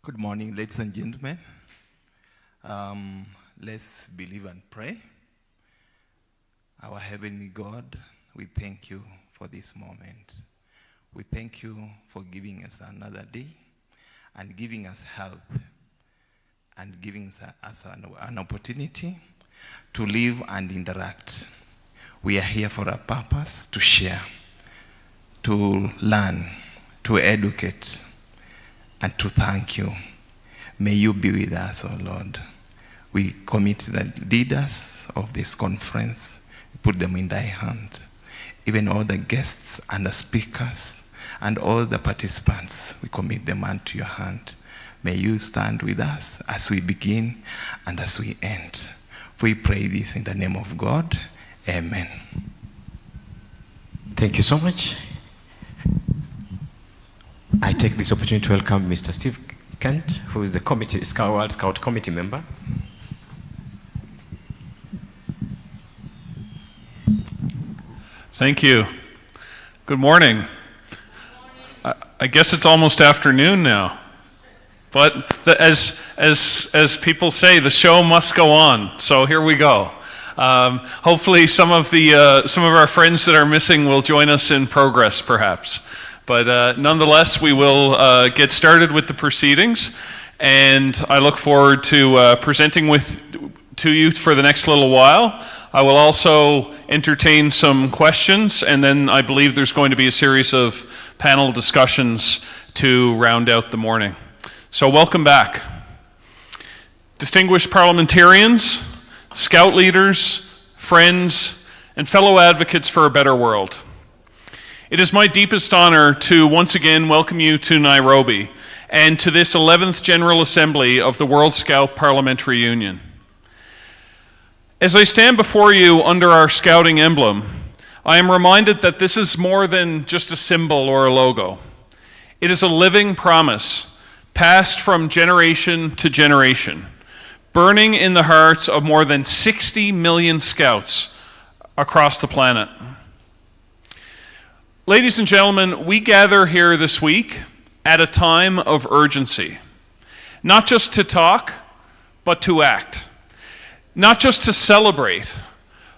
Good morning, ladies and gentlemen. Let's believe and pray. Our Heavenly God, we thank you for this moment. We thank you for giving us another day and giving us health and giving us an opportunity to live and interact. We are here for a purpose: to share, to learn, to educate, and to thank you. May you be with us, O Lord. We commit the leaders of this conference, put them in thy hand. Even all the guests and the speakers and all the participants, we commit them unto your hand. May you stand with us as we begin and as we end. We pray this in the name of God. Amen. Thank you so much. I take this opportunity to welcome Mr. Steve Kent, who is the World Scout Committee member. Thank you. Good morning. I guess it's almost afternoon now, but as people say, the show must go on. So here we go. Hopefully, some of our friends that are missing will join us in progress, perhaps. But nonetheless, we will get started with the proceedings, and I look forward to presenting to you for the next little while. I will also entertain some questions, and then I believe there's going to be a series of panel discussions to round out the morning. So welcome back. Distinguished parliamentarians, Scout leaders, friends, and fellow advocates for a better world. It is my deepest honor to once again welcome you to Nairobi and to this 11th General Assembly of the World Scout Parliamentary Union. As I stand before you under our Scouting emblem, I am reminded that this is more than just a symbol or a logo. It is a living promise, passed from generation to generation, burning in the hearts of more than 60 million Scouts across the planet. Ladies and gentlemen, we gather here this week at a time of urgency, not just to talk, but to act. Not just to celebrate,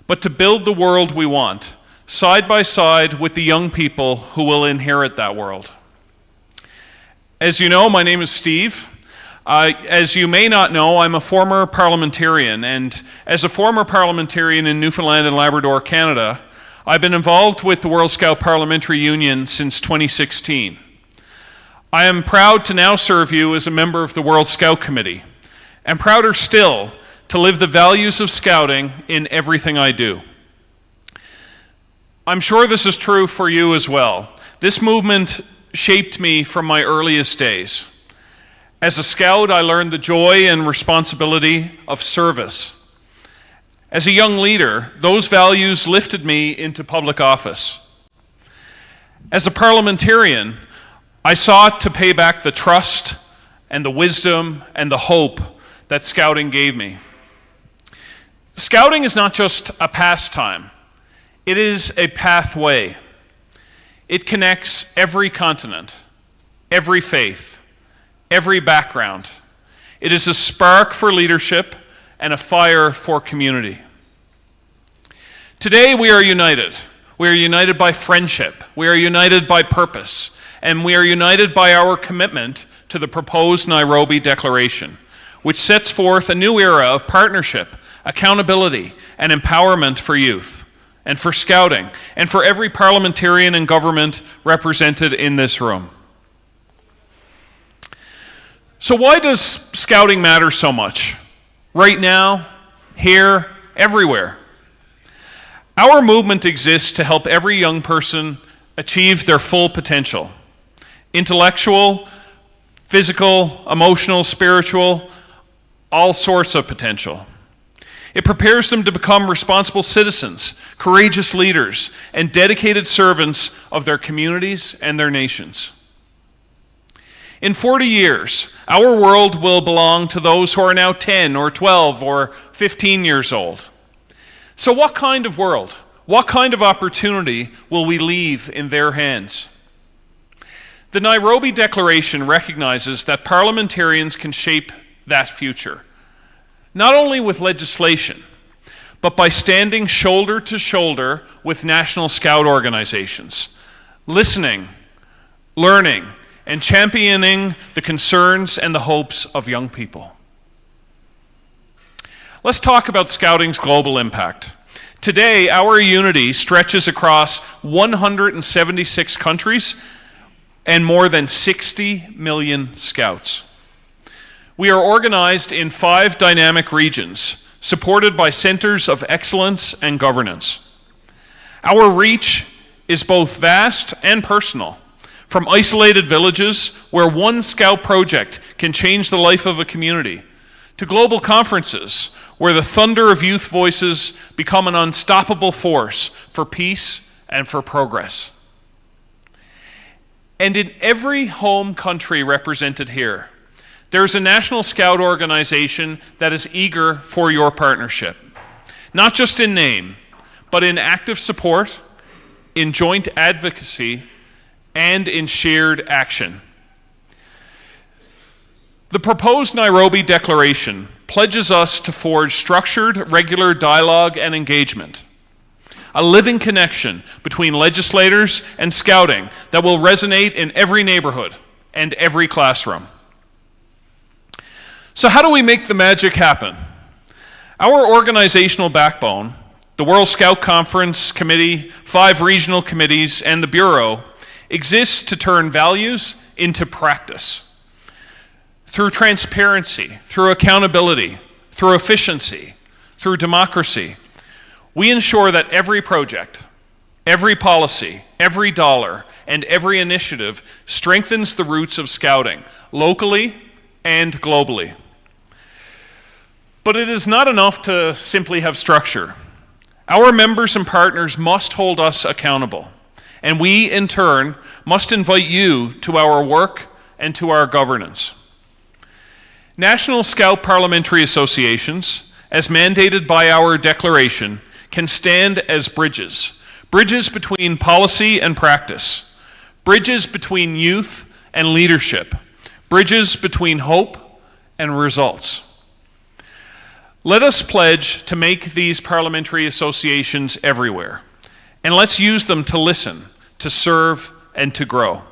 but to build the world we want, side by side with the young people who will inherit that world. As you know, my name is Steve. As you may not know, I'm a former parliamentarian, and as a former parliamentarian in Newfoundland and Labrador, Canada, I've been involved with the World Scout Parliamentary Union since 2016. I am proud to now serve you as a member of the World Scout Committee, and prouder still to live the values of Scouting in everything I do. I'm sure this is true for you as well. This movement shaped me from my earliest days. As a Scout, I learned the joy and responsibility of service. As a young leader, those values lifted me into public office. As a parliamentarian, I sought to pay back the trust and the wisdom and the hope that Scouting gave me. Scouting is not just a pastime, it is a pathway. It connects every continent, every faith, every background. It is a spark for leadership and a fire for community. Today we are united. We are united by friendship. We are united by purpose. And we are united by our commitment to the proposed Nairobi Declaration, which sets forth a new era of partnership, accountability, and empowerment for youth, and for Scouting, and for every parliamentarian and government represented in this room. So why does Scouting matter so much? Right now, here, everywhere. Our movement exists to help every young person achieve their full potential. Intellectual, physical, emotional, spiritual, all sorts of potential. It prepares them to become responsible citizens, courageous leaders, and dedicated servants of their communities and their nations. In 40 years, our world will belong to those who are now 10 or 12 or 15 years old. So what kind of world, what kind of opportunity will we leave in their hands? The Nairobi Declaration recognizes that parliamentarians can shape that future, not only with legislation, but by standing shoulder to shoulder with national scout organizations, listening, learning, and championing the concerns and the hopes of young people. Let's talk about Scouting's global impact. Today, our unity stretches across 176 countries and more than 60 million Scouts. We are organized in 5 dynamic regions, supported by centers of excellence and governance. Our reach is both vast and personal, from isolated villages where one Scout project can change the life of a community, to global conferences where the thunder of youth voices become an unstoppable force for peace and for progress. And in every home country represented here, there is a National Scout organization that is eager for your partnership, not just in name, but in active support, in joint advocacy, and in shared action. The proposed Nairobi Declaration pledges us to forge structured, regular dialogue and engagement, a living connection between legislators and Scouting that will resonate in every neighborhood and every classroom. So how do we make the magic happen? Our organizational backbone, the World Scout Conference Committee, 5 regional committees, and the Bureau, exists to turn values into practice. Through transparency, through accountability, through efficiency, through democracy, we ensure that every project, every policy, every dollar, and every initiative strengthens the roots of Scouting, locally and globally. But it is not enough to simply have structure. Our members and partners must hold us accountable, and we, in turn, must invite you to our work and to our governance. National Scout Parliamentary Associations, as mandated by our declaration, can stand as bridges between policy and practice, bridges between youth and leadership, bridges between hope and results. Let us pledge to make these parliamentary associations everywhere, and let's use them to listen, to serve, and to grow.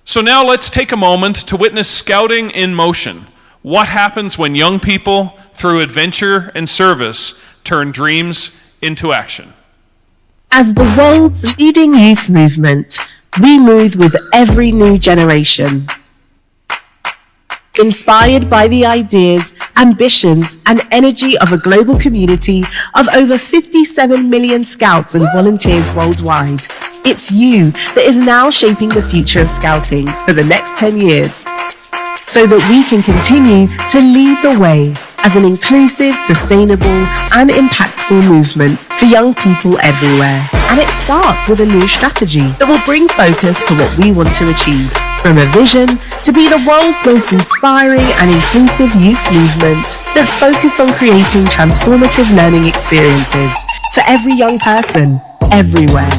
So now let's take a moment to witness Scouting in motion. What happens when young people, through adventure and service, turn dreams into action? As the world's leading youth movement, we move with every new generation. Inspired by the ideas, ambitions, and energy of a global community of over 57 million Scouts and volunteers worldwide, it's you that is now shaping the future of Scouting for the next 10 years, so that we can continue to lead the way as an inclusive, sustainable, and impactful movement for young people everywhere. And it starts with a new strategy that will bring focus to what we want to achieve. From a vision to be the world's most inspiring and inclusive youth movement that's focused on creating transformative learning experiences for every young person, everywhere.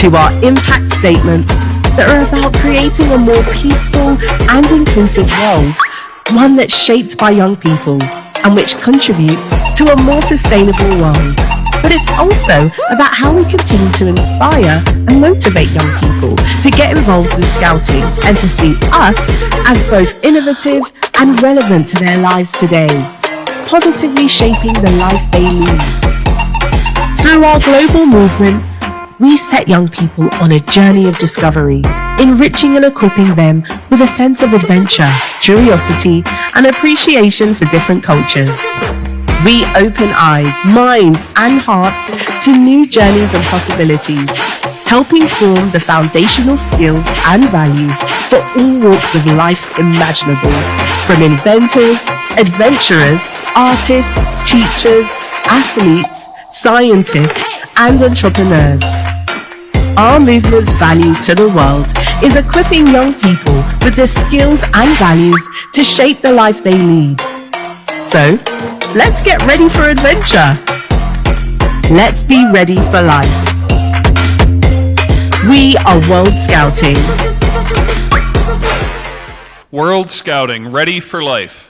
To our impact statements that are about creating a more peaceful and inclusive world, one that's shaped by young people and which contributes to a more sustainable world. But it's also about how we continue to inspire and motivate young people to get involved with Scouting and to see us as both innovative and relevant to their lives today, positively shaping the life they lead. Through our global movement, we set young people on a journey of discovery, enriching and equipping them with a sense of adventure, curiosity, and appreciation for different cultures. We open eyes, minds, and hearts to new journeys and possibilities, helping form the foundational skills and values for all walks of life imaginable, from inventors, adventurers, artists, teachers, athletes, scientists, and entrepreneurs. Our movement's value to the world is equipping young people with the skills and values to shape the life they lead. So, let's get ready for adventure. Let's be ready for life. We are World Scouting. World Scouting, ready for life.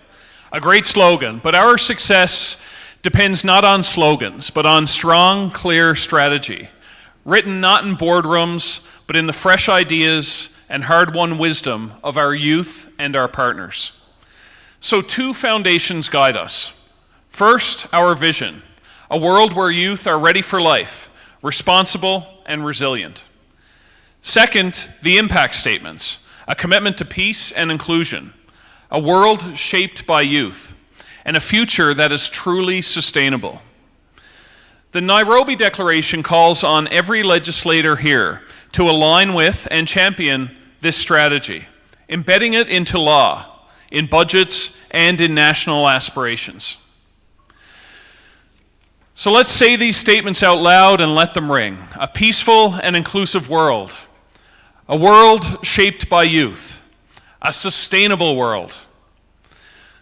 A great slogan, but our success depends not on slogans, but on strong, clear strategy, written not in boardrooms, but in the fresh ideas and hard-won wisdom of our youth and our partners. So 2 foundations guide us. First, our vision, a world where youth are ready for life, responsible and resilient. Second, the impact statements, a commitment to peace and inclusion, a world shaped by youth, and a future that is truly sustainable. The Nairobi Declaration calls on every legislator here to align with and champion this strategy, embedding it into law, in budgets, and in national aspirations. So let's say these statements out loud and let them ring. A peaceful and inclusive world. A world shaped by youth. A sustainable world.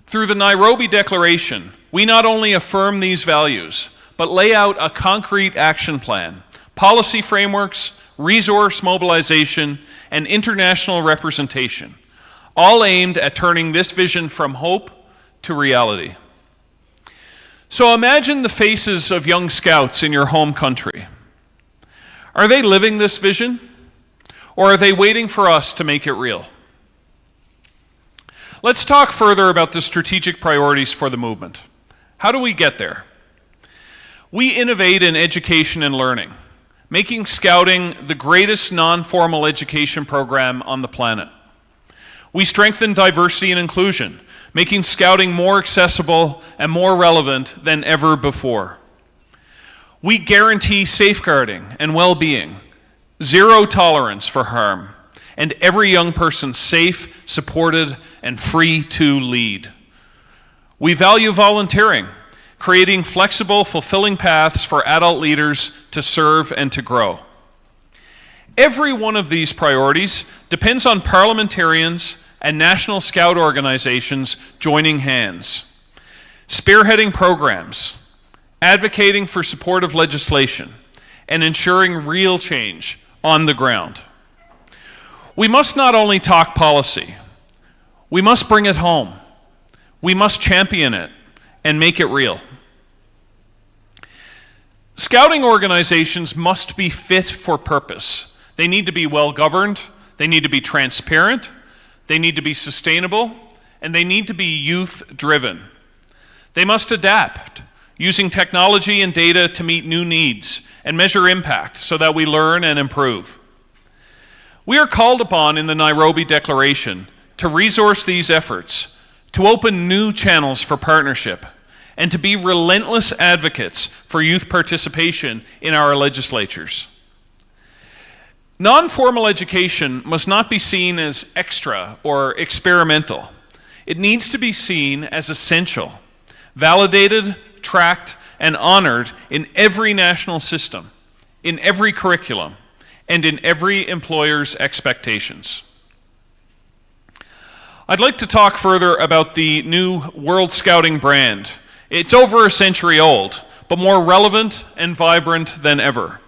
Through the Nairobi Declaration, we not only affirm these values, but lay out a concrete action plan, policy frameworks, resource mobilization, and international representation, all aimed at turning this vision from hope to reality. So imagine the faces of young scouts in your home country. Are they living this vision? Or are they waiting for us to make it real? Let's talk further about the strategic priorities for the movement. How do we get there? We innovate in education and learning, making Scouting the greatest non-formal education program on the planet. We strengthen diversity and inclusion, making Scouting more accessible and more relevant than ever before. We guarantee safeguarding and well-being, zero tolerance for harm, and every young person safe, supported, and free to lead. We value volunteering, creating flexible, fulfilling paths for adult leaders to serve and to grow. Every one of these priorities depends on parliamentarians and National Scout organizations joining hands, spearheading programs, advocating for supportive legislation, and ensuring real change on the ground. We must not only talk policy, we must bring it home. We must champion it and make it real. Scouting organizations must be fit for purpose. They need to be well governed, they need to be transparent, they need to be sustainable, and they need to be youth-driven. They must adapt, using technology and data to meet new needs and measure impact so that we learn and improve. We are called upon in the Nairobi Declaration to resource these efforts, to open new channels for partnership, and to be relentless advocates for youth participation in our legislatures. Non-formal education must not be seen as extra or experimental. It needs to be seen as essential, validated, tracked, and honored in every national system, in every curriculum, and in every employer's expectations. I'd like to talk further about the new World Scouting brand. It's over a century old, but more relevant and vibrant than ever.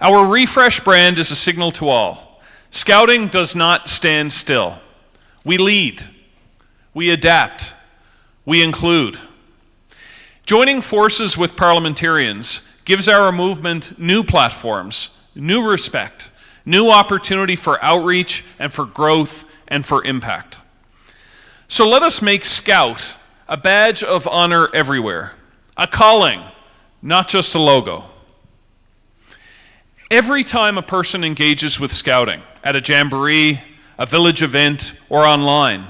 Our refreshed brand is a signal to all. Scouting does not stand still. We lead, we adapt, we include. Joining forces with parliamentarians gives our movement new platforms, new respect, new opportunity for outreach and for growth and for impact. So let us make Scout a badge of honor everywhere, a calling, not just a logo. Every time a person engages with Scouting, at a jamboree, a village event, or online,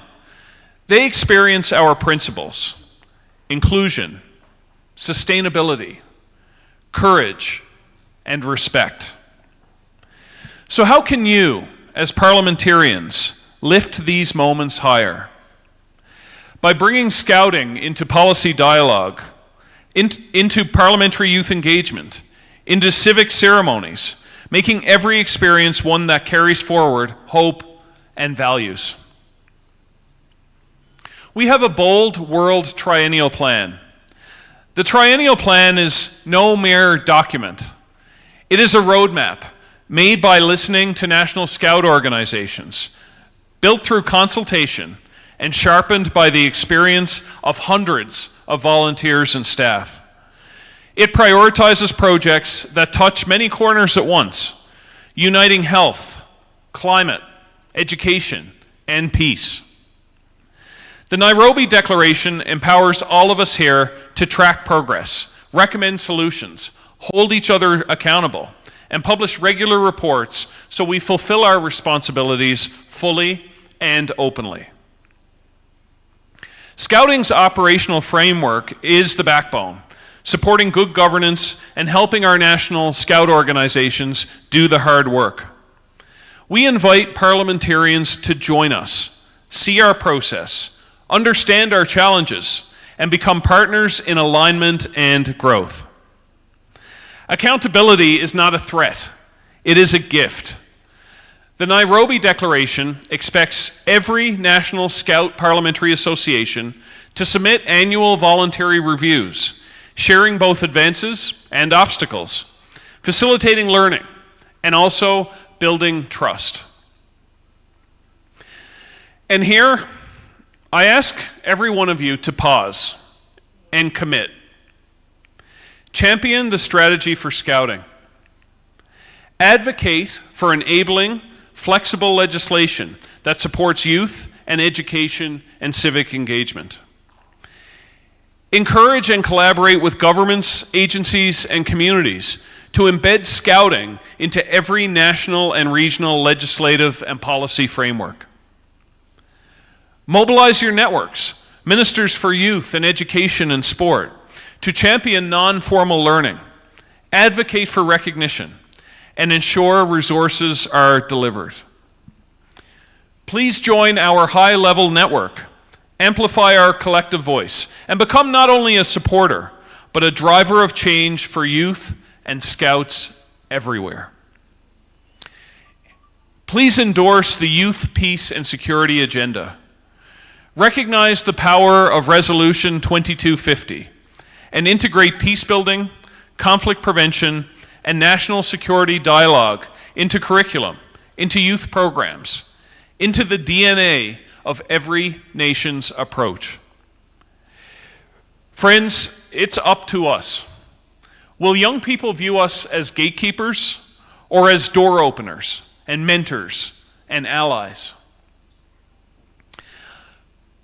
they experience our principles: inclusion, sustainability, courage, and respect. So how can you, as parliamentarians, lift these moments higher? By bringing Scouting into policy dialogue, into parliamentary youth engagement, into civic ceremonies, making every experience one that carries forward hope and values. We have a bold world triennial plan. The triennial plan is no mere document. It is a roadmap made by listening to National Scout organizations, built through consultation, and sharpened by the experience of hundreds of volunteers and staff. It prioritizes projects that touch many corners at once, uniting health, climate, education, and peace. The Nairobi Declaration empowers all of us here to track progress, recommend solutions, hold each other accountable, and publish regular reports so we fulfill our responsibilities fully and openly. Scouting's operational framework is the backbone, supporting good governance and helping our national Scout organizations do the hard work. We invite parliamentarians to join us, see our process, understand our challenges, and become partners in alignment and growth. Accountability is not a threat, it is a gift. The Nairobi Declaration expects every National Scout Parliamentary Association to submit annual voluntary reviews, sharing both advances and obstacles, facilitating learning, and also building trust. And here, I ask every one of you to pause and commit. Champion the strategy for Scouting. Advocate for enabling, flexible legislation that supports youth and education and civic engagement. Encourage and collaborate with governments, agencies, and communities to embed Scouting into every national and regional legislative and policy framework. Mobilize your networks, ministers for youth and education and sport, to champion non-formal learning, advocate for recognition, and ensure resources are delivered. Please join our high-level network, amplify our collective voice, and become not only a supporter, but a driver of change for youth and Scouts everywhere. Please endorse the Youth, Peace, and Security Agenda. Recognize the power of Resolution 2250 and integrate peacebuilding, conflict prevention, and national security dialogue into curriculum, into youth programs, into the DNA of every nation's approach. Friends, it's up to us. Will young people view us as gatekeepers or as door openers and mentors and allies?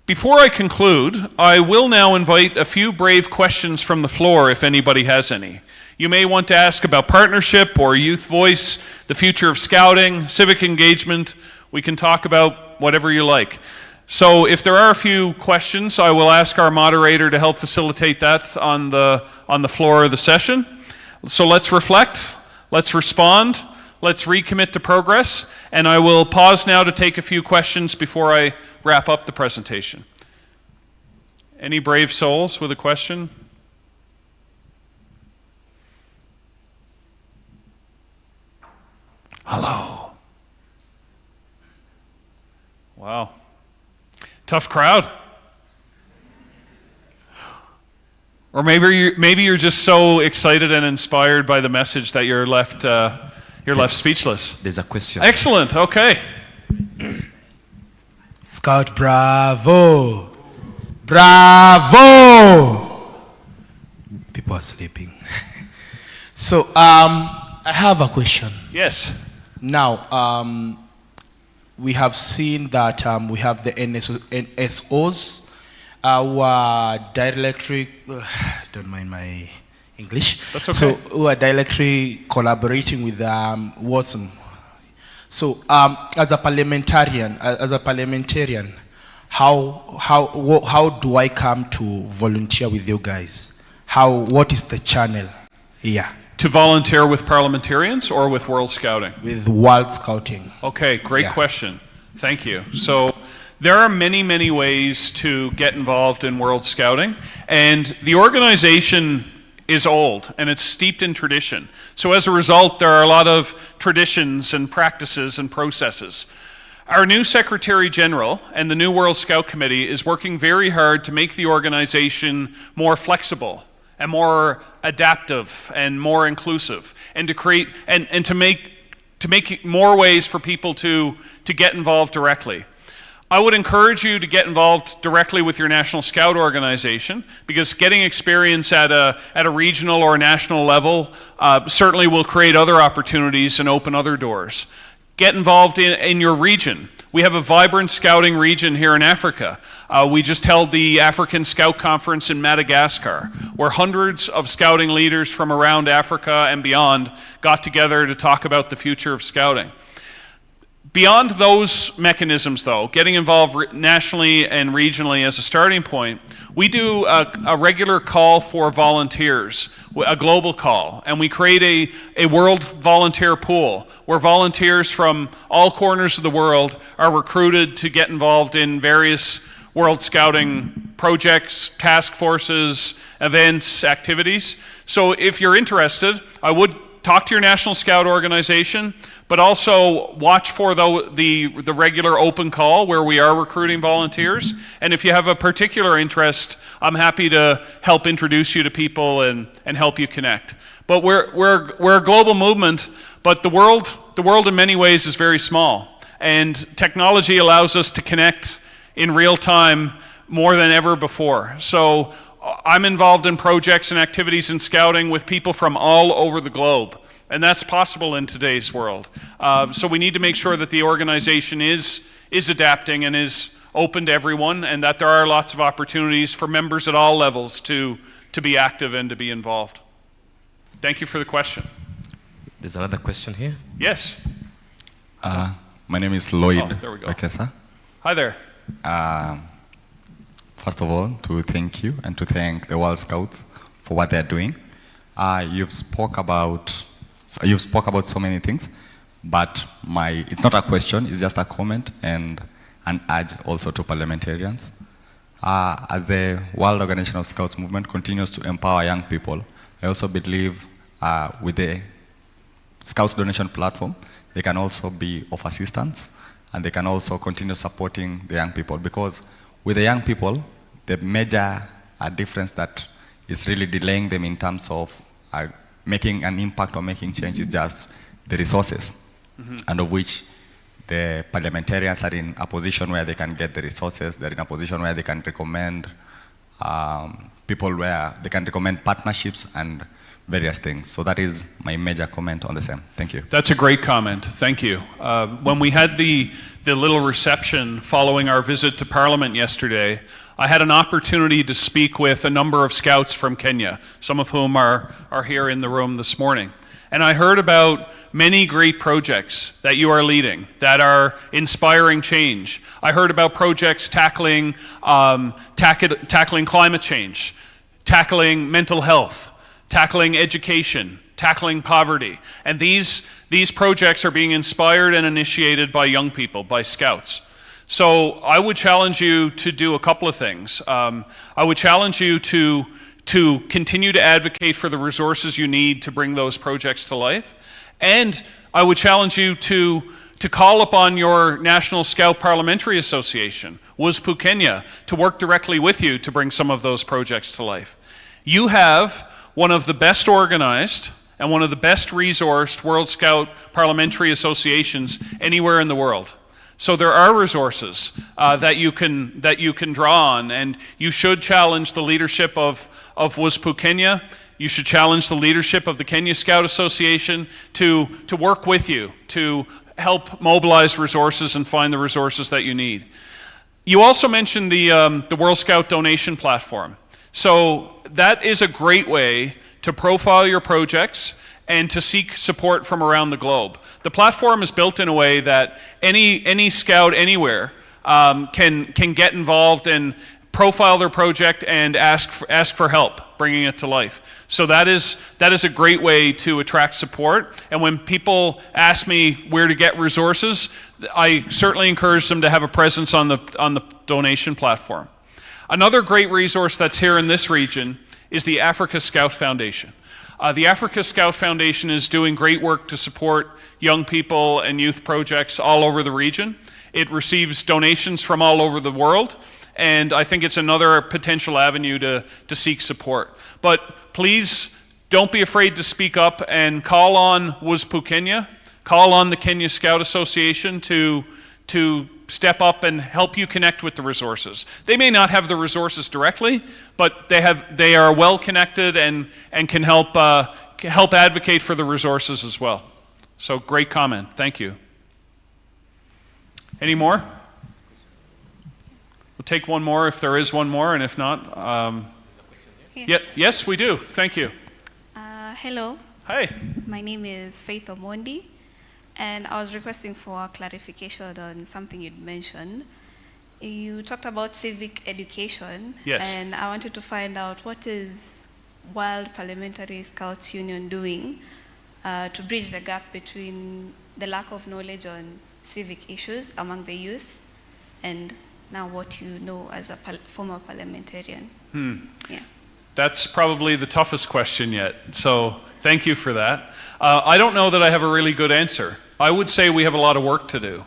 Before I conclude, I will now invite a few brave questions from the floor if anybody has any. You may want to ask about partnership or youth voice, the future of Scouting, civic engagement. We can talk about whatever you like. So if there are a few questions, I will ask our moderator to help facilitate that on the floor of the session. So let's reflect, let's respond, let's recommit to progress, and I will pause now to take a few questions before I wrap up the presentation. Any brave souls with a question? Hello. Wow. Tough crowd. Or maybe you're just so excited and inspired by the message that you're left speechless. There's a question. Excellent. Okay. Scout, bravo! Bravo! People are sleeping. So, I have a question. Yes. Now, we have seen that we have the NSOs, our directly, don't mind my English. That's okay. So, we are directly collaborating with Watson. So, as a parliamentarian, how do I come to volunteer with you guys? What is the channel? Yeah. To volunteer with parliamentarians or with World Scouting? With World Scouting. Okay, great question. Thank you. So there are many, many ways to get involved in World Scouting, and the organization is old and it's steeped in tradition. So as a result, there are a lot of traditions and practices and processes. Our new Secretary General and the new World Scout Committee is working very hard to make the organization more flexible and more adaptive and more inclusive, and to create and to make more ways for people to get involved directly. I would encourage you to get involved directly with your National Scout organization, because getting experience at a regional or national level certainly will create other opportunities and open other doors. Get involved in your region. We have a vibrant scouting region here in Africa. We just held the African Scout Conference in Madagascar, where hundreds of scouting leaders from around Africa and beyond got together to talk about the future of scouting. Beyond those mechanisms, though, getting involved nationally and regionally as a starting point, we do a regular call for volunteers, a global call, and we create a world volunteer pool where volunteers from all corners of the world are recruited to get involved in various World Scouting projects, task forces, events, activities. So if you're interested, I would talk to your National Scout organization, but also watch for the regular open call where we are recruiting volunteers. And if you have a particular interest, I'm happy to help introduce you to people and help you connect. But we're a global movement, but the world in many ways is very small. And technology allows us to connect in real time more than ever before. So I'm involved in projects and activities in scouting with people from all over the globe. And that's possible in today's world. So we need to make sure that the organization is adapting and is open to everyone, and that there are lots of opportunities for members at all levels to be active and to be involved. Thank you for the question. There's another question here. Yes. My name is Lloyd Akesa. Hi there. First of all, to thank you and to thank the World Scouts for what they're doing. You've spoke about so many things, but it's not a question, it's just a comment and an urge also to parliamentarians. As the World Organization of Scouts movement continues to empower young people, I also believe with the Scouts donation platform, they can also be of assistance, and they can also continue supporting the young people, because with the young people, the major difference that is really delaying them in terms of making an impact or making change is just the resources, and of which the parliamentarians are in a position where they can get the resources. They're in a position where they can recommend people, where they can recommend partnerships and various things. So that is my major comment on the same. Thank you. That's a great comment. Thank you. When we had the little reception following our visit to Parliament yesterday, I had an opportunity to speak with a number of scouts from Kenya, some of whom are here in the room this morning. And I heard about many great projects that you are leading that are inspiring change. I heard about projects tackling climate change, tackling mental health, tackling education, tackling poverty. And these projects are being inspired and initiated by young people, by scouts. So I would challenge you to do a couple of things. I would challenge you to continue to advocate for the resources you need to bring those projects to life. And I would challenge you to call upon your National Scout Parliamentary Association, WSPU Kenya, to work directly with you to bring some of those projects to life. You have one of the best organized and one of the best resourced World Scout Parliamentary Associations anywhere in the world. So there are resources that you can draw on, and you should challenge the leadership of WSPU Kenya. You should challenge the leadership of the Kenya Scout Association to work with you, to help mobilize resources and find the resources that you need. You also mentioned the World Scout donation platform. So that is a great way to profile your projects and to seek support from around the globe. The platform is built in a way that any scout anywhere can get involved and profile their project and ask for help bringing it to life. So that is a great way to attract support. And when people ask me where to get resources, I certainly encourage them to have a presence on the donation platform. Another great resource that's here in this region is the Africa Scout Foundation. The Africa Scout Foundation is doing great work to support young people and youth projects all over the region. It receives donations from all over the world, and I think it's another potential avenue to seek support. But please don't be afraid to speak up and call on WSPU Kenya Call on the Kenya Scout Association to step up and help you connect with the resources. They may not have the resources directly, but they are well connected and can help advocate for the resources as well. So great comment. Thank you. Any more? We'll take one more if there is one more, and if not, yes, we do. Thank you. Hello. Hi. My name is Faith Omondi, and I was requesting for clarification on something you'd mentioned. You talked about civic education. Yes. And I wanted to find out, what is World Parliamentary Scouts Union doing to bridge the gap between the lack of knowledge on civic issues among the youth and now what you know as a former parliamentarian? Yeah. That's probably the toughest question yet, so thank you for that. I don't know that I have a really good answer. I would say we have a lot of work to do.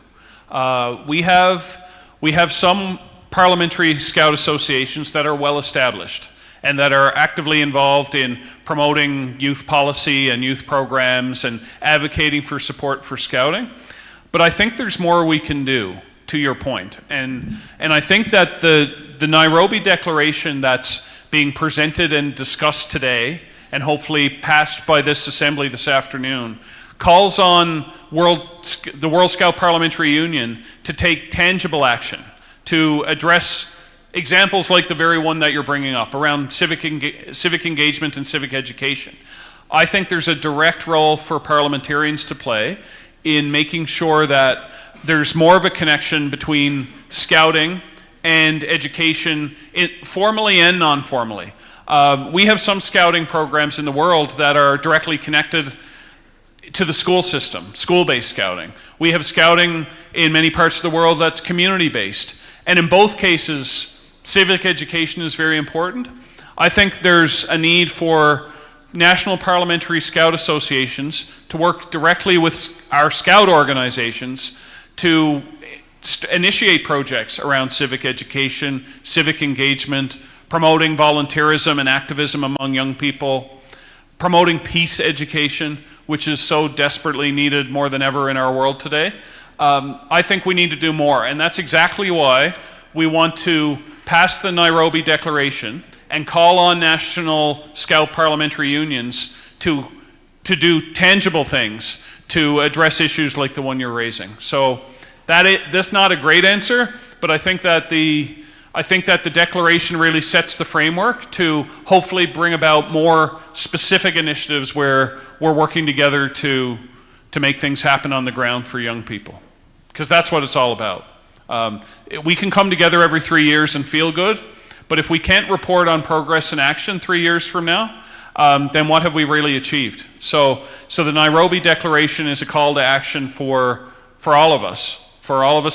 We have some parliamentary scout associations that are well established and that are actively involved in promoting youth policy and youth programs and advocating for support for scouting. But I think there's more we can do, to your point. And I think that the Nairobi Declaration that's being presented and discussed today, and hopefully passed by this assembly this afternoon, calls on the World Scout Parliamentary Union to take tangible action, to address examples like the very one that you're bringing up around civic engagement and civic education. I think there's a direct role for parliamentarians to play in making sure that there's more of a connection between scouting and education, formally and non-formally. We have some scouting programs in the world that are directly connected to the school system, school-based scouting. We have scouting in many parts of the world that's community-based. And in both cases, civic education is very important. I think there's a need for national parliamentary scout associations to work directly with our scout organizations to initiate projects around civic education, civic engagement, promoting volunteerism and activism among young people, promoting peace education, which is so desperately needed more than ever in our world today. I think we need to do more, and that's exactly why we want to pass the Nairobi Declaration and call on national scout parliamentary unions to do tangible things to address issues like the one you're raising. So that's not a great answer, but I think that the declaration really sets the framework to hopefully bring about more specific initiatives where we're working together to make things happen on the ground for young people. Because that's what it's all about. We can come together every 3 years and feel good, but if we can't report on progress and action 3 years from now, then what have we really achieved? So the Nairobi Declaration is a call to action for all of us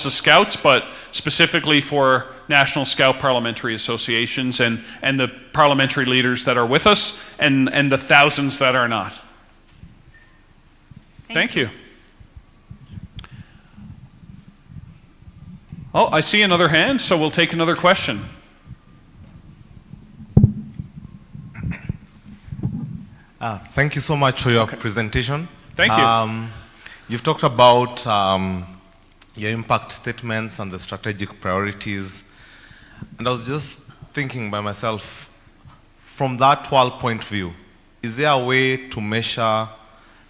as scouts, but specifically for National Scout Parliamentary Associations and the parliamentary leaders that are with us and the thousands that are not. Thank you. Oh, I see another hand, so we'll take another question. Thank you so much for your presentation. Thank you. You've talked about your impact statements and the strategic priorities. And I was just thinking by myself, from that world point of view, is there a way to measure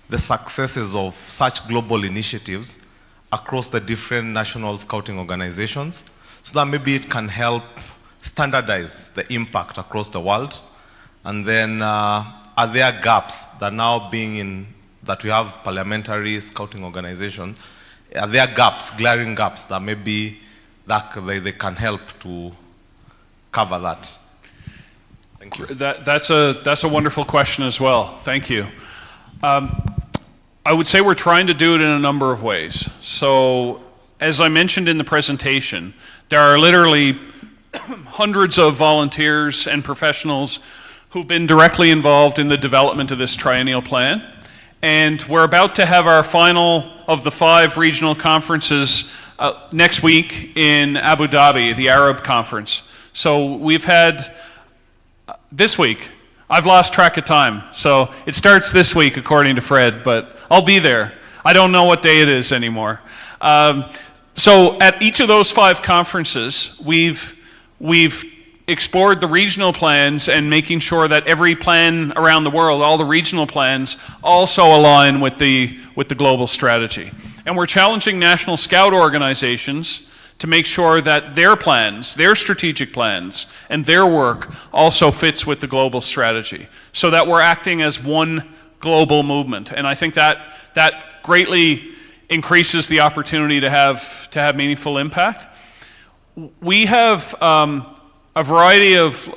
the successes of such global initiatives across the different national scouting organizations so that maybe it can help standardize the impact across the world? And then are there gaps that now that we have parliamentary scouting organizations, are there gaps, glaring gaps that maybe they can help to cover that? Thank you. That's a wonderful question as well. Thank you. I would say we're trying to do it in a number of ways. So, as I mentioned in the presentation, there are literally hundreds of volunteers and professionals who've been directly involved in the development of this triennial plan. And we're about to have our final of the 5 regional conferences next week in Abu Dhabi, the Arab conference. So we've had this week. I've lost track of time. So it starts this week according to Fred, but I'll be there. I don't know what day it is anymore. So at each of those 5 conferences, we've explored the regional plans and making sure that every plan around the world, all the regional plans, also align with the global strategy. And we're challenging national scout organizations to make sure that their plans, their strategic plans, and their work also fits with the global strategy, so that we're acting as one global movement. And I think that greatly increases the opportunity to have meaningful impact. We have a variety of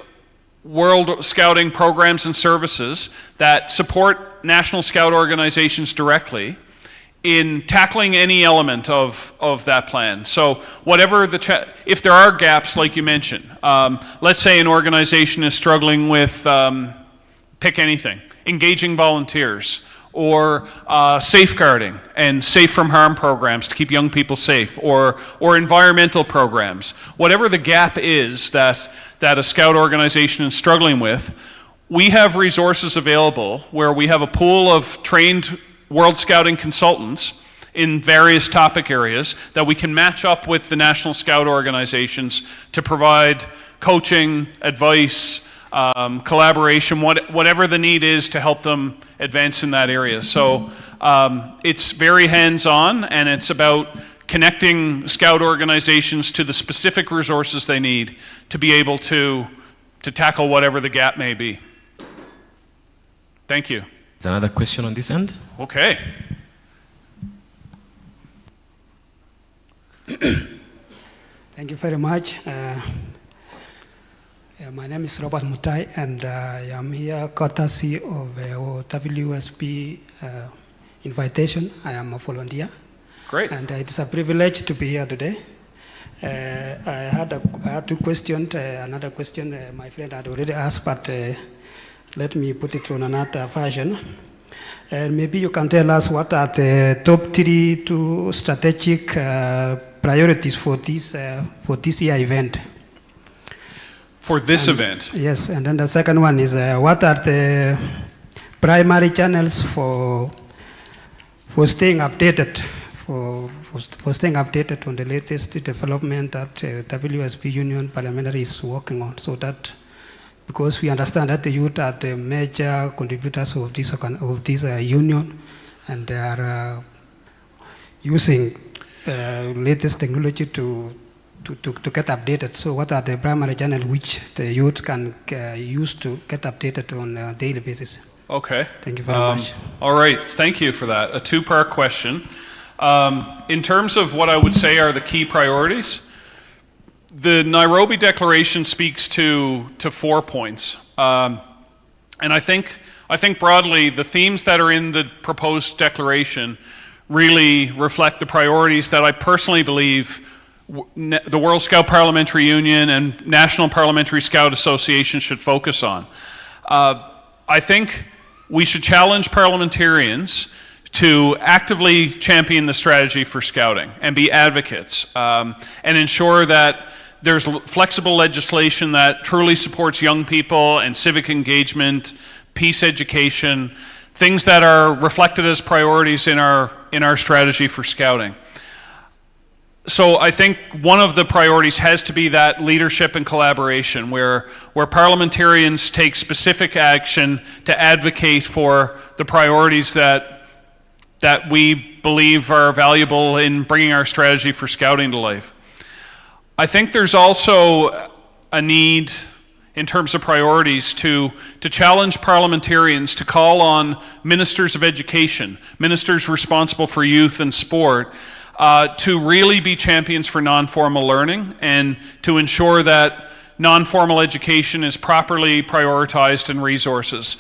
World Scouting programs and services that support National Scout organizations directly in tackling any element of that plan. So whatever if there are gaps like you mentioned, let's say an organization is struggling with, pick anything, engaging volunteers, or safeguarding and safe from harm programs to keep young people safe, or environmental programs. Whatever the gap is that a Scout organization is struggling with, we have resources available where we have a pool of trained World Scouting consultants in various topic areas that we can match up with the National Scout organizations to provide coaching, advice, collaboration, whatever the need is to help them advance in that area. So it's very hands-on, and it's about connecting Scout organizations to the specific resources they need to be able to tackle whatever the gap may be. Thank you. Is another question on this end? Okay. Thank you very much. My name is Robert Mutai, and I am here courtesy of WSP invitation. I am a volunteer. Great. And it's a privilege to be here today. I had 2 questions. Another question my friend had already asked, but let me put it on another version. And maybe you can tell us what are the top 2 strategic priorities for this year event. For this event? Yes, and then the second one is what are the primary channels for staying updated, for staying updated on the latest development that WSP Union Parliamentary is working on, so that, because we understand that the youth are the major contributors of this union, and they are using latest technology to get updated. So what are the primary channels which the youth can use to get updated on a daily basis? Okay. Thank you very much. All right, thank you for that. A 2-part question. In terms of what I would say are the key priorities, the Nairobi Declaration speaks to 4 points. And I think broadly the themes that are in the proposed declaration really reflect the priorities that I personally believe the World Scout Parliamentary Union and National Parliamentary Scout Association should focus on. I think we should challenge parliamentarians to actively champion the strategy for Scouting and be advocates, and ensure that there's flexible legislation that truly supports young people and civic engagement, peace education, things that are reflected as priorities in our strategy for Scouting. So I think one of the priorities has to be that leadership and collaboration, where parliamentarians take specific action to advocate for the priorities that we believe are valuable in bringing our strategy for Scouting to life. I think there's also a need in terms of priorities to challenge parliamentarians to call on ministers of education, ministers responsible for youth and sport, to really be champions for non-formal learning and to ensure that non-formal education is properly prioritized and resourced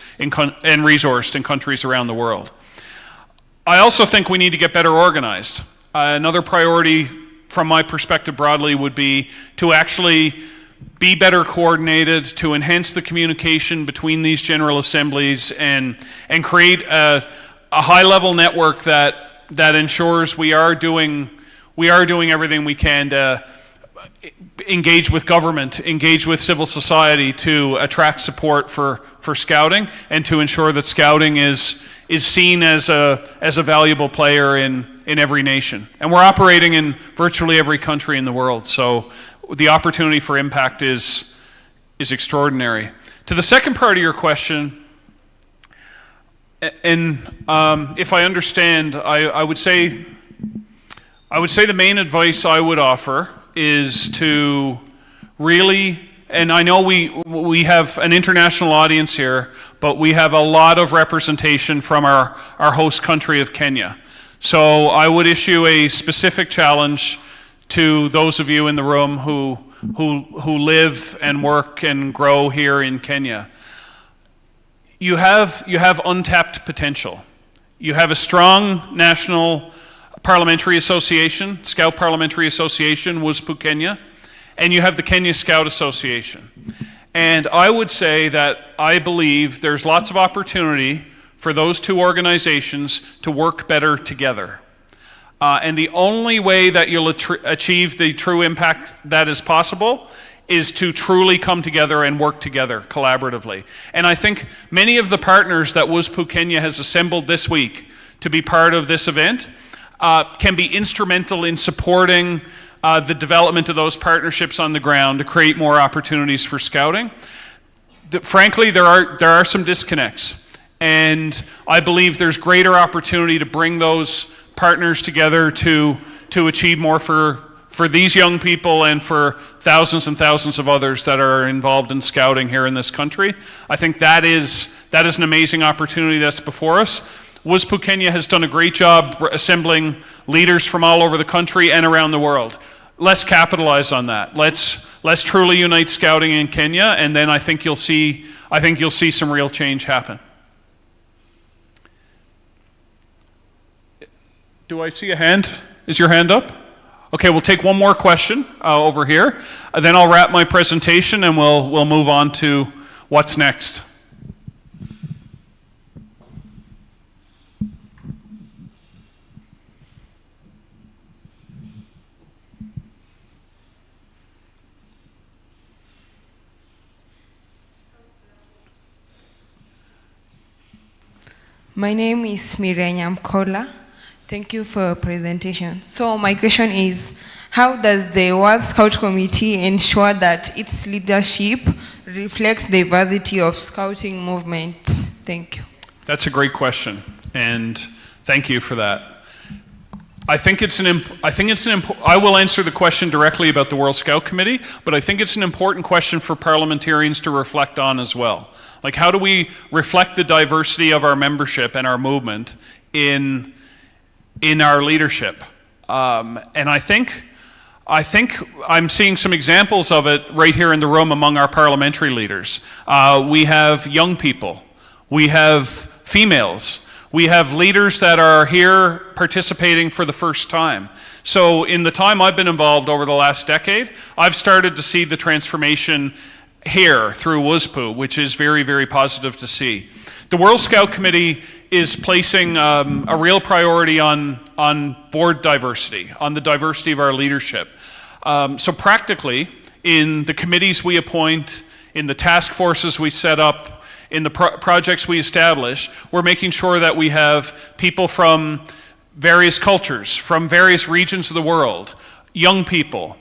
in countries around the world. I also think we need to get better organized. Another priority from my perspective broadly would be to actually be better coordinated, to enhance the communication between these General Assemblies and create a high-level network that ensures we are doing everything we can to engage with government, engage with civil society to attract support for Scouting, and to ensure that Scouting is seen as a valuable player in every nation. And we're operating in virtually every country in the world. So the opportunity for impact is extraordinary. To the second part of your question, and if I understand, I would say the main advice I would offer is to really, and I know we have an international audience here, but we have a lot of representation from our host country of Kenya. So I would issue a specific challenge to those of you in the room who live and work and grow here in Kenya. You have untapped potential. You have a strong national parliamentary association, Scout Parliamentary Association, WSPU Kenya, and you have the Kenya Scout Association. And I would say that I believe there's lots of opportunity for those two organizations to work better together. And the only way that you'll achieve the true impact that is possible is to truly come together and work together collaboratively. And I think many of the partners that WSPU Kenya has assembled this week to be part of this event can be instrumental in supporting the development of those partnerships on the ground to create more opportunities for scouting. Frankly, there are some disconnects. And I believe there's greater opportunity to bring those partners together to achieve more for these young people and for thousands and thousands of others that are involved in scouting here in this country. I think that is an amazing opportunity that's before us. WSPU Kenya has done a great job assembling leaders from all over the country and around the world. Let's capitalize on that. Let's truly unite scouting in Kenya, and then I think you'll see some real change happen. Do I see a hand? Is your hand up? Okay, we'll take one more question over here. Then I'll wrap my presentation and we'll move on to what's next. My name is Miriam Kola. Thank you for your presentation. So my question is, how does the World Scout Committee ensure that its leadership reflects the diversity of scouting movement? Thank you. That's a great question, and thank you for that. I will answer the question directly about the World Scout Committee, but I think it's an important question for parliamentarians to reflect on as well. Like, how do we reflect the diversity of our membership and our movement in our leadership? And I think I'm seeing some examples of it right here in the room among our parliamentary leaders. We have young people. We have females. We have leaders that are here participating for the first time. So in the time I've been involved over the last decade, I've started to see the transformation here through WSPU, which is very, very positive to see. The World Scout Committee is placing a real priority on board diversity, on the diversity of our leadership. So practically, in the committees we appoint, in the task forces we set up, in the projects we establish, we're making sure that we have people from various cultures, from various regions of the world, young people.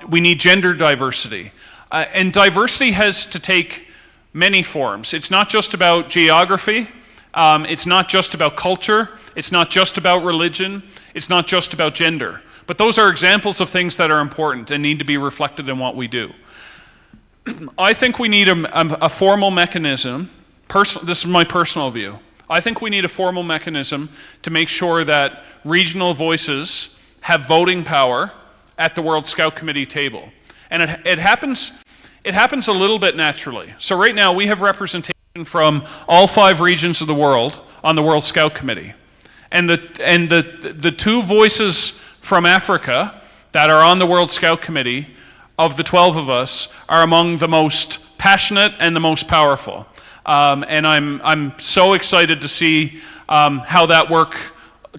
We need gender diversity. And diversity has to take many forms. It's not just about geography. It's not just about culture. It's not just about religion. It's not just about gender. But those are examples of things that are important and need to be reflected in what we do. I think we need a formal mechanism. This is my personal view. I think we need a formal mechanism to make sure that regional voices have voting power at the World Scout Committee table. And it happens a little bit naturally. So right now we have representation from all 5 regions of the world on the World Scout Committee. And the 2 voices from Africa that are on the World Scout Committee, of the 12 of us, are among the most passionate and the most powerful. And I'm so excited to see how that work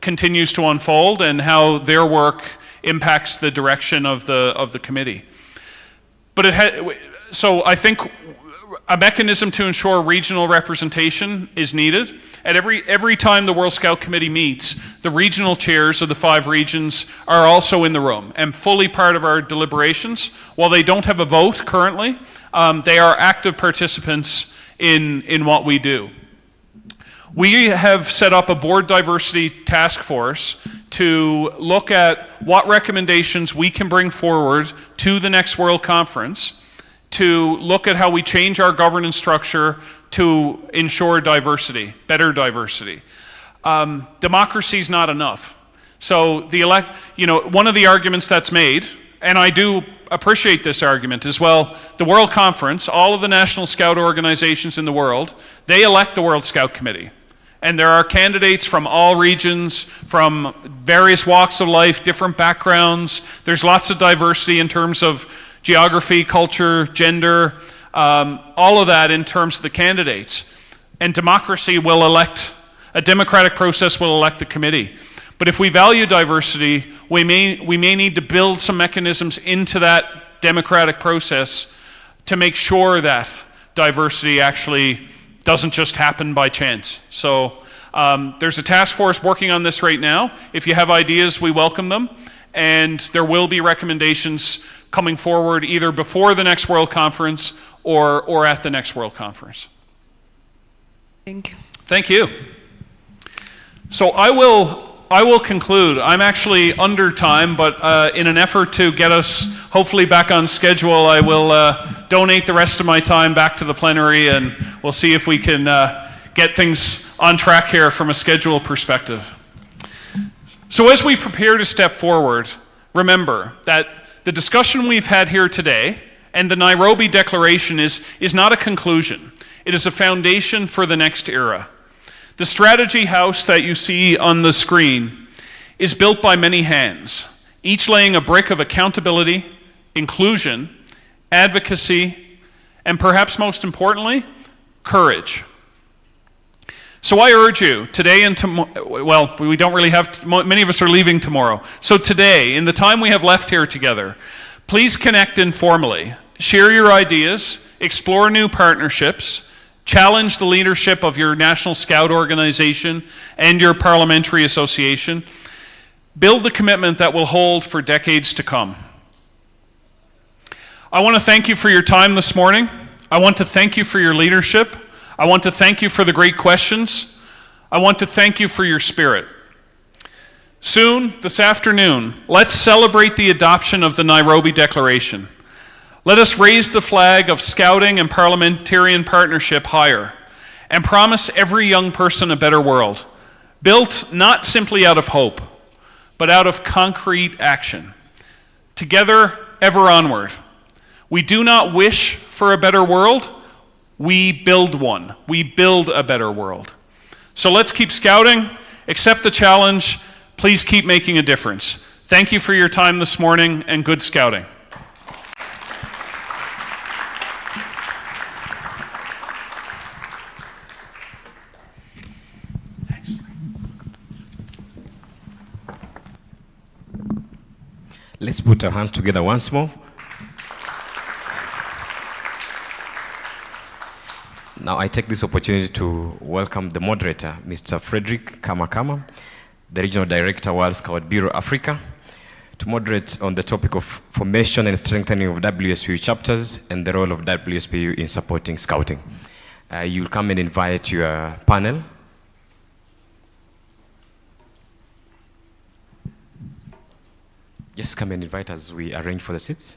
continues to unfold and how their work impacts the direction of the committee. But so I think a mechanism to ensure regional representation is needed. At every time the World Scout Committee meets, the regional chairs of the 5 regions are also in the room and fully part of our deliberations. While they don't have a vote currently, they are active participants in what we do. We have set up a board diversity task force to look at what recommendations we can bring forward to the next World Conference, to look at how we change our governance structure to ensure diversity, better diversity. Democracy is not enough. So one of the arguments that's made, and I do appreciate this argument as well, the World Conference, all of the National Scout organizations in the world, they elect the World Scout Committee. And there are candidates from all regions, from various walks of life, different backgrounds. There's lots of diversity in terms of geography, culture, gender, all of that in terms of the candidates. And democracy will elect, a democratic process will elect the committee. But if we value diversity, we may need to build some mechanisms into that democratic process to make sure that diversity actually doesn't just happen by chance. So there's a task force working on this right now. If you have ideas, we welcome them. And there will be recommendations coming forward either before the next World Conference or at the next World Conference. Thank you. Thank you. So I will conclude. I'm actually under time, but in an effort to get us hopefully back on schedule, I will donate the rest of my time back to the plenary, and we'll see if we can get things on track here from a schedule perspective. So as we prepare to step forward, remember that the discussion we've had here today and the Nairobi Declaration is not a conclusion. It is a foundation for the next era. The strategy house that you see on the screen is built by many hands, each laying a brick of accountability, inclusion, advocacy, and perhaps most importantly, courage. So I urge you, today and tomorrow, well, we don't really have, many of us are leaving tomorrow. So today, in the time we have left here together, please connect informally, share your ideas, explore new partnerships, challenge the leadership of your National Scout organization and your parliamentary association. Build the commitment that will hold for decades to come. I want to thank you for your time this morning. I want to thank you for your leadership. I want to thank you for the great questions. I want to thank you for your spirit. Soon, this afternoon, let's celebrate the adoption of the Nairobi Declaration. Let us raise the flag of scouting and parliamentarian partnership higher and promise every young person a better world, built not simply out of hope, but out of concrete action. Together, ever onward. We do not wish for a better world, we build one. We build a better world. So let's keep scouting, accept the challenge, please keep making a difference. Thank you for your time this morning and good scouting. Let's put our hands together once more. Now I take this opportunity to welcome the moderator, Mr. Frederick Kamakama, the Regional Director, World Scout Bureau Africa, to moderate on the topic of formation and strengthening of WSPU chapters and the role of WSPU in supporting scouting. You'll come and invite your panel. Just come and invite as we arrange for the seats.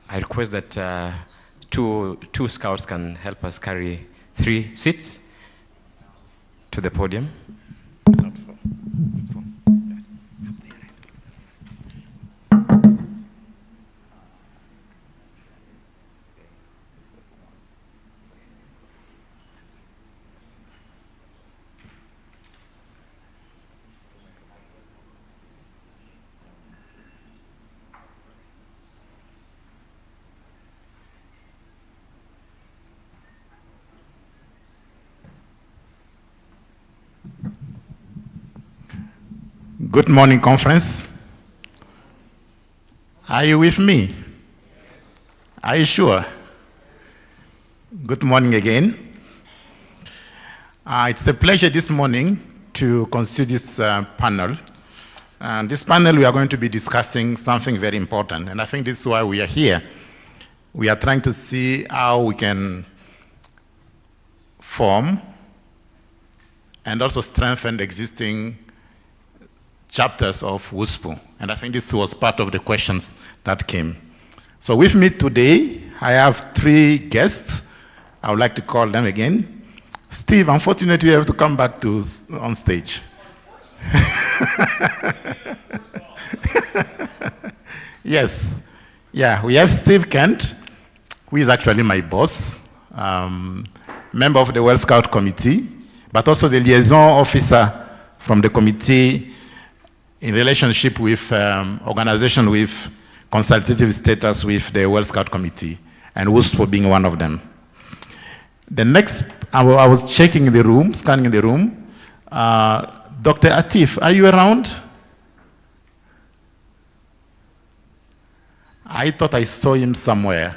I request that two scouts can help us carry 3 seats to the podium. Good morning, conference. Are you with me? Are you sure? Good morning again. It's a pleasure this morning to consider this panel. And this panel, we are going to be discussing something very important. And I think this is why we are here. We are trying to see how we can form and also strengthen the existing chapters of WSPU. And I think this was part of the questions that came. So with me today, I have 3 guests. I would like to call them again. Steve, unfortunately, you have to come back on stage. Yes. Yeah, we have Steve Kent, who is actually my boss, member of the World Scout Committee, but also the liaison officer from the committee in relationship with organization with consultative status with the World Scout Committee, and WSPU being one of them. The next, I was checking the room, scanning the room. Dr. Atif, are you around? I thought I saw him somewhere.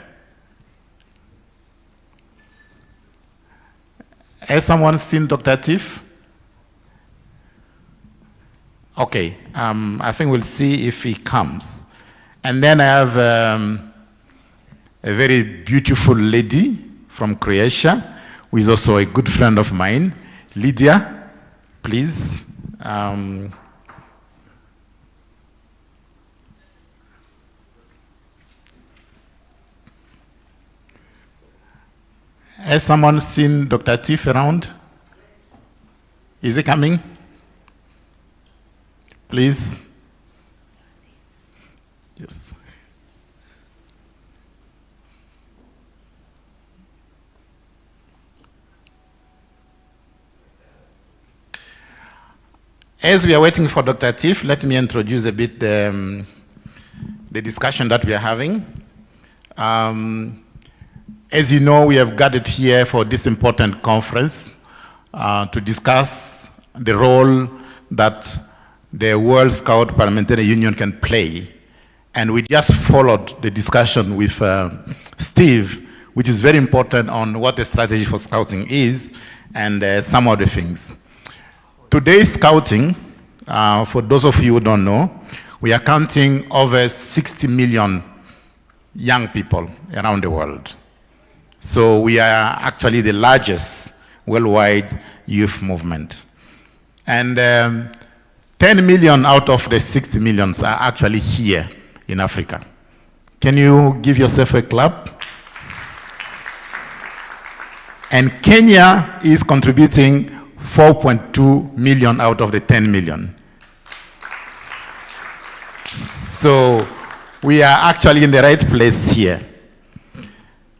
Has someone seen Dr. Atif? Okay, I think we'll see if he comes. And then I have a very beautiful lady from Croatia, who is also a good friend of mine. Lydia, please. Has someone seen Dr. Atif around? Is he coming? Please. Yes. As we are waiting for Dr. Atif, let me introduce a bit the discussion that we are having. As you know, we have gathered here for this important conference to discuss the role that the World Scout Parliamentary Union can play. And we just followed the discussion with Steve, which is very important on what the strategy for scouting is and some other things. Today's scouting, for those of you who don't know, we are counting over 60 million young people around the world. So we are actually the largest worldwide youth movement. And 10 million out of the 60 millions are actually here in Africa. Can you give yourself a clap? And Kenya is contributing 4.2 million out of the 10 million. So we are actually in the right place here.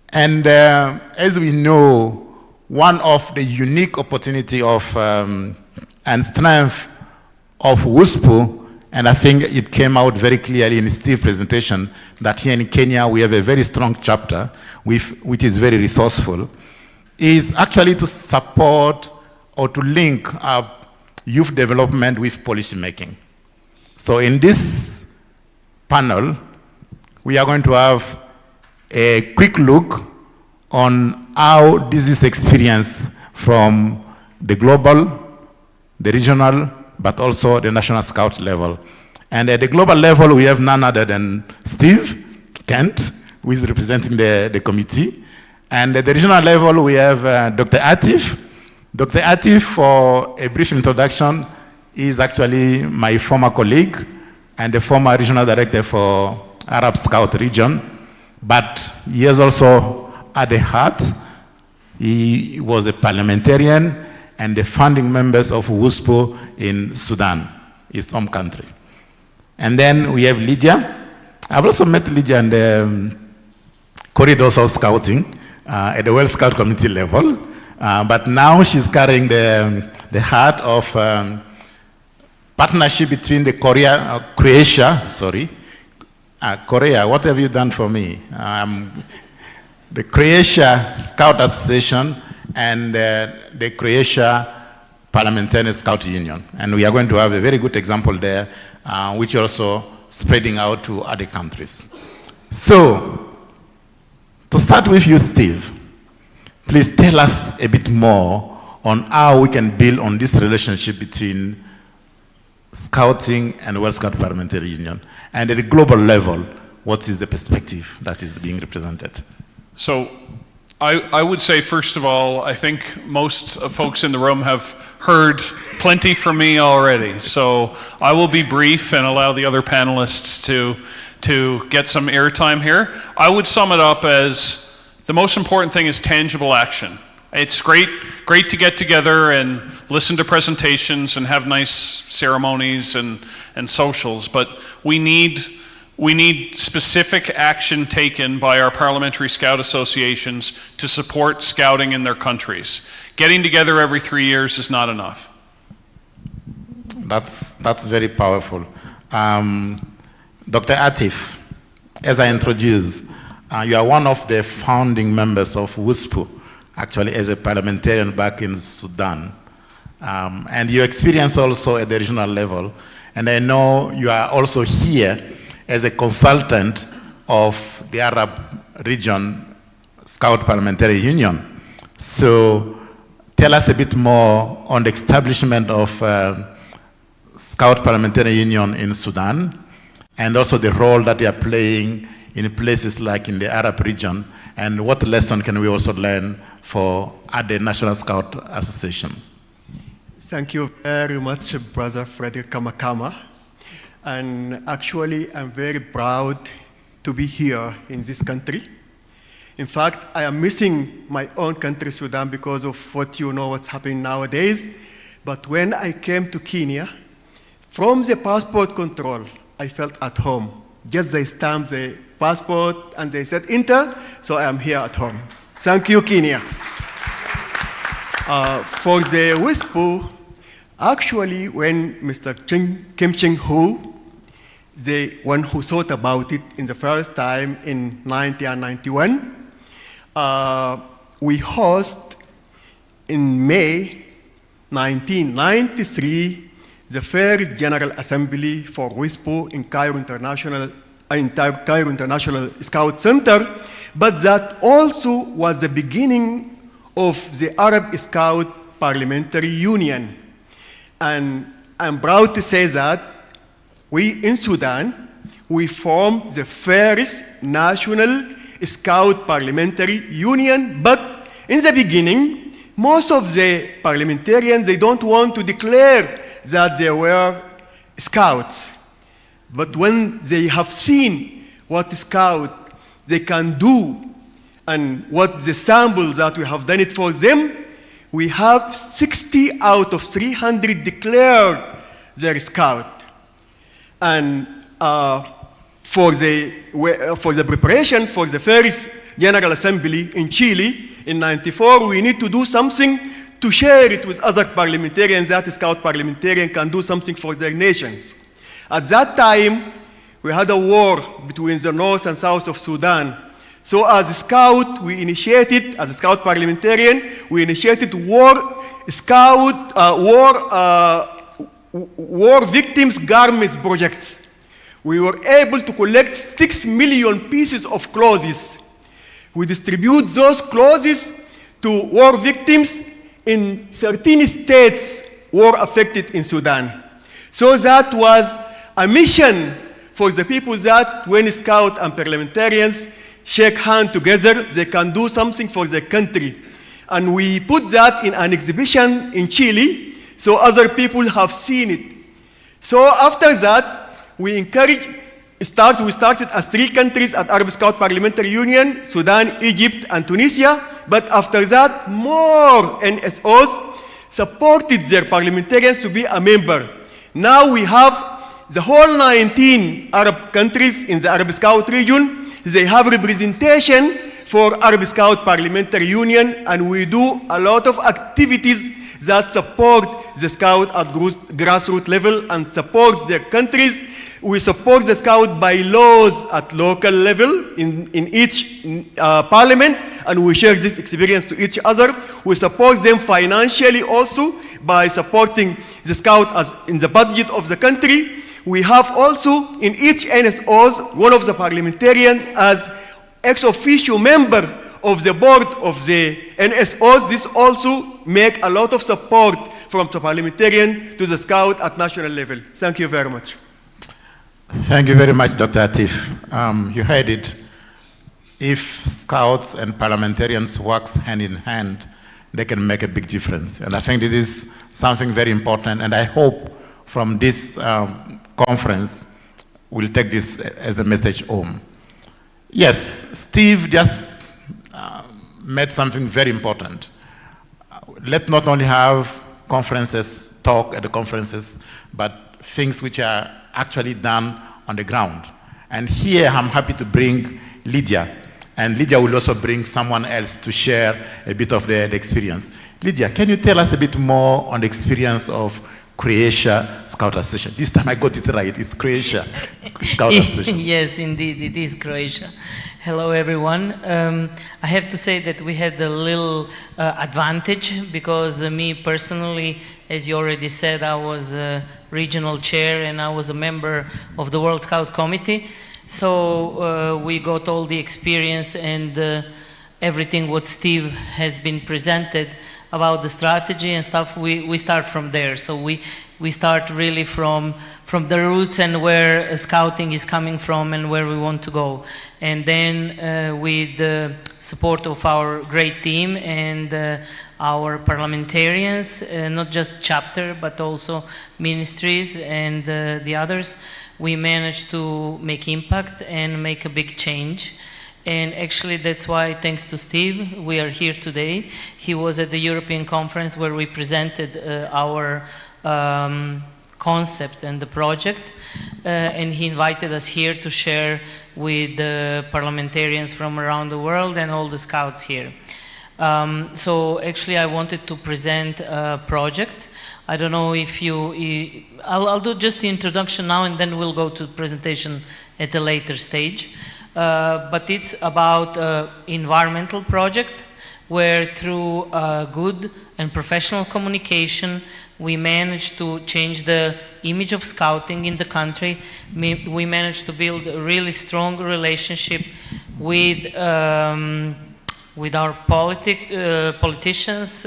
And as we know, one of the unique opportunity of and strength of WSPU, and I think it came out very clearly in Steve's presentation, that here in Kenya we have a very strong chapter which is very resourceful, is actually to support or to link up youth development with policy making. So in this panel, we are going to have a quick look on how this is experienced from the global, the regional, but also the National Scout level. And at the global level, we have none other than Steve Kent, who is representing the committee. And at the regional level, we have Dr. Atif. Dr. Atif, for a brief introduction, is actually my former colleague and the former regional director for Arab Scout region. But he has also at the heart, he was a parliamentarian and the founding members of WSPU in Sudan, his home country. And then we have Lydia. I've also met Lydia in the corridors of scouting at the World Scout Committee level. But now she's carrying the heart of partnership between the Korea, what have you done for me? The Croatia Scout Association and the Croatia Parliamentary Scout Union. And we are going to have a very good example there, which also spreading out to other countries. So, to start with you, Steve, Please tell us a bit more on how we can build on this relationship between Scouting and World Scout Parliamentary Union. And at a global level, what is the perspective that is being represented? So I would say, first of all, I think most folks in the room have heard plenty from me already. So I will be brief and allow the other panelists to get some airtime here. I would sum it up as the most important thing is tangible action. It's great to get together and listen to presentations and have nice ceremonies and socials, but we need specific action taken by our parliamentary scout associations to support scouting in their countries. Getting together every 3 years is not enough. That's very powerful. Dr. Atif, as I introduced, you are one of the founding members of WSPU, actually as a parliamentarian back in Sudan. And your experience also at the regional level. And I know you are also here as a consultant of the Arab Region Scout Parliamentary Union. So tell us a bit more on the establishment of Scout Parliamentary Union in Sudan, and also the role that you are playing in places like in the Arab region, and what lesson can we also learn for other national scout associations? Thank you very much, Brother Frederick Kamakama. And actually, I'm very proud to be here in this country. In fact, I am missing my own country, Sudan, because of what's happening nowadays. But when I came to Kenya, from the passport control, I felt at home. Just they stamped the passport and they said enter, so I am here at home. Thank you, Kenya. For the WSPU, actually, when Mr. Kim Ching-Hu, the one who thought about it in the first time in 1991, we host in May 1993 the first General Assembly for WSPU in Cairo International Scout Center, but that also was the beginning of the Arab Scout Parliamentary Union. And I'm proud to say that we in Sudan, we formed the first national Scout Parliamentary Union, but in the beginning, most of the parliamentarians, they don't want to declare that they were scouts. But when they have seen what scout they can do and what the sample that we have done it for them, we have 60 out of 300 declared their scout. And for the preparation for the first General Assembly in Chile in '94, we need to do something to share it with other parliamentarians, that Scout parliamentarian can do something for their nations. At that time, we had a war between the north and south of Sudan. So as a Scout, we initiated, as a Scout parliamentarian, we initiated war victims garments projects. We were able to collect 6 million pieces of clothes. We distribute those clothes to war victims in 13 states war affected in Sudan. So that was a mission for the people that when Scout and parliamentarians shake hands together, they can do something for their country. And we put that in an exhibition in Chile, so other people have seen it. So after that, we started as 3 countries at Arab Scout Parliamentary Union, Sudan, Egypt, and Tunisia. But after that, more NSOs supported their parliamentarians to be a member. Now we have the whole 19 Arab countries in the Arab Scout region. They have representation for Arab Scout Parliamentary Union, and we do a lot of activities that support the Scout at grassroots level and support their countries. We support the Scout by laws at local level in each parliament, and we share this experience to each other. We support them financially also by supporting the Scout as in the budget of the country. We have also in each NSOs one of the parliamentarians as ex officio member of the board of the NSOs. This also make a lot of support from the parliamentarian to the scout at national level. Thank you very much. Thank you very much, Dr. Atif. You heard it. If scouts and parliamentarians work hand in hand, they can make a big difference. And I think this is something very important, and I hope from this conference, we'll take this as a message home. Yes, Steve just made something very important. Let's not only have conferences, talk at the conferences, but things which are actually done on the ground. And here I'm happy to bring Lydia, and Lydia will also bring someone else to share a bit of the experience. Lydia, can you tell us a bit more on the experience of Croatia Scout Association? This time I got it right, it's Croatia Scout Association. Yes, indeed, it is Croatia. Hello, everyone. I have to say that we had a little advantage because me personally, as you already said, I was a regional chair and I was a member of the World Scout Committee. So we got all the experience and everything what Steve has been presented about the strategy and stuff. We start from there. So we start really from the roots and where scouting is coming from and where we want to go. And then with the support of our great team and our parliamentarians, not just chapter, but also ministries and the others, we managed to make impact and make a big change. And actually that's why, thanks to Steve, we are here today. He was at the European conference where we presented our concept and the project, and he invited us here to share with the parliamentarians from around the world and all the scouts here. So actually I wanted to present a project. I don't know if I'll do just the introduction now and then we'll go to the presentation at a later stage. But it's about an environmental project where through good and professional communication we managed to change the image of scouting in the country. We managed to build a really strong relationship with our politicians,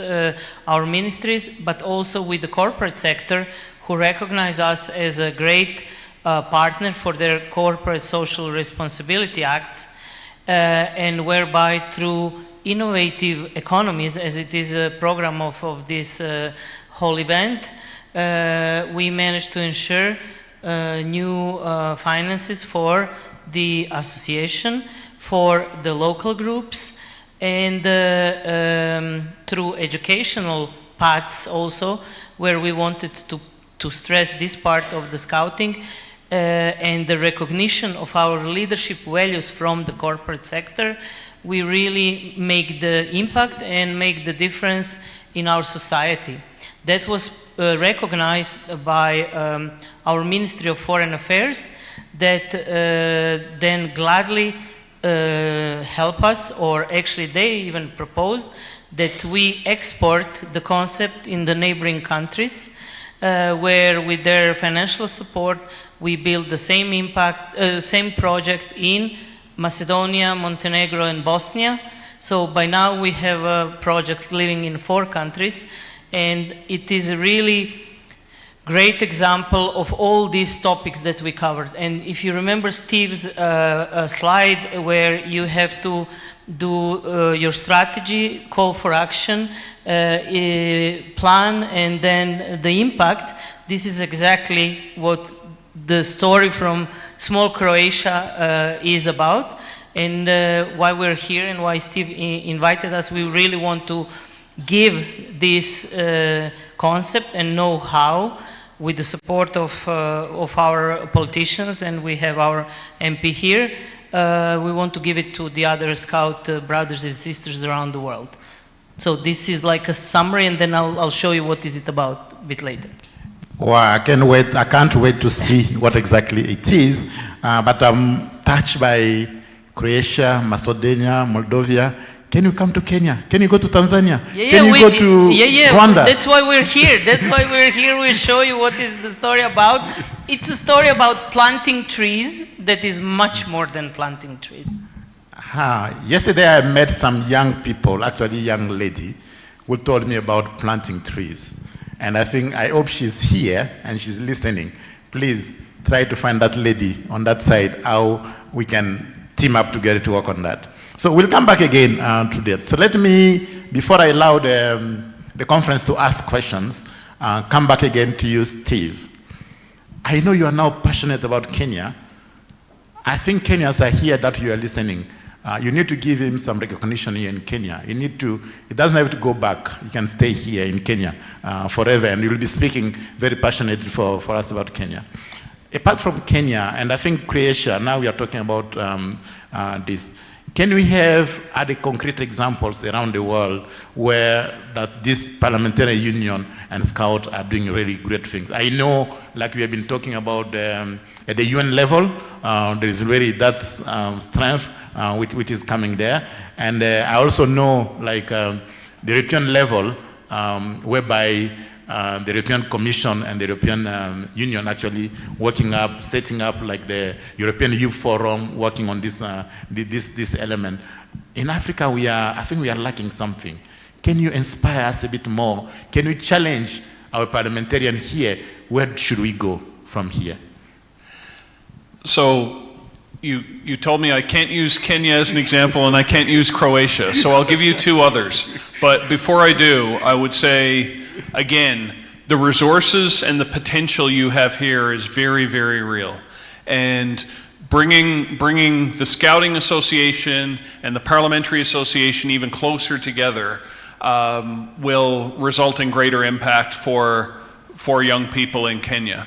our ministries, but also with the corporate sector who recognize us as a great partner for their corporate social responsibility acts, and whereby through innovative economies, as it is a program of this whole event, we managed to ensure new finances for the association, for the local groups, and through educational paths also, where we wanted to stress this part of the scouting and the recognition of our leadership values from the corporate sector. We really make the impact and make the difference in our society. That was recognized by our Ministry of Foreign Affairs that then gladly help us, or actually they even proposed that we export the concept in the neighboring countries, where with their financial support we build the same impact, same project in Macedonia, Montenegro and Bosnia. So by now we have a project living in 4 countries, and it is a really great example of all these topics that we covered. And if you remember Steve's slide where you have to do your strategy, call for action, plan, and then the impact, this is exactly what the story from small Croatia is about. And why we're here and why Steve invited us, we really want to give this concept and know-how with the support of our politicians, and we have our MP here. We want to give it to the other Scout brothers and sisters around the world. So this is like a summary, and then I'll show you what is it about a bit later. Well, I can't wait to see what exactly it is, but I'm touched by Croatia, Macedonia, Moldova. Can you come to Kenya? Can you go to Tanzania? Can you go to Rwanda? That's why we're here. That's why we're here. We'll show you what is the story about. It's a story about planting trees that is much more than planting trees. Yesterday I met some young people, actually young lady, who told me about planting trees. And I hope she's here and she's listening. Please try to find that lady on that side, how we can team up together to work on that. So we'll come back again to that. So let me, before I allow the conference to ask questions, come back again to you, Steve. I know you are now passionate about Kenya. I think Kenyans are here that you are listening. You need to give him some recognition here in Kenya. He doesn't have to go back. He can stay here in Kenya forever, and he will be speaking very passionately for us about Kenya. Apart from Kenya, and I think Croatia, now we are talking about this, can we have other concrete examples around the world where that this parliamentary union and Scout are doing really great things? I know, like we have been talking about at the UN level, there is really that strength which is coming there. And I also know, like the European level, whereby the European Commission and the European Union actually working up, setting up like the European Youth Forum, working on this this element. In Africa, I think we are lacking something. Can you inspire us a bit more? Can we challenge our parliamentarian here? Where should we go from here? So you told me I can't use Kenya as an example and I can't use Croatia, so I'll give you two others. But before I do, I would say, again, the resources and the potential you have here is very, very real. And bringing the Scouting Association and the Parliamentary Association even closer together will result in greater impact for young people in Kenya.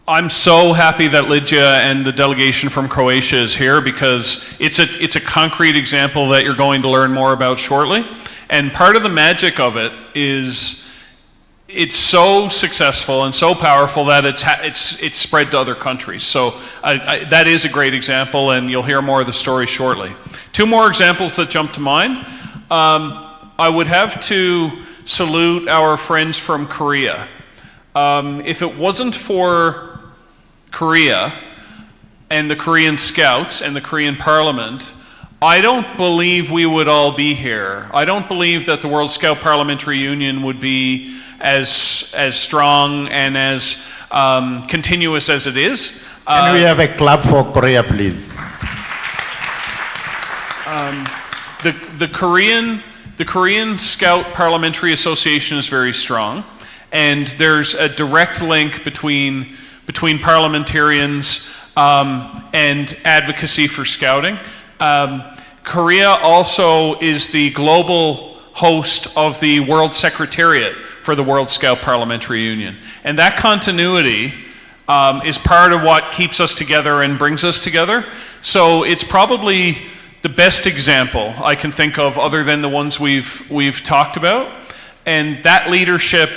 I'm so happy that Lidja and the delegation from Croatia is here, because it's a concrete example that you're going to learn more about shortly. And part of the magic of it is it's so successful and so powerful that it's spread to other countries. So that is a great example, and you'll hear more of the story shortly. Two more examples that jump to mind. I would have to salute our friends from Korea. If it wasn't for Korea and the Korean Scouts and the Korean Parliament, I don't believe we would all be here. I don't believe that the World Scout Parliamentary Union would be as strong and as continuous as it is. Can we have a clap for Korea, please? The Korean Scout Parliamentary Association is very strong, and there's a direct link between parliamentarians and advocacy for scouting. Korea also is the global host of the World Secretariat for the World Scout Parliamentary Union. And that continuity is part of what keeps us together and brings us together. So it's probably the best example I can think of, other than the ones we've talked about. And that leadership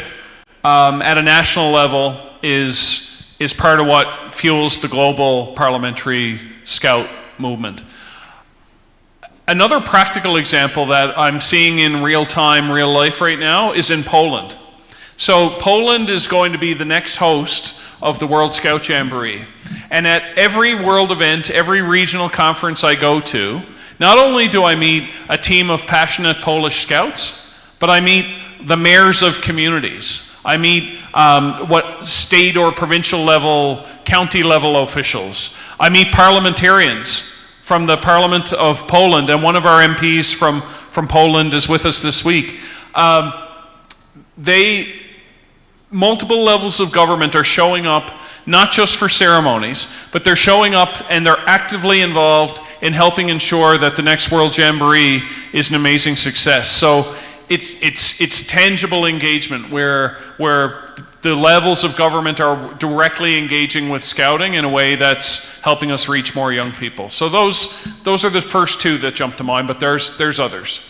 at a national level is part of what fuels the global parliamentary Scout movement. Another practical example that I'm seeing in real time, real life right now is in Poland. So Poland is going to be the next host of the World Scout Jamboree. And at every world event, every regional conference I go to, not only do I meet a team of passionate Polish Scouts, but I meet the mayors of communities. I meet what state or provincial level, county level officials. I meet parliamentarians from the Parliament of Poland, and one of our MPs from Poland is with us this week. Multiple levels of government are showing up, not just for ceremonies, but they're showing up and they're actively involved in helping ensure that the next World Jamboree is an amazing success. So it's tangible engagement where the levels of government are directly engaging with scouting in a way that's helping us reach more young people. So those are the first two that jump to mind, but there's others.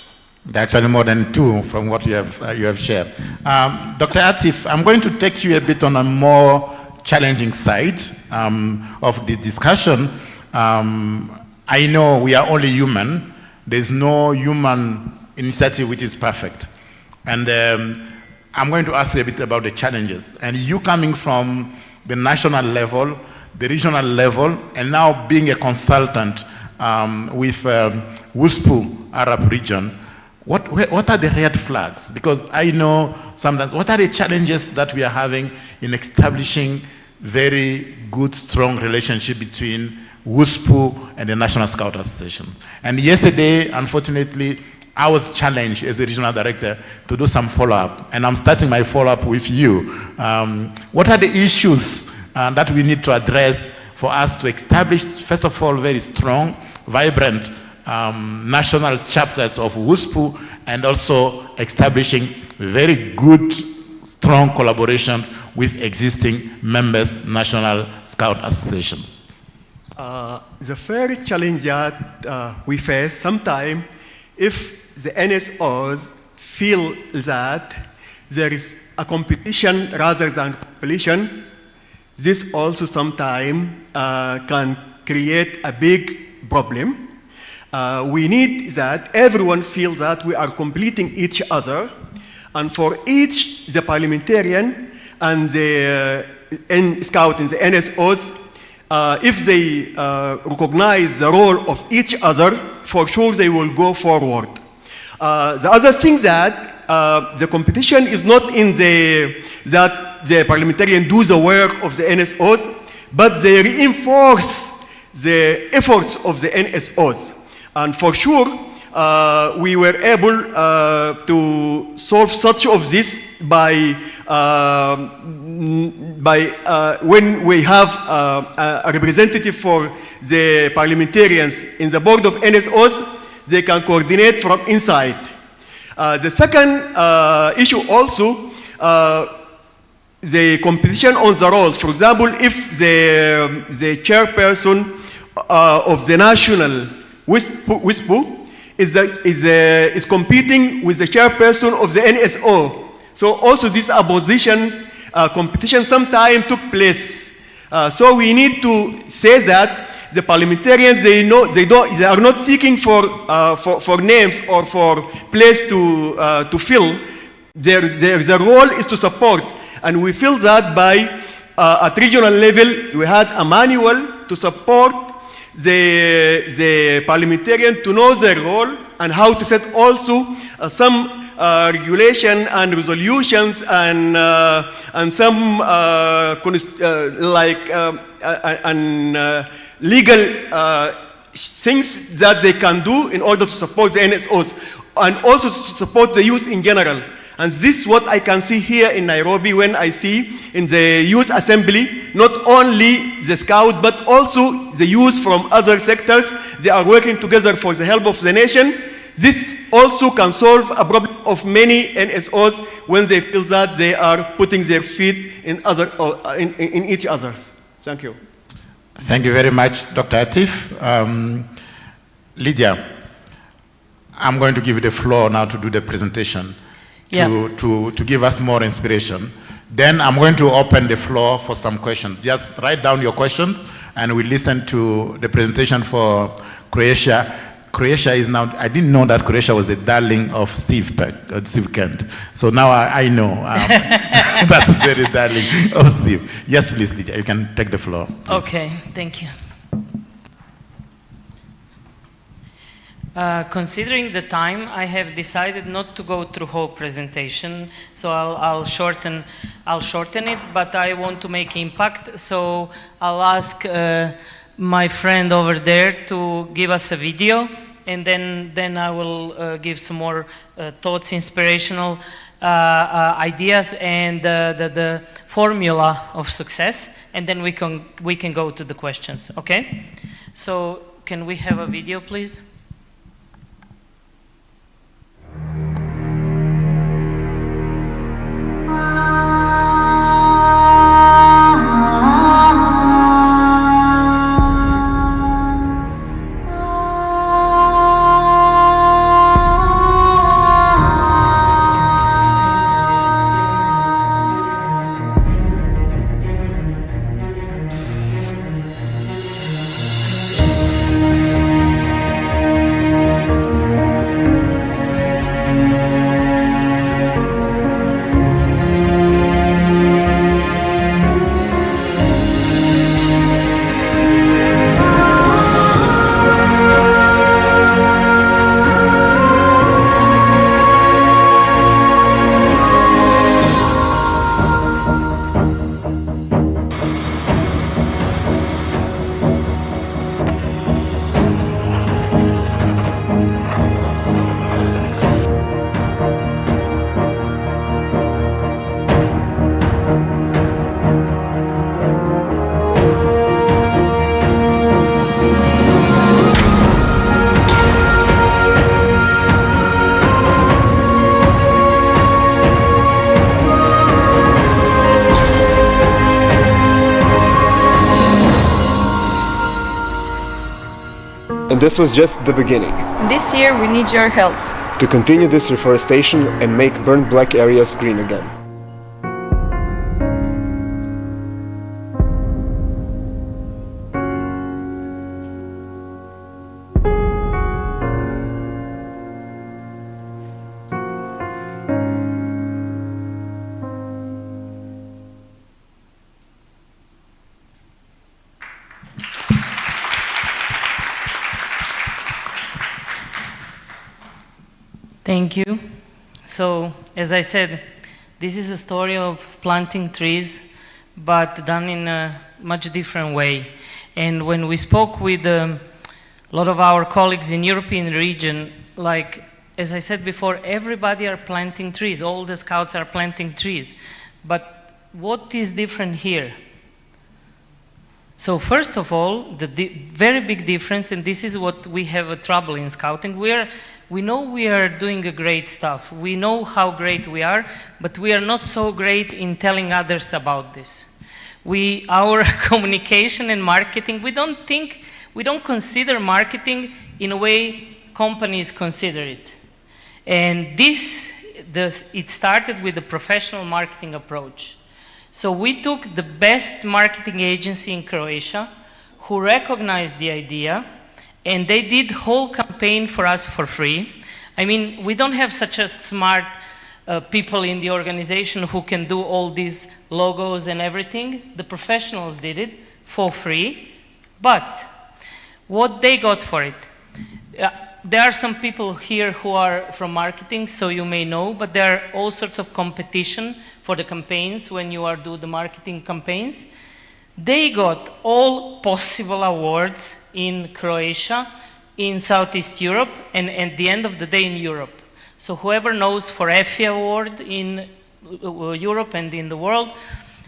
Actually more than two from what you have shared. Dr. Atif, I'm going to take you a bit on a more challenging side of this discussion. I know we are only human. There's no human initiative which is perfect. And I'm going to ask you a bit about the challenges. And you coming from the national level, the regional level, and now being a consultant with WSPU Arab region, what are the red flags? Because I know sometimes, what are the challenges that we are having in establishing very good, strong relationship between WSPU and the National Scout Associations? And yesterday, unfortunately, I was challenged as a regional director to do some follow-up, and I'm starting my follow-up with you. What are the issues that we need to address for us to establish, first of all, very strong, vibrant national chapters of WSPU, and also establishing very good, strong collaborations with existing members, National Scout Associations? The first challenge that we face sometimes, if the NSOs feel that there is a competition rather than competition, this also sometimes can create a big problem. We need that everyone feels that we are completing each other, and for each, the parliamentarian and the Scout and the NSOs, if they recognize the role of each other, for sure they will go forward. The other thing that the competition is not in that the parliamentarian do the work of the NSOs, but they reinforce the efforts of the NSOs. And for sure, we were able to solve such of this by when we have a representative for the parliamentarians in the board of NSOs, they can coordinate from inside. The second issue also, the competition on the roles. For example, if the chairperson of the national WSPU is competing with the chairperson of the NSO. So also this opposition competition sometimes took place. So we need to say that the parliamentarians, they are not seeking for names or for place to fill. Their role is to support, and we feel that by at regional level we had a manual to support the parliamentarian to know their role and how to set also some regulation and resolutions and some legal things that they can do in order to support the NSOs and also to support the youth in general. And this is what I can see here in Nairobi when I see in the youth assembly, not only the Scout, but also the youth from other sectors. They are working together for the help of the nation. This also can solve a problem of many NSOs when they feel that they are putting their feet in each other's. Thank you. Thank you very much, Dr. Atif. Lydia, I'm going to give you the floor now to do the presentation, to give us more inspiration. Then I'm going to open the floor for some questions. Just write down your questions and we listen to the presentation for Croatia. Croatia is now, I didn't know that Croatia was the darling of Steve Kent. So now I know. That's very darling of Steve. Yes, please, Lydia, you can take the floor. Please. Okay, thank you. Considering the time, I have decided not to go through whole presentation, so I'll shorten it, but I want to make impact, so I'll ask my friend over there to give us a video, and then I will give some more thoughts, inspirational ideas, and the formula of success, and then we can go to the questions. Okay? So can we have a video, please? And this was just the beginning. This year we need your help To continue this reforestation and make burnt black areas green again. Thank you. So, as I said, this is a story of planting trees, but done in a much different way. And when we spoke with a lot of our colleagues in European region, like, as I said before, everybody are planting trees. All the scouts are planting trees. But what is different here? So first of all, the very big difference, and this is what we have a trouble in scouting, we know we are doing a great stuff. We know how great we are, but we are not so great in telling others about this. Our communication and marketing, we don't consider marketing in a way companies consider it. And it started with a professional marketing approach. So we took the best marketing agency in Croatia who recognized the idea, and they did whole campaign for us for free. I mean, we don't have such a smart people in the organization who can do all these logos and everything. The professionals did it for free, but what they got for it? There are some people here who are from marketing, so you may know, but there are all sorts of competition for the campaigns when you do the marketing campaigns. They got all possible awards in Croatia, in Southeast Europe, and at the end of the day in Europe. So whoever knows for Effie Award in Europe and in the world,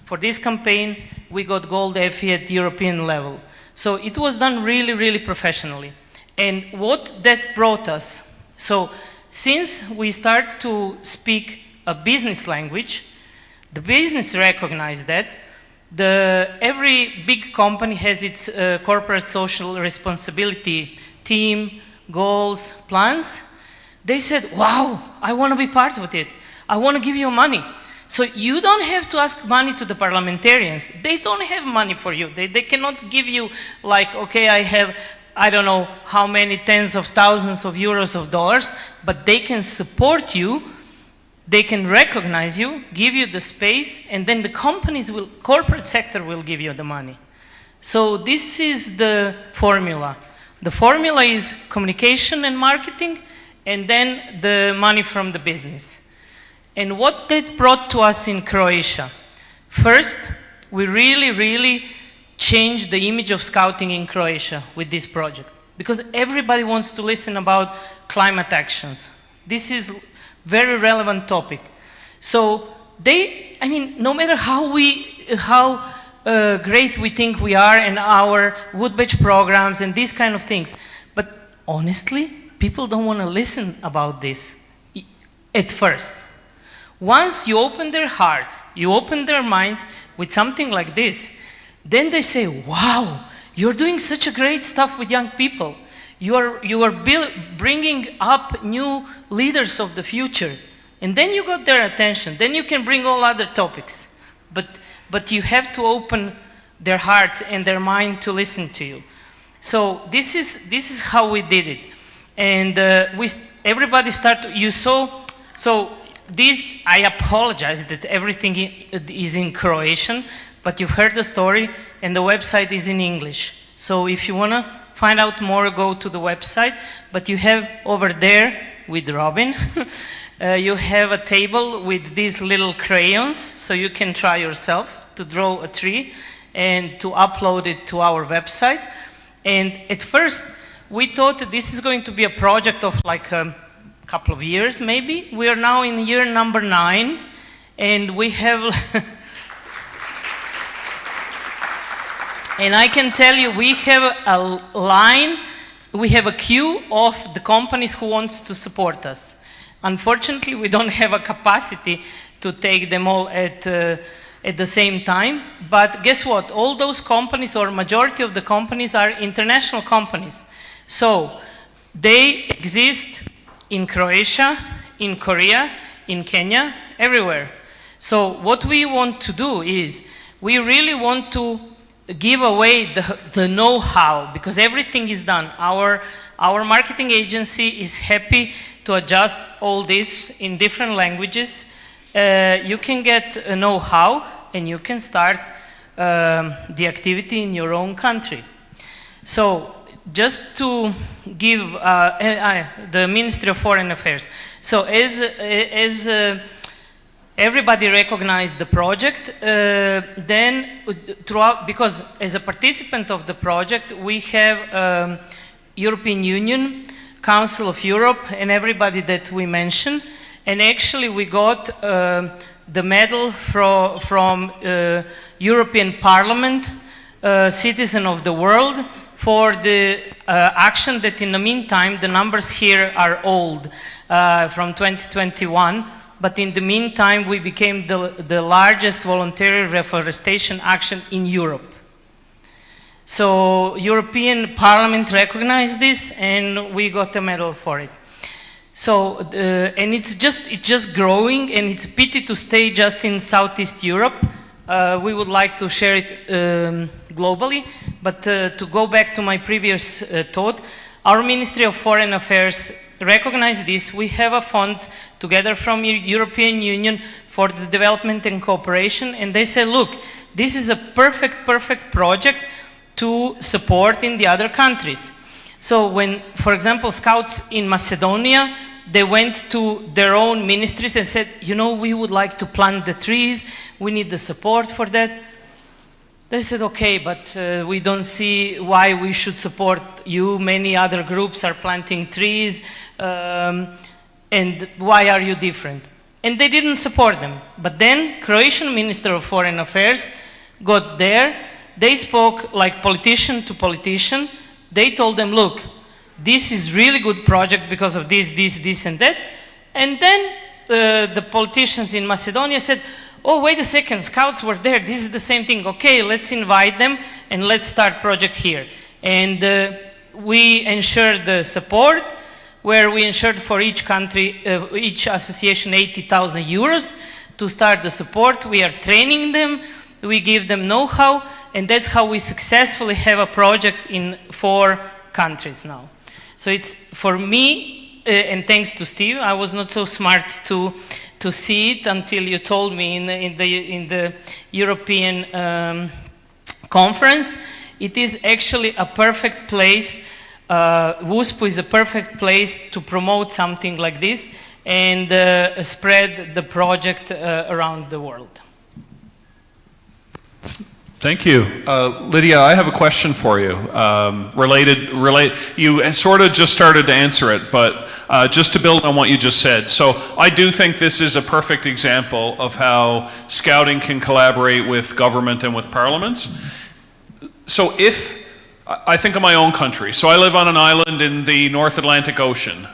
for this campaign, we got gold Effie at European level. So it was done really, really professionally. And what that brought us, so since we start to speak a business language, the business recognized that. Every big company has its corporate social responsibility team, goals, plans. They said, wow, I want to be part of it. I want to give you money. So you don't have to ask money to the parliamentarians. They don't have money for you. They cannot give you like, okay, I have, I don't know how many tens of thousands of euros of dollars, but they can support you. They can recognize you, give you the space, and then the corporate sector will give you the money. So this is the formula. The formula is communication and marketing, and then the money from the business. And what that brought to us in Croatia? First, we really, really changed the image of scouting in Croatia with this project, because everybody wants to listen about climate actions. This is very relevant topic. So no matter how great we think we are in our wood batch programs and these kind of things, but honestly, people don't want to listen about this at first. Once you open their hearts, you open their minds with something like this, then they say, wow, you're doing such a great stuff with young people. You are bringing up new leaders of the future. And then you got their attention. Then you can bring all other topics. But you have to open their hearts and their mind to listen to you. So this is how we did it. And everybody started, you saw, so this, I apologize that everything is in Croatian, but you've heard the story and the website is in English. So if you want to find out more, go to the website, but you have over there with Robin, you have a table with these little crayons, so you can try yourself to draw a tree and to upload it to our website. And at first, we thought that this is going to be a project of like a couple of years, maybe. We are now in year number 9, and we have and I can tell you, we have a line, we have a queue of the companies who wants to support us. Unfortunately, we don't have a capacity to take them all at the same time, but guess what? All those companies, or majority of the companies, are international companies. So they exist in Croatia, in Korea, in Kenya, everywhere. So what we want to do is, we really want to give away the know-how, because everything is done. Our marketing agency is happy to adjust all this in different languages. You can get a know-how and you can start the activity in your own country. So just to give the Ministry of Foreign Affairs. So as everybody recognized the project, then throughout, because as a participant of the project, we have European Union, Council of Europe, and everybody that we mentioned. And actually we got the medal from European Parliament, Citizen of the World, for the action that in the meantime, the numbers here are old, from 2021, but in the meantime we became the largest voluntary reforestation action in Europe. So European Parliament recognized this and we got a medal for it. So, and it's just growing, and it's a pity to stay just in Southeast Europe. We would like to share it globally, but to go back to my previous thought, our Ministry of Foreign Affairs recognized this. We have a funds together from European Union for the development and cooperation, and they said, look, this is a perfect project to support in the other countries. So when, for example, scouts in Macedonia, they went to their own ministries and said, you know, we would like to plant the trees, we need the support for that. They said, okay, but we don't see why we should support you. Many other groups are planting trees, and why are you different? And they didn't support them. But then Croatian Minister of Foreign Affairs got there, they spoke like politician to politician. They told them, look, this is really good project because of this and that. And then the politicians in Macedonia said, oh, wait a second, scouts were there, this is the same thing. Okay, let's invite them and let's start project here. And we ensured the support, where we ensured for each country, each association 80,000 euros to start the support. We are training them, we give them know-how, and that's how we successfully have a project in 4 countries now. So it's, for me, and thanks to Steve, I was not so smart to see it until you told me in the European conference. It is actually a perfect place. WSPU is a perfect place to promote something like this and spread the project around the world. Thank you. Lydia, I have a question for you. You sort of just started to answer it, but just to build on what you just said. So I do think this is a perfect example of how scouting can collaborate with government and with parliaments. So if, I think of my own country. So I live on an island in the North Atlantic Ocean.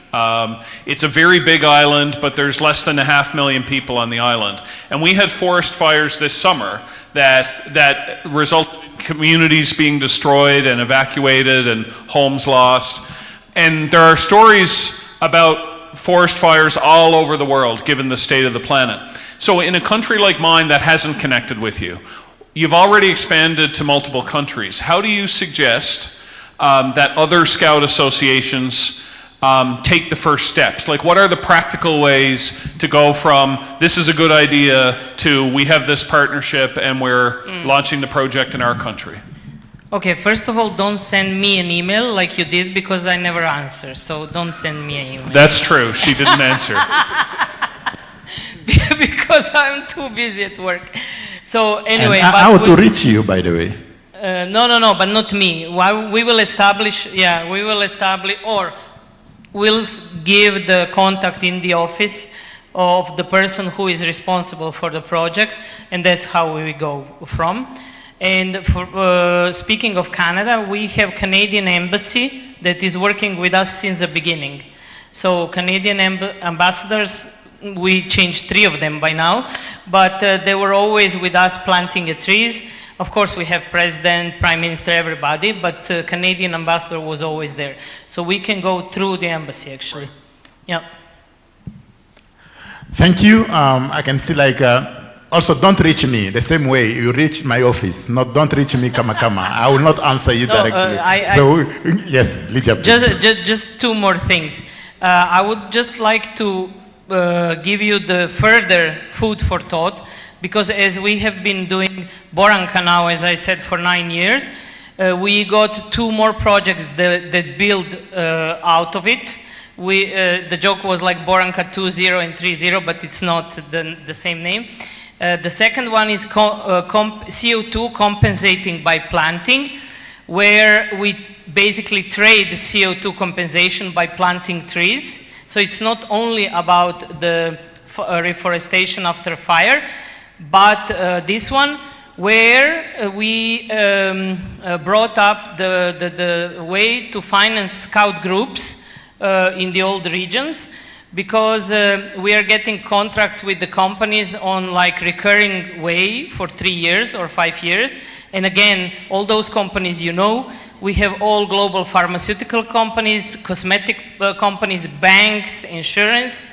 It's a very big island, but there's less than 500,000 people on the island. And we had forest fires this summer that resulted in communities being destroyed and evacuated and homes lost. And there are stories about forest fires all over the world, given the state of the planet. So in a country like mine that hasn't connected with you, you've already expanded to multiple countries. How do you suggest that other scout associations take the first steps? Like, what are the practical ways to go from this is a good idea to we have this partnership and we're launching the project in our country? Okay, first of all, don't send me an email like you did, because I never answer. So don't send me an email. That's true. She didn't answer. Because I'm too busy at work. So anyway, and how to reach you, by the way? No, but not me. We will establish, or we'll give the contact in the office of the person who is responsible for the project, and that's how we go from. And for, speaking of Canada, we have Canadian Embassy that is working with us since the beginning. So Canadian ambassadors, we changed 3 of them by now, but they were always with us planting trees. Of course, we have president, prime minister, everybody, but Canadian ambassador was always there. So we can go through the embassy, actually. Yeah. Thank you. I can see like, also don't reach me the same way you reach my office. Don't reach me, Kama. I will not answer you directly. Yes, Lydia. Just two more things. I would just like to give you the further food for thought, because as we have been doing Boranka now, as I said, for 9 years, we got 2 more projects that build out of it. The joke was like Boranka 2.0 and 3.0, but it's not the same name. The second one is CO2 compensating by planting, where we basically trade CO2 compensation by planting trees. So it's not only about the reforestation after fire, but this one, where we brought up the way to finance scout groups in the old regions, because we are getting contracts with the companies on like recurring way for 3 years or 5 years. And again, all those companies, you know, we have all global pharmaceutical companies, cosmetic companies, banks, insurance.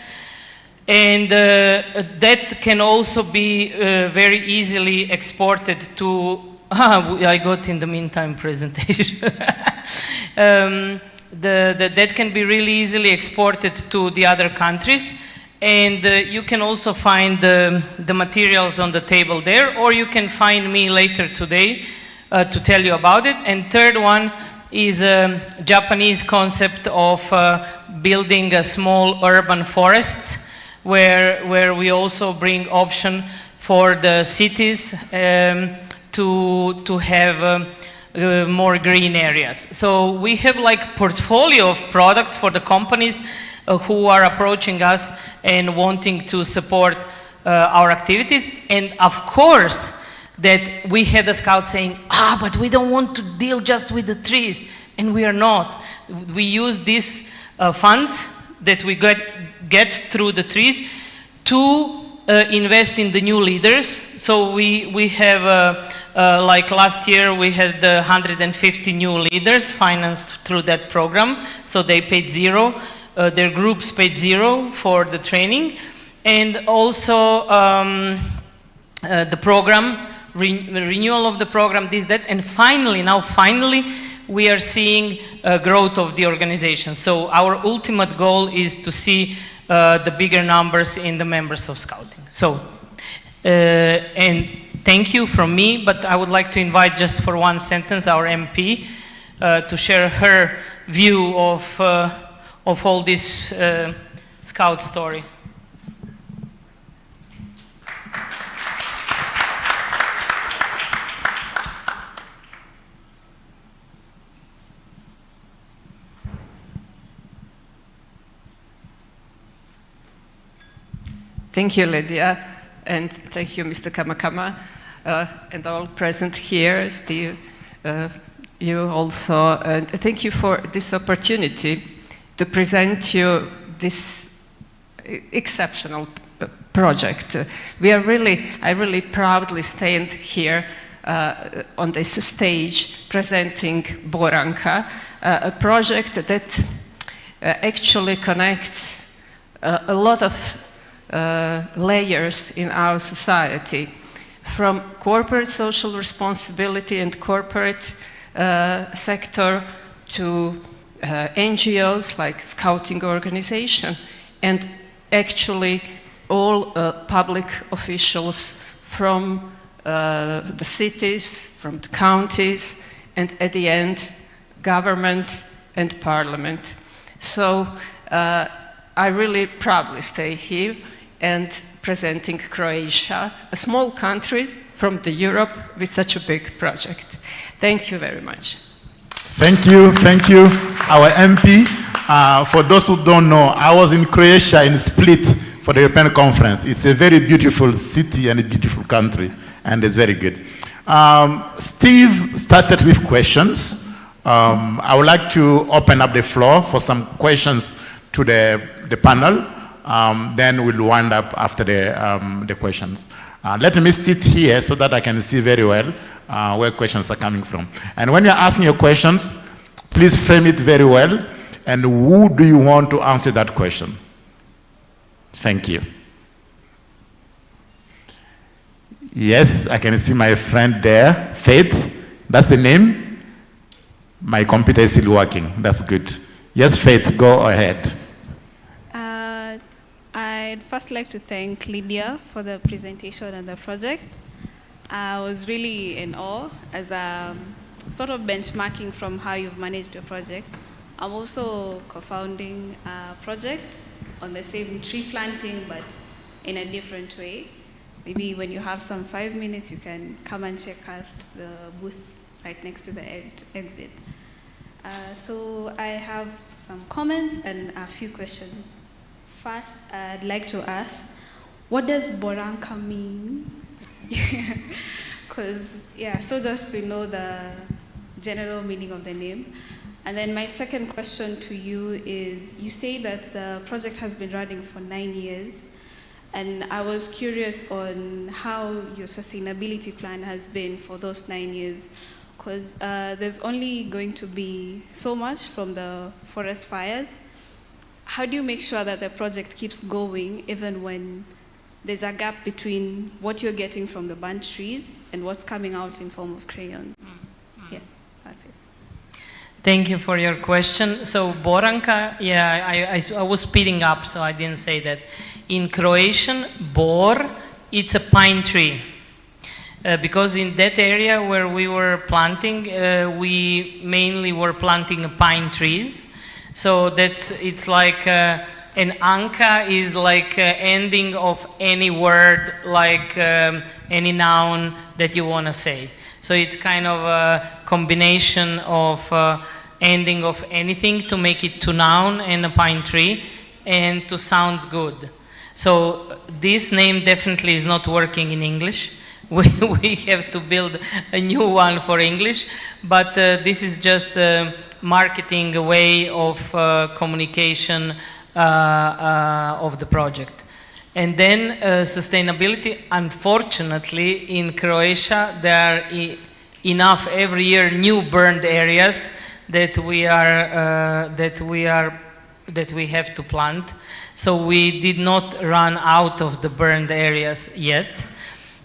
And that can also be very easily exported to, I got in the meantime presentation. That can be really easily exported to the other countries. And you can also find the materials on the table there, or you can find me later today to tell you about it. And third one is a Japanese concept of building a small urban forests, where we also bring option for the cities to have more green areas. So we have like portfolio of products for the companies who are approaching us and wanting to support our activities. And of course, that we had the scouts saying, but we don't want to deal just with the trees. And we are not. We use these funds that we get through the trees to invest in the new leaders. So we have, like last year, we had 150 new leaders financed through that program. So they paid 0. Their groups paid 0 for the training. And also the program, renewal of the program, this, that. And finally, we are seeing growth of the organization. So our ultimate goal is to see the bigger numbers in the members of Scouting. So, and thank you from me, but I would like to invite just for one sentence our MP to share her view of all this Scout story. Thank you, Lydia, and thank you, Mr. Kamakama, and all present here, Steve, you also, and thank you for this opportunity to present you this exceptional project. I really proudly stand here on this stage presenting Boranka, a project that actually connects a lot of layers in our society, from corporate social responsibility and corporate sector to NGOs like Scouting organization, and actually all public officials from the cities, from the counties, and at the end, government and parliament. So I really proudly stay here and presenting Croatia, a small country from the Europe with such a big project. Thank you very much. Thank you, our MP. For those who don't know, I was in Croatia in Split for the European Conference. It's a very beautiful city and a beautiful country, and it's very good. Steve started with questions. I would like to open up the floor for some questions to the panel. Then we'll wind up after the questions. Let me sit here so that I can see very well. where questions are coming from. And when you're asking your questions, please frame it very well. And who do you want to answer that question? Thank you. Yes, I can see my friend there, Faith. That's the name. My computer is still working. That's good. Yes, Faith, go ahead. I'd first like to thank Lydia for the presentation and the project. I was really in awe as a sort of benchmarking from how you've managed your project. I'm also co-founding a project on the same tree planting, but in a different way. Maybe when you have some 5 minutes, you can come and check out the booth right next to the exit. So I have some comments and a few questions. First, I'd like to ask, what does Boranka mean? Because, yeah, so just to know the general meaning of the name. And then my second question to you is, you say that the project has been running for 9 years, and I was curious on how your sustainability plan has been for those 9 years, because there's only going to be so much from the forest fires. How do you make sure that the project keeps going even when there's a gap between what you're getting from the burnt trees and what's coming out in form of crayons? Yes, that's it. Thank you for your question. So Boranka, yeah, I was speeding up, so I didn't say that. In Croatian, bor, it's a pine tree. Because in that area where we were planting, we mainly were planting pine trees. So it's like an anka is like ending of any word, like any noun that you want to say. So it's kind of a combination of ending of anything to make it to noun and a pine tree and to sound good. So this name definitely is not working in English. We have to build a new one for English, but this is just a marketing way of communication of the project. And then sustainability, unfortunately, in Croatia, there are enough every year new burned areas that we have to plant. So we did not run out of the burned areas yet.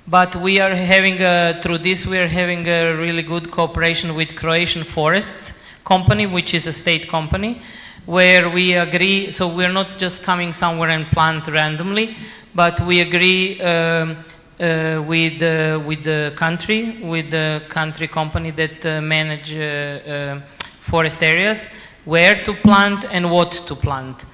But we are having, through this, we are having a really good cooperation with Croatian Forests Company, which is a state company, where we agree, so we're not just coming somewhere and plant randomly, but we agree with the country company that manage forest areas, where to plant and what to plant.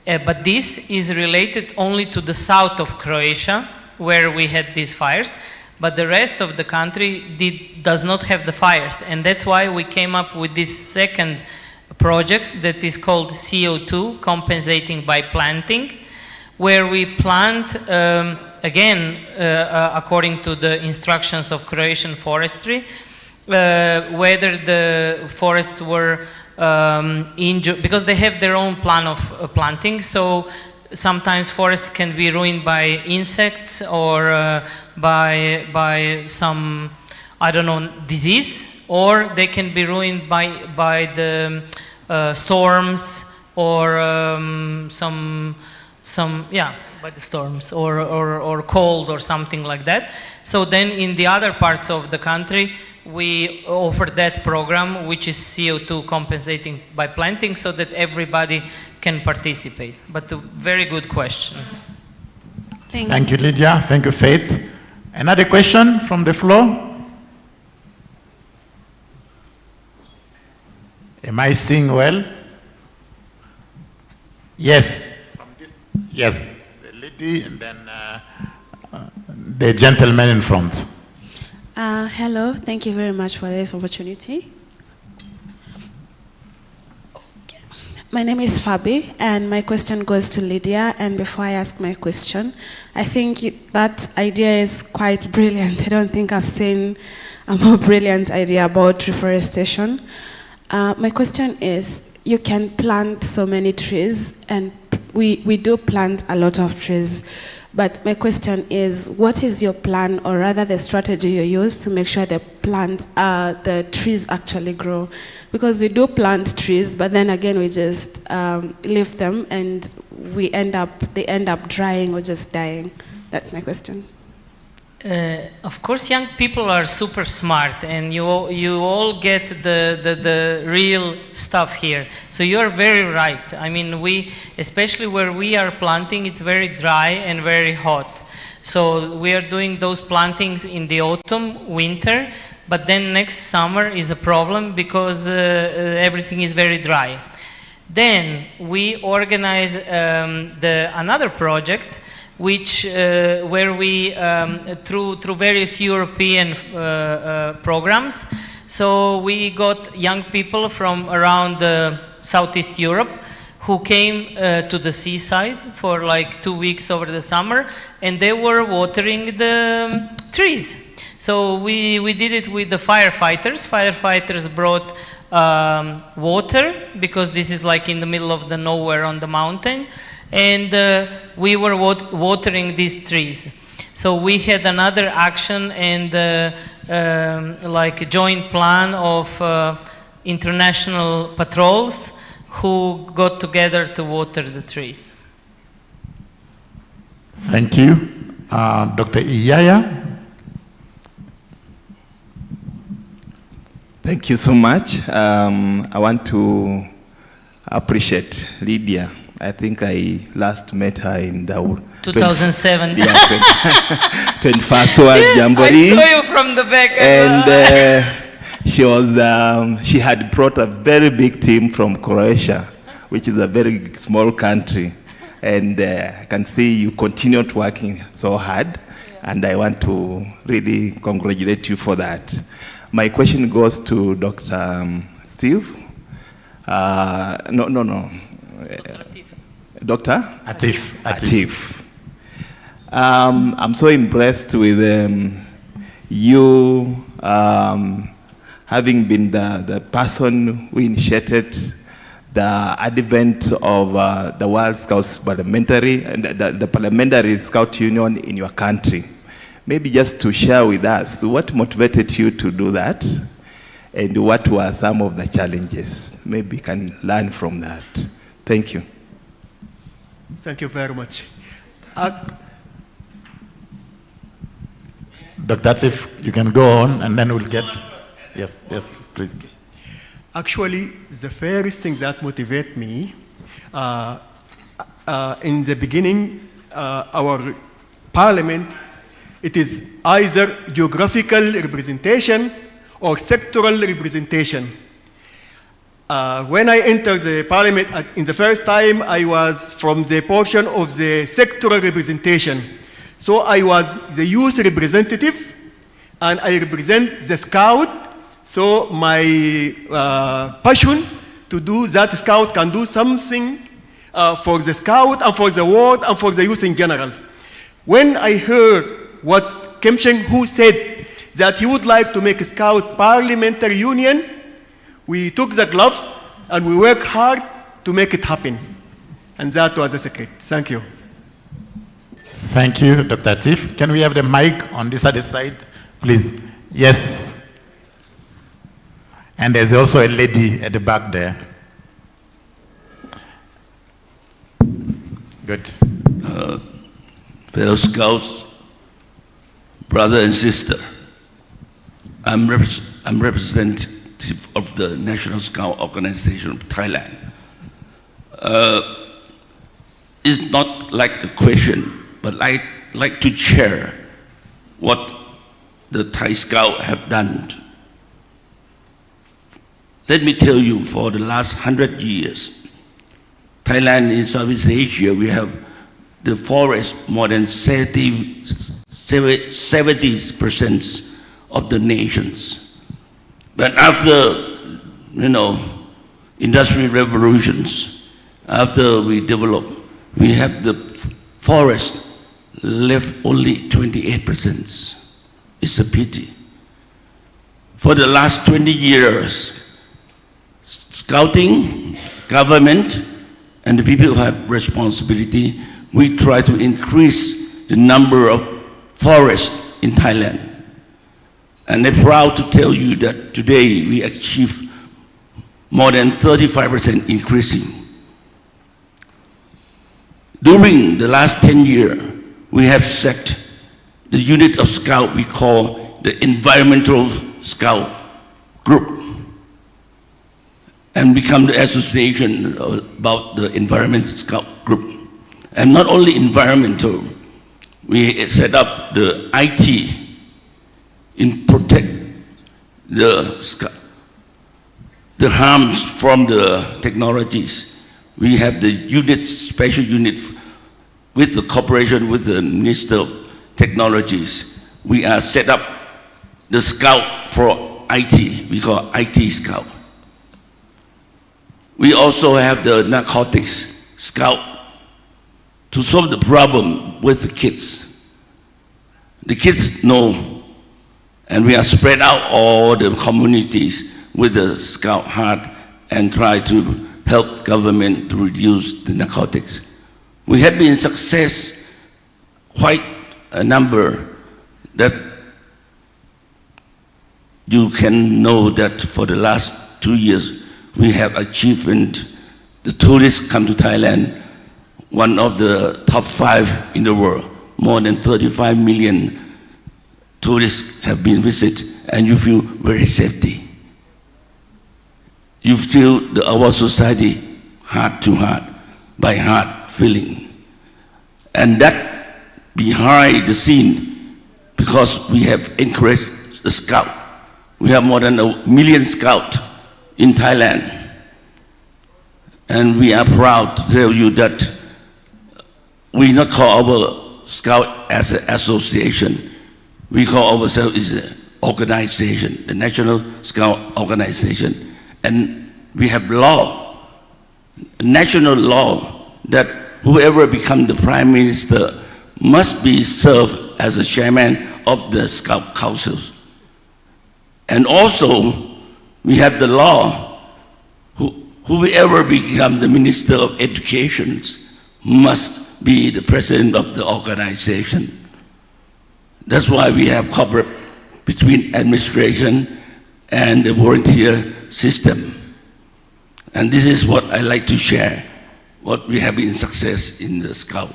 But this is related only to the south of Croatia, where we had these fires, but the rest of the country does not have the fires, and that's why we came up with this second project that is called CO2 compensating by planting, where we plant again according to the instructions of Croatian forestry, whether the forests were injured, because they have their own plan of planting. So sometimes forests can be ruined by insects or by some, I don't know, disease, or they can be ruined by the storms or by the storms or cold or something like that. So then in the other parts of the country, we offer that program, which is CO2 compensating by planting, so that everybody can participate. But a very good question. Thank you, Lydia. Thank you, Faith. Another question from the floor? Am I seeing well? Yes. Yes, the lady and then the gentleman in front. Hello, thank you very much for this opportunity. My name is Fabi, and my question goes to Lydia. And before I ask my question, I think that idea is quite brilliant. I don't think I've seen a more brilliant idea about reforestation. My question is, you can plant so many trees, and we do plant a lot of trees. But my question is, what is your plan, or rather the strategy you use to make sure the trees actually grow? Because we do plant trees, but then again we just leave them, and they end up drying or just dying. That's my question. Of course, young people are super smart, and you all get the real stuff here. So you are very right. I mean, especially where we are planting, it's very dry and very hot. So we are doing those plantings in the autumn, winter, but then next summer is a problem because everything is very dry. Then we organize another project where we, through various European programs, so we got young people from around Southeast Europe who came to the seaside for like 2 weeks over the summer, and they were watering the trees. So we did it with the firefighters. Firefighters brought water, because this is like in the middle of the nowhere on the mountain, and we were watering these trees. So we had another action and like a joint plan of international patrols who got together to water the trees. Thank you. Dr. Iyaya. Thank you so much. I want to appreciate Lydia. I think I last met her in the 2007. 21st World Jamboree. I saw you from the back. And she had brought a very big team from Croatia, which is a very small country. And I can see you continued working so hard. And I want to really congratulate you for that. My question goes to Dr. Steve. Dr. Atif. I'm so impressed with you having been the person who initiated the advent of the World Scouts Parliamentary and the Parliamentary Scout Union in your country. Maybe just to share with us what motivated you to do that, and what were some of the challenges. Maybe we can learn from that. Thank you. Thank you very much. Dr. Atif, you can go on, and then we'll get... Yes, please. Actually, the first thing that motivated me, in the beginning, our parliament, it is either geographical representation or sectoral representation. When I entered the parliament in the first time, I was from the portion of the sectoral representation. So I was the youth representative, and I represent the scout. So my passion to do that scout can do something for the scout and for the world and for the youth in general. When I heard what Kim Cheng-Hu said, that he would like to make a scout parliamentary union, we took the gloves and we worked hard to make it happen. And that was the secret. Thank you. Thank you, Dr. Atif. Can we have the mic on this other side, please? Yes. And there's also a lady at the back there. Good. Fellow Scouts, brother and sister, I'm representative of the National Scout Organization of Thailand. It's not like the question, but I'd like to share what the Thai Scout have done. Let me tell you, for the last 100 years, Thailand in Southeast Asia, we have the forest more than 70% of the nations. But after, industrial revolutions, after we develop, we have the forest left only 28%. It's a pity. For the last 20 years, Scouting, government, and the people who have responsibility, we try to increase the number of forests in Thailand. And I'm proud to tell you that today we achieved more than 35% increasing. During the last 10 years, we have set the unit of Scout we call the Environmental Scout Group and become the association about the Environment Scout Group. And not only environmental, we set up the IT in protect the harms from the technologies. We have the unit, special unit with the cooperation with the Minister of Technologies. We are set up the Scout for IT, we call IT Scout. We also have the Narcotics Scout to solve the problem with the kids. The kids know, and we are spread out all the communities with the Scout Heart and try to help government to reduce the narcotics. We have been success, quite a number that you can know that for the last 2 years, we have achievement. The tourists come to Thailand, one of the top 5 in the world. More than 35 million tourists have been visited, and you feel very safety. You feel our society heart to heart, by heart feeling. And that behind the scene, because we have encouraged the Scout. We have more than 1 million Scouts in Thailand. And we are proud to tell you that we not call our Scout as an association. We call ourselves as an organization, the National Scout Organization. And we have law, national law, that whoever becomes the Prime Minister must be served as a chairman of the Scout Councils. And also, we have the law, whoever becomes the Minister of Education must be the president of the organization. That's why we have cooperation between administration and the volunteer system. And this is what I like to share, what we have been success in the Scout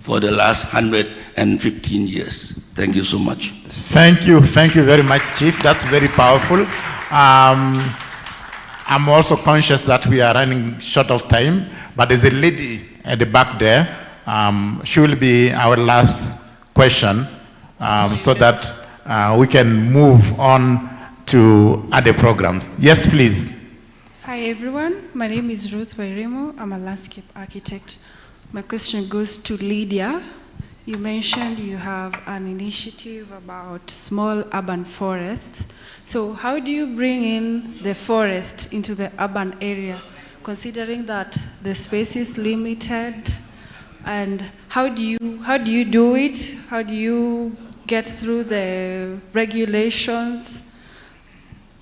for the last 115 years. Thank you so much. Thank you very much, Chief. That's very powerful. I'm also conscious that we are running short of time, but there's a lady at the back there. She will be our last question, so that we can move on to other programs. Yes, please. Hi everyone, my name is Ruth Wairemo. I'm a landscape architect. My question goes to Lydia. You mentioned you have an initiative about small urban forests. So how do you bring in the forest into the urban area, considering that the space is limited? And how do you do it? How do you get through the regulations?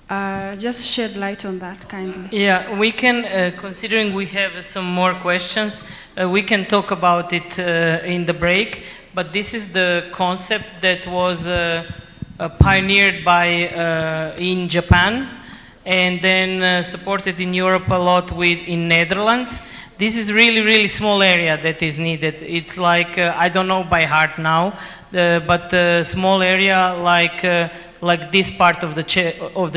Just shed light on that kindly. Yeah, we can, considering we have some more questions, we can talk about it in the break, but this is the concept that was pioneered by in Japan and then supported in Europe a lot in Netherlands. This is really small area that is needed. It's like, I don't know by heart now, but a small area like this part of the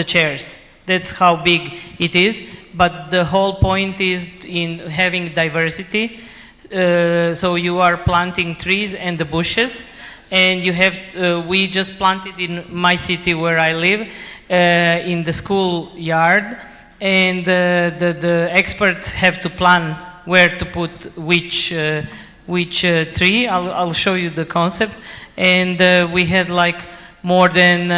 chairs. That's how big it is. But the whole point is in having diversity. So you are planting trees and the bushes, and you have, we just planted in my city where I live, in the school yard, and the experts have to plan where to put which tree. I'll show you the concept. And we had like more than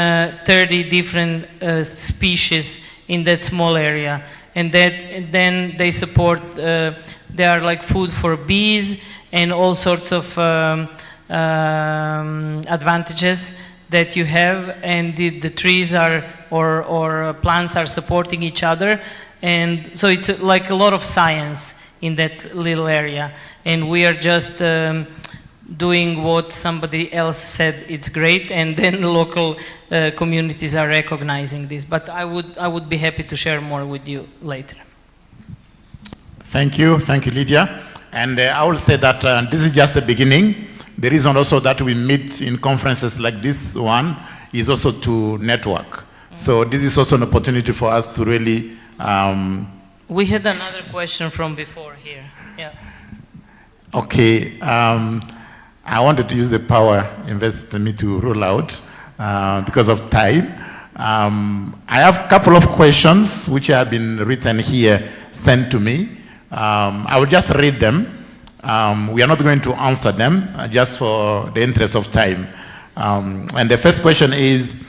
30 different species in that small area. And then they support, they are like food for bees and all sorts of advantages that you have. And the trees are, or plants are supporting each other. And so it's like a lot of science in that little area. And we are just doing what somebody else said it's great, and then local communities are recognizing this. But I would be happy to share more with you later. Thank you, Lydia. And I will say that this is just the beginning. The reason also that we meet in conferences like this one is also to network. So this is also an opportunity for us to really... We had another question from before here. Yeah. Okay. I wanted to use the power invested in me to roll out because of time. I have a couple of questions which have been written here, sent to me. I will just read them. We are not going to answer them, just for the interest of time. And the first question is,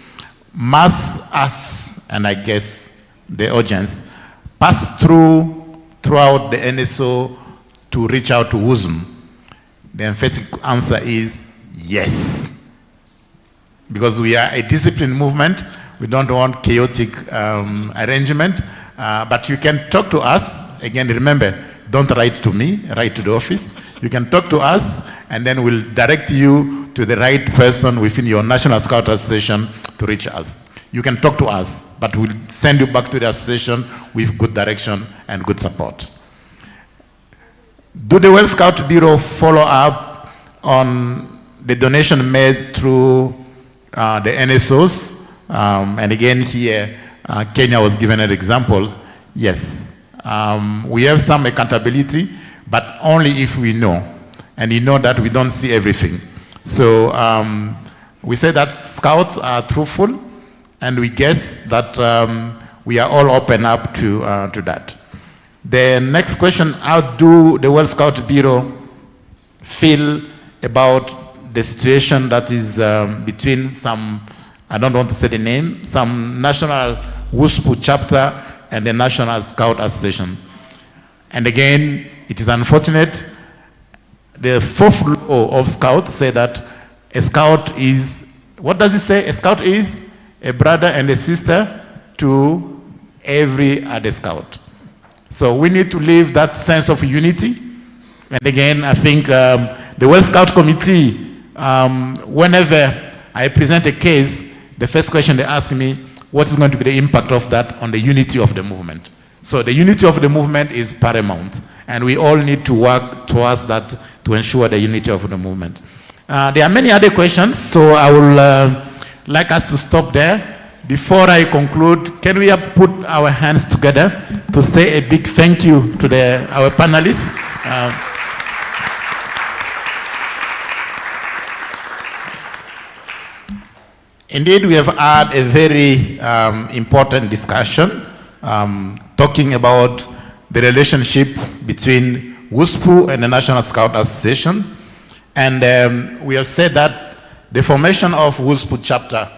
must us, and I guess the audience, pass throughout the NSO to reach out to WUSM? The emphatic answer is yes. Because we are a disciplined movement, we don't want chaotic arrangement, but you can talk to us. Again, remember, don't write to me, write to the office. You can talk to us, and then we'll direct you to the right person within your National Scout Association to reach us. You can talk to us, but we'll send you back to the association with good direction and good support. Do the World Scout Bureau follow up on the donation made through the NSOs? And again here, Kenya was given an example. Yes. We have some accountability, but only if we know. And you know that we don't see everything. So we say that scouts are truthful, and we guess that we are all open up to that. The next question, how do the World Scout Bureau feel about the situation that is between some, I don't want to say the name, some national WSPU chapter and the National Scout Association? And again, it is unfortunate. The fourth law of Scouts say that a scout is, what does it say? A scout is a brother and a sister to every other scout. So we need to live that sense of unity. And again, I think the World Scout Committee, whenever I present a case, the first question they ask me, what is going to be the impact of that on the unity of the movement? So the unity of the movement is paramount, and we all need to work towards that to ensure the unity of the movement. There are many other questions, so I will like us to stop there. Before I conclude, can we put our hands together to say a big thank you to our panelists? Indeed, we have had a very important discussion talking about the relationship between WSPU and the National Scout Association. And we have said that the formation of WSPU chapters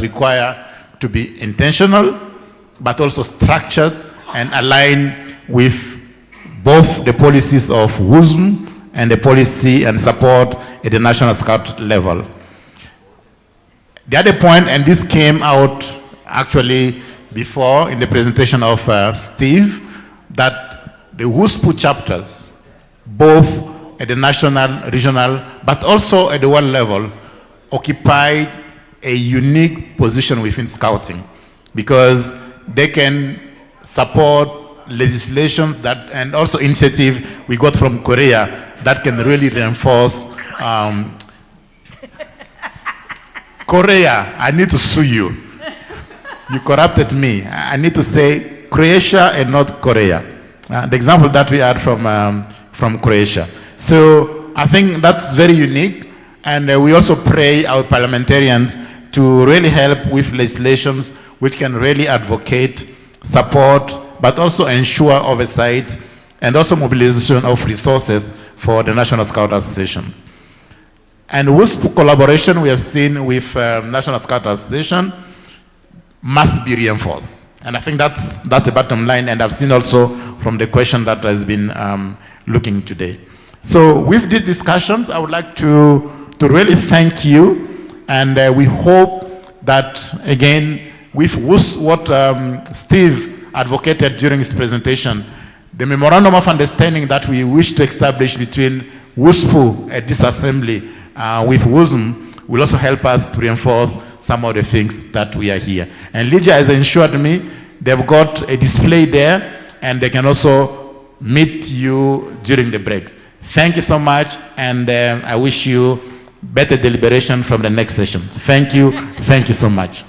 require to be intentional, but also structured and aligned with both the policies of WUSM and the policy and support at the National Scout level. The other point, and this came out actually before in the presentation of Steve, that the WSPU chapters, both at the national, regional, but also at the world level, occupied a unique position within Scouting, because they can support legislations that, and also initiative we got from Korea that can really reinforce Korea, I need to sue you. You corrupted me. I need to say Croatia and not Korea. The example that we had from Croatia. So I think that's very unique, and we also pray our parliamentarians to really help with legislations which can really advocate, support, but also ensure oversight and also mobilization of resources for the National Scout Association. And WSPU collaboration we have seen with National Scout Association must be reinforced. And I think that's the bottom line, and I've seen also from the question that has been looking today. So with these discussions, I would like to really thank you, and we hope that, again, with what Steve advocated during his presentation, the memorandum of understanding that we wish to establish between WSPU at this assembly with WSM will also help us to reinforce some of the things that we are here. And Lydia has assured me they've got a display there and they can also meet you during the breaks. Thank you so much, and I wish you better deliberation from the next session. Thank you so much.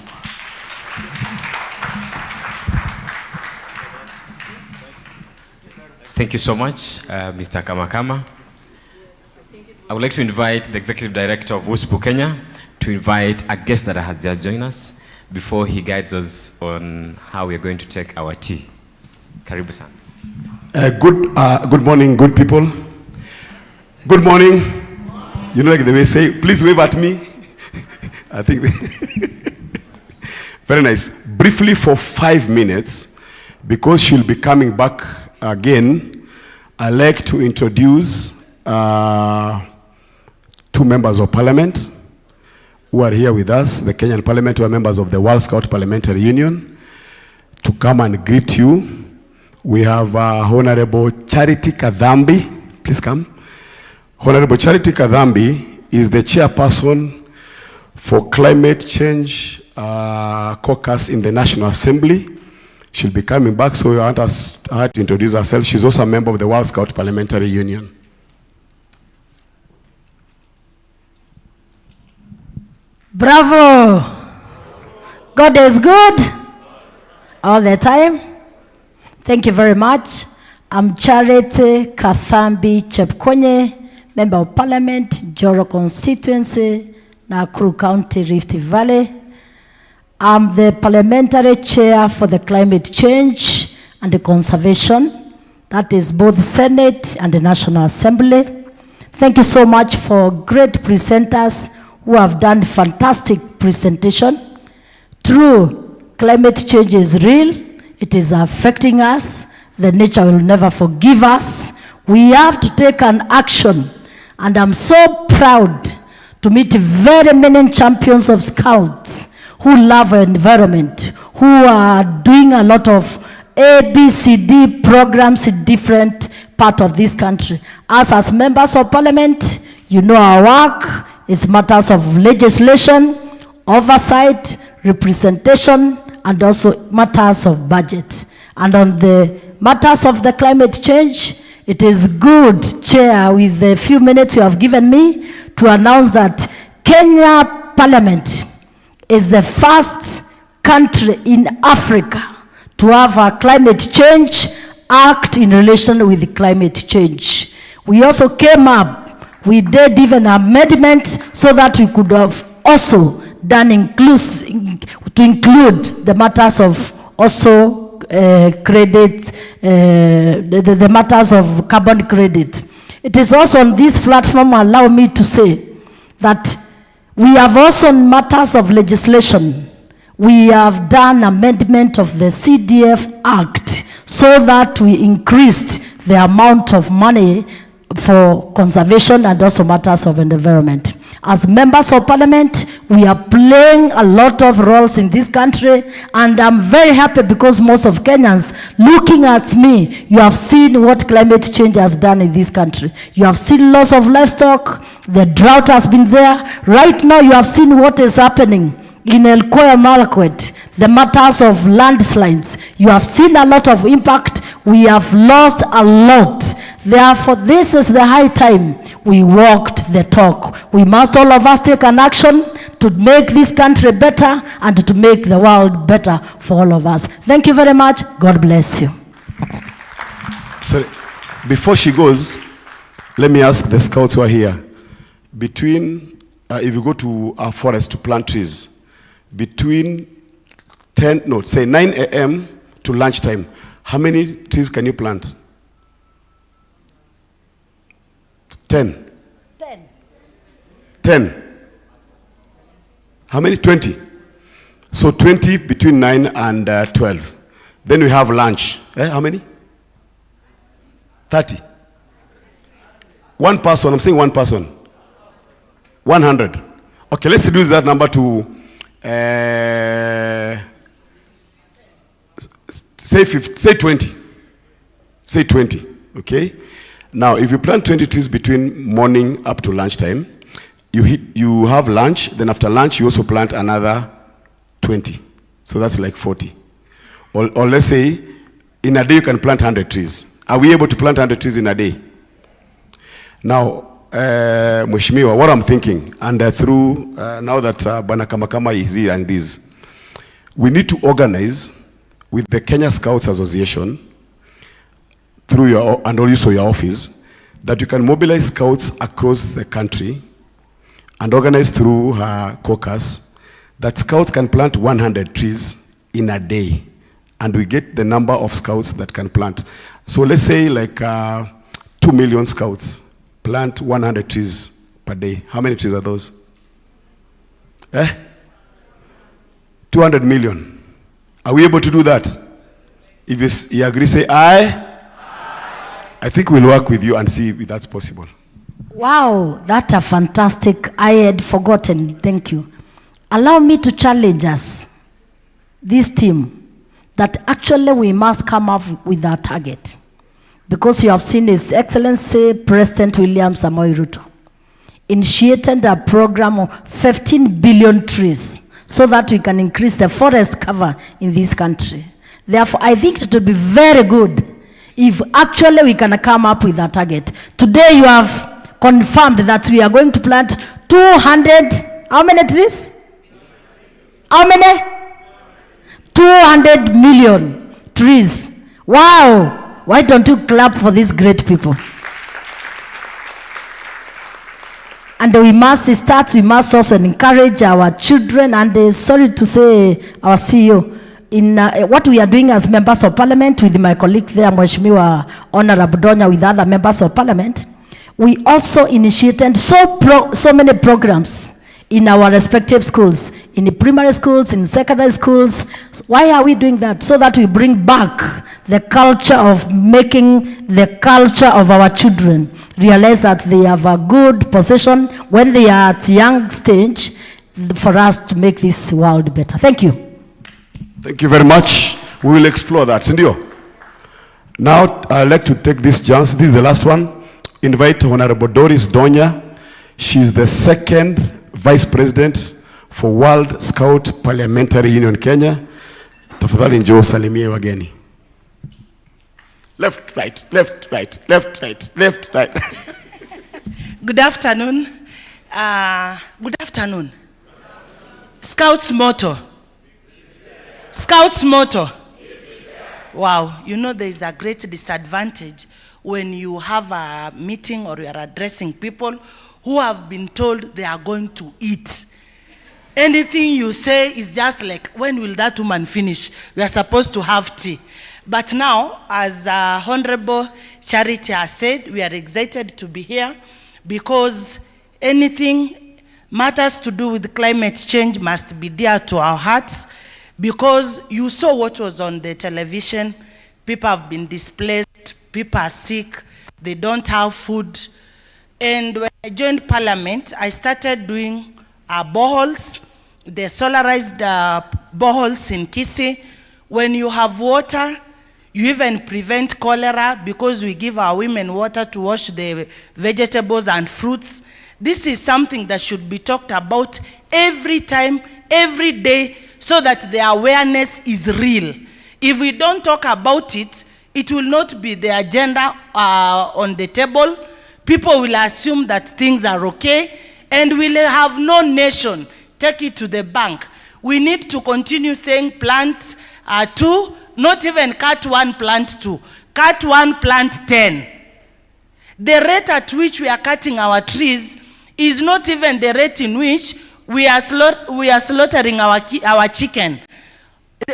Thank you so much, Mr. Kamakama. I would like to invite the Executive Director of WSPU Kenya to invite a guest that has just joined us before he guides us on how we are going to take our tea. Karibu sana. Good morning, good people. Good morning. You know, like they may say, please wave at me. I think very nice. Briefly for 5 minutes, because she'll be coming back again, I'd like to introduce 2 members of parliament who are here with us, the Kenyan Parliament, who are members of the World Scout Parliamentary Union, to come and greet you. We have Honorable Charity Kadhambi. Please come. Honorable Charity Kadhambi is the chairperson for Climate Change Caucus in the National Assembly. She'll be coming back, so we want her to introduce herself. She's also a member of the World Scout Parliamentary Union. Bravo! God is good all the time. Thank you very much. I'm Charity Kadhambi Chepkonye, Member of Parliament, Joro Constituency, Nakuru County, Rift Valley. I'm the Parliamentary Chair for the Climate Change and the Conservation. That is both the Senate and the National Assembly. Thank you so much for great presenters who have done fantastic presentation. True, climate change is real. It is affecting us. The nature will never forgive us. We have to take an action. And I'm so proud to meet very many champions of Scouts who love our environment, who are doing a lot of ABCD programs in different parts of this country. As members of parliament, you know our work is matters of legislation, oversight, representation, and also matters of budget. And on the matters of the climate change, it is good, Chair, with the few minutes you have given me, to announce that Kenya Parliament is the first country in Africa to have a climate change act in relation with climate change. We also came up, we did even an amendment so that we could have also done to include the matters of also credit, the matters of carbon credit. It is also on this platform, allow me to say that we have also matters of legislation. We have done amendment of the CDF Act so that we increased the amount of money for conservation and also matters of environment. As members of parliament, we are playing a lot of roles in this country, and I'm very happy because most of Kenyans looking at me, you have seen what climate change has done in this country. You have seen loss of livestock, the drought has been there. Right now you have seen what is happening in Elkoya Malakwet, the matters of landslides. You have seen a lot of impact. We have lost a lot. Therefore, this is the high time we walked the talk. We must all of us take an action to make this country better and to make the world better for all of us. Thank you very much. God bless you. So, before she goes, let me ask the scouts who are here. Between, if you go to our forest to plant trees, between 9 a.m. to lunchtime, how many trees can you plant? 10. 10. How many? 20. So 20 between 9 and 12. Then we have lunch. How many? 30. One person, I'm saying one person. 100. Okay, let's reduce that number to say 20. Say 20, okay? Now, if you plant 20 trees between morning up to lunchtime, you have lunch, then after lunch you also plant another 20. So that's like 40. Or let's say, in a day you can plant 100 trees. Are we able to plant 100 trees in a day? Now, Mheshimiwa, what I'm thinking, and through, now that Bwana Kamakama is here and this, we need to organize with the Kenya Scouts Association, through your, and also your office, that you can mobilize scouts across the country and organize through her caucus that scouts can plant 100 trees in a day, and we get the number of scouts that can plant. So let's say like 2 million scouts plant 100 trees per day. How many trees are those? 200 million. Are we able to do that? If you agree, say aye. I think we'll work with you and see if that's possible. Wow, that's a fantastic. I had forgotten. Thank you. Allow me to challenge us, this team, that actually we must come up with our target. Because you have seen His Excellency President William Samoei Ruto initiated a program of 15 billion trees so that we can increase the forest cover in this country. Therefore, I think it would be very good if actually we can come up with a target. Today you have confirmed that we are going to plant 200, how many trees? How many? 200 million trees. Wow! Why don't you clap for these great people? And we must start, we must also encourage our children, and sorry to say, our CEO, in what we are doing as members of parliament with my colleague there, Mheshimiwa Honorable Donya, with other members of parliament, we also initiated so many programs in our respective schools, in the primary schools, in secondary schools. Why are we doing that? So that we bring back the culture of making the culture of our children realize that they have a good position when they are at young stage for us to make this world better. Thank you. Thank you very much. We will explore that. Sindio. Now, I'd like to take this chance. This is the last one. Invite Honorable Doris Donya. She's the second Vice President for World Scout Parliamentary Union Kenya. Tafadhali njoo salimie wageni. Left, right, left, right, left, right, left, right. Good afternoon. Good afternoon. Scouts motto. Scouts motto. Wow, you know there is a great disadvantage when you have a meeting or you are addressing people who have been told they are going to eat. Anything you say is just like, when will that woman finish? We are supposed to have tea. But now, as Honorable Charity has said, we are excited to be here because anything matters to do with climate change must be dear to our hearts, because you saw what was on the television. People have been displaced, people are sick, they don't have food. And when I joined Parliament, I started doing boreholes, the solarized boreholes in Kisii. When you have water, you even prevent cholera because we give our women water to wash the vegetables and fruits. This is something that should be talked about every time, every day, so that the awareness is real. If we don't talk about it, it will not be the agenda on the table. People will assume that things are okay, and we'll have no nation take it to the bank. We need to continue saying plant 2, not even cut 1, plant 2. Cut 1, plant 10. The rate at which we are cutting our trees is not even the rate in which we are slaughtering our chicken.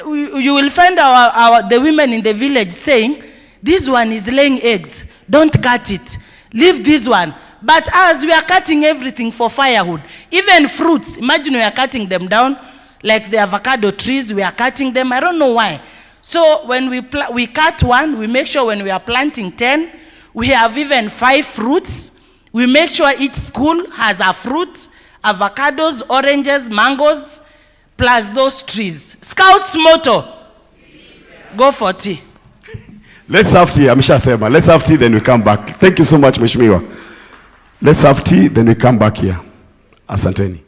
You will find the women in the village saying, this one is laying eggs, don't cut it, leave this one. But as we are cutting everything for firewood, even fruits, imagine we are cutting them down, like the avocado trees, we are cutting them, I don't know why. So when we cut 1, we make sure when we are planting 10, we have even 5 fruits. We make sure each school has a fruit, avocados, oranges, mangoes, plus those trees. Scouts motto, go for tea. Let's have tea. Ameshasema. Let's have tea, then we come back. Thank you so much, Mheshimiwa. Let's have tea, then we come back here. Asanteni.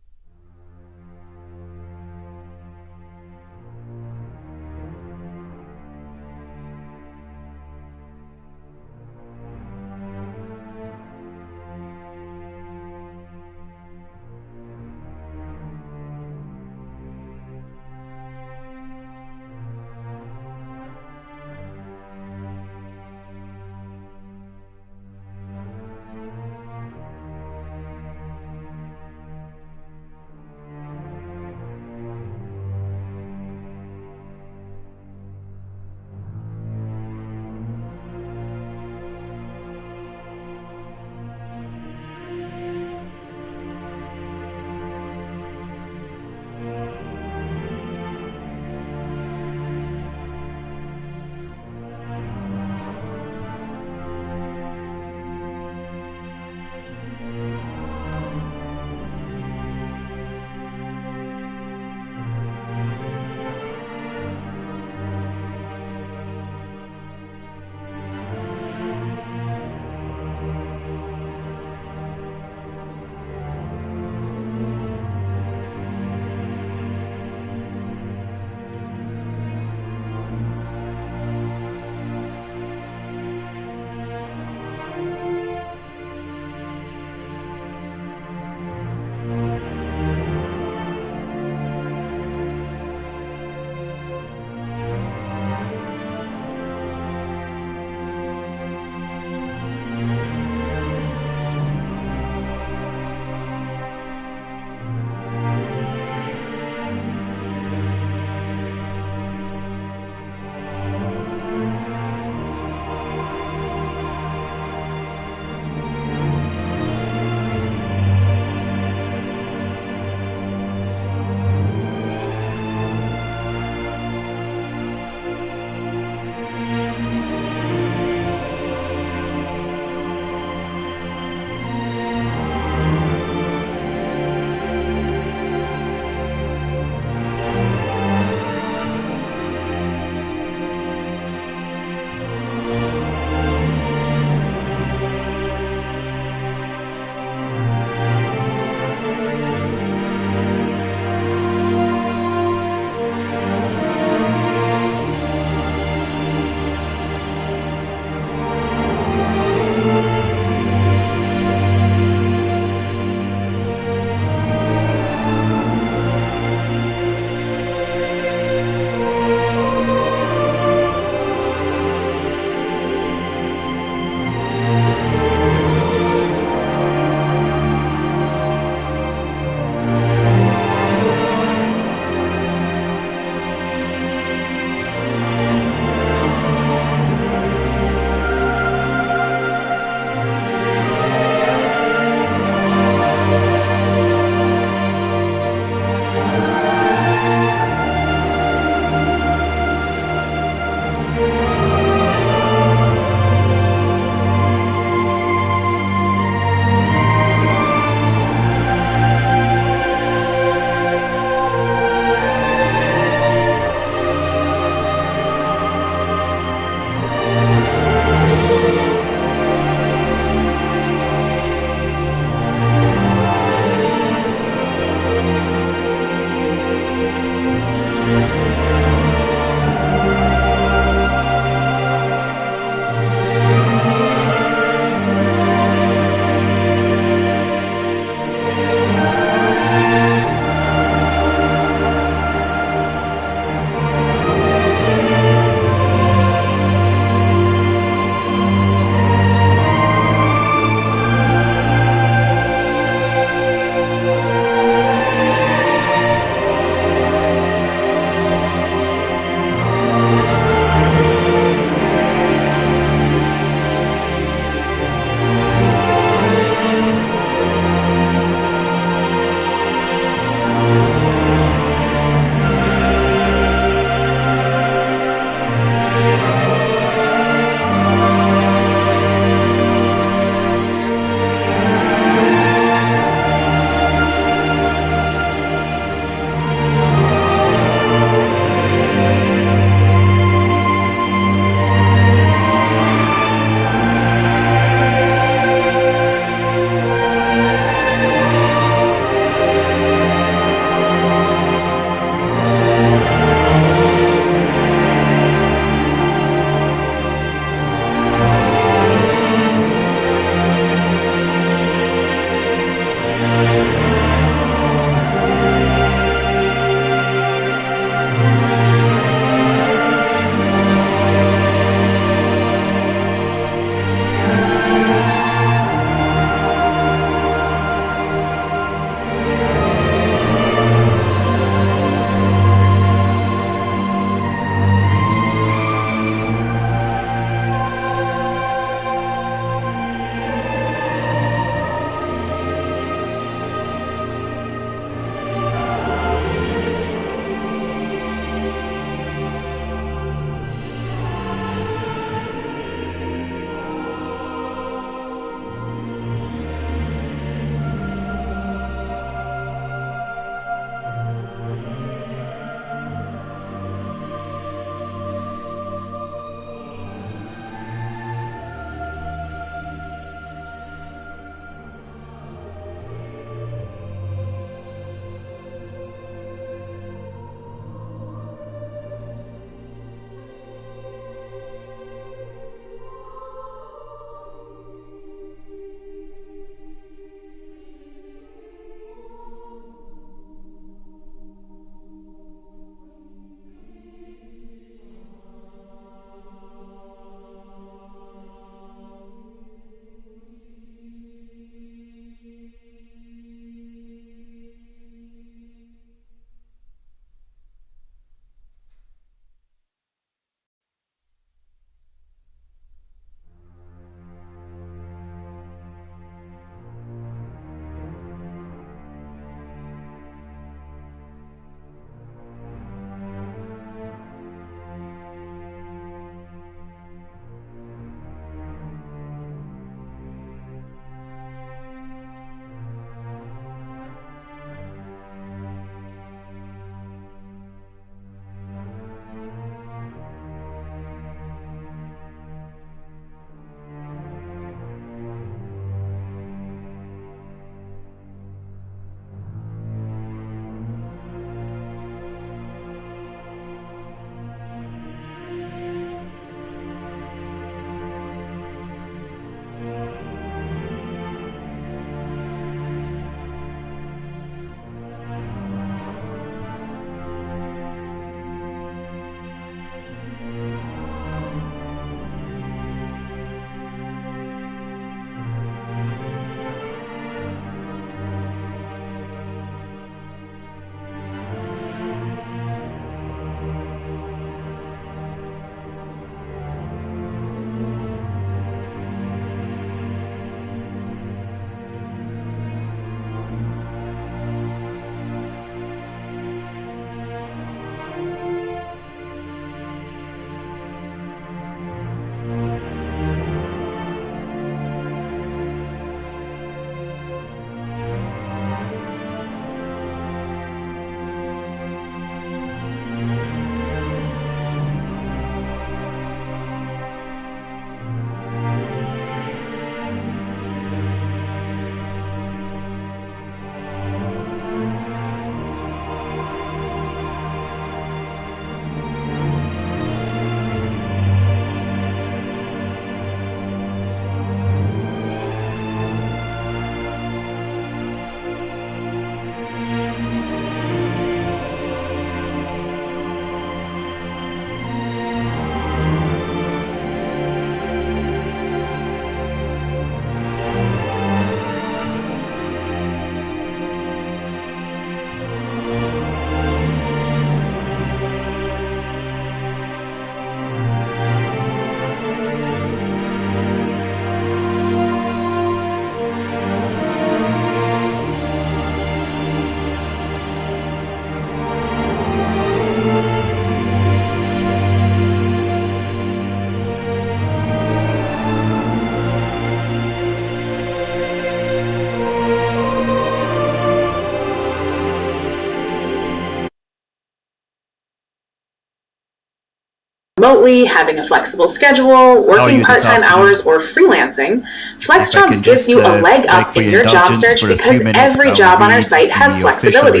remotely, having a flexible schedule, working part-time hours, or freelancing, FlexJobs gives you a leg up in your job search because every job on our site has flexibility.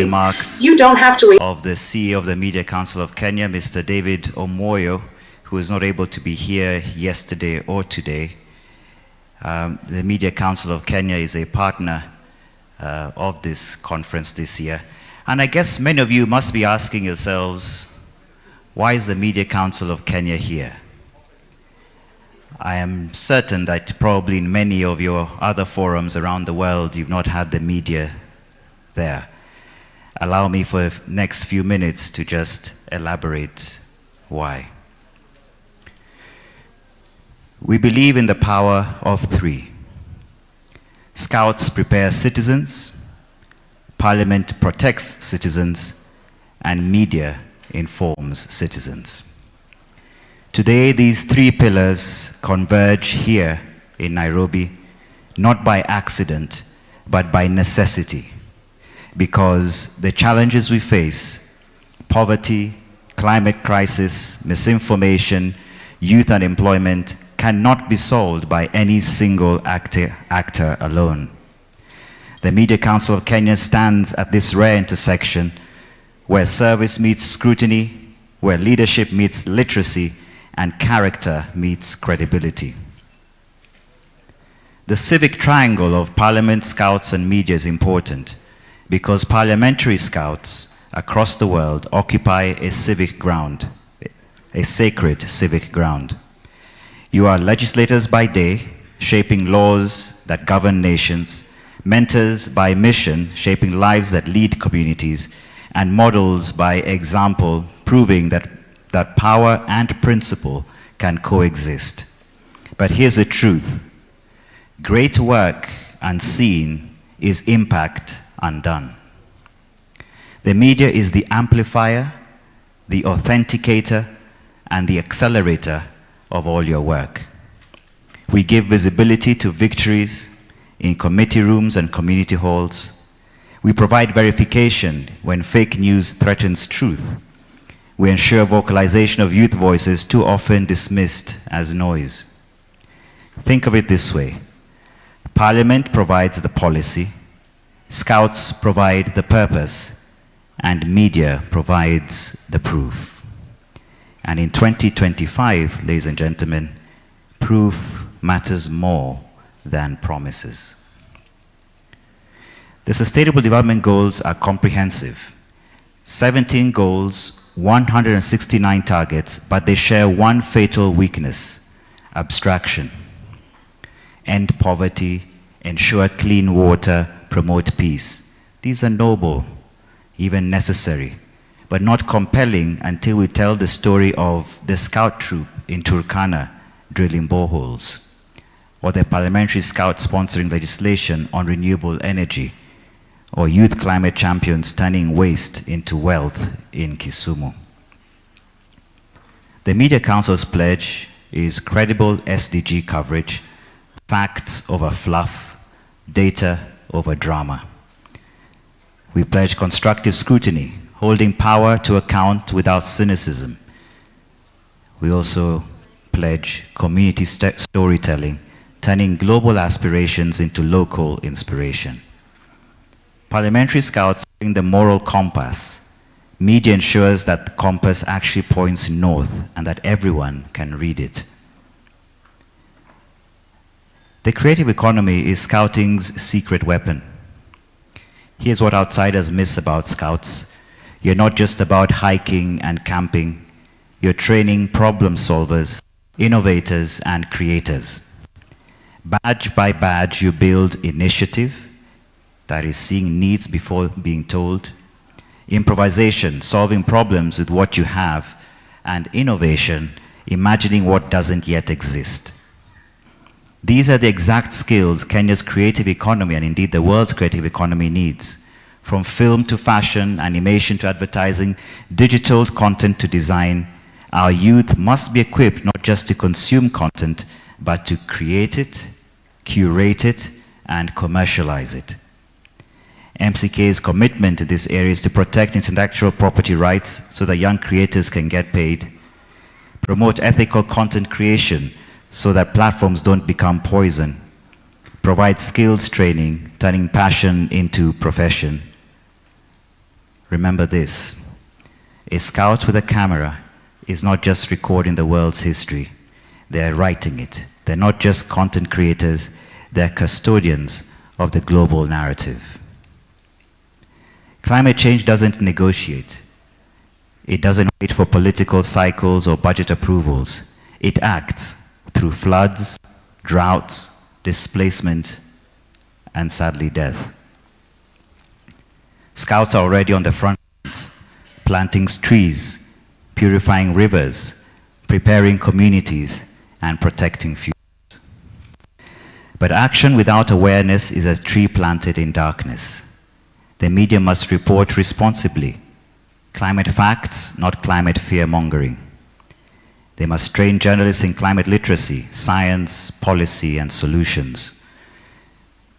You don't have to wait. Of the CEO of the Media Council of Kenya, Mr. David Omoyo, who is not able to be here yesterday or today. The Media Council of Kenya is a partner of this conference this year. And I guess many of you must be asking yourselves, why is the Media Council of Kenya here? I am certain that probably in many of your other forums around the world, you've not had the media there. Allow me for the next few minutes to just elaborate why. We believe in the power of three. Scouts prepare citizens, Parliament protects citizens, and media informs citizens. Today, these three pillars converge here in Nairobi, not by accident, but by necessity, because the challenges we face, poverty, climate crisis, misinformation, youth unemployment, cannot be solved by any single actor alone. The Media Council of Kenya stands at this rare intersection where service meets scrutiny, where leadership meets literacy, and character meets credibility. The civic triangle of Parliament, Scouts, and media is important because parliamentary Scouts across the world occupy a civic ground, a sacred civic ground. You are legislators by day, shaping laws that govern nations, mentors by mission, shaping lives that lead communities, and models by example, proving that power and principle can coexist. But here's the truth. Great work unseen is impact undone. The media is the amplifier, the authenticator, and the accelerator of all your work. We give visibility to victories in committee rooms and community halls. We provide verification when fake news threatens truth. We ensure vocalization of youth voices too often dismissed as noise. Think of it this way. Parliament provides the policy, Scouts provide the purpose, and media provides the proof. And in 2025, ladies and gentlemen, proof matters more than promises. The Sustainable Development Goals are comprehensive. 17 goals, 169 targets, but they share one fatal weakness: abstraction. End poverty, ensure clean water, promote peace. These are noble, even necessary, but not compelling until we tell the story of the scout troop in Turkana drilling boreholes, or the parliamentary scout sponsoring legislation on renewable energy, or youth climate champions turning waste into wealth in Kisumu. The Media Council's pledge is credible SDG coverage, facts over fluff, data over drama. We pledge constructive scrutiny, holding power to account without cynicism. We also pledge community storytelling, turning global aspirations into local inspiration. Parliamentary Scouts bring the moral compass. Media ensures that the compass actually points north and that everyone can read it. The creative economy is Scouting's secret weapon. Here's what outsiders miss about Scouts. You're not just about hiking and camping. You're training problem solvers, innovators, and creators. Badge by badge, you build initiative, that is seeing needs before being told, improvisation, solving problems with what you have, and innovation, imagining what doesn't yet exist. These are the exact skills Kenya's creative economy, and indeed the world's creative economy, needs. From film to fashion, animation to advertising, digital content to design, our youth must be equipped not just to consume content, but to create it, curate it, and commercialize it. MCK's commitment to this area is to protect intellectual property rights so that young creators can get paid, promote ethical content creation so that platforms don't become poison, provide skills training, turning passion into profession. Remember this, a scout with a camera is not just recording the world's history, they're writing it. They're not just content creators, they're custodians of the global narrative. Climate change doesn't negotiate. It doesn't wait for political cycles or budget approvals. It acts through floods, droughts, displacement, and sadly death. Scouts are already on the front lines, planting trees, purifying rivers, preparing communities, and protecting futures. But action without awareness is a tree planted in darkness. The media must report responsibly. Climate facts, not climate fear-mongering. They must train journalists in climate literacy, science, policy, and solutions.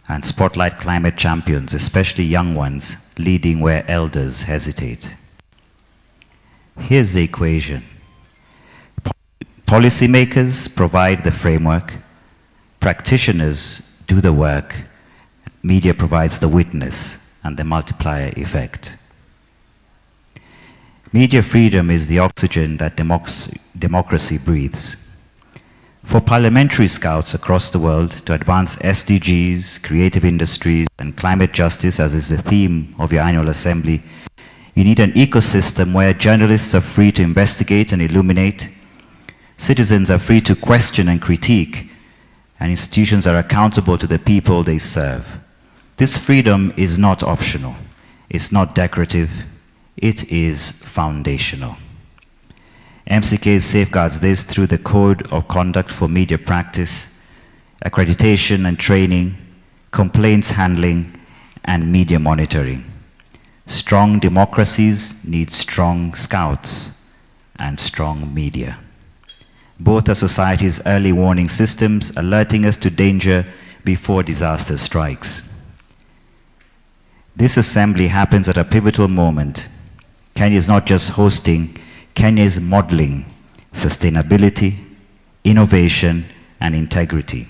And spotlight climate champions, especially young ones, leading where elders hesitate. Here's the equation. Policymakers provide the framework, practitioners do the work, media provides the witness and the multiplier effect. Media freedom is the oxygen that democracy breathes. For parliamentary scouts across the world to advance SDGs, creative industries, and climate justice, as is the theme of your annual assembly, you need an ecosystem where journalists are free to investigate and illuminate, citizens are free to question and critique, and institutions are accountable to the people they serve. This freedom is not optional. It's not decorative. It is foundational. MCK safeguards this through the Code of Conduct for Media Practice, accreditation and training, complaints handling, and media monitoring. Strong democracies need strong scouts and strong media. Both are society's early warning systems, alerting us to danger before disaster strikes. This assembly happens at a pivotal moment. Kenya is not just hosting, Kenya is modeling sustainability, innovation, and integrity,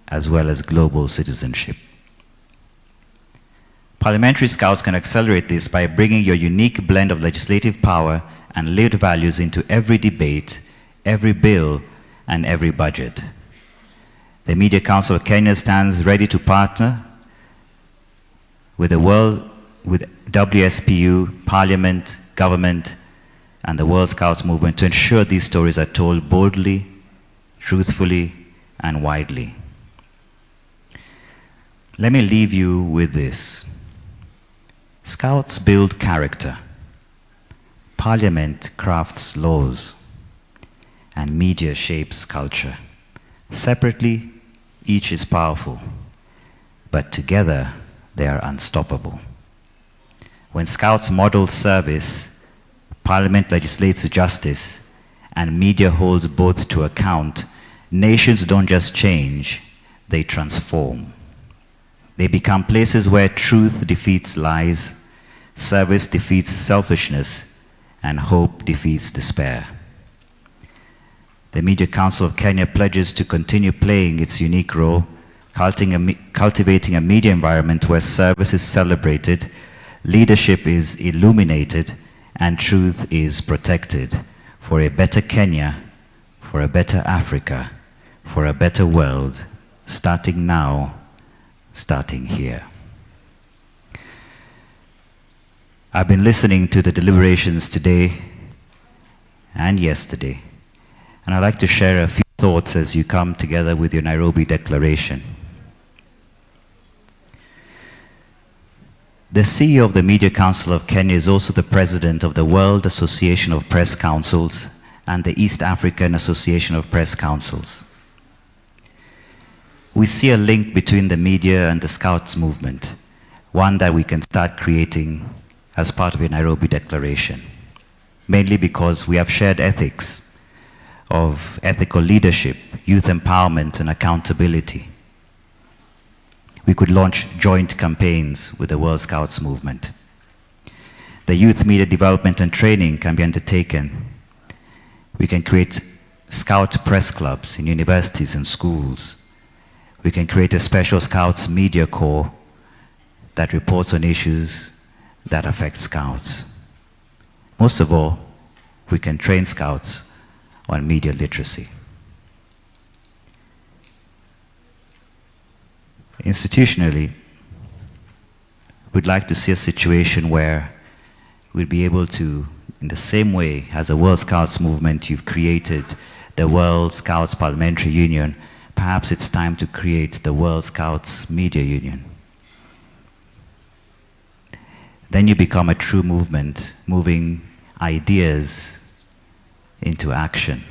as well as global citizenship. Parliamentary Scouts can accelerate this by bringing your unique blend of legislative power and lived values into every debate, every bill, and every budget. The Media Council of Kenya stands ready to partner with the world, with WSPU, Parliament, government, and the World Scouts movement to ensure these stories are told boldly, truthfully, and widely. Let me leave you with this. Scouts build character. Parliament crafts laws. And media shapes culture. Separately, each is powerful. But together, they are unstoppable. When Scouts model service, Parliament legislates justice, and media holds both to account, nations don't just change, they transform. They become places where truth defeats lies, service defeats selfishness, and hope defeats despair. The Media Council of Kenya pledges to continue playing its unique role, cultivating a media environment where service is celebrated, leadership is illuminated, and truth is protected for a better Kenya, for a better Africa, for a better world, starting now, starting here. I've been listening to the deliberations today and yesterday, and I'd like to share a few thoughts as you come together with your Nairobi Declaration. The CEO of the Media Council of Kenya is also the president of the World Association of Press Councils and the East African Association of Press Councils. We see a link between the media and the Scouts movement, one that we can start creating as part of a Nairobi Declaration, mainly because we have shared ethics of ethical leadership, youth empowerment, and accountability. We could launch joint campaigns with the World Scouts movement. The youth media development and training can be undertaken. We can create Scout press clubs in universities and schools. We can create a special Scouts media corps that reports on issues that affect Scouts. Most of all, we can train Scouts on media literacy. Institutionally, we'd like to see a situation where we'd be able to, in the same way as the World Scouts movement, you've created the World Scouts Parliamentary Union, perhaps it's time to create the World Scouts Media Union. Then you become a true movement, moving ideas into action.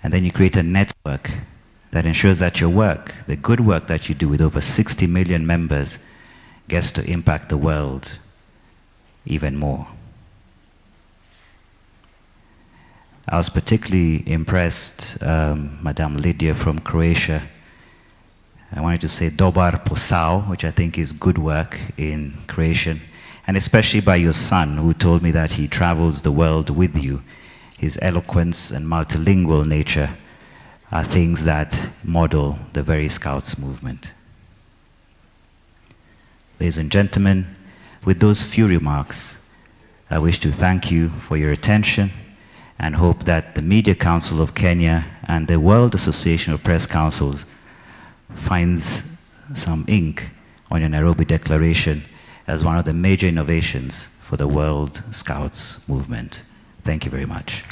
And then you create a network that ensures that your work, the good work that you do with over 60 million members, gets to impact the world even more. I was particularly impressed, Madame Lydia from Croatia. I wanted to say Dobar Posao, which I think is good work in Croatian, and especially by your son, who told me that he travels the world with you. His eloquence and multilingual nature are things that model the very Scouts movement. Ladies and gentlemen, with those few remarks, I wish to thank you for your attention and hope that the Media Council of Kenya and the World Association of Press Councils finds some ink on your Nairobi Declaration as one of the major innovations for the World Scouts movement. Thank you very much.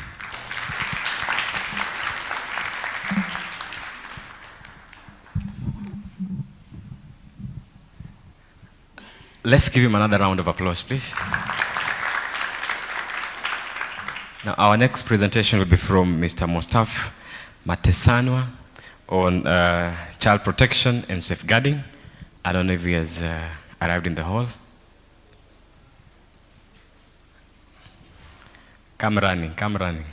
Let's give him another round of applause, please. Now, our next presentation will be from Mr. Mustafa Matesanwa on child protection and safeguarding. I don't know if he has arrived in the hall. Come running, come running.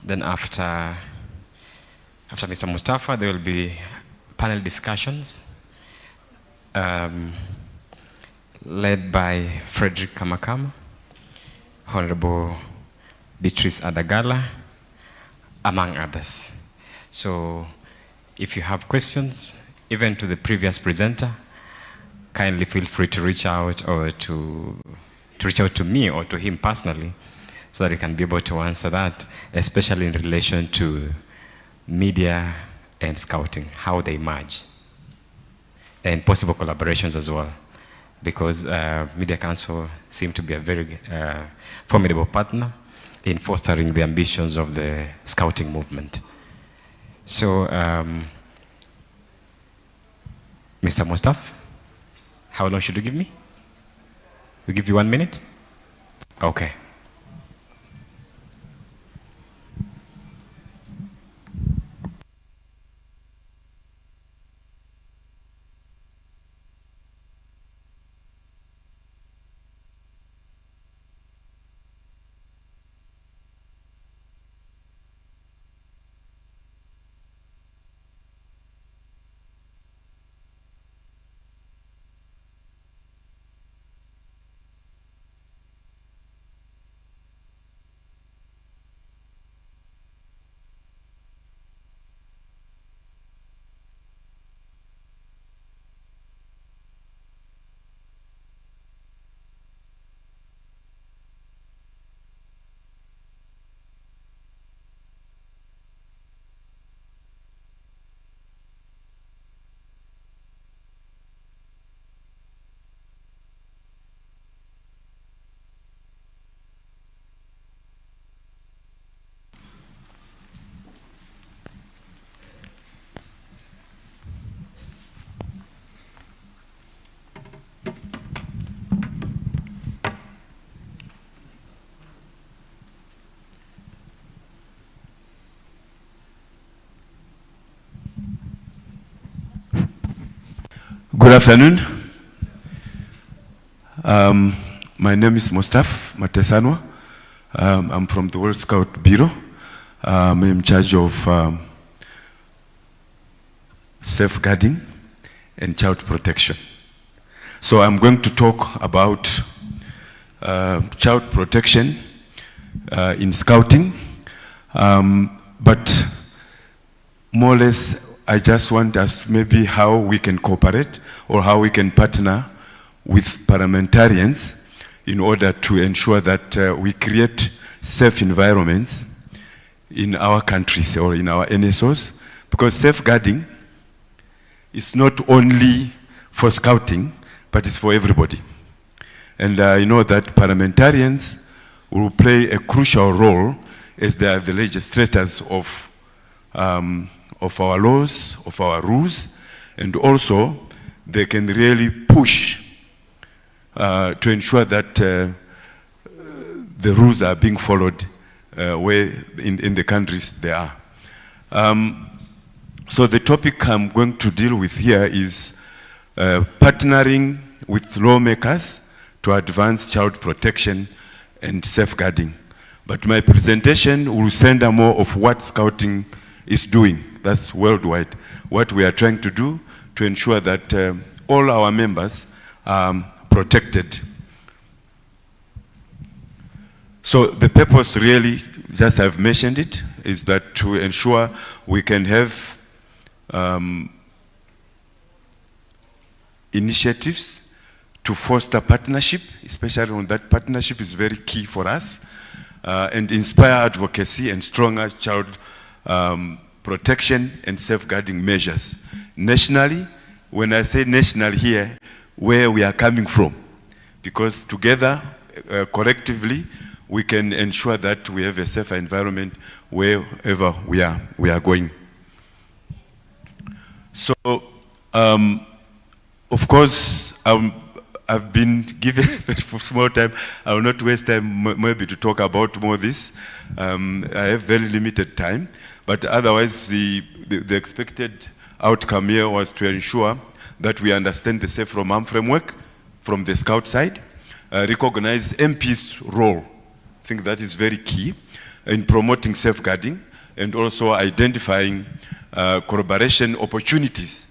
Then after Mr. Mustafa, there will be panel discussions led by Frederick Kamakama, Honorable Beatrice Adagala, among others. So if you have questions, even to the previous presenter, kindly feel free to reach out or to reach out to me or to him personally so that he can be able to answer that, especially in relation to media and scouting, how they merge, and possible collaborations as well, because Media Council seem to be a very formidable partner in fostering the ambitions of the scouting movement. So, Mr. Mustafa, how long should you give me? We give you 1 minute? Okay. Good afternoon. My name is Mustafa Matesanwa. I'm from the World Scout Bureau. I'm in charge of safeguarding, and child protection. So I'm going to talk about child protection in scouting, but more or less I just want us maybe how we can cooperate or how we can partner with parliamentarians in order to ensure that we create safe environments in our countries or in our NSOs, because safeguarding is not only for scouting, but it's for everybody. And I know that parliamentarians will play a crucial role as they are the legislators of our laws, of our rules, and also they can really push to ensure that the rules are being followed where in the countries they are. So the topic I'm going to deal with here is partnering with lawmakers to advance child protection and safeguarding. But my presentation will center more of what scouting is doing. That's worldwide. What we are trying to do to ensure that all our members are protected. So the purpose really, just I've mentioned it, is that to ensure we can have initiatives to foster partnership, especially when that partnership is very key for us, and inspire advocacy and stronger child protection and safeguarding measures. Nationally, when I say national here, where we are coming from, because together, collectively, we can ensure that we have a safer environment wherever we are going. So, of course, I've been given for small time. I will not waste time maybe to talk about more of this. I have very limited time, but otherwise the expected outcome here was to ensure that we understand the Safe from Harm framework from the Scout side, recognize MP's role. I think that is very key in promoting safeguarding and also identifying collaboration opportunities.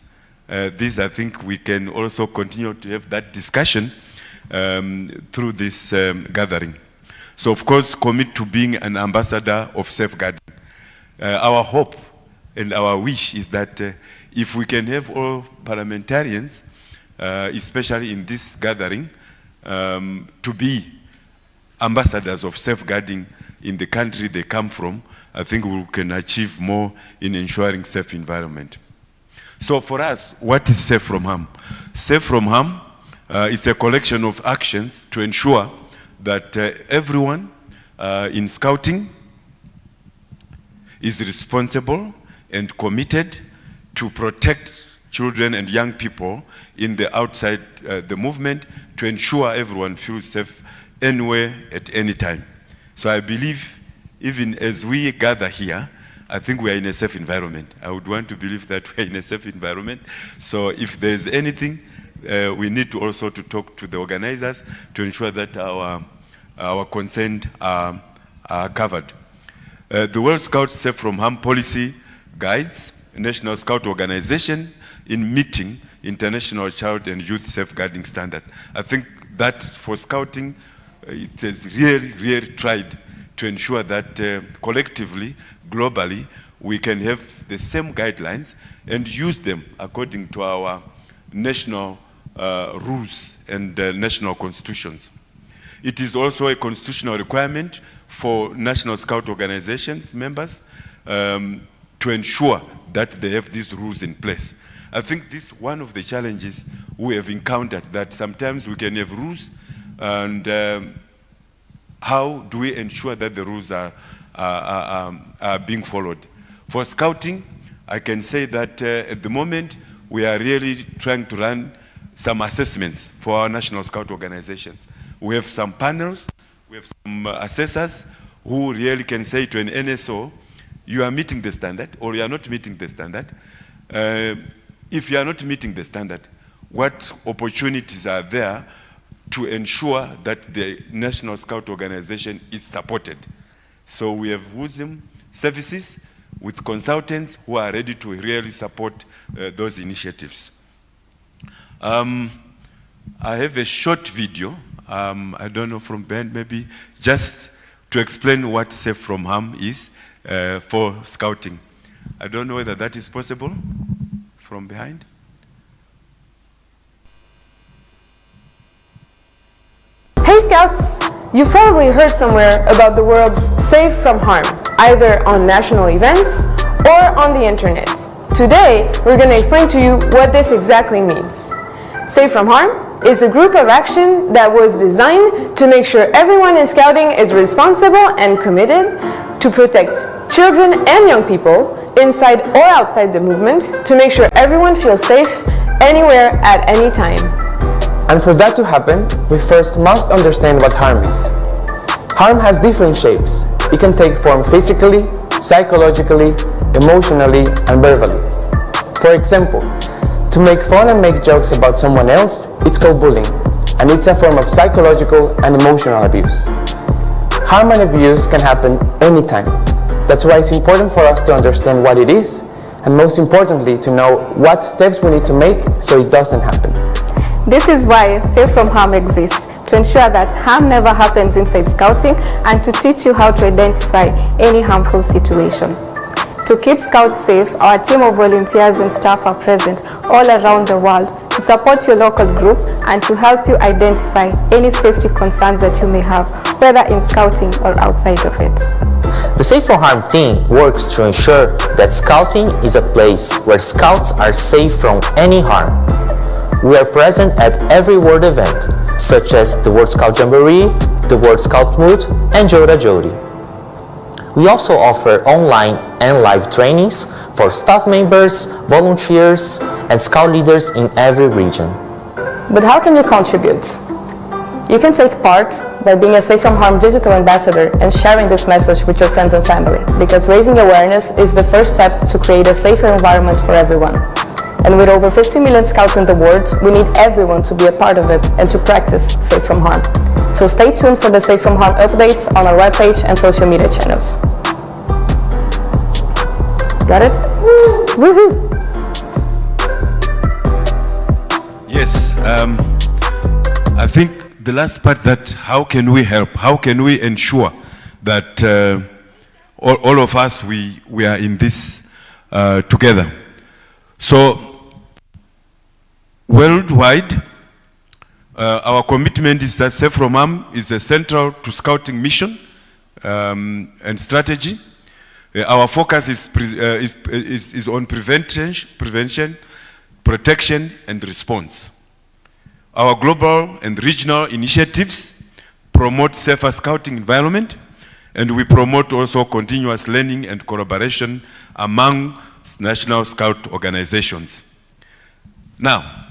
This, I think, we can also continue to have that discussion through this gathering. So, of course, commit to being an ambassador of safeguarding. Our hope and our wish is that if we can have all parliamentarians, especially in this gathering, to be ambassadors of safeguarding in the country they come from, I think we can achieve more in ensuring safe environment. So for us, what is Safe from Harm? Safe from Harm is a collection of actions to ensure that everyone in scouting is responsible and committed to protect children and young people in the outside the movement, to ensure everyone feels safe anywhere at any time. So I believe even as we gather here, I think we are in a safe environment. I would want to believe that we are in a safe environment. So if there's anything, we need to also to talk to the organizers to ensure that our consent are covered. The World Scout Safe from Harm policy guides National Scout Organization in meeting International Child and Youth Safeguarding Standard. I think that for scouting, it has really tried to ensure that collectively, globally, we can have the same guidelines and use them according to our national rules and national constitutions. It is also a constitutional requirement for National Scout Organizations members to ensure that they have these rules in place. I think this is one of the challenges we have encountered, that sometimes we can have rules, and how do we ensure that the rules are being followed? For scouting, I can say that at the moment, we are really trying to run some assessments for our National Scout organizations. We have some panels, we have some assessors who really can say to an NSO, you are meeting the standard or you are not meeting the standard. If you are not meeting the standard, what opportunities are there to ensure that the National Scout Organization is supported? So we have WSPU services, with consultants who are ready to really support those initiatives. I have a short video, I don't know from Ben, maybe just to explain what Safe from Harm is for scouting. I don't know whether that is possible from behind. Hey Scouts! You've probably heard somewhere about the world's Safe from Harm, either on national events or on the internet. Today, we're going to explain to you what this exactly means. Safe from Harm is a group of action that was designed to make sure everyone in Scouting is responsible and committed to protect children and young people inside or outside the movement, to make sure everyone feels safe anywhere at any time. And for that to happen, we first must understand what harm is. Harm has different shapes. It can take form physically, psychologically, emotionally, and verbally. For example, to make fun and make jokes about someone else, it's called bullying, and it's a form of psychological and emotional abuse. Harm and abuse can happen anytime. That's why it's important for us to understand what it is, and most importantly, to know what steps we need to make so it doesn't happen. This is why Safe from Harm exists, to ensure that harm never happens inside Scouting and to teach you how to identify any harmful situation. To keep Scouts safe, our team of volunteers and staff are present all around the world to support your local group and to help you identify any safety concerns that you may have, whether in Scouting or outside of it. The Safe from Harm team works to ensure that Scouting is a place where Scouts are safe from any harm. We are present at every World event, such as the World Scout Jamboree, the World Scout Moot, and Jora Jodi. We also offer online and live trainings for staff members, volunteers, and Scout leaders in every region. But how can you contribute? You can take part by being a Safe from Harm digital ambassador and sharing this message with your friends and family, because raising awareness is the first step to create a safer environment for everyone. And with over 50 million Scouts in the world, we need everyone to be a part of it and to practice Safe from Harm. So stay tuned for the Safe from Harm updates on our webpage and social media channels. Got it? Woohoo! Yes, I think the last part, that how can we help? How can we ensure that all of us, we are in this together? So, worldwide, our commitment is that Safe from Harm is a central to Scouting mission and strategy. Our focus is on prevention, protection, and response. Our global and regional initiatives promote safer Scouting environment, and we promote also continuous learning and collaboration among national Scout organizations. Now,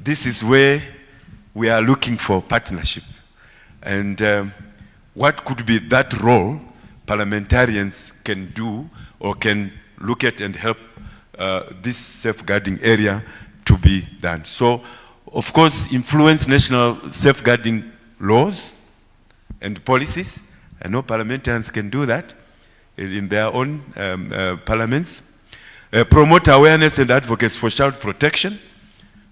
this is where we are looking for partnership. And what could be that role parliamentarians can do or can look at and help this safeguarding area to be done. So, of course, influence national safeguarding laws and policies. I know parliamentarians can do that in their own parliaments. Promote awareness and advocacy for child protection.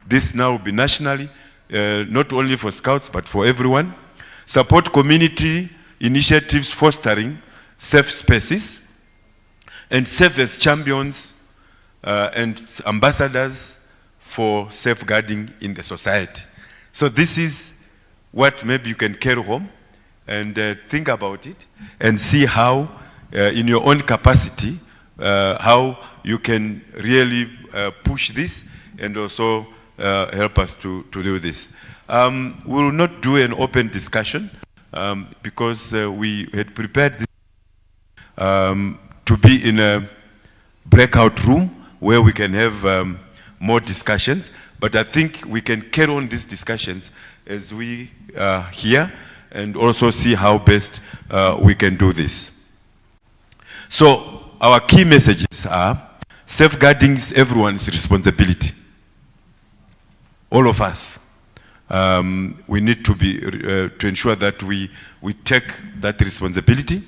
This now will be nationally, not only for Scouts, but for everyone. Support community initiatives fostering safe spaces, and serve as champions and ambassadors for safeguarding in the society. So this is what maybe you can carry home and think about it and see how, in your own capacity, how you can really push this and also help us to do this. We will not do an open discussion because we had prepared this to be in a breakout room where we can have more discussions, but I think we can carry on these discussions as we are here and also see how best we can do this. So our key messages are: safeguarding is everyone's responsibility. All of us. We need to be to ensure that we take that responsibility.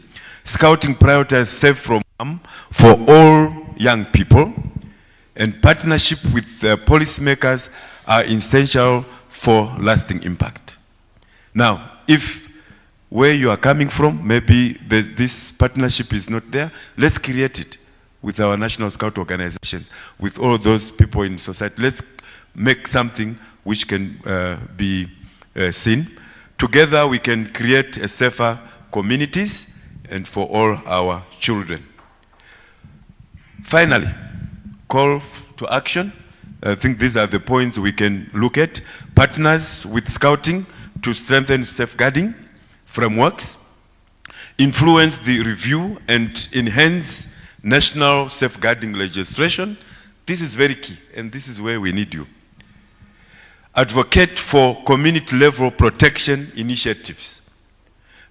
Scouting prioritizes safe from harm for all young people, and partnership with policymakers are essential for lasting impact. Now, if where you are coming from, maybe this partnership is not there, let's create it with our National Scout organizations, with all those people in society. Let's make something which can be seen. Together we can create a safer communities and for all our children. Finally, call to action. I think these are the points we can look at. Partners with Scouting to strengthen safeguarding frameworks, influence the review and enhance national safeguarding legislation. This is very key, and this is where we need you. Advocate for community-level protection initiatives.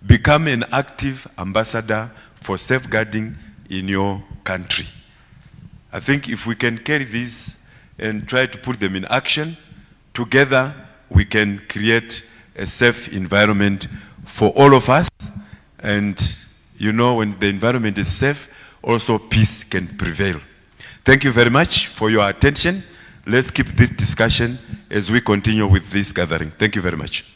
Become an active ambassador for safeguarding in your country. I think if we can carry these and try to put them in action, together we can create a safe environment for all of us. And you know, when the environment is safe, also peace can prevail. Thank you very much for your attention. Let's keep this discussion as we continue with this gathering. Thank you very much.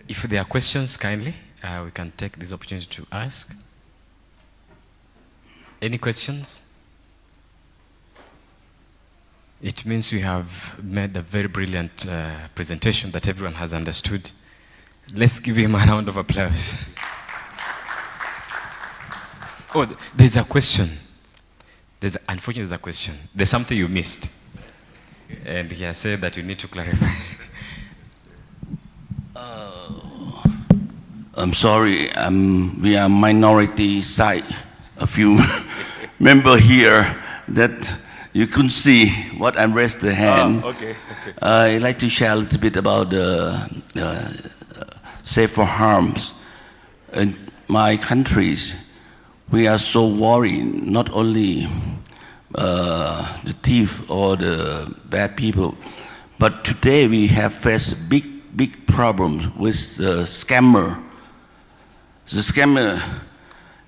If there are questions, kindly, we can take this opportunity to ask. Any questions? It means we have made a very brilliant presentation that everyone has understood. Let's give him a round of applause. Oh, there's a question. Unfortunately, there's a question. There's something you missed. And he has said that you need to clarify. I'm sorry, we are minority side. A few member here that you couldn't see what I raised the hand. Oh, okay. I'd like to share a little bit about safe for harms. In my countries, we are so worried, not only the thief or the bad people, but today we have faced big problems with the scammer. The scammer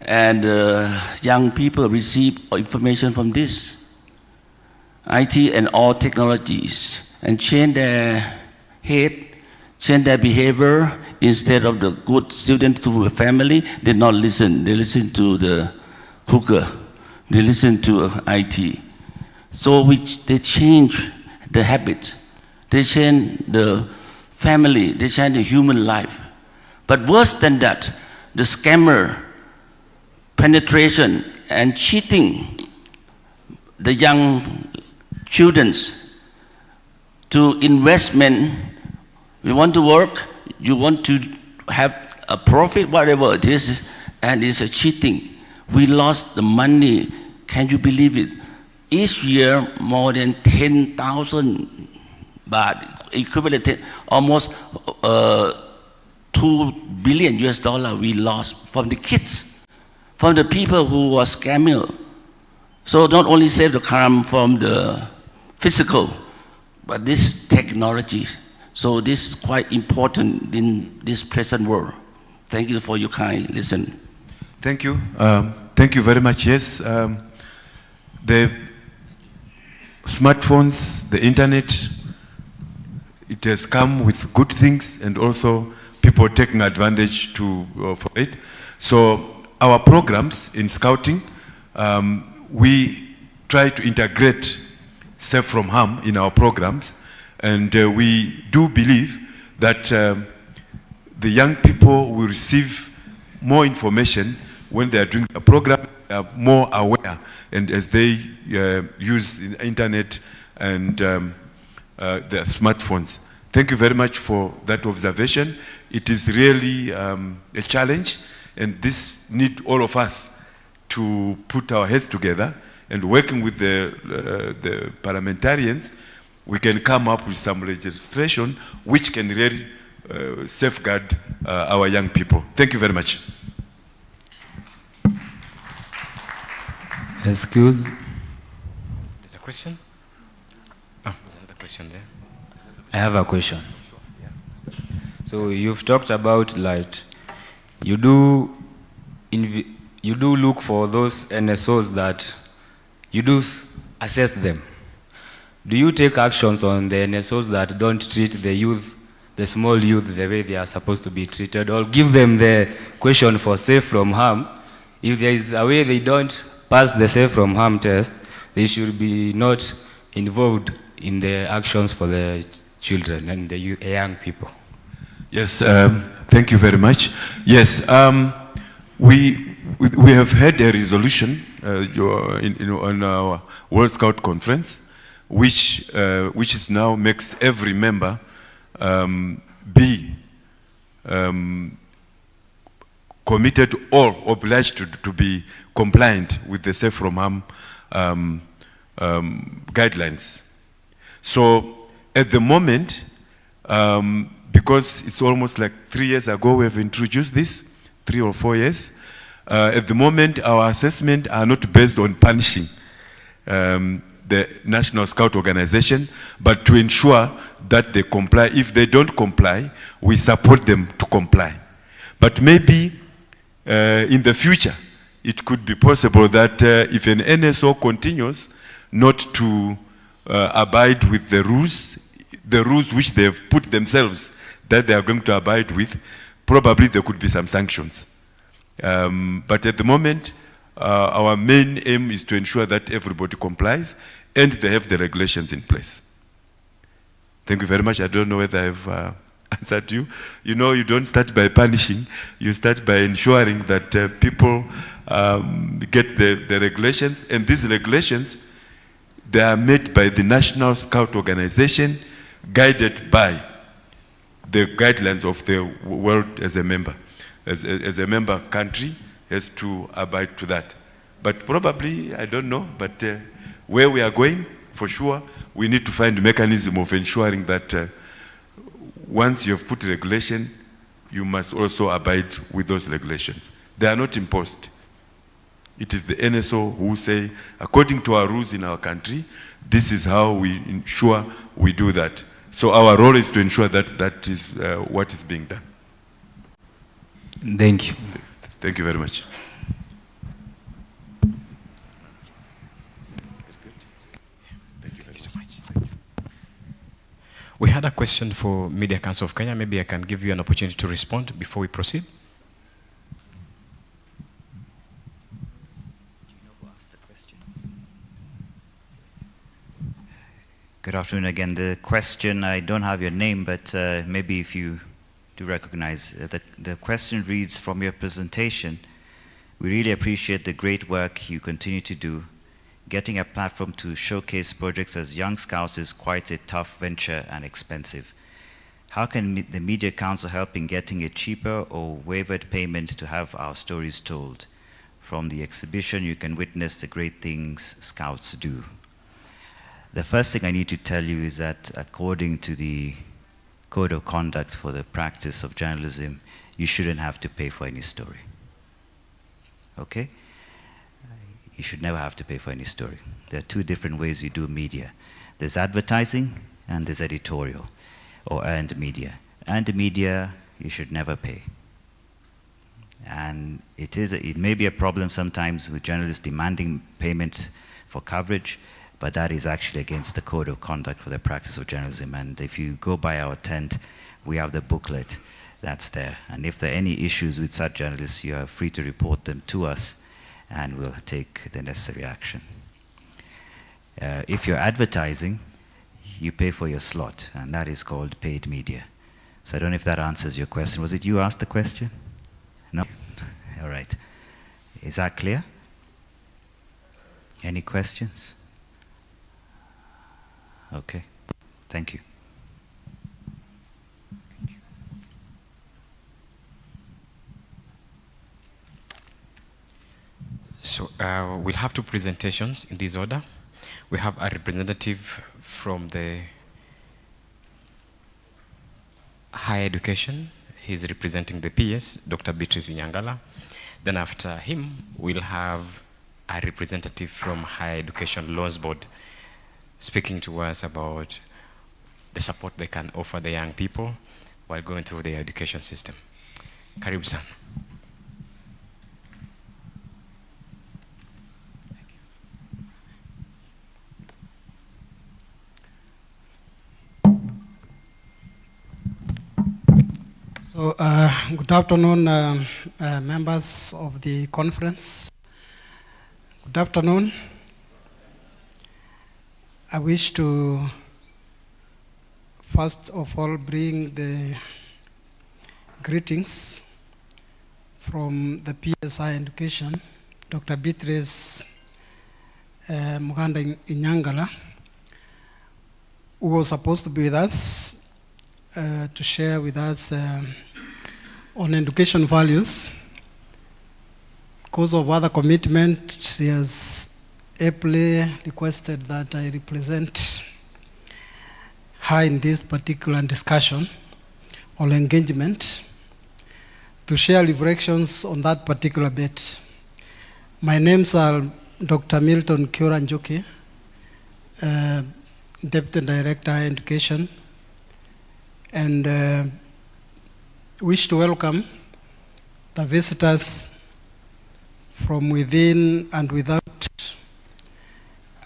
and young people receive information from this IT and all technologies and change their head, change their behavior. Instead of the good student to a family, they not listen. They listen to the hooker. They listen to IT. So they change the habit. They change the family. They change the human life. But worse than that, the scammer, penetration and cheating the young children to investment. You want to work, you want to have a profit, whatever it is, and it's a cheating. We lost the money. Can you believe it? Each year, more than 10,000 baht, equivalent to almost $2 billion we lost from the kids, from the people who were scamming. So not only save the crime from the physical, but this technology. So this is quite important in this present world. Thank you for your kind listen. Thank you. Thank you very much. Yes, the smartphones, the internet, it has come with good things and also people taking advantage for it. So our programs in Scouting, we try to integrate safe from harm in our programs, and we do believe that the young people will receive more information when they are doing a program, they are more aware, and as they use the internet and their smartphones. Thank you very much for that observation. It is really a challenge, and this needs all of us to put our heads together, and working with the parliamentarians, we can come up with some legislation which can really safeguard our young people. Thank you very much. Excuse. There's a question? Oh, there's another question there. I have a question. So you've talked about like you do look for those NSOs that you do assess them. Do you take actions on the NSOs that don't treat the youth, the small youth, the way they are supposed to be treated, or give them the question for safe from harm? If there is a way they don't pass the safe from harm test, they should be not involved in the actions for the children and the youth, young people. Yes, thank you very much. Yes, we have had a resolution on our World Scout Conference, which is now makes every member be committed or obliged to be compliant with the safe from harm guidelines. So at the moment, because it's almost like 3 years ago we have introduced this, 3 or 4 years, at the moment our assessments are not based on punishing the National Scout Organization, but to ensure that they comply. If they don't comply, we support them to comply. But maybe in the future, it could be possible that if an NSO continues not to abide with the rules which they have put themselves that they are going to abide with, probably there could be some sanctions. But at the moment, our main aim is to ensure that everybody complies and they have the regulations in place. Thank you very much. I don't know whether I've answered you. You know, you don't start by punishing. You start by ensuring that people get the regulations. And these regulations, they are made by the National Scout Organization, guided by the guidelines of the world as a member. As a member country has to abide to that. But probably, I don't know, but where we are going, for sure, we need to find a mechanism of ensuring that once you have put regulation, you must also abide with those regulations. They are not imposed. It is the NSO who say, according to our rules in our country, this is how we ensure we do that. So our role is to ensure that that is what is being done. Thank you. Thank you very much. We had a question for Media Council of Kenya. Maybe I can give you an opportunity to respond before we proceed. Good afternoon again. The question, I don't have your name, but maybe if you do recognize, the question reads, from your presentation, we really appreciate the great work you continue to do. Getting a platform to showcase projects as Young Scouts is quite a tough venture and expensive. How can the Media Council help in getting a cheaper or waived payment to have our stories told? From the exhibition, you can witness the great things Scouts do. The first thing I need to tell you is that according to the Code of Conduct for the Practice of Journalism, you shouldn't have to pay for any story. Okay? You should never have to pay for any story. There are two different ways you do media. There's advertising and there's editorial or earned media. Earned media, you should never pay. And it may be a problem sometimes with journalists demanding payment for coverage, but that is actually against the Code of Conduct for the Practice of Journalism. And if you go by our tent, we have the booklet that's there. And if there are any issues with such journalists, you are free to report them to us, and we'll take the necessary action. If you're advertising, you pay for your slot, and that is called paid media. So I don't know if that answers your question. Was it you asked the question? No? All right. Is that clear? Any questions? Okay. Thank you. So we'll have two presentations in this order. We have a representative from the higher education. He's representing the PS, Dr. Beatrice Nyangala. Then after him, we'll have a representative from Higher Education Loans Board speaking to us about the support they can offer the young people while going through their education system. Karibu sana. So, good afternoon, members of the conference. Good afternoon. I wish to first of all bring the greetings from the PSI Education, Dr. Beatrice Muganda Inyangala, who was supposed to be with us to share with us on education values. Because of other commitments, he has ably requested that I represent her in this particular discussion or engagement to share reflections on that particular bit. My names are Dr. Milton Kiora Njoki, Deputy Director Education, and wish to welcome the visitors from within and without,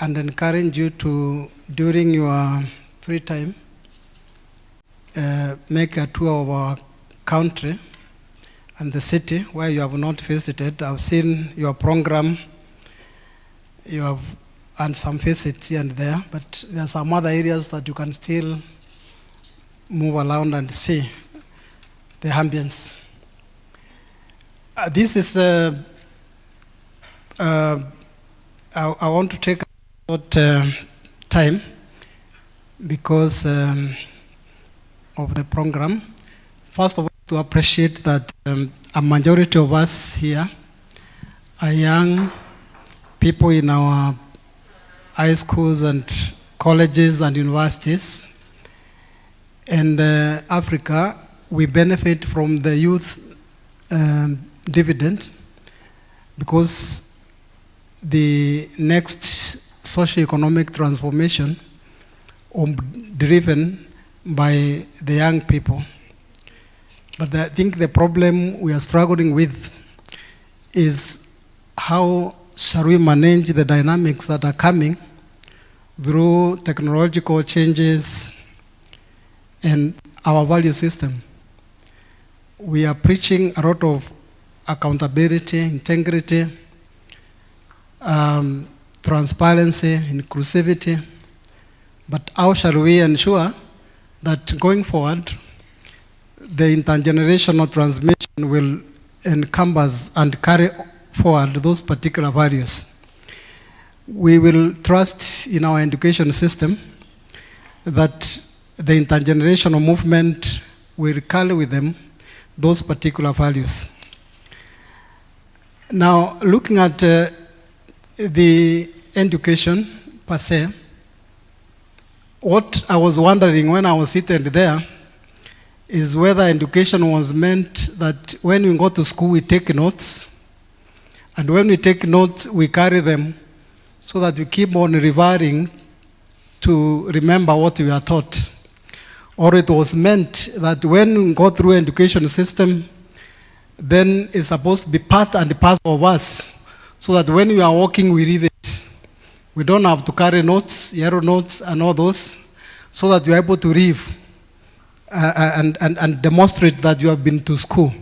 and encourage you to, during your free time, make a tour of our country and the city where you have not visited. I've seen your program, you have and some visits here and there, but there are some other areas that you can still move around and see the ambience. This is I want to take a short time because of the program. First of all, to appreciate that a majority of us here are young people in our high schools and colleges and universities. And Africa, we benefit from the youth dividend because the next socio-economic transformation driven by the young people. But I think the problem we are struggling with is how shall we manage the dynamics that are coming through technological changes and our value system. We are preaching a lot of accountability, integrity, transparency, inclusivity, but how shall we ensure that going forward, the intergenerational transmission will encompass and carry forward those particular values? We will trust in our education system that the intergenerational movement will carry with them those particular values. Now, looking at the education per se, what I was wondering when I was sitting there is whether education was meant that when we go to school, we take notes, and when we take notes, we carry them so that we keep on reverting to remember what we are taught. Or it was meant that when we go through education system, then it's supposed to be part and parcel of us, so that when we are walking, we read it. We don't have to carry notes, yellow notes, and all those, so that we are able to read and demonstrate that you have been to school.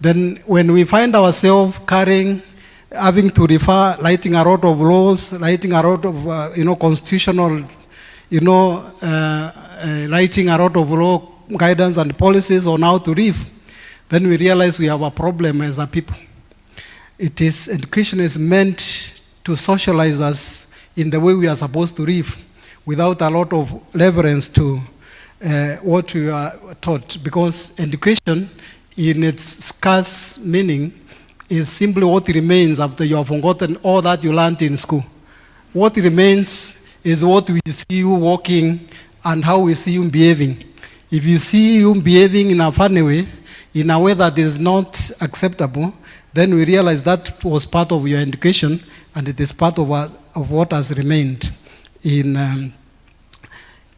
Then when we find ourselves carrying, having to refer, writing a lot of laws, writing a lot of, constitutional, writing a lot of law guidance and policies on how to live, then we realize we have a problem as a people. Education is meant to socialize us in the way we are supposed to live, without a lot of reference to what we are taught. Because education, in its scarce meaning, is simply what remains after you have forgotten all that you learned in school. What remains is what we see you walking and how we see you behaving. If you see you behaving in a funny way, in a way that is not acceptable, Then we realized that was part of your education, and it is part of what has remained in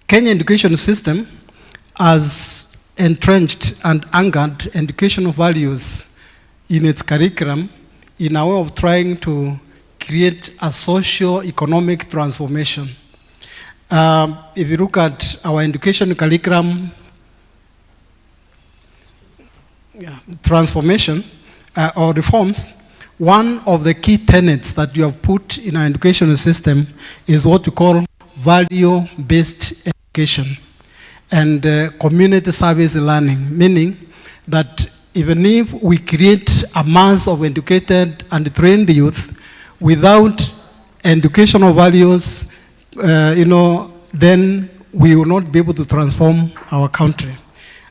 Kenya education system has entrenched and anchored educational values in its curriculum in a way of trying to create a socio-economic transformation. If you look at our education curriculum transformation or reforms, one of the key tenets that you have put in our educational system is what we call value-based education and community service learning, meaning that even if we create a mass of educated and trained youth without educational values, then we will not be able to transform our country.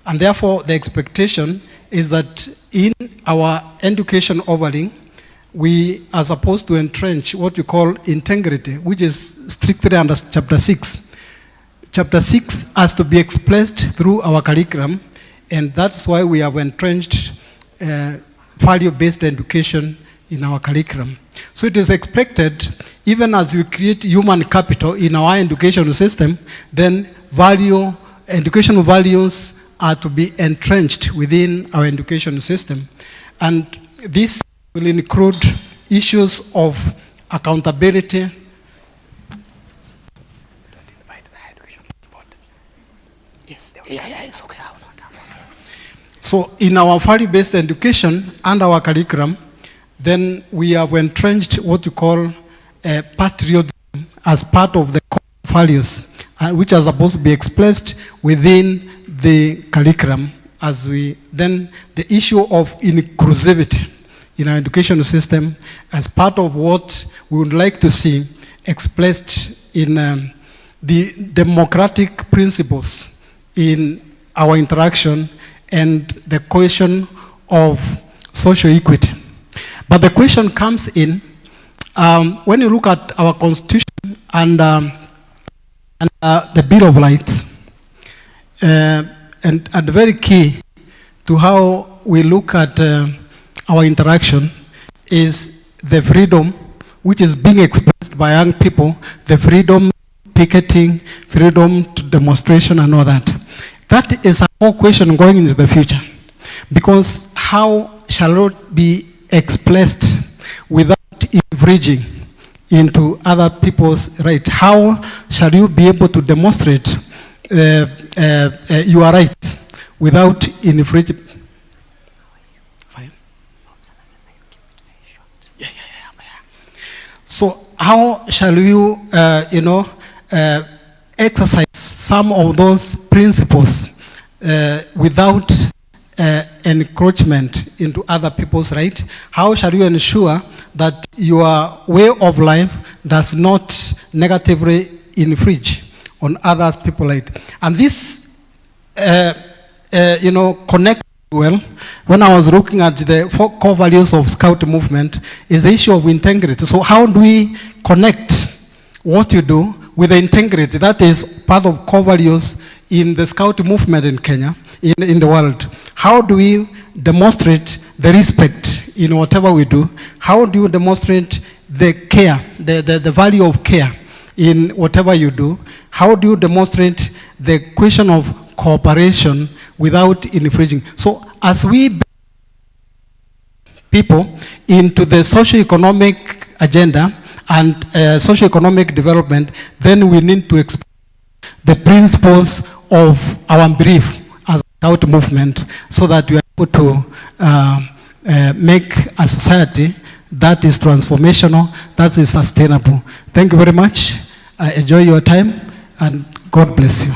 And therefore, the expectation is that in our education overlay, we are supposed to entrench what we call integrity, which is strictly under Chapter 6. Chapter 6 has to be expressed through our curriculum, and that's why we have entrenched value-based education in our curriculum. So it is expected, even as we create human capital in our education system, then educational values are to be entrenched within our education system. And this will include issues of accountability, it's okay. So in our value-based education and our curriculum, then we have entrenched what we call patriotism as part of the core values, which are supposed to be expressed within the curriculum. As we then the issue of inclusivity in our education system as part of what we would like to see expressed in the democratic principles in our interaction and the question of social equity. But the question comes in when you look at our constitution and the Bill of Rights, and very key to how we look at our interaction is the freedom which is being expressed by young people, the freedom picketing, freedom to demonstration and all that. That is a whole question going into the future. Because how shall it be expressed without infringing into other people's rights? How shall you be able to demonstrate your rights without infringing? So how shall you, exercise some of those principles without encroachment into other people's rights? How shall you ensure that your way of life does not negatively infringe on others' people's rights? And this, connects well when I was looking at the four core values of Scout movement is the issue of integrity. So how do we connect what you do with the integrity that is part of core values in the Scout movement in Kenya, in the world? How do we demonstrate the respect in whatever we do? How do you demonstrate the care, the value of care in whatever you do? How do you demonstrate the question of cooperation without infringing? So as we bring people into the socio-economic agenda and socio-economic development, then we need to explain the principles of our belief as a Scout movement so that we are able to make a society that is transformational, that is sustainable. Thank you very much. Enjoy your time and God bless you.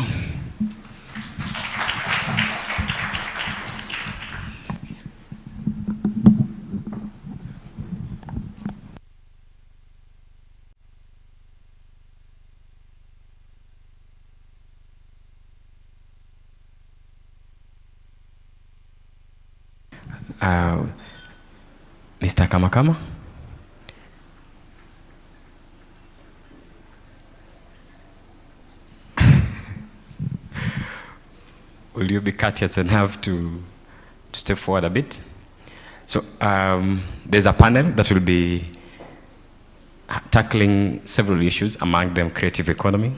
Mr. Kamakama? Will you be courteous enough to step forward a bit? So there's a panel that will be tackling several issues, among them creative economy.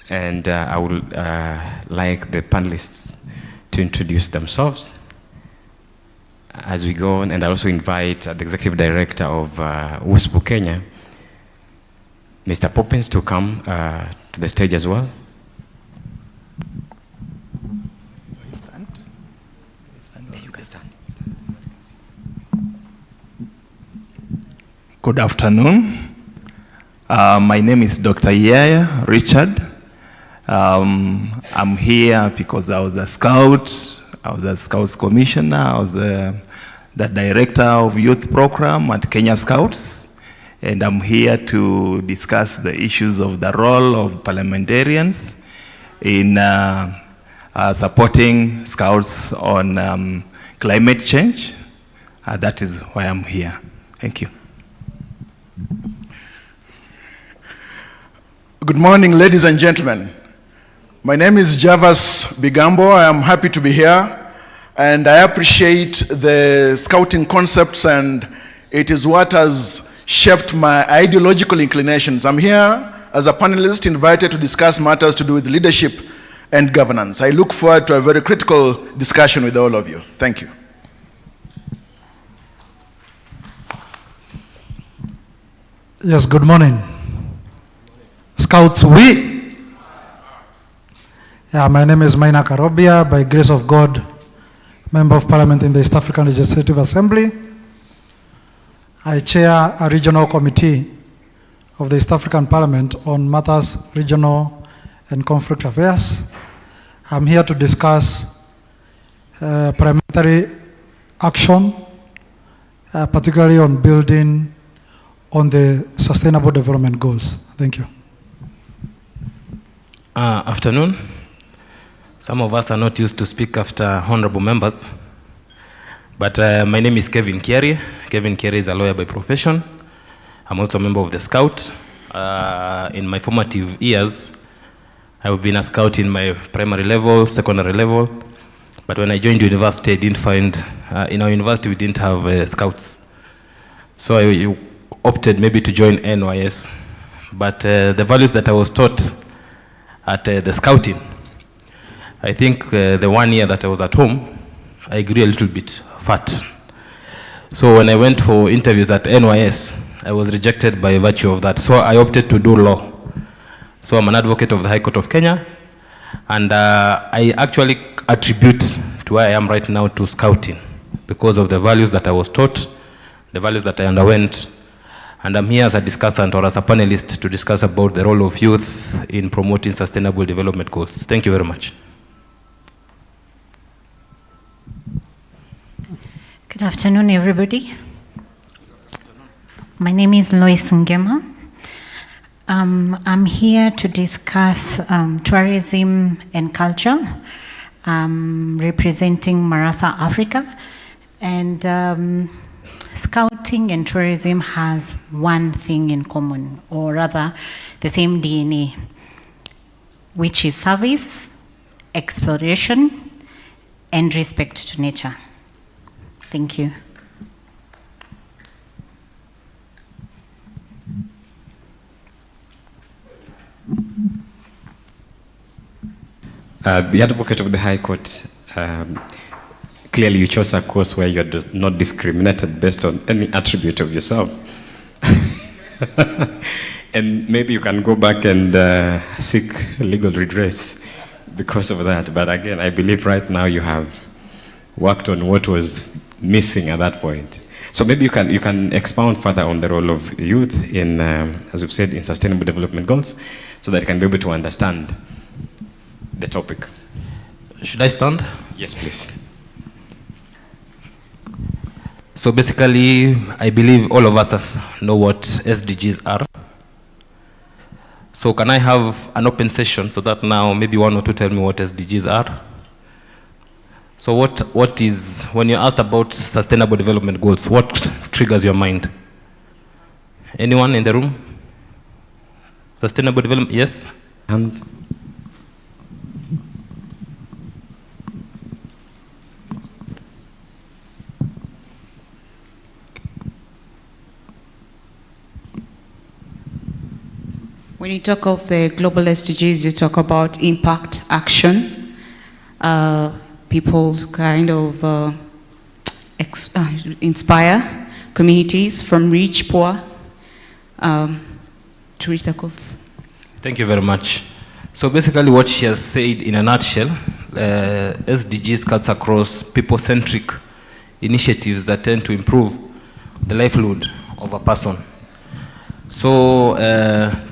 And I would like the panelists to introduce themselves as we go on, and I also invite the Executive Director of WSPU Kenya, Mr. Poppins, to come to the stage as well. Good afternoon. My name is Dr. Yaya Richard. I'm here because I was a scout. I was a Scouts Commissioner. I was the Director of Youth Program at Kenya Scouts. And I'm here to discuss the issues of the role of parliamentarians in supporting Scouts on climate change. That is why I'm here. Thank you. Good morning, ladies and gentlemen. My name is Javas Bigambo. I am happy to be here, and I appreciate the scouting concepts, and it is what has shaped my ideological inclinations. I'm here as a panelist invited to discuss matters to do with leadership and governance. I look forward to a very critical discussion with all of you. Thank you. Yes, good morning. Scouts, we. Yeah, my name is Maina Karobia, by grace of God, Member of Parliament in the East African Legislative Assembly. I chair a regional committee of the East African Parliament on matters regional and conflict affairs. I'm here to discuss parliamentary action, particularly on building on the Sustainable Development Goals. Thank you. Afternoon. Some of us are not used to speak after honorable members, but my name is Kevin Kieri. Kevin Kieri is a lawyer by profession. I'm also a member of the Scout. In my formative years, I've been a Scout in my primary level, secondary level, but when I joined university, I didn't find, in our university we didn't have Scouts. So I opted maybe to join NYS, but the values that I was taught at the scouting, I think the 1 year that I was at home, I grew a little bit fat. So when I went for interviews at NYS, I was rejected by virtue of that. So I opted to do law. So I'm an advocate of the High Court of Kenya, and I actually attribute to where I am right now to scouting because of the values that I was taught, the values that I underwent. And I'm here as a discussant or as a panelist to discuss about the role of youth in promoting sustainable development goals. Thank you very much. Good afternoon, everybody. My name is Lois Ngema. I'm here to discuss tourism and culture, representing Marasa Africa. And Scouting and tourism has one thing in common, or rather the same DNA, which is service, exploration, and respect to nature. Thank you. The advocate of the High Court, clearly you chose a course where you are not discriminated based on any attribute of yourself. And maybe you can go back and seek legal redress because of that. But again, I believe right now you have worked on what was missing at that point. So maybe you can expound further on the role of youth in, as we've said, in sustainable development goals, so that you can be able to understand the topic. Should I stand? Yes, please. So basically, I believe all of us know what SDGs are. So can I have an open session so that now maybe one or two tell me what SDGs are? So what is, when you're asked about sustainable development goals, what triggers your mind? Anyone in the room? Sustainable development, yes? And When you talk of the global SDGs, you talk about impact action. People kind of inspire communities from rich, poor, to reach their goals. Thank you very much. So basically what she has said in a nutshell, SDGs cuts across people-centric initiatives that tend to improve the livelihood of a person. So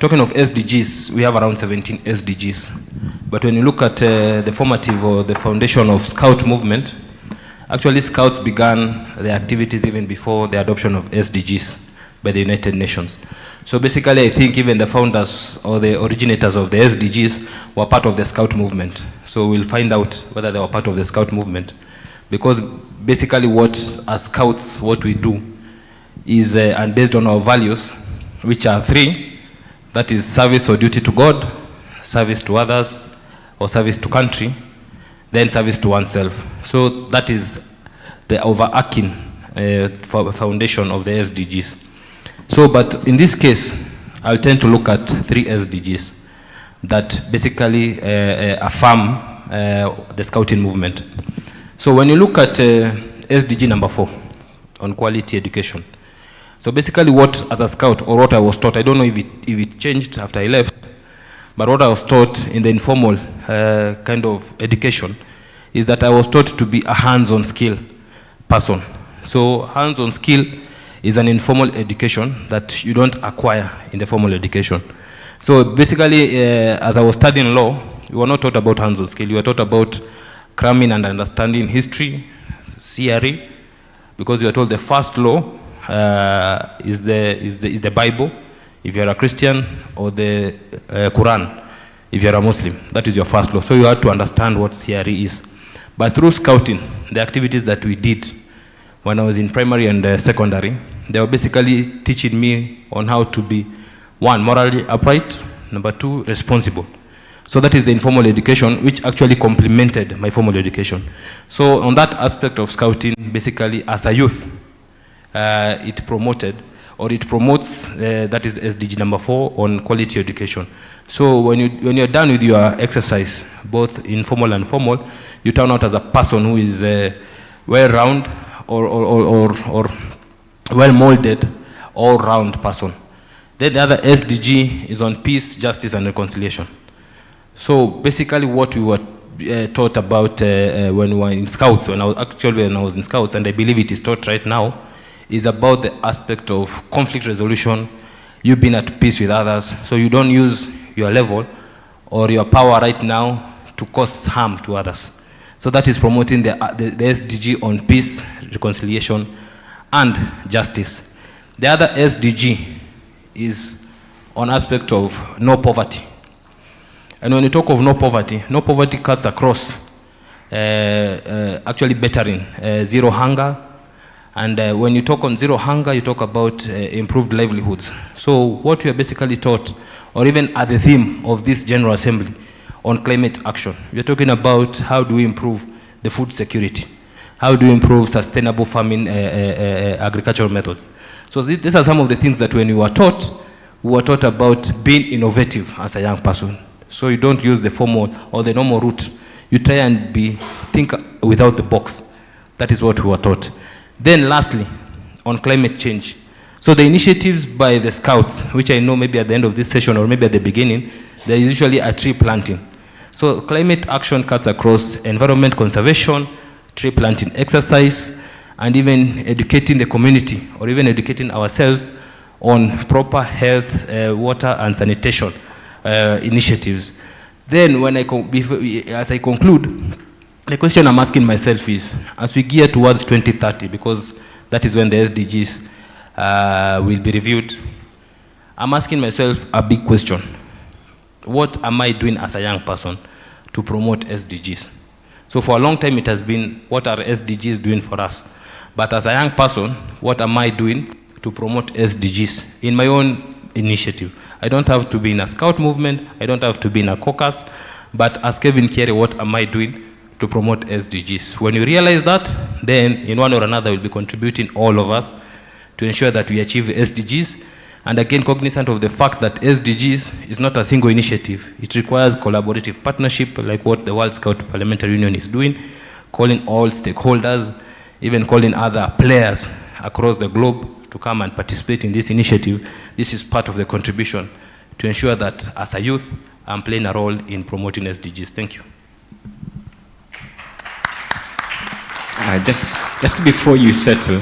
talking of SDGs, we have around 17 SDGs. But when you look at the formative or the foundation of Scout movement, actually Scouts began their activities even before the adoption of SDGs by the United Nations. So basically I think even the founders or the originators of the SDGs were part of the Scout movement. So we'll find out whether they were part of the Scout movement. Because basically what, as Scouts, what we do is, and based on our values, which are 3, that is service or duty to God, service to others, or service to country, then service to oneself. So that is the overarching foundation of the SDGs. So, but in this case, I'll tend to look at 3 SDGs that basically affirm the Scouting movement. So when you look at SDG number 4 on quality education, so basically what as a Scout, or what I was taught, I don't know if it changed after I left, but what I was taught in the informal kind of education is that I was taught to be a hands-on skill person. So hands-on skill is an informal education that you don't acquire in the formal education. So basically, as I was studying law, we were not taught about hands-on skill. We were taught about cramming and understanding history, CRE, because we were told the first law is the Bible, if you're a Christian, or the Quran, if you're a Muslim. That is your first law. So you had to understand what CRE is. But through Scouting, the activities that we did when I was in primary and secondary, they were basically teaching me on how to be, 1, morally upright, number 2, responsible. So that is the informal education, which actually complemented my formal education. So on that aspect of Scouting, basically as a youth, it promoted, or it promotes, that is SDG number 4 on quality education. So when you're done with your exercise, both informal and formal, you turn out as a person who is well-rounded or well-molded, all-round person. Then the other SDG is on peace, justice, and reconciliation. So basically what we were taught about when we were in Scouts, when I was in Scouts, and I believe it is taught right now, is about the aspect of conflict resolution, you being at peace with others, so you don't use your level or your power right now to cause harm to others. So that is promoting the SDG on peace, reconciliation, and justice. The other SDG is on aspect of no poverty. And when you talk of no poverty cuts across actually bettering zero hunger. And when you talk on zero hunger, you talk about improved livelihoods. So what we are basically taught, or even at the theme of this General Assembly on climate action, we are talking about how do we improve the food security, how do we improve sustainable farming agricultural methods. So these are some of the things that when we were taught about being innovative as a young person. So you don't use the formal or the normal route. You try and think without the box. That is what we were taught. Then lastly, on climate change. So the initiatives by the Scouts, which I know maybe at the end of this session or maybe at the beginning, there is usually a tree planting. So climate action cuts across environment conservation, tree planting exercise, and even educating the community or even educating ourselves on proper health, water, and sanitation initiatives. Then when as I conclude, the question I'm asking myself is, as we gear towards 2030, because that is when the SDGs will be reviewed, I'm asking myself a big question. What am I doing as a young person to promote SDGs? So for a long time it has been, what are SDGs doing for us? But as a young person, what am I doing to promote SDGs in my own initiative? I don't have to be in a Scout movement, I don't have to be in a caucus, but as Kevin Kiere, what am I doing to promote SDGs? When you realize that, then in one or another we'll be contributing, all of us, to ensure that we achieve SDGs. And again, cognizant of the fact that SDGs is not a single initiative. It requires collaborative partnership, like what the World Scout Parliamentary Union is doing, calling all stakeholders, even calling other players across the globe to come and participate in this initiative. This is part of the contribution to ensure that as a youth, I'm playing a role in promoting SDGs. Thank you. Just before you settle,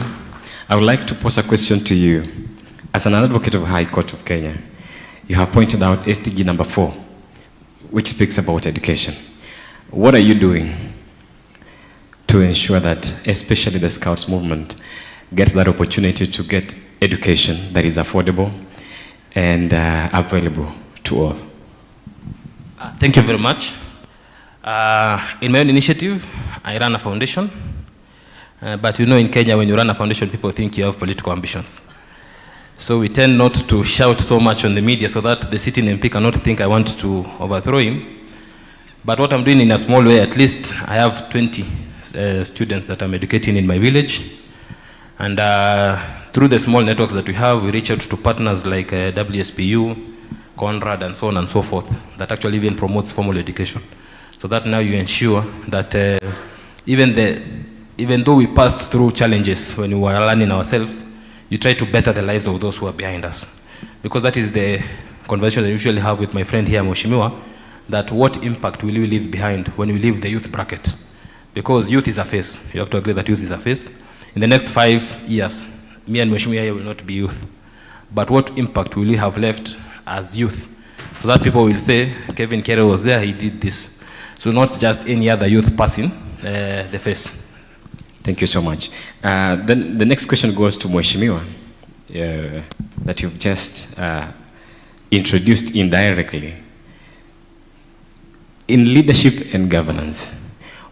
I would like to pose a question to you. As an advocate of High Court of Kenya, you have pointed out SDG number 4, which speaks about education. What are you doing to ensure that, especially the Scouts movement, gets that opportunity to get education that is affordable and available to all? Thank you very much. In my own initiative, I run a foundation. But you know, in Kenya, when you run a foundation, people think you have political ambitions. So we tend not to shout so much on the media so that the sitting MP cannot think I want to overthrow him. But what I'm doing in a small way, at least I have 20 students that I'm educating in my village. And through the small networks that we have, we reach out to partners like WSPU, Conrad, and so on and so forth, that actually even promotes formal education. So that now you ensure that even though we passed through challenges when we were learning ourselves, you try to better the lives of those who are behind us. Because that is the conversation I usually have with my friend here, Mheshimiwa, that what impact will we leave behind when we leave the youth bracket? Because youth is a face. You have to agree that youth is a face. In the next 5 years, me and Mheshimiwa here will not be youth. But what impact will we have left as youth? So that people will say, Kevin Kere was there, he did this. So not just any other youth passing the face. Thank you so much. Then the next question goes to Mheshimiwa, that you've just introduced indirectly. In leadership and governance,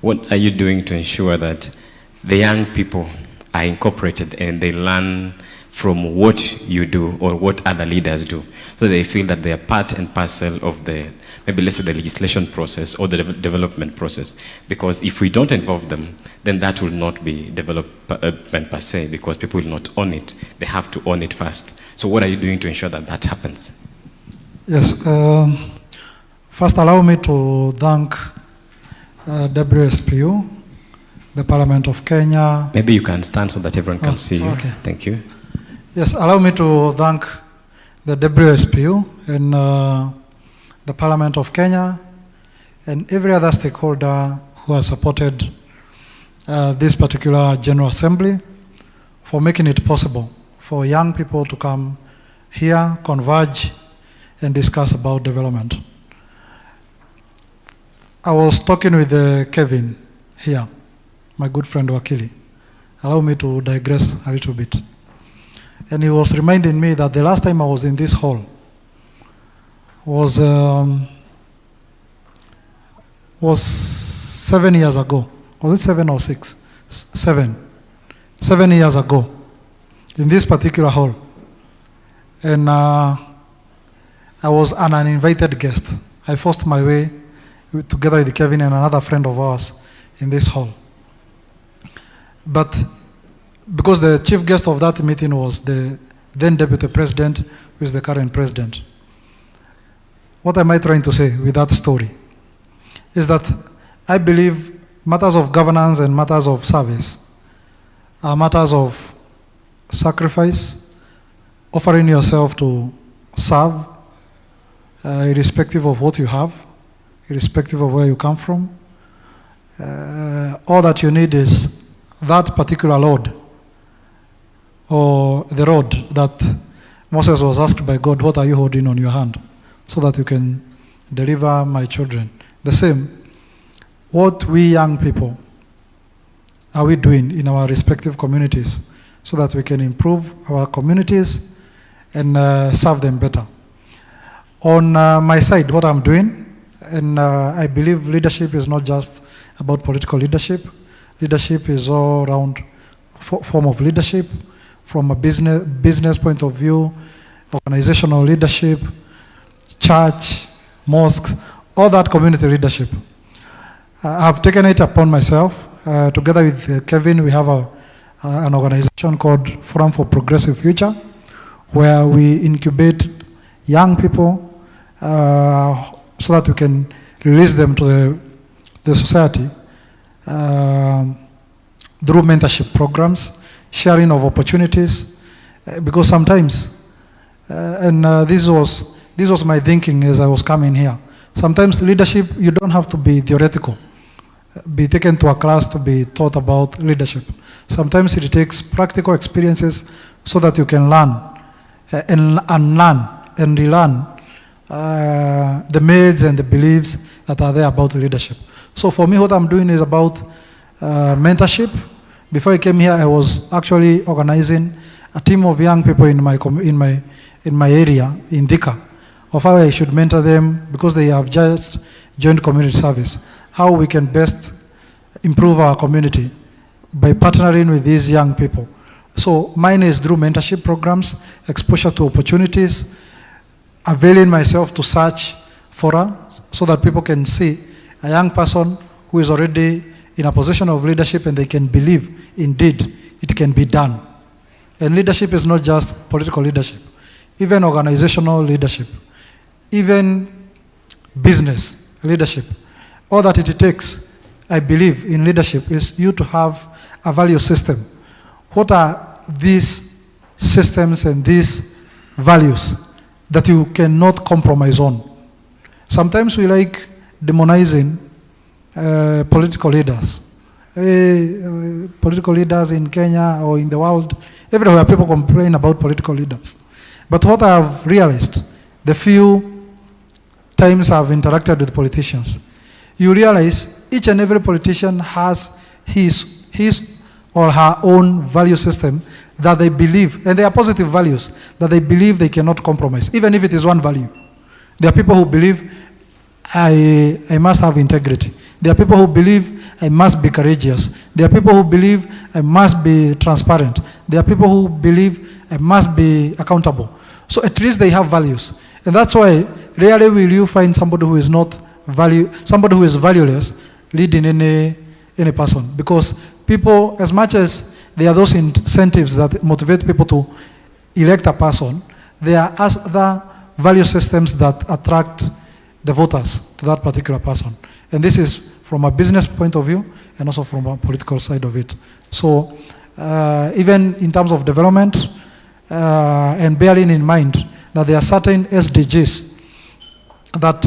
what are you doing to ensure that the young people are incorporated and they learn from what you do or what other leaders do, so they feel that they are part and parcel of the, maybe let's say, the legislation process or the development process? Because if we don't involve them, then that will not be development per se, because people will not own it. They have to own it first. So what are you doing to ensure that that happens? Yes. First, allow me to thank WSPU, the Parliament of Kenya. Maybe you can stand so that everyone can see you. Okay. Thank you. Yes, allow me to thank the WSPU and the Parliament of Kenya and every other stakeholder who has supported this particular General Assembly for making it possible for young people to come here, converge, and discuss about development. I was talking with Kevin here, my good friend Wakili. Allow me to digress a little bit. And he was reminding me that the last time I was in this hall was 7 years ago. Was it 7 or 6? 7. 7 years ago in this particular hall. And I was an uninvited guest. I forced my way together with Kevin and another friend of ours in this hall. But because the chief guest of that meeting was the then deputy president, who is the current president. What am I trying to say with that story? Is that I believe matters of governance and matters of service are matters of sacrifice, offering yourself to serve, irrespective of what you have, irrespective of where you come from. All that you need is that particular load, or the rod that Moses was asked by God, what are you holding on your hand, so that you can deliver my children. The same, what we young people are we doing in our respective communities so that we can improve our communities and serve them better. On my side, what I'm doing, and I believe leadership is not just about political leadership. Leadership is all around form of leadership, from a business point of view, organizational leadership, church, mosques, all that community leadership. I've taken it upon myself. Together with Kevin, we have an organization called Forum for Progressive Future, where we incubate young people so that we can release them to the society through mentorship programs, sharing of opportunities, because sometimes, this was my thinking as I was coming here. Sometimes leadership, you don't have to be theoretical, be taken to a class to be taught about leadership. Sometimes it takes practical experiences so that you can learn and unlearn and relearn the myths and the beliefs that are there about leadership. So for me, what I'm doing is about mentorship. Before I came here, I was actually organizing a team of young people in my area, in Thika, of how I should mentor them because they have just joined community service. How we can best improve our community by partnering with these young people. So mine is through mentorship programs, exposure to opportunities, availing myself to search fora so that people can see a young person who is already in a position of leadership and they can believe, indeed, it can be done. And leadership is not just political leadership, even organizational leadership, even business leadership. All that it takes, I believe, in leadership is you to have a value system. What are these systems and these values that you cannot compromise on? Sometimes we like demonizing political leaders. Political leaders in Kenya or in the world, everywhere people complain about political leaders. But what I've realized, the few times I've interacted with politicians, you realize each and every politician has his or her own value system that they believe, and they are positive values, that they believe they cannot compromise, even if it is one value. There are people who believe I must have integrity. There are people who believe I must be courageous. There are people who believe I must be transparent. There are people who believe I must be accountable. So at least they have values. And that's why rarely will you find somebody who is somebody who is valueless leading any person. Because people, as much as there are those incentives that motivate people to elect a person, there are other value systems that attract the voters to that particular person. And this is from a business point of view and also from a political side of it. So even in terms of development and bearing in mind that there are certain SDGs that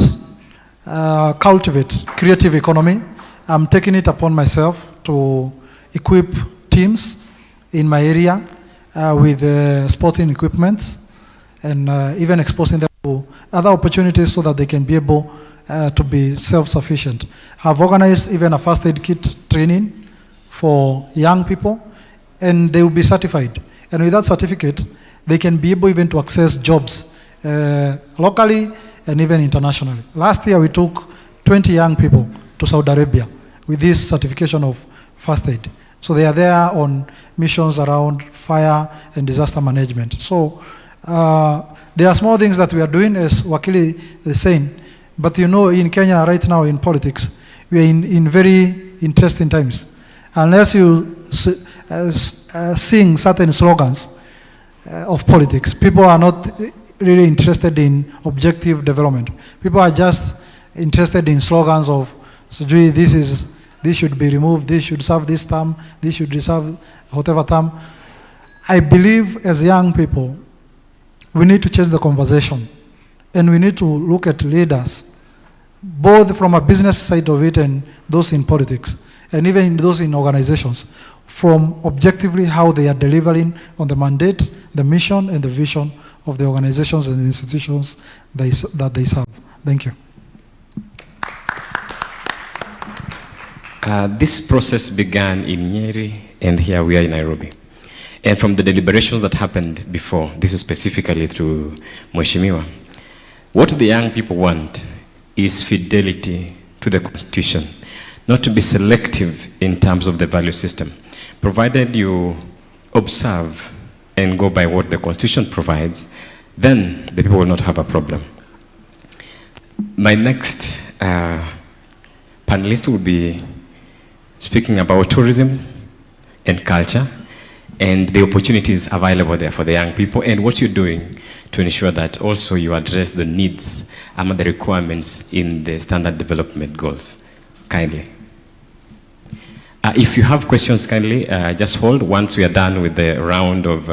cultivate creative economy, I'm taking it upon myself to equip teams in my area with sporting equipment and even exposing them to other opportunities so that they can be able to be self-sufficient. I've organized even a first aid kit training for young people, and they will be certified. And with that certificate, they can be able even to access jobs locally and even internationally. Last year, we took 20 young people to Saudi Arabia with this certification of first aid. So they are there on missions around fire and disaster management. So there are small things that we are doing, as Wakili is saying. But you know, in Kenya right now in politics, we are in very interesting times. Unless you sing certain slogans of politics, people are not really interested in objective development. People are just interested in slogans of, this should be removed, this should serve this term, this should serve whatever term. I believe as young people, we need to change the conversation. And we need to look at leaders, both from a business side of it and those in politics, and even those in organizations, from objectively how they are delivering on the mandate, the mission, and the vision of the organizations and institutions that they serve. Thank you. This process began in Nyeri, and here we are in Nairobi. And from the deliberations that happened before, this is specifically through Mheshimiwa, what the young people want is fidelity to the Constitution, not to be selective in terms of the value system. Provided you observe and go by what the Constitution provides, then the people will not have a problem. My next panelist will be speaking about tourism and culture. and the opportunities available there for the young people, and what you're doing to ensure that also you address the needs and the requirements in the standard development goals. Kindly. If you have questions, kindly just hold. Once we are done with the round of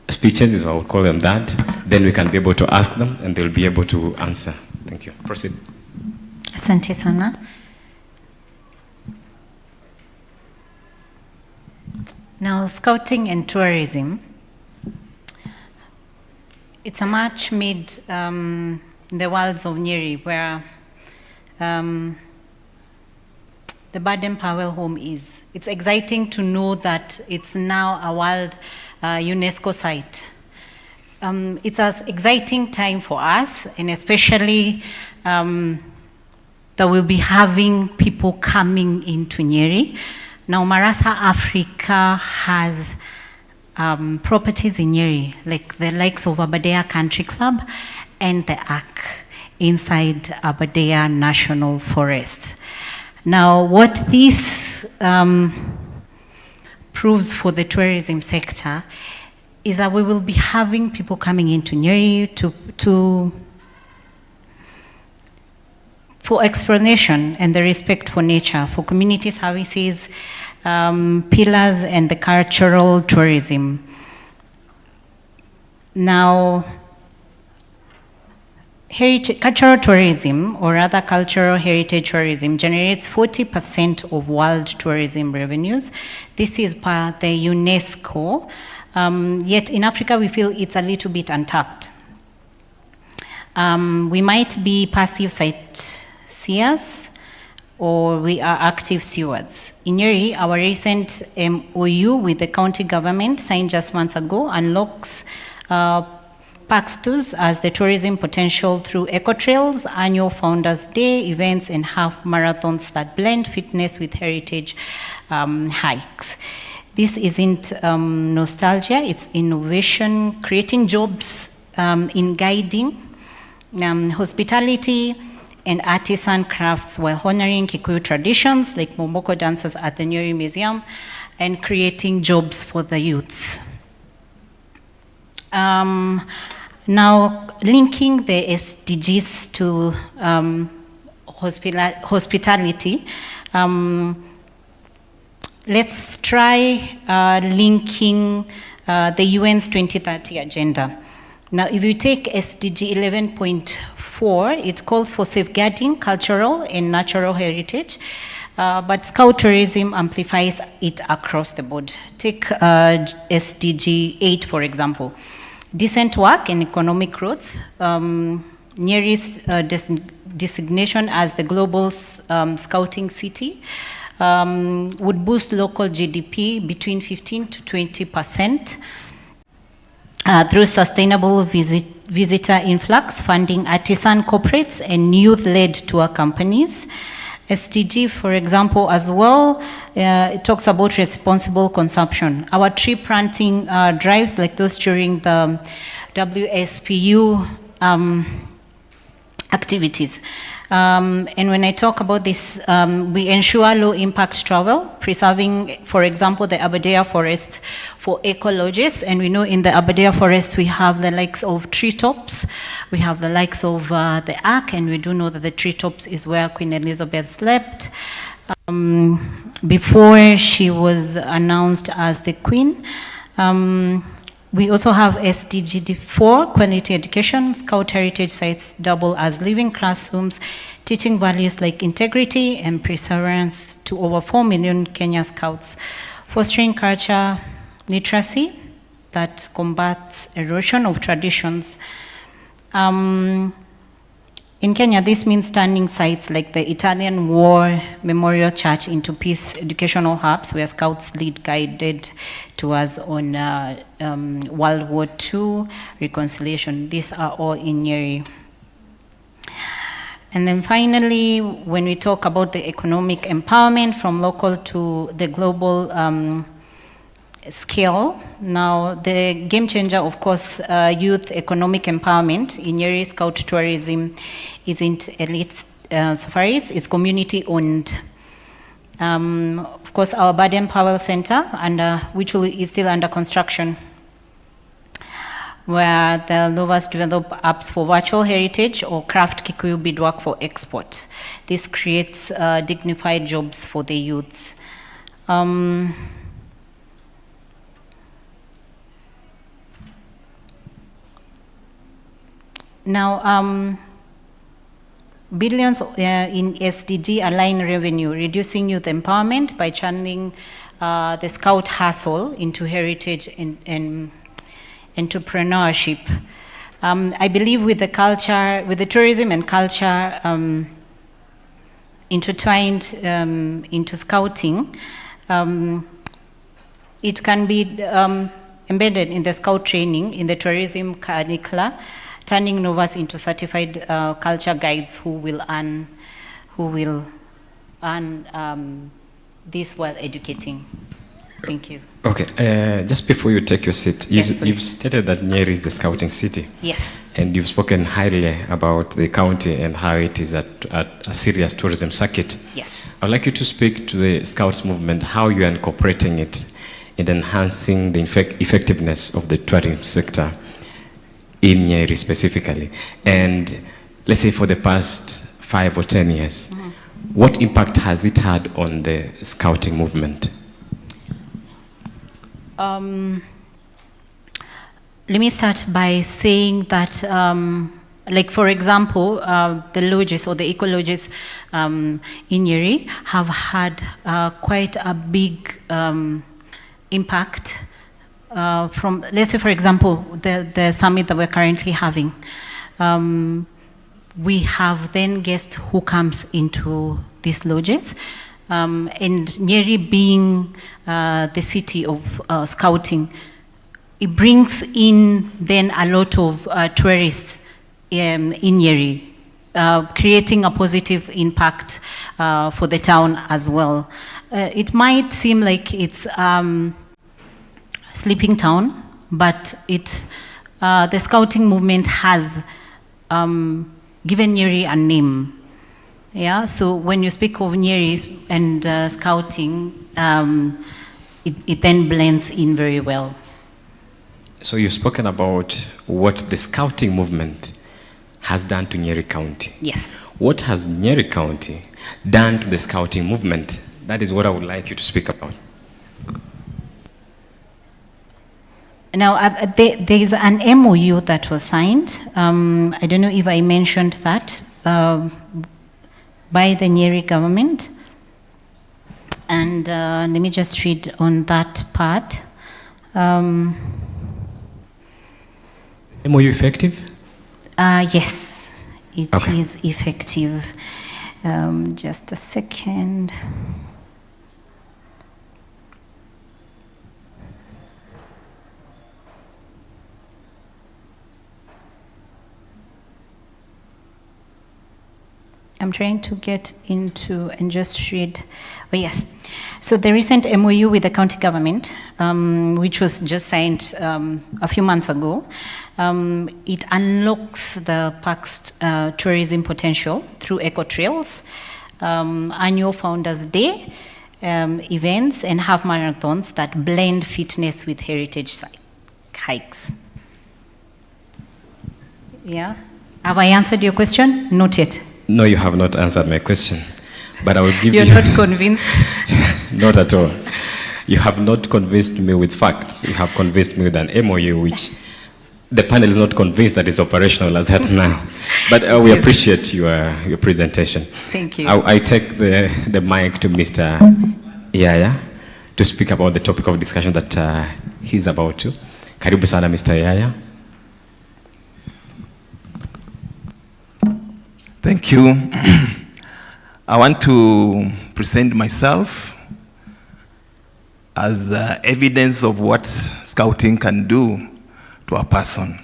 speeches, is what I would call them that, then we can be able to ask them and they'll be able to answer. Thank you. Proceed. Asante sana. Now, scouting and tourism, it's a match made in the wilds of Nyeri, where the Baden-Powell home is. It's exciting to know that it's now a World UNESCO site. It's an exciting time for us, and especially that we'll be having people coming into Nyeri. Now, Marasa Africa has properties in Nyeri, like the likes of Aberdare Country Club and the Ark inside Aberdare National Forest. Now, what this proves for the tourism sector is that we will be having people coming into Nyeri for exploration and the respect for nature, for community services, pillars, and the cultural tourism. Now, cultural tourism, or rather cultural heritage tourism, generates 40% of world tourism revenues. This is per the UNESCO, yet in Africa we feel it's a little bit untapped. We might be passive sightseers, or we are active stewards. In Nyeri, our recent MOU with the county government signed just months ago unlocks parks tours as the tourism potential through eco-trails, annual Founders Day events, and half marathons that blend fitness with heritage hikes. This isn't nostalgia, it's innovation, creating jobs in guiding, hospitality, and artisan crafts while honoring Kikuyu traditions like Momoko dances at the Nyeri Museum and creating jobs for the youth. Now, linking the SDGs to hospitality, let's try linking the UN's 2030 agenda. Now, if you take SDG 11.4, it calls for safeguarding cultural and natural heritage, but scout tourism amplifies it across the board. Take SDG 8, for example. Decent work and economic growth. Nyeri's designation as the global scouting city would boost local GDP between 15 to 20%. Through sustainable visitor influx, funding artisan corporates and youth-led tour companies. SDG, for example, as well, it talks about responsible consumption. Our tree planting drives, like those during the WSPU activities. And when I talk about this, we ensure low-impact travel, preserving, for example, the Aberdare Forest for ecologists. And we know in the Aberdare Forest we have the likes of treetops, we have the likes of the Ark, and we do know that the treetops is where Queen Elizabeth slept before she was announced as the Queen. We also have SDG 4, quality education. Scout heritage sites double as living classrooms, teaching values like integrity and perseverance to over 4 million Kenya Scouts, fostering culture literacy that combats erosion of traditions. In Kenya, this means turning sites like the Italian War Memorial Church into peace educational hubs where Scouts lead guided tours on World War II reconciliation. These are all in Nyeri. And then finally, when we talk about the economic empowerment from local to the global scale, now the game changer, of course, youth economic empowerment in Nyeri Scout tourism isn't elite safaris, it's community owned. Of course, our Baden-Powell Center, which is still under construction, where the Novas develop apps for virtual heritage or craft Kikuyu beadwork for export. This creates dignified jobs for the youth. Now, billions in SDG align revenue, reducing youth empowerment by channeling the scout hustle into heritage and entrepreneurship. I believe with the culture, with the tourism and culture intertwined into scouting, it can be embedded in the scout training, in the tourism curricula, turning Novas into certified culture guides who will earn this while educating. Thank you. Okay, just before you take your seat, Yes, you've stated that Nyeri is the scouting city. Yes. And you've spoken highly about the county and how it is at a serious tourism circuit. Yes. I'd like you to speak to the Scouts movement, how you are incorporating it in enhancing the effectiveness of the tourism sector in Nyeri specifically. And let's say for the past 5 or 10 years, what impact has it had on the scouting movement? Let me start by saying that, like for example, the lodges or the eco lodges in Nyeri have had quite a big impact from, let's say for example, the summit that we're currently having. We have then guests who comes into these lodges. And Nyeri being the city of scouting, it brings in then a lot of tourists in Nyeri, creating a positive impact for the town as well. It might seem like it's sleeping town, but the scouting movement has given Nyeri a name. Yeah, so when you speak of Nyeri and scouting, it then blends in very well. So you've spoken about what the scouting movement has done to Nyeri County. Yes. What has Nyeri County done to the scouting movement? That is what I would like you to speak about. Now, there is an MOU that was signed. I don't know if I mentioned that. By the Nyeri government. And let me just read on that part. MOU effective? Yes, it Okay. is effective. Just a second. I'm trying to get into and just read. Oh, yes. So the recent MOU with the county government, which was just signed a few months ago, it unlocks the park's tourism potential through eco trails, annual Founders Day events, and half marathons that blend fitness with heritage hikes. Yeah. Have I answered your question? Not yet. No, you have not answered my question, but I will give You're you... not convinced? Not at all. You have not convinced me with facts. You have convinced me with an MOU, which the panel is not convinced that is operational as at now. But we appreciate your presentation. Thank you. I take the mic to Mr. Yaya to speak about the topic of discussion that he's about to. Karibu sana, Mr. Yaya. Thank you. I want to present myself as evidence of what scouting can do to a person.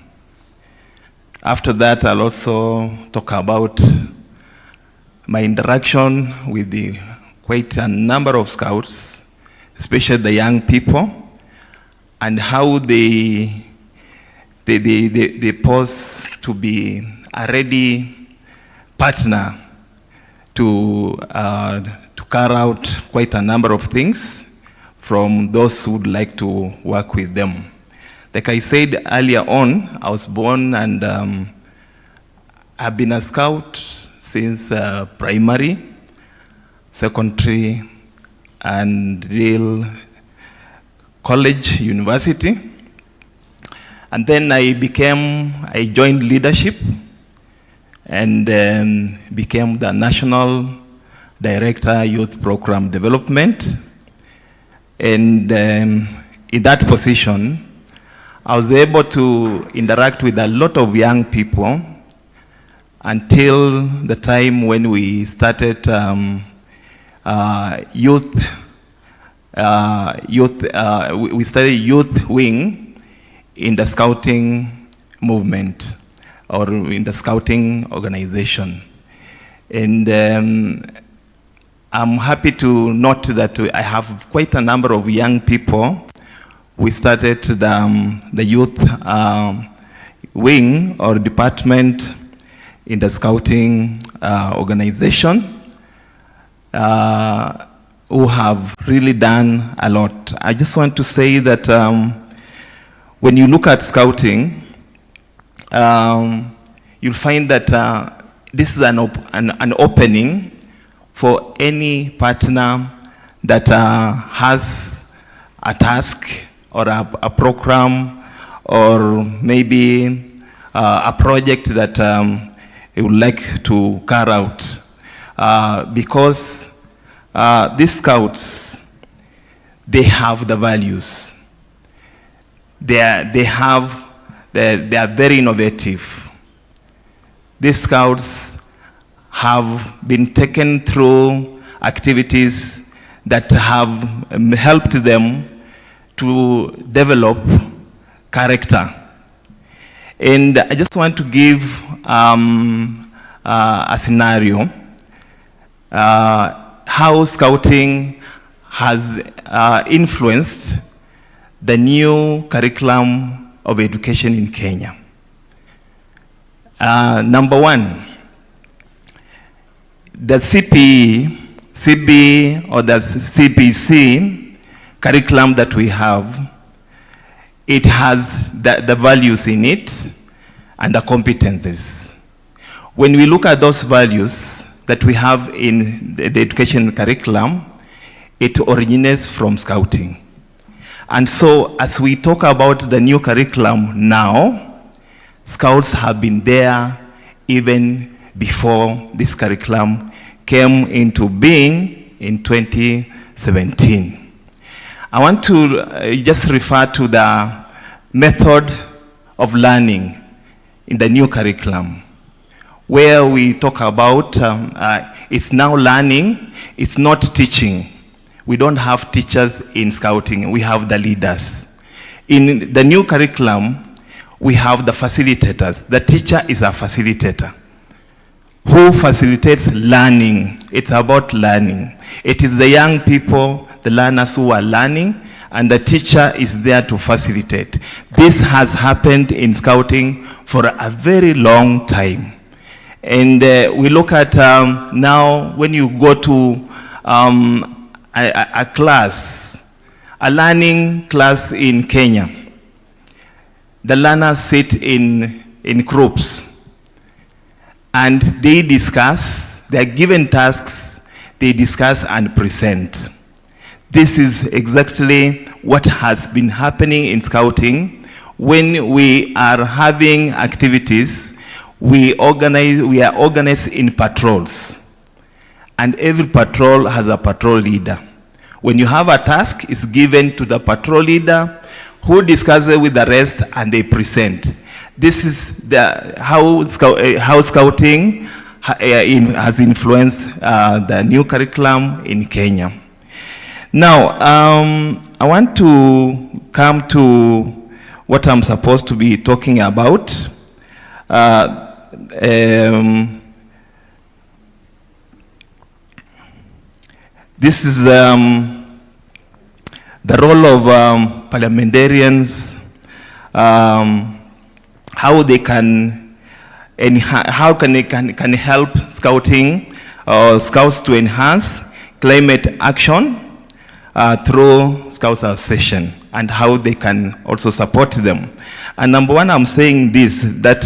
After that, I'll also talk about my interaction with quite a number of scouts, especially the young people, and how they pose to be a ready partner to to carry out quite a number of things from those who would like to work with them. Like I said earlier on, I was born and I've been a scout since primary, secondary, and real college, university. And then I joined leadership and became the National Director, Youth Program Development. And in that position, I was able to interact with a lot of young people until the time when we started we started youth wing in the scouting movement or in the scouting organization. And I'm happy to note that I have quite a number of young people. We started the youth wing or department in the scouting organization who have really done a lot. I just want to say that when you look at scouting, you'll find that this is an opening for any partner that has a task or a program or maybe a project that he would like to carry out. Because these scouts, they have the values. They are very innovative. These scouts have been taken through activities that have helped them to develop character. And I just want to give a scenario how scouting has influenced the new curriculum of education in Kenya. Number one, the CBE or the CBC curriculum that we have, it has the values in it and the competencies. When we look at those values that we have in the education curriculum, it originates from scouting. And so as we talk about the new curriculum now, scouts have been there even before this curriculum came into being in 2017. I want to just refer to the method of learning in the new curriculum, where we talk about it's now learning, it's not teaching. We don't have teachers in scouting, we have the leaders. In the new curriculum, we have the facilitators. The teacher is a facilitator who facilitates learning. It's about learning. It is the young people, the learners who are learning, and the teacher is there to facilitate. This has happened in scouting for a very long time. And we look at now when you go to a class, a learning class in Kenya, the learners sit in groups and they discuss, they are given tasks, they discuss and present. This is exactly what has been happening in scouting. When we are having activities, we are organized in patrols. And every patrol has a patrol leader. When you have a task, it's given to the patrol leader who discusses with the rest and they present. This is how scouting has influenced the new curriculum in Kenya. Now, I want to come to what I'm supposed to be talking about. This is the role of parliamentarians, how they can help scouting or scouts to enhance climate action through Scouts Association and how they can also support them. And number one, I'm saying this, that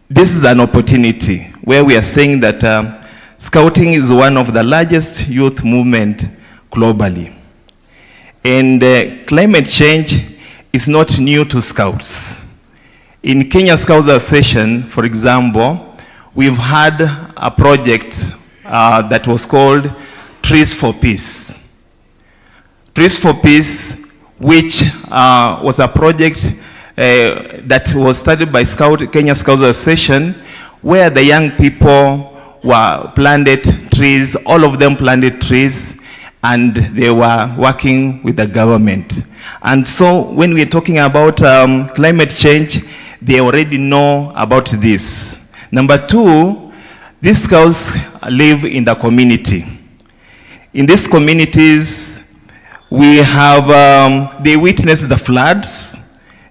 this is an opportunity where we are saying that Scouting is one of the largest youth movement globally. And climate change is not new to Scouts. In Kenya Scouts Association, for example, we've had a project that was called Trees for Peace. Trees for Peace, which was a project that was started by Kenya Scouts Association, where the young people planted trees, all of them planted trees, and they were working with the government. And so when we're talking about climate change, they already know about this. Number two, these Scouts live in the community. In these communities, we have, they witness the floods,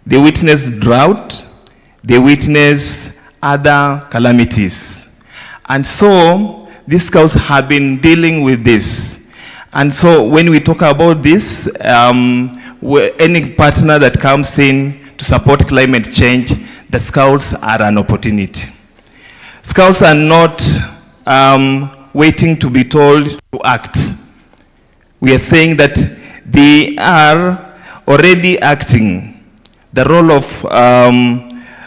they witness drought, they witness other calamities. And so these Scouts have been dealing with this. And so when we talk about this, any partner that comes in to support climate change, the Scouts are an opportunity. Scouts are not waiting to be told to act. We are saying that they are already acting. The role of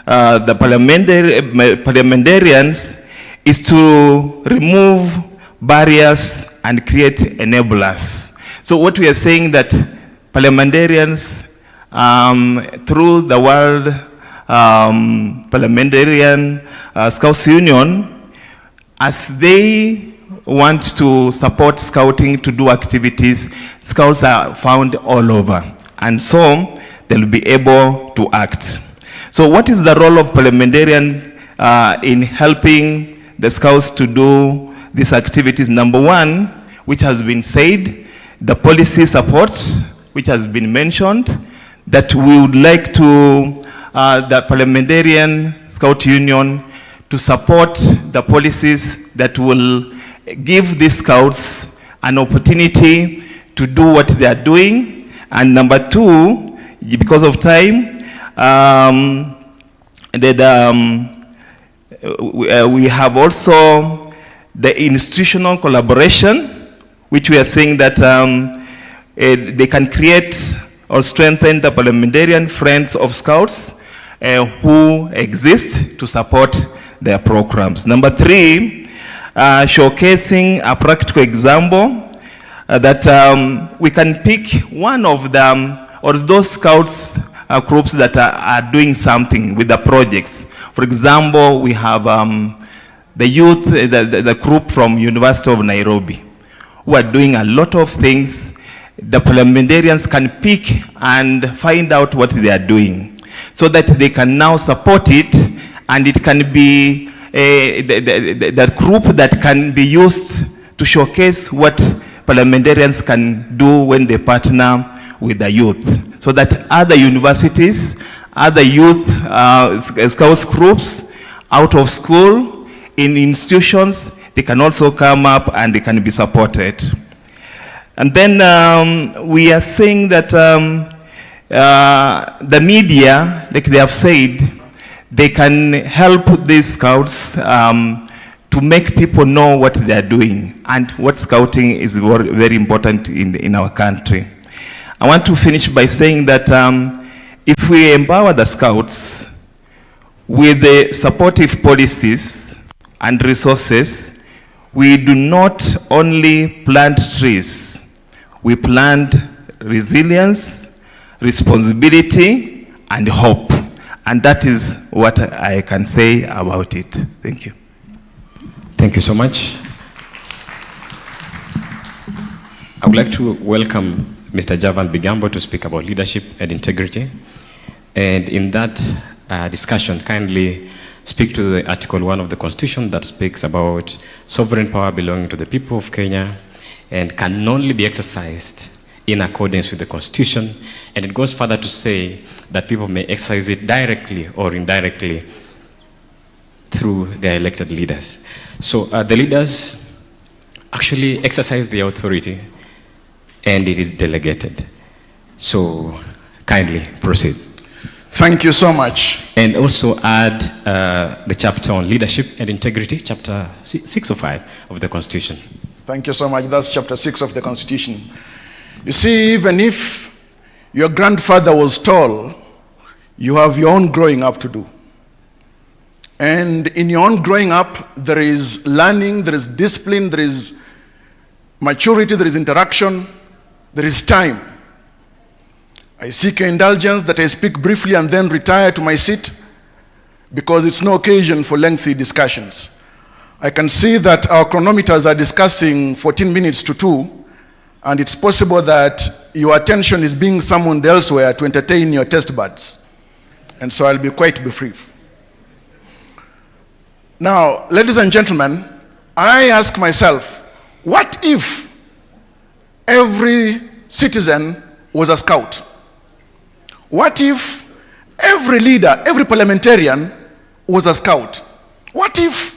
the parliamentarians is to remove barriers and create enablers. So what we are saying that parliamentarians through the World Parliamentarian Scouts Union, as they want to support Scouting to do activities, Scouts are found all over. And so they'll be able to act. So what is the role of parliamentarian in helping the Scouts to do these activities? Number one, which has been said, the policy support, which has been mentioned, that we would like to, the Parliamentarian Scout Union, to support the policies that will give these Scouts an opportunity to do what they are doing. And number two, because of time, we have also the institutional collaboration, which we are saying that they can create or strengthen the parliamentarian friends of Scouts who exist to support their programs. Number three, showcasing a practical example that we can pick one of them or those Scouts groups that are doing something with the projects. For example, we have the youth, the group from University of Nairobi, who are doing a lot of things. The parliamentarians can pick and find out what they are doing so that they can now support it, and it can be the group that can be used to showcase what parliamentarians can do when they partner with the youth, so that other universities, other youth Scouts groups out of school, in institutions, they can also come up and they can be supported. And then we are saying that the media, like they have said, they can help these Scouts to make people know what they are doing and what Scouting is very important in our country. I want to finish by saying that if we empower the Scouts with the supportive policies and resources, we do not only plant trees, we plant resilience, responsibility, and hope. And that is what I can say about it. Thank you. Thank you so much. I would like to welcome Mr. Javan Bigambo to speak about leadership and integrity. And in that discussion, kindly speak to the Article 1 of the Constitution that speaks about sovereign power belonging to the people of Kenya and can only be exercised in accordance with the Constitution. And it goes further to say that people may exercise it directly or indirectly through their elected leaders. So the leaders actually exercise the authority, and it is delegated. So kindly proceed. Thank you so much. And also add the chapter on leadership and integrity, chapter 605 of the Constitution. Thank you so much. That's chapter 6 of the Constitution. You see, even if your grandfather was tall, you have your own growing up to do. And in your own growing up, there is learning, there is discipline, there is maturity, there is interaction, there is time. I seek your indulgence that I speak briefly and then retire to my seat, because it's no occasion for lengthy discussions. I can see that our chronometers are discussing 14 minutes to 2, and it's possible that your attention is being summoned elsewhere to entertain your taste buds. And so I'll be quite brief. Now, ladies and gentlemen, I ask myself, what if every citizen was a scout? What if every leader, every parliamentarian was a scout? What if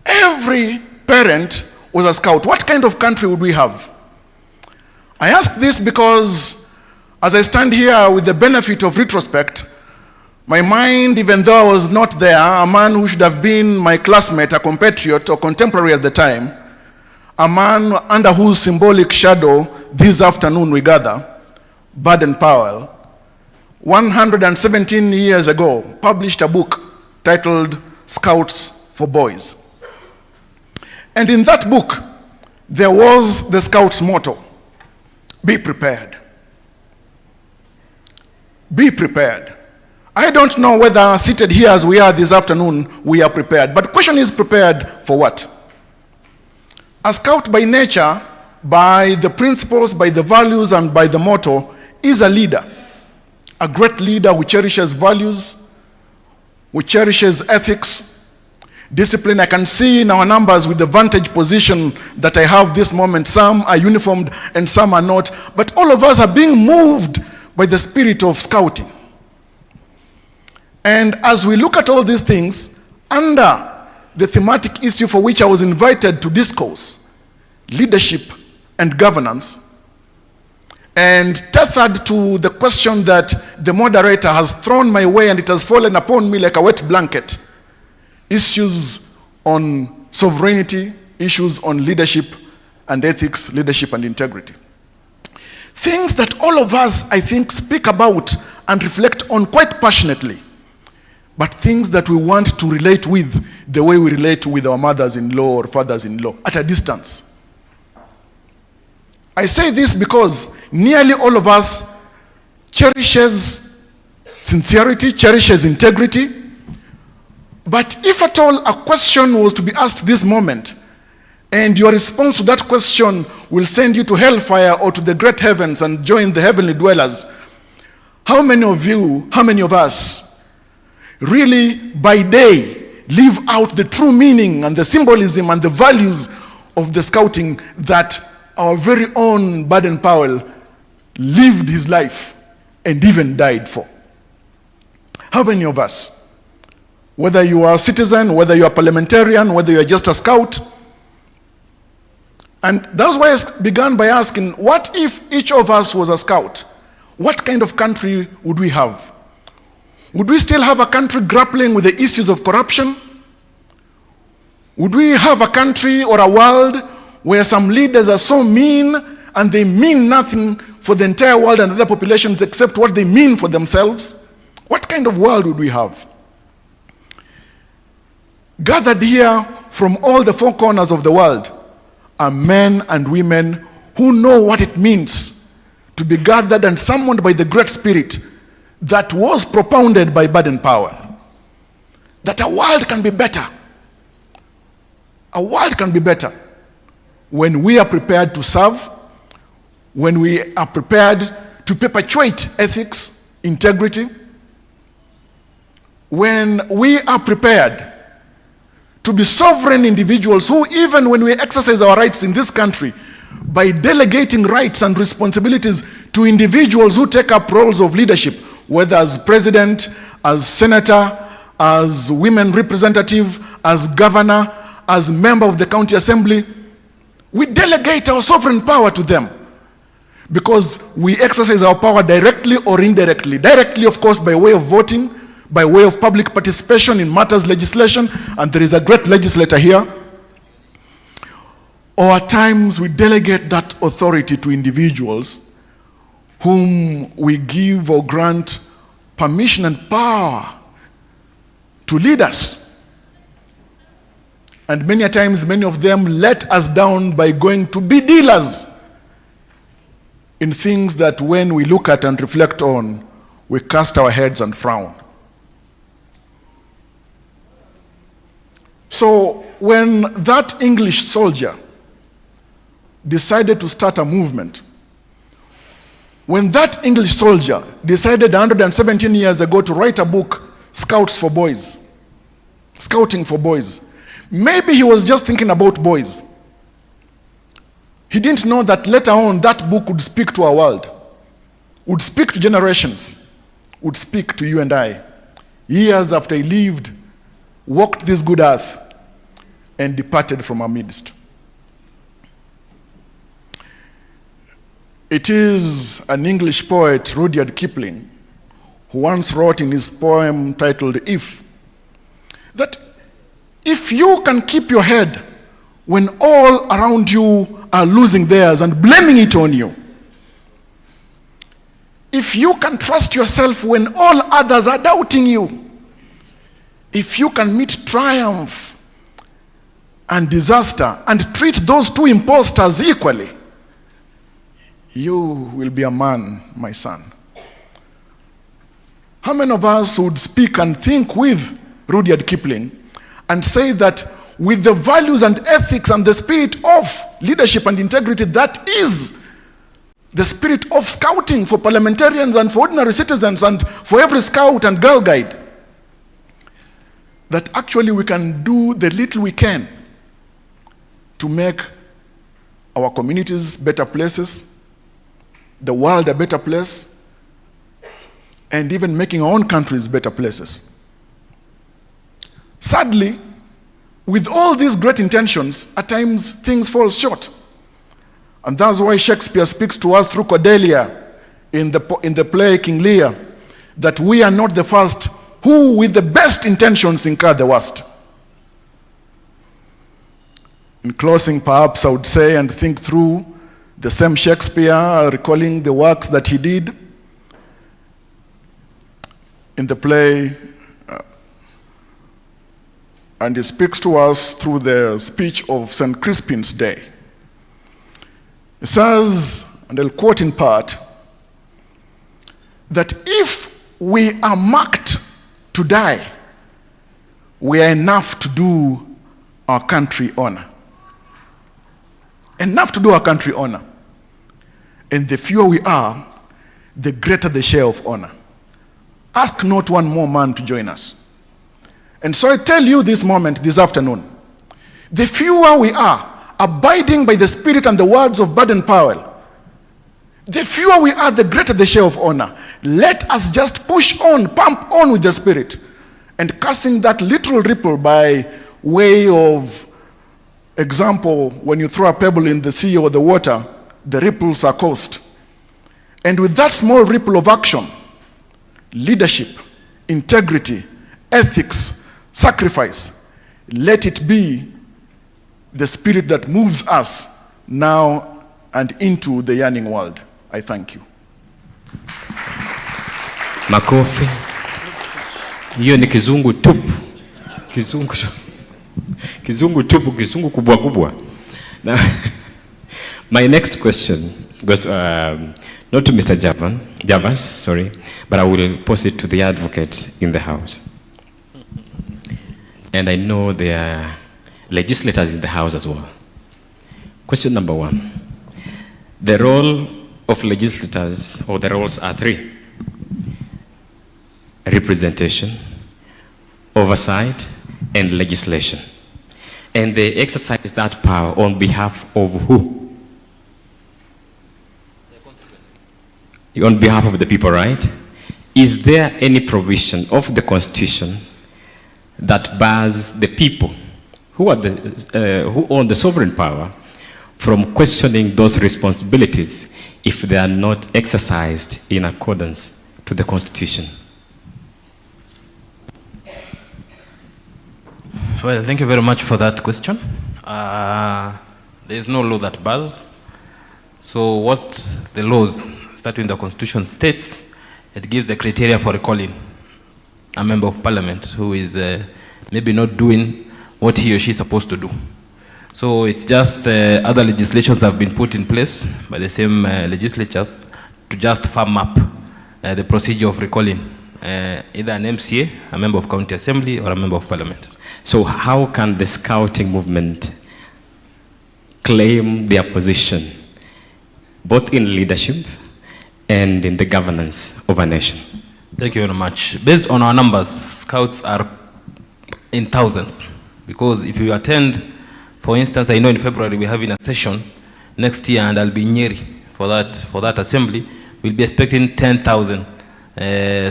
every parent was a scout? What kind of country would we have? I ask this because as I stand here with the benefit of retrospect, my mind, even though I was not there, a man who should have been my classmate, a compatriot or contemporary at the time, a man under whose symbolic shadow this afternoon we gather, Baden-Powell, 117 years ago, published a book titled Scouts for Boys. And in that book, there was the Scouts' motto, be prepared. Be prepared. I don't know whether seated here as we are this afternoon, we are prepared. But the question is, prepared for what? A scout by nature, by the principles, by the values, and by the motto, is a leader. A great leader who cherishes values, who cherishes ethics, discipline. I can see in our numbers with the vantage position that I have this moment, some are uniformed and some are not, but all of us are being moved by the spirit of scouting. And as we look at all these things, under the thematic issue for which I was invited to discourse, leadership and governance, and tethered to the question that the moderator has thrown my way and it has fallen upon me like a wet blanket, issues on sovereignty, issues on leadership and ethics, leadership and integrity. Things that all of us, I think, speak about and reflect on quite passionately, but things that we want to relate with the way we relate with our mothers-in-law or fathers-in-law, at a distance. I say this because nearly all of us cherishes sincerity, cherishes integrity, but if at all a question was to be asked this moment, and your response to that question will send you to hellfire or to the great heavens and join the heavenly dwellers, how many of you, how many of us really by day live out the true meaning and the symbolism and the values of the scouting that our very own Baden-Powell lived his life and even died for? How many of us, whether you are a citizen, whether you are a parliamentarian, whether you are just a scout? And that's why I began by asking, what if each of us was a scout? What kind of country would we have? Would we still have a country grappling with the issues of corruption? Would we have a country or a world where some leaders are so mean and they mean nothing for the entire world and other populations except what they mean for themselves? What kind of world would we have? Gathered here from all the four corners of the world are men and women who know what it means to be gathered and summoned by the Great Spirit that was propounded by Baden-Powell. That a world can be better. A world can be better when we are prepared to serve, when we are prepared to perpetuate ethics, integrity, when we are prepared to be sovereign individuals who, even when we exercise our rights in this country, by delegating rights and responsibilities to individuals who take up roles of leadership, whether as president, as senator, as women representative, as governor, as member of the county assembly, we delegate our sovereign power to them because we exercise our power directly or indirectly. Directly, of course, by way of voting, by way of public participation in matters legislation, and there is a great legislator here. Or at times we delegate that authority to individuals whom we give or grant permission and power to lead us. And many a times, many of them let us down by going to be dealers in things that when we look at and reflect on, we cast our heads and frown. So when that English soldier decided to start a movement, when that English soldier decided 117 years ago to write a book, Scouts for Boys, Scouting for Boys, maybe he was just thinking about boys. He didn't know that later on that book would speak to our world, would speak to generations, would speak to you and I. Years after he lived, walked this good earth, and departed from our midst. It is an English poet, Rudyard Kipling, who once wrote in his poem titled If, that if you can keep your head when all around you are losing theirs and blaming it on you, if you can trust yourself when all others are doubting you, if you can meet triumph and disaster and treat those two impostors equally, you will be a man, my son. How many of us would speak and think with Rudyard Kipling and say that with the values and ethics and the spirit of leadership and integrity that is the spirit of scouting for parliamentarians and for ordinary citizens and for every scout and girl guide, that actually we can do the little we can to make our communities better places, the world a better place, and even making our own countries better places. Sadly, with all these great intentions, at times things fall short. And that's why Shakespeare speaks to us through Cordelia in the play King Lear, that we are not the first who with the best intentions incur the worst. In closing, perhaps I would say and think through the same Shakespeare, recalling the works that he did in the play, and he speaks to us through the speech of St. Crispin's Day. He says, and I'll quote in part, that if we are marked to die, we are enough to do our country honor. Enough to do our country honor. And the fewer we are, the greater the share of honor. Ask not one more man to join us. And so I tell you this moment, this afternoon, the fewer we are, abiding by the spirit and the words of Baden-Powell, the fewer we are, the greater the share of honor. Let us just push on, pump on with the spirit, and casting that literal ripple by way of example, when you throw a pebble in the sea or the water, the ripples are caused. And with that small ripple of action, leadership, integrity, ethics, sacrifice, let it be the spirit that moves us now and into the yearning world. I thank you. Makofi. Hiyo ni kizungu tupu. Kizungu tupu, kizungu kubwa kubwa. Now, my next question goes to, not to Mr. Javas, sorry, but I will pose it to the advocate in the House. And I know there are legislators in the House as well. Question number one. The role of legislators, or the roles are three: representation, oversight, and legislation. And they exercise that power on behalf of who? On behalf of the people, right? Is there any provision of the Constitution that bars the people who own the sovereign power from questioning those responsibilities if they are not exercised in accordance to the Constitution? Well, thank you very much for that question. There is no law that bars. So what the laws, starting in the Constitution, states, it gives the criteria for recalling a member of parliament who is maybe not doing what he or she is supposed to do. So it's just other legislations have been put in place by the same legislatures to just firm up the procedure of recalling either an MCA, a member of county assembly, or a member of parliament. So how can the scouting movement claim their position both in leadership and in the governance of a nation? Thank you very much. Based on our numbers, scouts are in thousands. Because if you attend, for instance, I know in February we're having a session next year, and I'll be in Nyeri for that assembly. We'll be expecting 10,000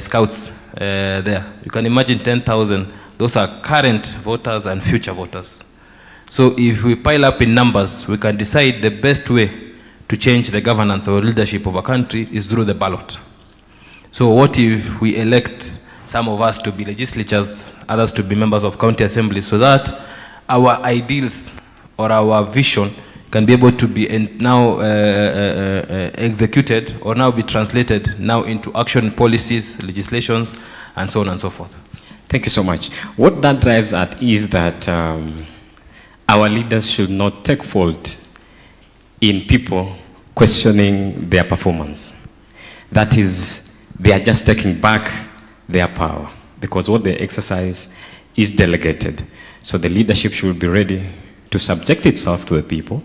scouts there. You can imagine 10,000. Those are current voters and future voters. So if we pile up in numbers, we can decide the best way to change the governance or leadership of a country is through the ballot. So what if we elect some of us to be legislatures, others to be members of county assemblies, so that our ideals or our vision can be able to be now executed or now be translated now into action policies, legislations, and so on and so forth. Thank you so much. What that drives at is that our leaders should not take fault in people questioning their performance. That is, they are just taking back their power because what they exercise is delegated. So the leadership should be ready to subject itself to the people,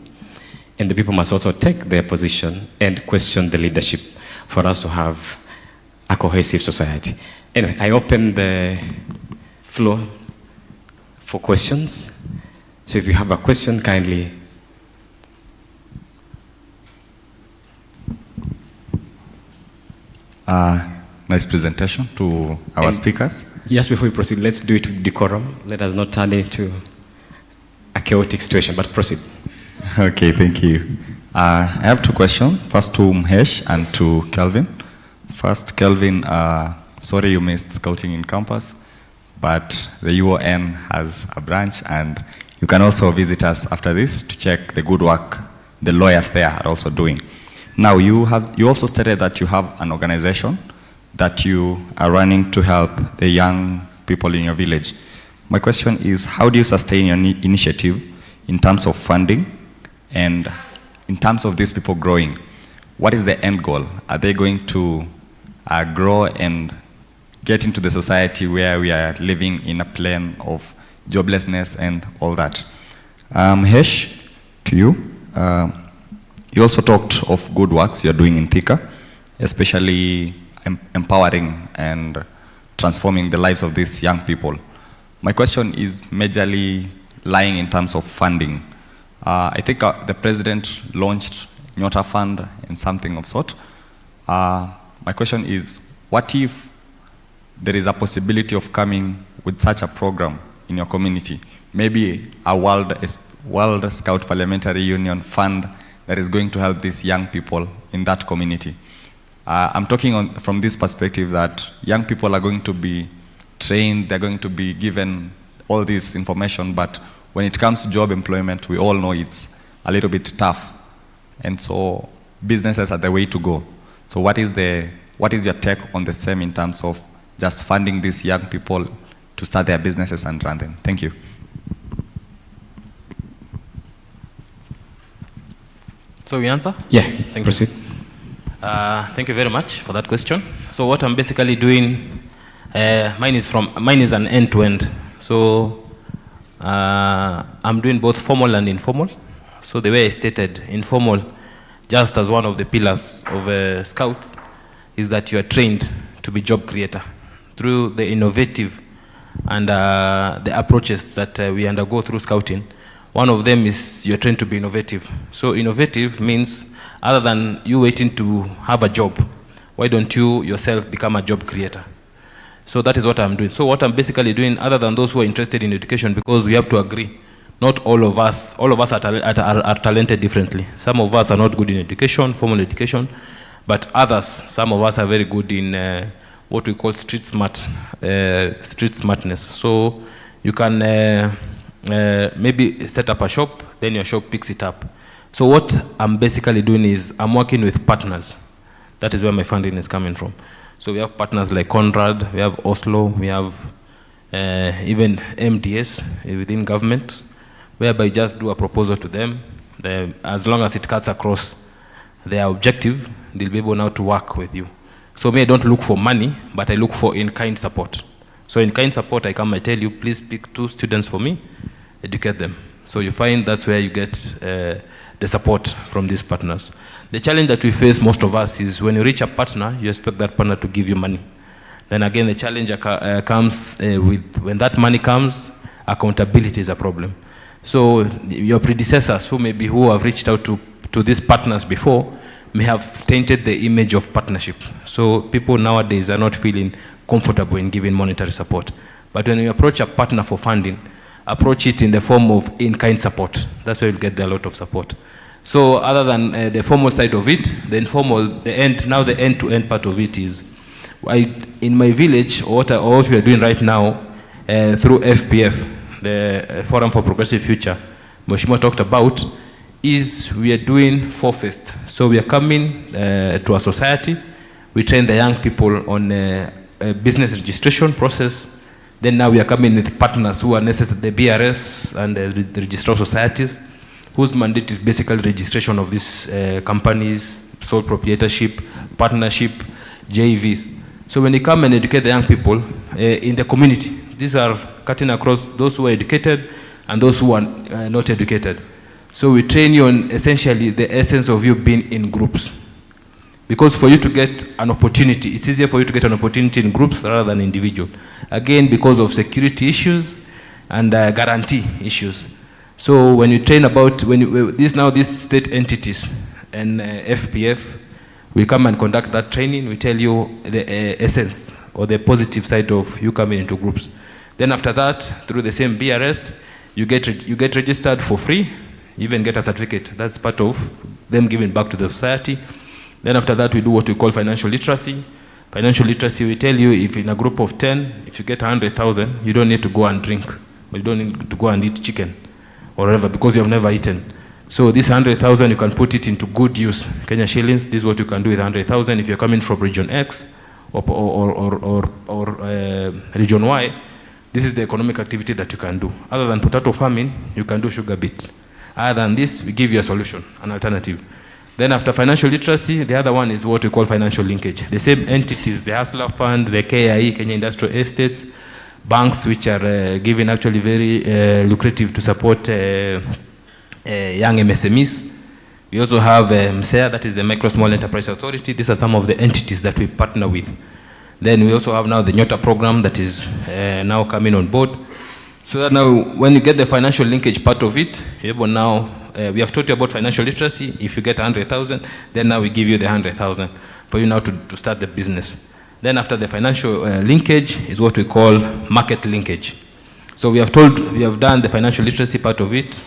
and the people must also take their position and question the leadership for us to have a cohesive society. Anyway, I open the floor for questions. So if you have a question, kindly. Nice presentation to our speakers. Yes, before we proceed, let's do it with decorum. Let us not turn into a chaotic situation, but proceed. Okay, thank you. I have two questions. First to Mhesh and to Kelvin. First, Kelvin, sorry you missed scouting in campus, but the UON has a branch, and you can also visit us after this to check the good work the lawyers there are also doing. Now, you also stated that you have an organization that you are running to help the young people in your village. My question is, how do you sustain your initiative in terms of funding and in terms of these people growing? What is the end goal? Are they going to grow and get into the society where we are living in a plane of joblessness and all that? Hesh, to you. You also talked of good works you're doing in Thika, especially empowering and transforming the lives of these young people. My question is majorly lying in terms of funding. I think the president launched Nyota Fund and something of sort. My question is, what if there is a possibility of coming with such a program in your community? Maybe a World Scout Parliamentary Union fund that is going to help these young people in that community. I'm talking from this perspective that young people are going to be trained, they're going to be given all this information, but when it comes to job employment, we all know it's a little bit tough. And so businesses are the way to go. So what is your take on the same in terms of just funding these young people to start their businesses and run them? Thank you. So we answer? Yeah, thank proceed. Thank you very much for that question. So what I'm basically doing, mine is an end-to-end. So I'm doing both formal and informal. So the way I stated, informal, just as one of the pillars of Scouts, is that you are trained to be job creator through the innovative and the approaches that we undergo through Scouting. One of them is you're trained to be innovative. So innovative means, other than you waiting to have a job, why don't you yourself become a job creator? So that is what I'm doing. So what I'm basically doing, other than those who are interested in education, because we have to agree, not all of us are talented differently. Some of us are not good in education, formal education, but others, some of us are very good in what we call street smartness. So you can maybe set up a shop, then your shop picks it up. So what I'm basically doing is I'm working with partners. That is where my funding is coming from. So we have partners like Conrad, we have Oslo, we have even MDS within government, whereby you just do a proposal to them. As long as it cuts across their objective, they'll be able now to work with you. So me, I don't look for money, but I look for in-kind support. So in-kind support, I come, I tell you, please pick 2 students for me, educate them. So you find that's where you get the support from these partners. The challenge that we face, most of us, is when you reach a partner, you expect that partner to give you money. Then again, the challenge comes with when that money comes, accountability is a problem. So your predecessors who have reached out to these partners before may have tainted the image of partnership. So people nowadays are not feeling comfortable in giving monetary support. But when you approach a partner for funding, approach it in the form of in-kind support. That's where you'll get a lot of support. So other than the formal side of it, the informal, the end-to-end part of it is, in my village, what we are doing right now through FPF, the Forum for Progressive Future, Mheshimiwa talked about, is we are doing 4 Fest. So we are coming to a society, we train the young people on a business registration process. Then now we are coming with partners who are necessary, the BRS and the registrar societies, whose mandate is basically registration of these companies, sole proprietorship, partnership, JVs. So when you come and educate the young people in the community, these are cutting across those who are educated and those who are not educated. So we train you on essentially the essence of you being in groups. Because for you to get an opportunity, it's easier for you to get an opportunity in groups rather than individual. Again, because of security issues and guarantee issues. So when you train about, these state entities and FPF, we come and conduct that training, we tell you the essence or the positive side of you coming into groups. Then after that, through the same BRS, you get registered for free, you even get a certificate. That's part of them giving back to the society. Then after that, we do what we call financial literacy. Financial literacy, we tell you if in a group of 10, if you get 100,000, you don't need to go and drink, or you don't need to go and eat chicken, or whatever, because you have never eaten. So this 100,000, you can put it into good use. Kenya shillings, this is what you can do with 100,000. If you're coming from region X or region Y, this is the economic activity that you can do. Other than potato farming, you can do sugar beet. Other than this, we give you a solution, an alternative. Then after financial literacy, the other one is what we call financial linkage. The same entities, the Hustler Fund, the KIE, Kenya Industrial Estates, banks which are given actually very lucrative to support young MSMEs. We also have MSEA, that is the Micro Small Enterprise Authority. These are some of the entities that we partner with. Then we also have now the Nyota program that is now coming on board. So that now when you get the financial linkage part of it, you're able now, we have taught you about financial literacy. If you get 100,000, then now we give you the 100,000 for you now to start the business. Then after the financial linkage is what we call market linkage. So we have done the financial literacy part of it.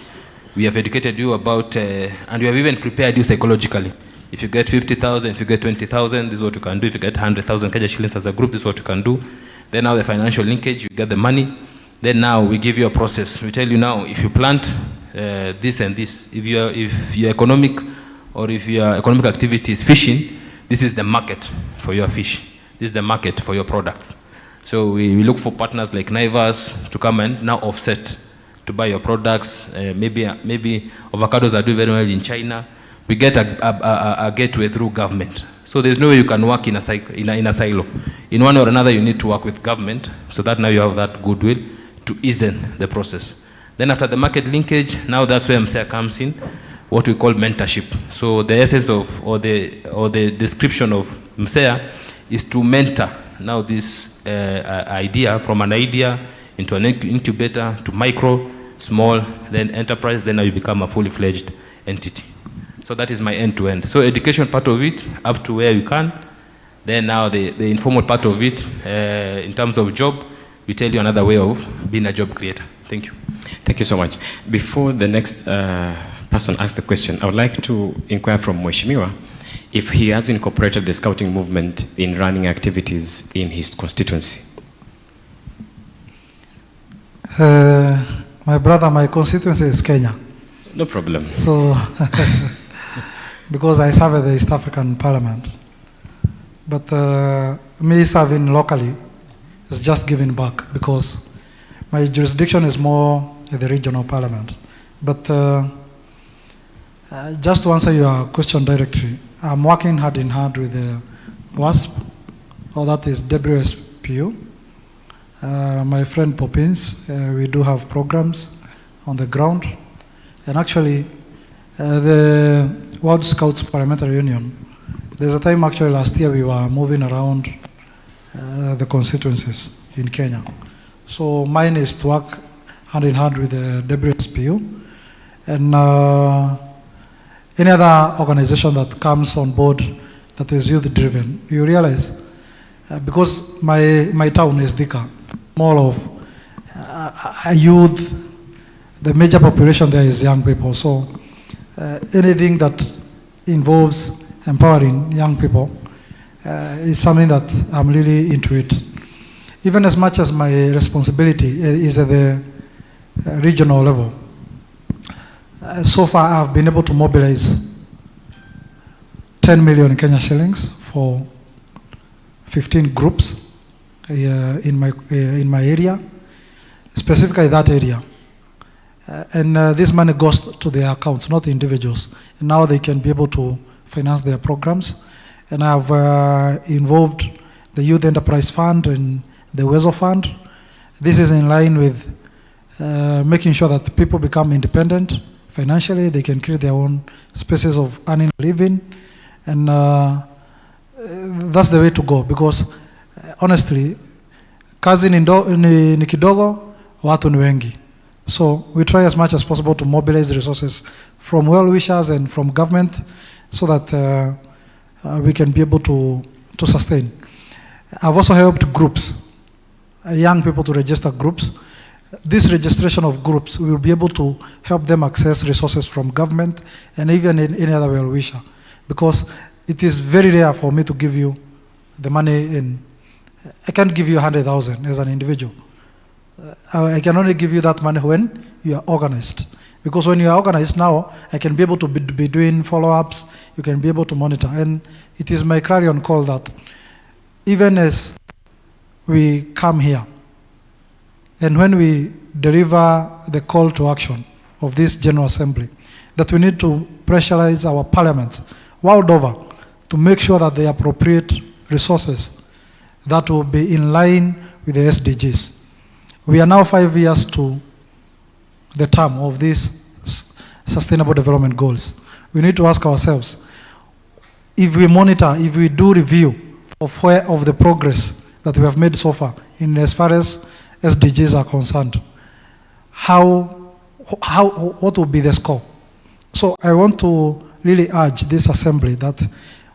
We have educated you about, and we have even prepared you psychologically. If you get 50,000, if you get 20,000, this is what you can do. If you get 100,000 Kenya shillings as a group, this is what you can do. Then now the financial linkage, you get the money. Then now we give you a process. We tell you now, if you plant this and this, if your economic activity is fishing, this is the market for your fish. This is the market for your products. So we look for partners like Naivas to come and now offset to buy your products. Maybe avocados are doing very well in China. We get a gateway through government. So there's no way you can work in a silo. In one or another, you need to work with government so that now you have that goodwill to ease the process. Then after the market linkage, now that's where MSEA comes in, what we call mentorship. So the essence of, or the description of MSEA is to mentor now this idea, from an idea into an incubator to micro, small, then enterprise, then now you become a fully fledged entity. So that is my end-to-end. So education part of it, up to where you can, Then now the informal part of it, in terms of job, we tell you another way of being a job creator. Thank you. Thank you so much. Before the next person asks the question, I would like to inquire from Mheshimiwa if he has incorporated the scouting movement in running activities in his constituency. My brother, my constituency is Kenya. No problem. So, because I serve at the East African Parliament. But me serving locally is just giving back because my jurisdiction is more at the regional parliament. But just to answer your question directly, I'm working hand in hand with the WASP, or that is WSPU. My friend Poppins, we do have programs on the ground. And actually, the World Scouts Parliamentary Union, there's a time actually last year we were moving around the constituencies in Kenya. So mine is to work hand in hand with the WSPU. And any other organization that comes on board that is youth-driven, you realize, because my town is Thika, more of a youth, the major population there is young people. So anything that involves empowering young people is something that I'm really into it. Even as much as my responsibility is at the regional level. So far I've been able to mobilize 10 million Kenya shillings for 15 groups in my area, specifically that area. And this money goes to their accounts, not individuals. And now they can be able to finance their programs. And I've involved the Youth Enterprise Fund and the WESO Fund. This is in line with making sure that people become independent financially. They can create their own spaces of earning a living. And that's the way to go, because honestly, kazi ni kidogo, watu ni wengi. So we try as much as possible to mobilize resources from well-wishers and from government so that we can be able to sustain. I've also helped groups, young people to register groups. This registration of groups will be able to help them access resources from government and even any other well-wisher, because it is very rare for me to give you the money in. I can't give you 100,000 as an individual. I can only give you that money when you are organized. Because when you are organized now, I can be able to be doing follow-ups, you can be able to monitor. And it is my clarion call that even as we come here, and when we deliver the call to action of this General Assembly, that we need to pressurize our parliaments world over to make sure that the appropriate resources that will be in line with the SDGs. We are now 5 years to the term of these Sustainable Development Goals. We need to ask ourselves, if we monitor, if we do review of the progress that we have made so far, in as far as SDGs are concerned, what will be the score? So I want to really urge this assembly that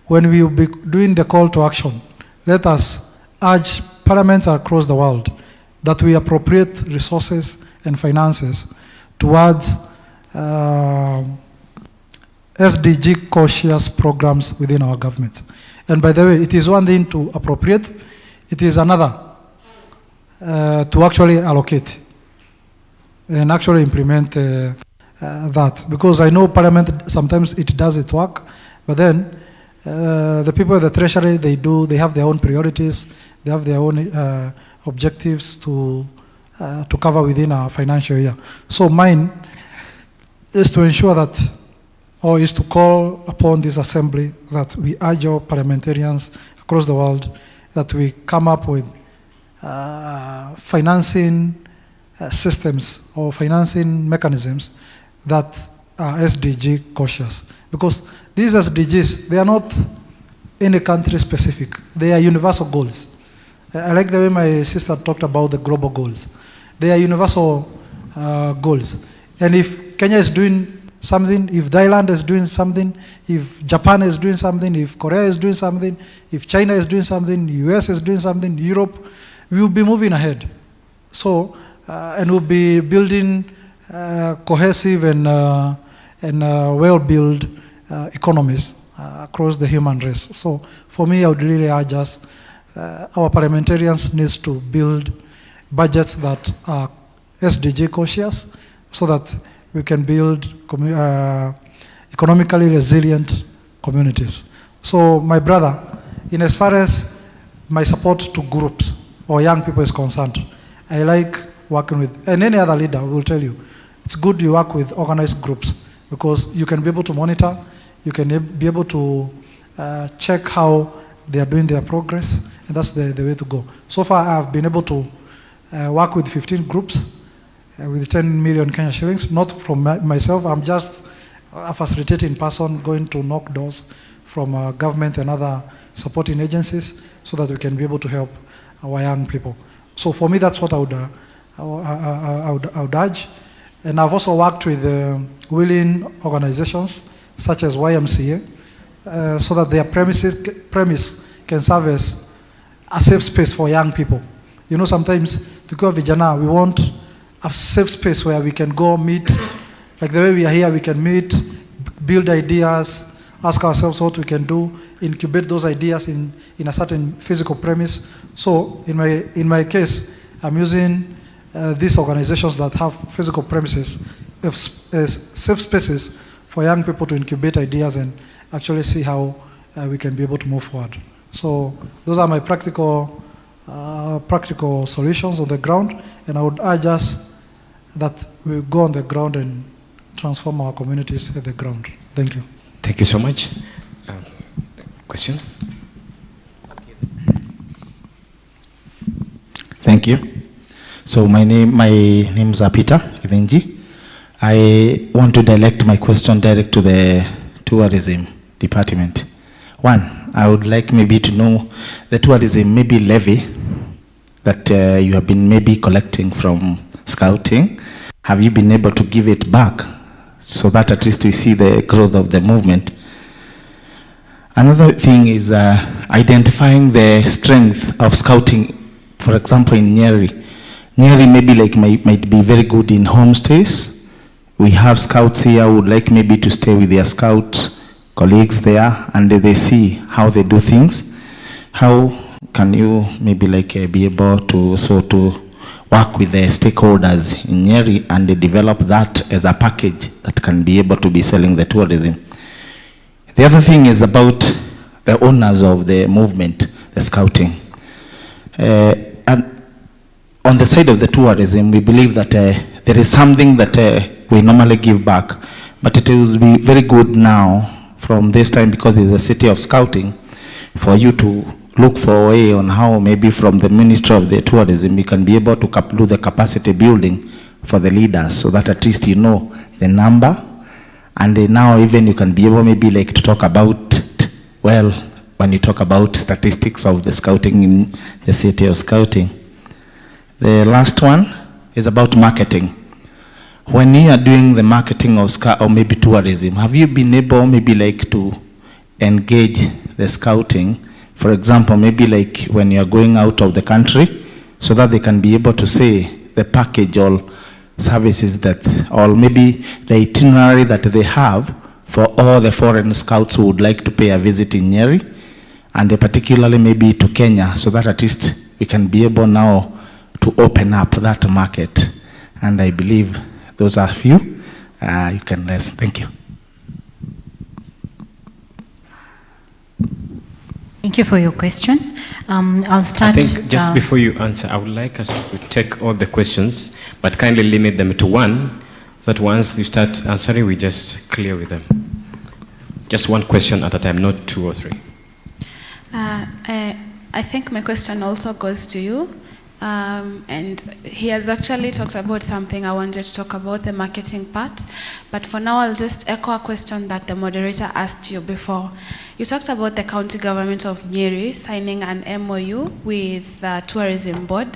when we will be doing the call to action, let us urge parliaments across the world that we appropriate resources and finances towards SDG cautious programs within our government. And by the way, it is one thing to appropriate, it is another to actually allocate and actually implement that. Because I know Parliament, sometimes it does its work, but then the people at the Treasury, they have their own priorities, they have their own objectives to cover within our financial year. So mine is to ensure that, or is to call upon this assembly that we urge our parliamentarians across the world that we come up with financing systems or financing mechanisms that are SDG cautious. Because these SDGs, they are not any country specific. They are universal goals. I like the way my sister talked about the global goals. They are universal goals. And if Kenya is doing something, if Thailand is doing something, if Japan is doing something, if Korea is doing something, if China is doing something, US is doing something, Europe, we will be moving ahead. So, and we'll be building cohesive and well-built economies across the human race. So, for me, I would really urge us, our parliamentarians needs to build budgets that are SDG conscious, so that we can build economically resilient communities. So my brother, in as far as my support to groups or young people is concerned, I like working with, and any other leader will tell you, it's good you work with organized groups, because you can be able to monitor, you can be able to check how they are doing their progress, and that's the way to go. So far, I've been able to work with 15 groups with 10 million Kenya shillings, not from myself. I'm just a facilitating person going to knock doors from government and other supporting agencies so that we can be able to help our young people. So for me, that's what I would urge. And I've also worked with willing organizations such as YMCA so that their premise can serve as a safe space for young people. You know, sometimes to go vijana, we want a safe space where we can go meet, like the way we are here, we can meet, build ideas, ask ourselves what we can do, incubate those ideas in a certain physical premise. So in my case, I'm using these organizations that have physical premises as safe spaces for young people to incubate ideas and actually see how we can be able to move forward. So those are my practical solutions on the ground, and I would urge us that we go on the ground and transform our communities at the ground. Thank you. Thank you so much. Question? Thank you. So my name is Peter Ivenji. I want to direct my question direct to the tourism department. One, I would like maybe to know the tourism maybe levy that you have been maybe collecting from scouting. Have you been able to give it back so that at least we see the growth of the movement? Another thing is identifying the strength of scouting. For example, in Nyeri. Nyeri maybe like might be very good in homestays. We have scouts here who would like maybe to stay with their scout colleagues there, and they see how they do things. How can you maybe like be able to work with the stakeholders in Nyeri and they develop that as a package that can be able to be selling the tourism? The other thing is about the owners of the movement, the scouting. And on the side of the tourism, we believe that there is something that we normally give back, but it will be very good now from this time, because it's a city of scouting, for you to look for a way on how maybe from the Ministry of the Tourism you can be able to do the capacity building for the leaders, so that at least you know the number, and now even you can be able maybe like to talk about, well, when you talk about statistics of the scouting in the city of scouting. The last one is about marketing. When you are doing the marketing of scout or maybe tourism, have you been able maybe like to engage the scouting? For example, maybe like when you are going out of the country, so that they can be able to say the package or services that, or maybe the itinerary that they have for all the foreign scouts who would like to pay a visit in Nyeri, and particularly maybe to Kenya, so that at least we can be able now to open up that market. And I believe those are a few. You can rest. Thank you. Thank you for your question. I'll start. I think just before you answer, I would like us to take all the questions, but kindly limit them to one, so that once you start answering, we just clear with them. Just one question at a time, not two or three. I think my question also goes to you. And he has actually talked about something I wanted to talk about, the marketing part. But for now, I'll just echo a question that the moderator asked you before. You talked about the county government of Nyeri signing an MOU with the tourism board,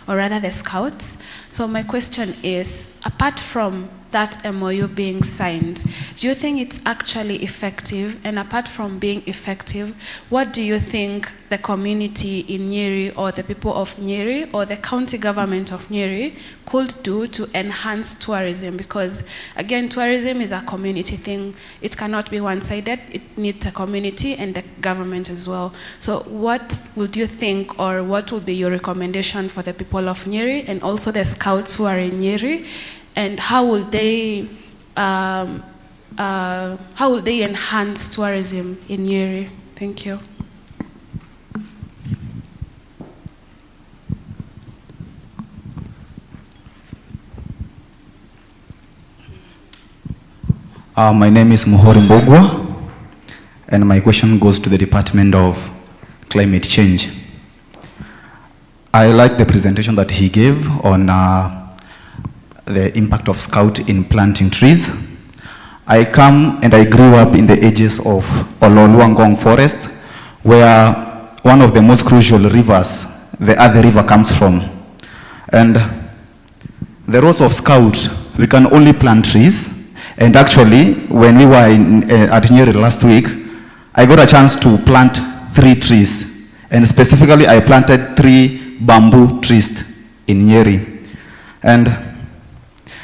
or rather the Scouts. So my question is, apart from that MOU being signed, do you think it's actually effective? And apart from being effective, what do you think the community in Nyeri, or the people of Nyeri, or the county government of Nyeri could do to enhance tourism? Because again, tourism is a community thing. It cannot be one-sided. It needs the community and the government as well. So what would you think, or what would be your recommendation for the people of Nyeri and also the Scouts who are in Nyeri? And how will they enhance tourism in Nyeri? Thank you. My name is Muhori Mbogwa, and my question goes to the Department of Climate Change. I like the presentation that he gave on the impact of Scout in planting trees. I come and I grew up in the edges of Ololuangong Forest, where one of the most crucial rivers, the other river, comes from. And the roles of Scout, we can only plant trees. And actually, when we were at Nyeri last week, I got a chance to plant 3 trees. And specifically, I planted 3 bamboo trees in Nyeri. And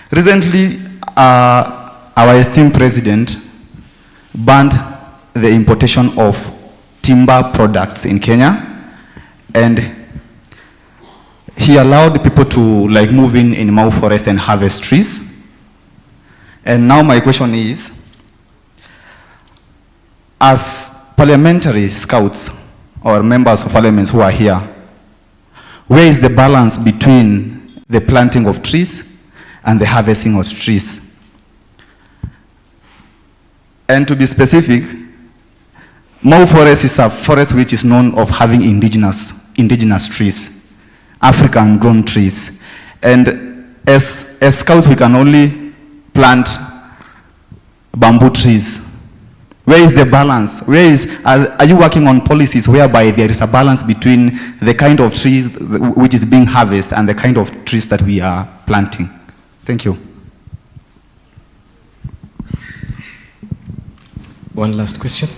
recently, our esteemed president banned the importation of timber products in Kenya, and he allowed people to move in Mau Forest and harvest trees. And now my question is, as parliamentary scouts or members of parliament who are here, where is the balance between the planting of trees and the harvesting of trees? And to be specific, Mau Forest is a forest which is known of having indigenous trees, African grown trees. And as scouts, we can only plant bamboo trees. Where is the balance? Are you working on policies whereby there is a balance between the kind of trees which is being harvested and the kind of trees that we are planting? Thank you. One last question.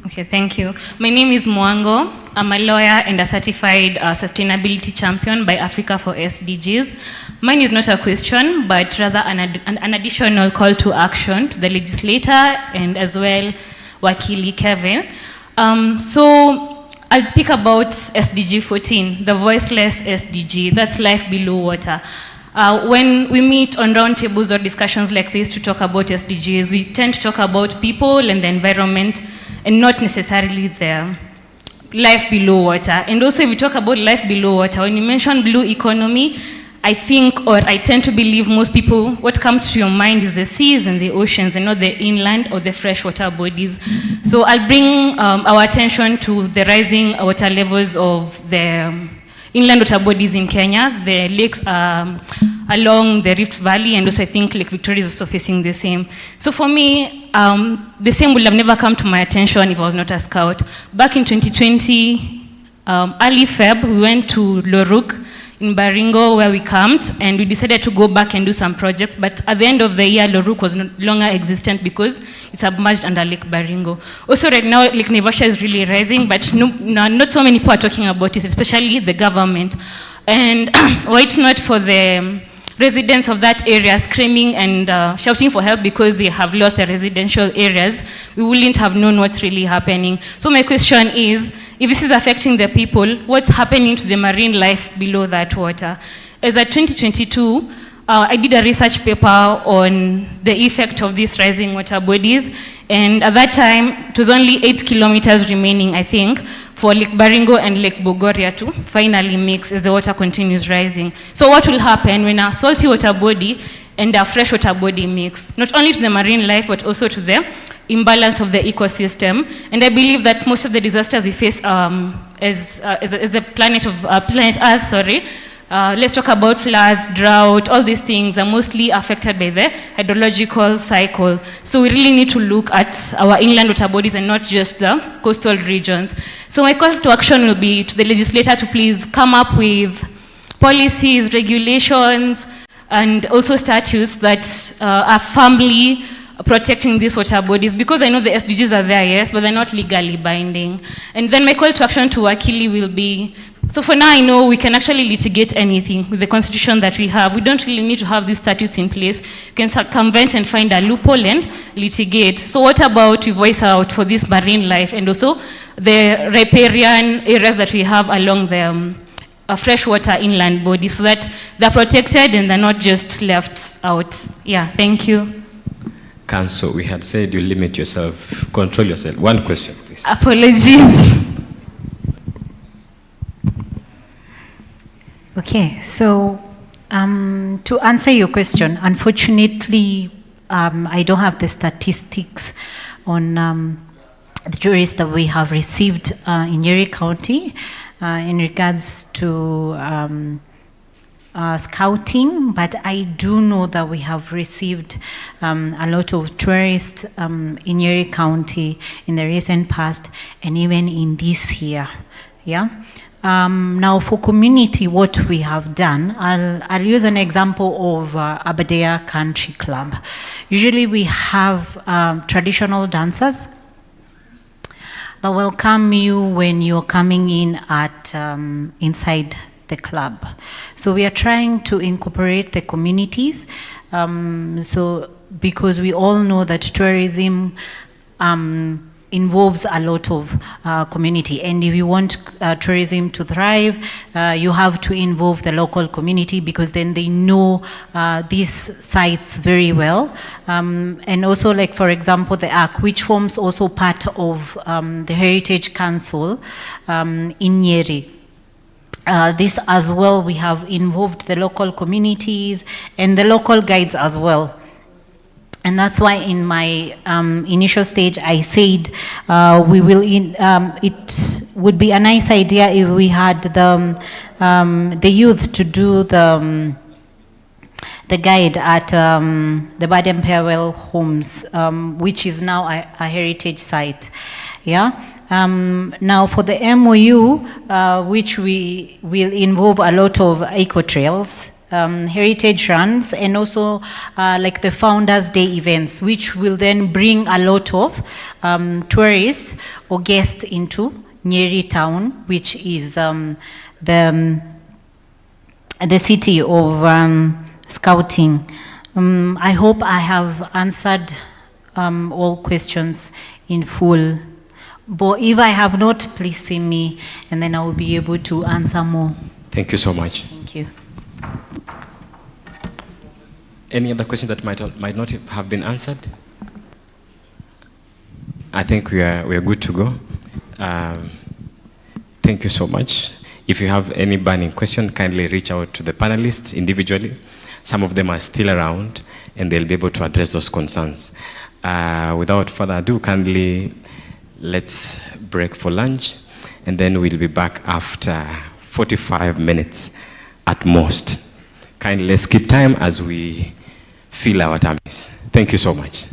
Okay, thank you. My name is Mwango. I'm a lawyer and a certified sustainability champion by Africa for SDGs. Mine is not a question, but rather an additional call to action to the legislator and as well Wakili Kevin. So I'll speak about SDG 14, the voiceless SDG, that's life below water. When we meet on roundtables or discussions like this to talk about SDGs, we tend to talk about people and the environment, and not necessarily the life below water. And also, if we talk about life below water, when you mention blue economy, I think, or I tend to believe most people, what comes to your mind is the seas and the oceans and not the inland or the freshwater bodies. So I'll bring our attention to the rising water levels of the inland water bodies in Kenya, the lakes along the Rift Valley, and also I think Lake Victoria is also facing the same. So for me, the same would have never come to my attention if I was not a scout. Back in 2020, early Feb, we went to Loruk in Baringo where we camped, and we decided to go back and do some projects, but at the end of the year, Loruk was no longer existent because it's submerged under Lake Baringo. Also right now, Lake Naivasha is really rising, but not so many people are talking about it, especially the government. And were it not for the residents of that area screaming and shouting for help because they have lost their residential areas, we wouldn't have known what's really happening. So my question is, if this is affecting the people, what's happening to the marine life below that water? As at 2022, I did a research paper on the effect of these rising water bodies, and at that time, it was only 8 kilometers remaining, I think, for Lake Baringo and Lake Bogoria to finally mix as the water continues rising. So what will happen when a salty water body and a freshwater body mix, not only to the marine life, but also to the imbalance of the ecosystem? And I believe that most of the disasters we face as the planet Earth, let's talk about floods, drought, all these things are mostly affected by the hydrological cycle. So we really need to look at our inland water bodies and not just the coastal regions. So my call to action will be to the legislator to please come up with policies, regulations, and also statutes that are firmly protecting these water bodies, because I know the SDGs are there, yes, but they're not legally binding. And then my call to action to Wakili will be, so for now I know we can actually litigate anything with the constitution that we have. We don't really need to have these statutes in place. You can circumvent and find a loophole and litigate. So what about we voice out for this marine life and also the riparian areas that we have along the freshwater inland body, so that they're protected and they're not just left out. Yeah, thank you. Council, we had said you limit yourself, control yourself. One question, please. Apologies. Okay, so to answer your question, unfortunately, I don't have the statistics on the tourists that we have received in Nyeri County in regards to scouting, but I do know that we have received a lot of tourists in Nyeri County in the recent past and even in this year. Yeah. Now for community, what we have done, I'll use an example of Aberdare Country Club. Usually we have traditional dancers that welcome you when you're coming in at inside the club. So we are trying to incorporate the communities, so because we all know that tourism involves a lot of community, and if you want tourism to thrive, you have to involve the local community, because then they know these sites very well. And also, like for example, the Ark, which forms also part of the Heritage Council in Nyeri. This as well, we have involved the local communities and the local guides as well. And that's why in my initial stage, I said we will. It would be a nice idea if we had the youth to do the guide at the Baden Powell Homes, which is now a heritage site. Yeah. Now for the MOU, which we will involve a lot of eco trails, heritage runs, and also like the Founders Day events, which will then bring a lot of tourists or guests into Nyeri town, which is the city of scouting. I hope I have answered all questions in full. But if I have not, please see me, and then I will be able to answer more. Thank you so much. Thank you. Any other question that might not have been answered? I think we are good to go. Thank you so much. If you have any burning question, kindly reach out to the panelists individually. Some of them are still around, and they'll be able to address those concerns. Without further ado, kindly let's break for lunch, and then we'll be back after 45 minutes at most. Kindly let's keep time as we fill our tummies. Thank you so much.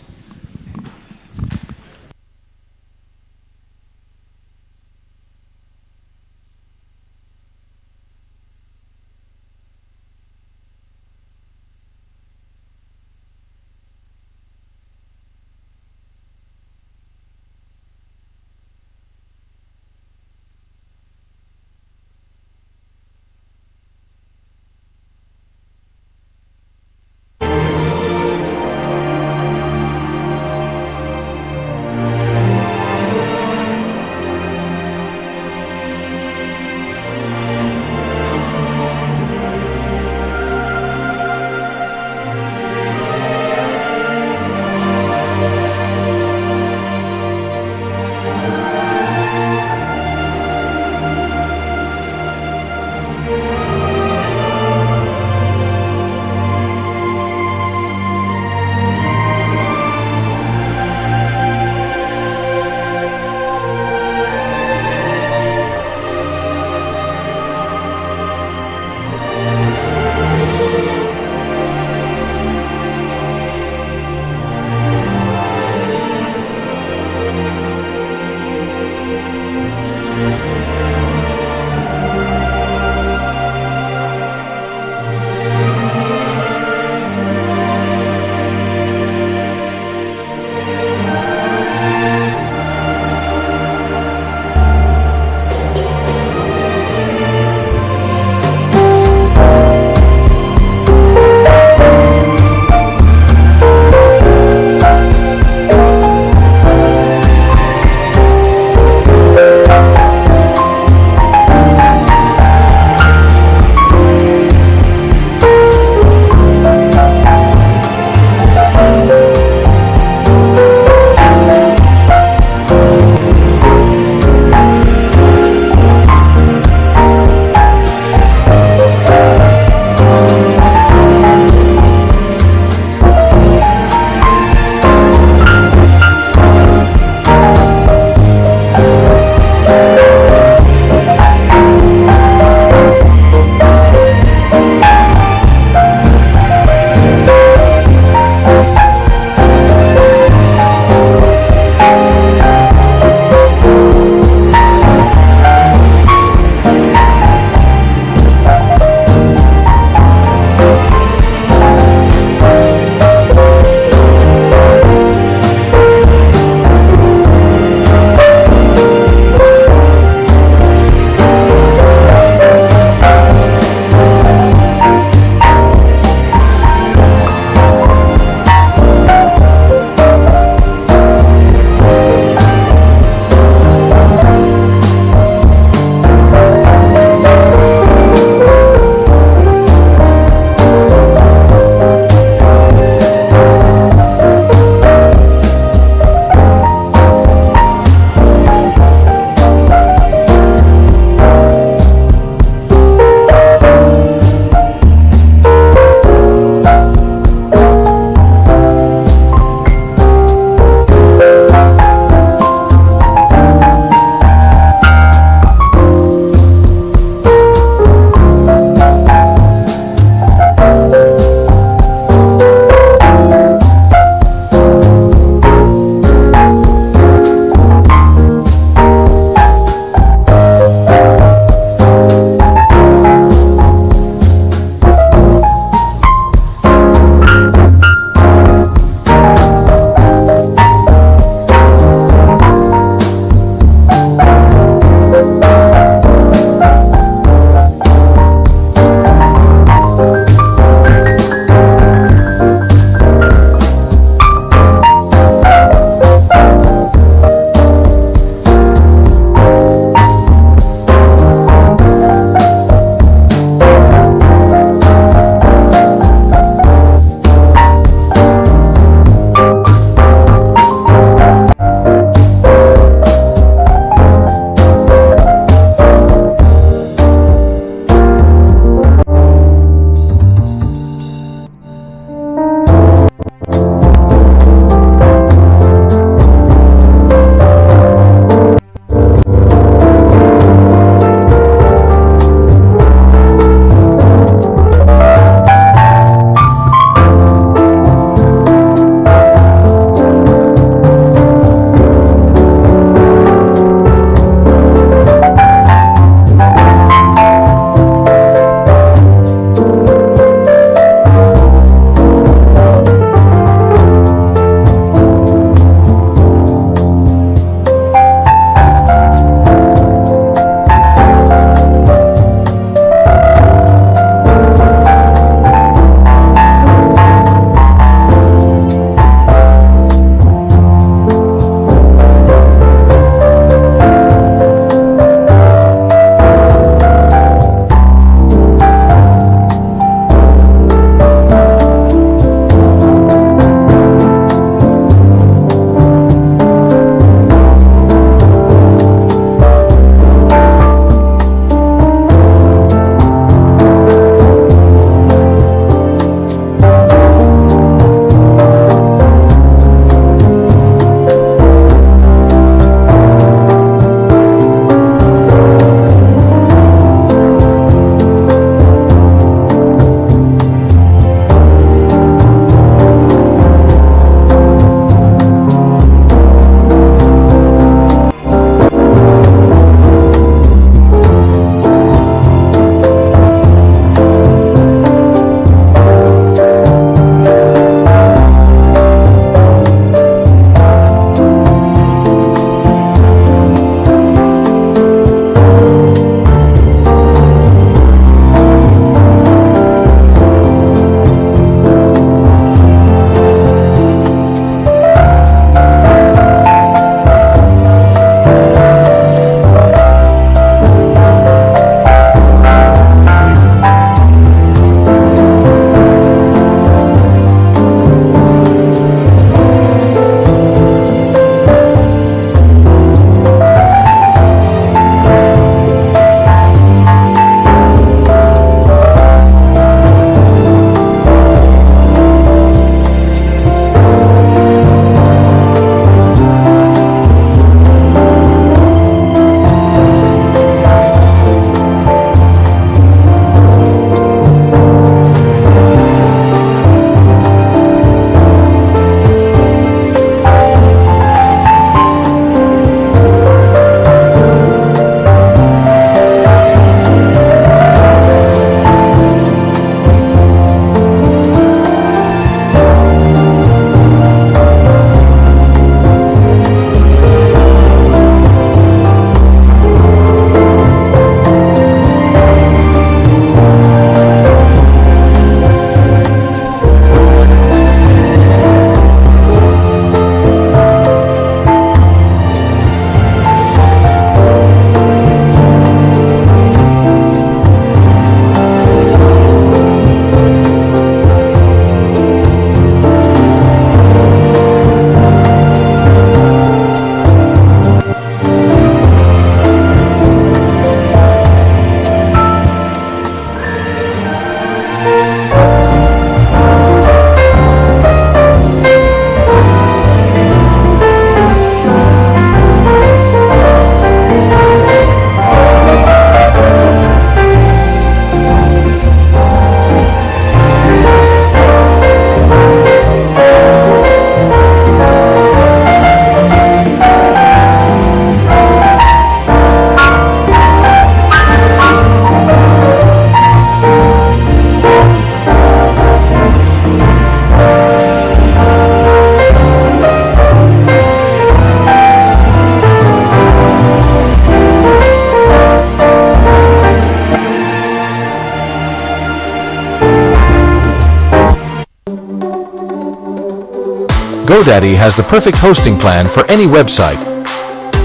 GoDaddy has the perfect hosting plan for any website.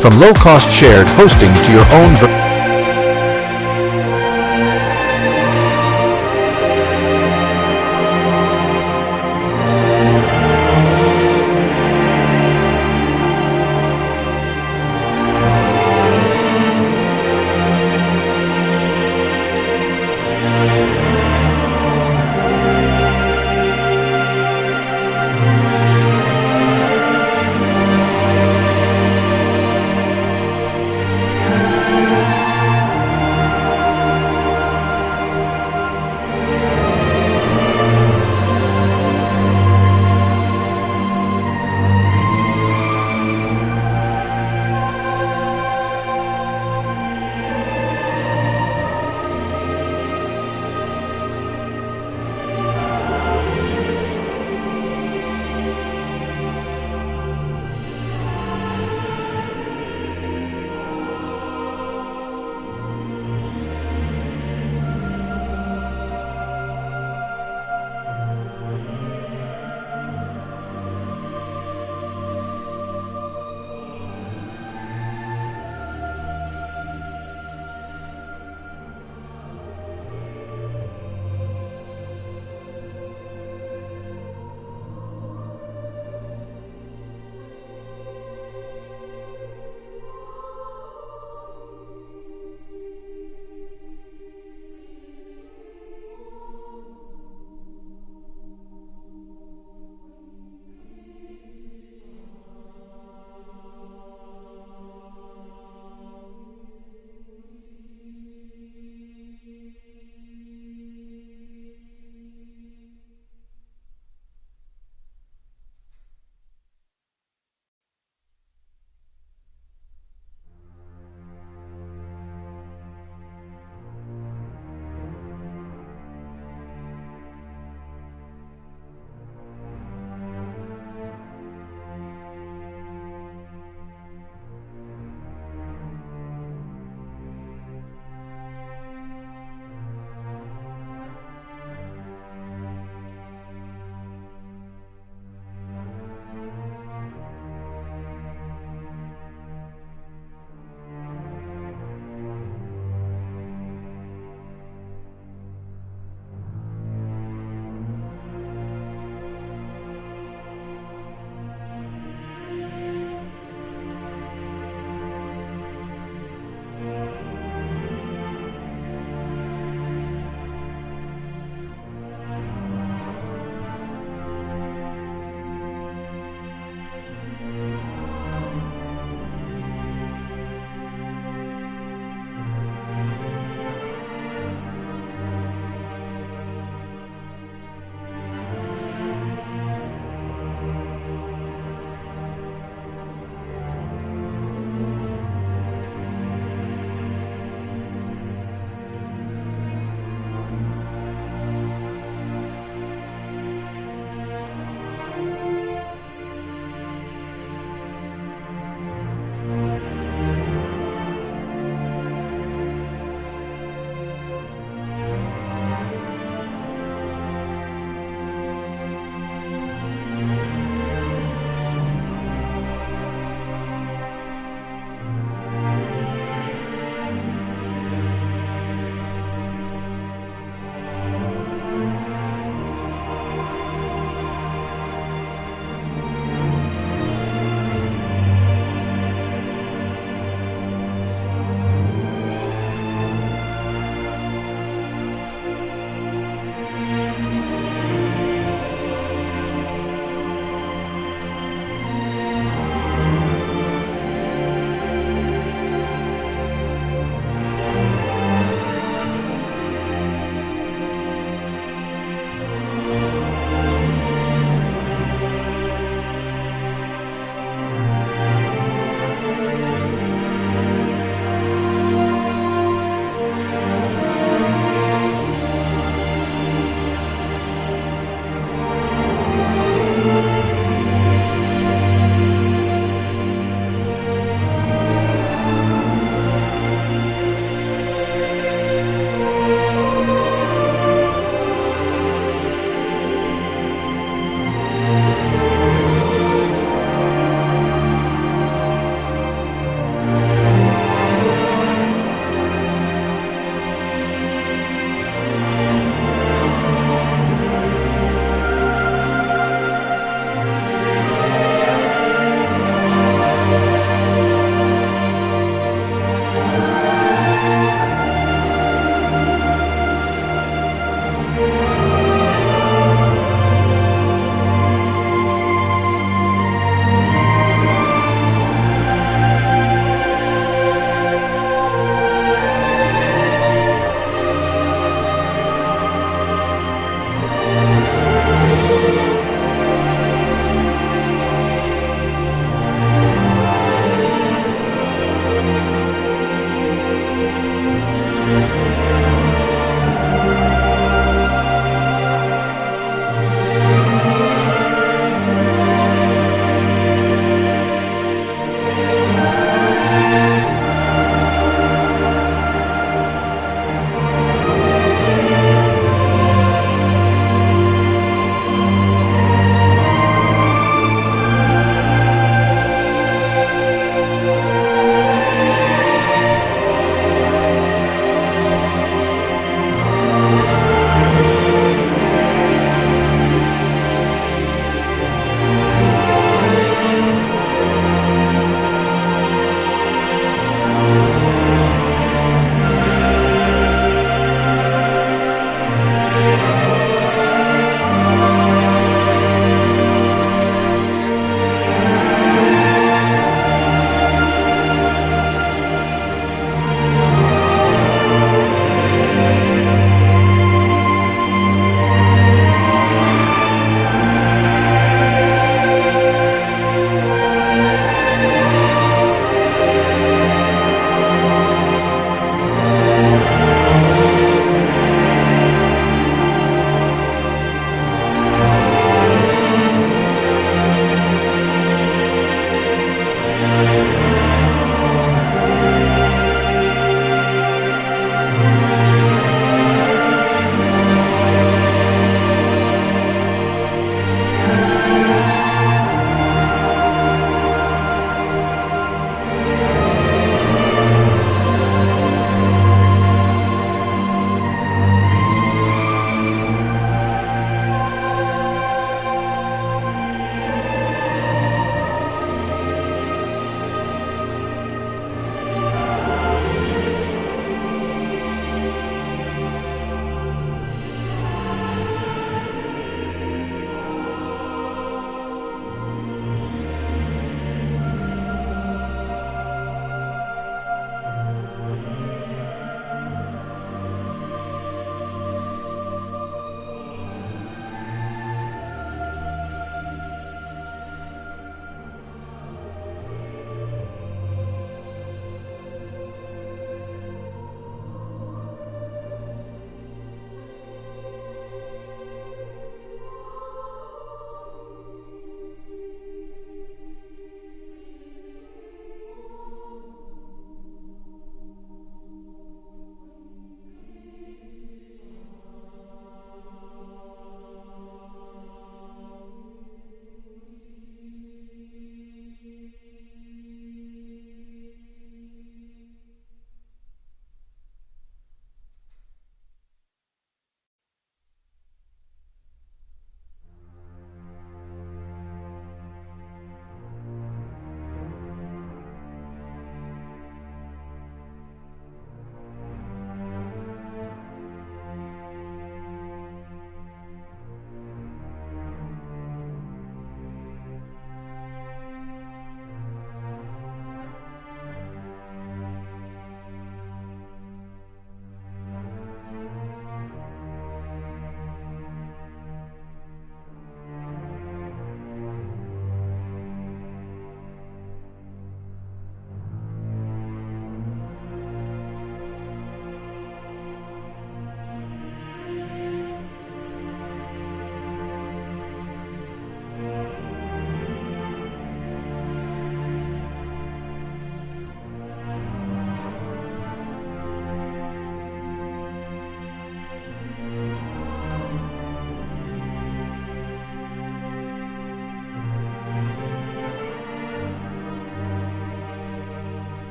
From low-cost shared hosting to your own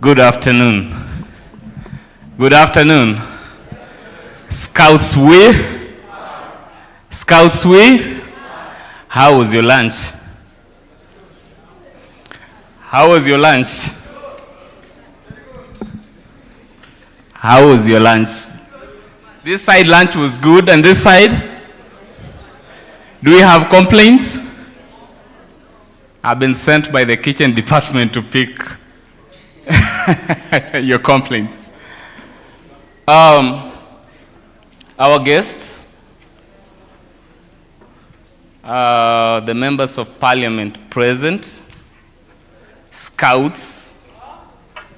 Good afternoon. Good afternoon. Scouts we? Scouts we? How was your lunch? How was your lunch? How was your lunch? This side lunch was good, and this side? Do we have complaints? I've been sent by the kitchen department to pick your complaints. Our guests, the members of parliament present, scouts,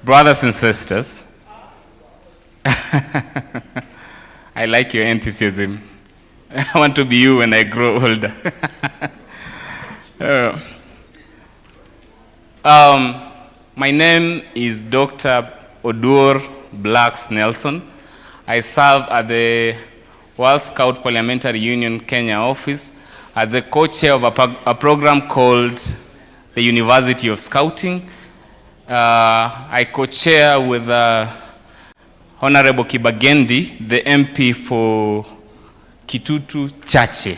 brothers and sisters. I like your enthusiasm. I want to be you when I grow older. My name is Dr. Odur Blacks Nelson. I serve at the World Scout Parliamentary Union Kenya office as the co-chair of a program called the University of Scouting. I co-chair with Honorable Kibagendi, the MP for Kitutu Chache.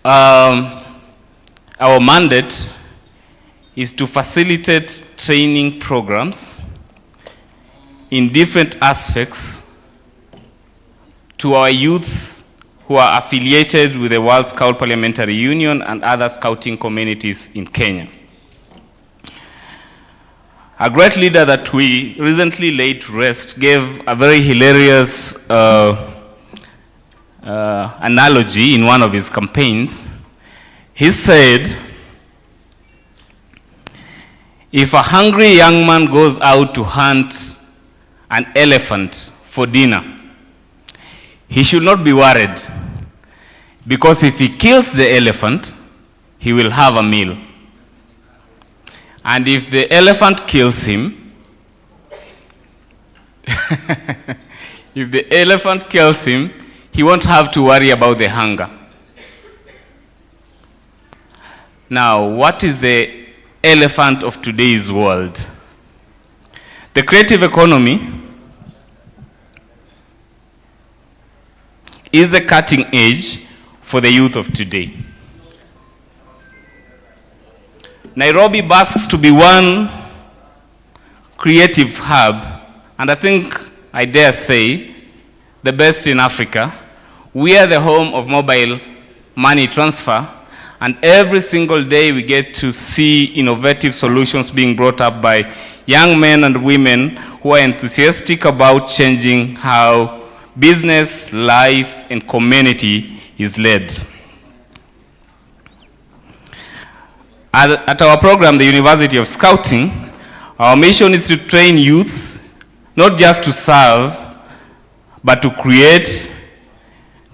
Our mandate is to facilitate training programs in different aspects to our youths who are affiliated with the World Scout Parliamentary Union and other scouting communities in Kenya. A great leader that we recently laid to rest gave a very hilarious analogy in one of his campaigns. He said, if a hungry young man goes out to hunt an elephant for dinner, he should not be worried, because if he kills the elephant, he will have a meal. And if the elephant kills him, if the elephant kills him, he won't have to worry about the hunger. Now, what is the elephant of today's world? The creative economy is the cutting edge for the youth of today. Nairobi basks to be one creative hub, and I think I dare say the best in Africa. We are the home of mobile money transfer, and every single day we get to see innovative solutions being brought up by young men and women who are enthusiastic about changing how business, life, and community is led. At our program, the University of Scouting, our mission is to train youths, not just to serve, but to create,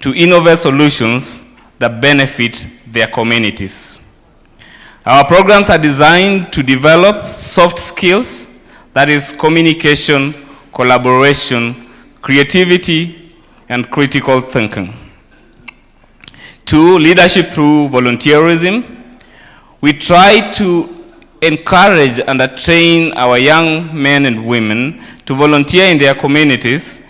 to innovate solutions that benefit their communities. Our programs are designed to develop soft skills, that is communication, collaboration, creativity, and critical thinking. 2, leadership through volunteerism. We try to encourage and train our young men and women to volunteer in their communities,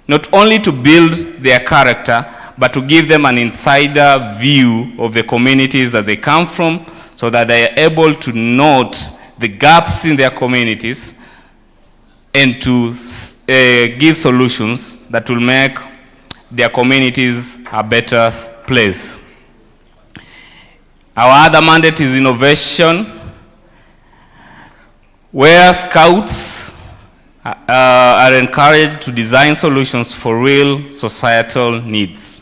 not only to build their character, but to give them an insider view of the communities that they come from, so that they are able to note the gaps in their communities and to give solutions that will make their communities a better place. Our other mandate is innovation, where scouts are encouraged to design solutions for real societal needs.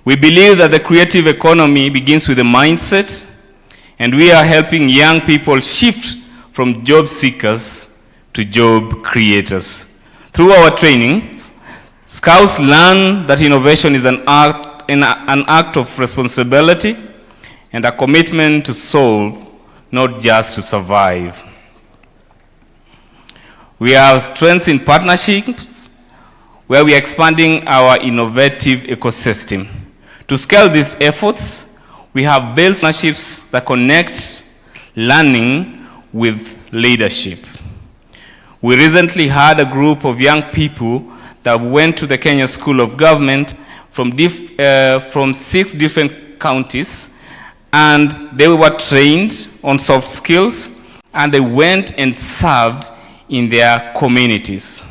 We believe that the creative economy begins with a mindset, and we are helping young people shift from job seekers to job creators. Through our trainings, scouts learn that innovation is an act of responsibility and a commitment to solve, not just to survive. We have strengths in partnerships, where we are expanding our innovative ecosystem. To scale these efforts, we have built partnerships that connect learning with leadership. We recently had a group of young people that went to the Kenya School of Government from 6 different counties, and they were trained on soft skills, and they went and served in their communities.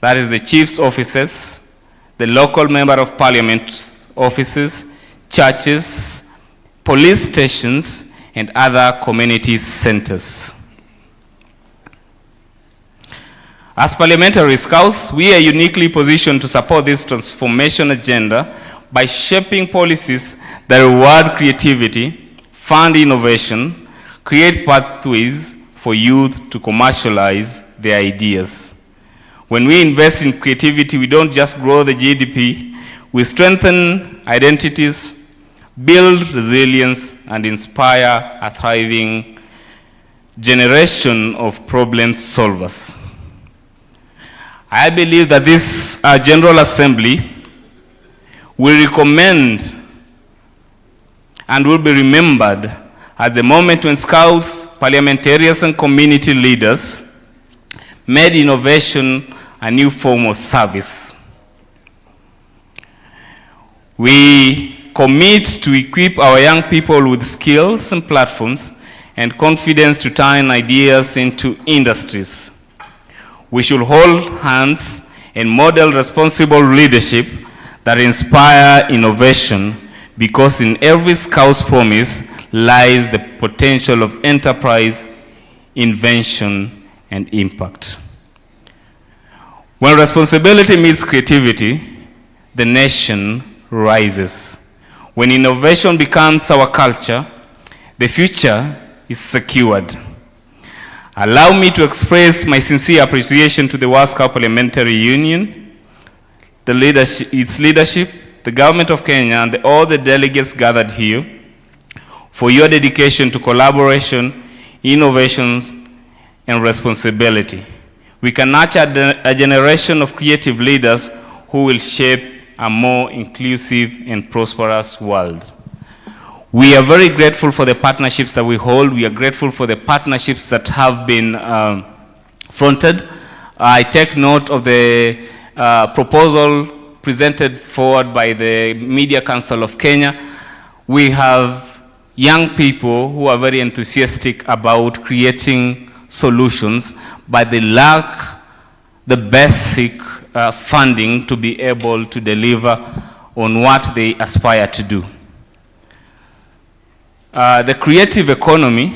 That is the chief's offices, the local member of parliament offices, churches, police stations, and other community centers. As parliamentary scouts, we are uniquely positioned to support this transformation agenda by shaping policies that reward creativity, fund innovation, create pathways for youth to commercialize their ideas. When we invest in creativity, we don't just grow the GDP, we strengthen identities, build resilience, and inspire a thriving generation of problem solvers. I believe that this General Assembly will recommend and will be remembered at the moment when scouts, parliamentarians, and community leaders made innovation a new form of service. We commit to equip our young people with skills and platforms and confidence to turn ideas into industries. We should hold hands and model responsible leadership that inspire innovation, because in every scout's promise lies the potential of enterprise, invention, and impact. When responsibility meets creativity, the nation rises. When innovation becomes our culture, the future is secured. Allow me to express my sincere appreciation to the World Scout Parliamentary Union, its leadership, the government of Kenya, and all the delegates gathered here for your dedication to collaboration, innovations, and responsibility. We can nurture a generation of creative leaders who will shape a more inclusive and prosperous world. We are very grateful for the partnerships that we hold. We are grateful for the partnerships that have been fronted. I take note of the proposal presented forward by the Media Council of Kenya. We have young people who are very enthusiastic about creating solutions, but they lack the basic funding to be able to deliver on what they aspire to do. The creative economy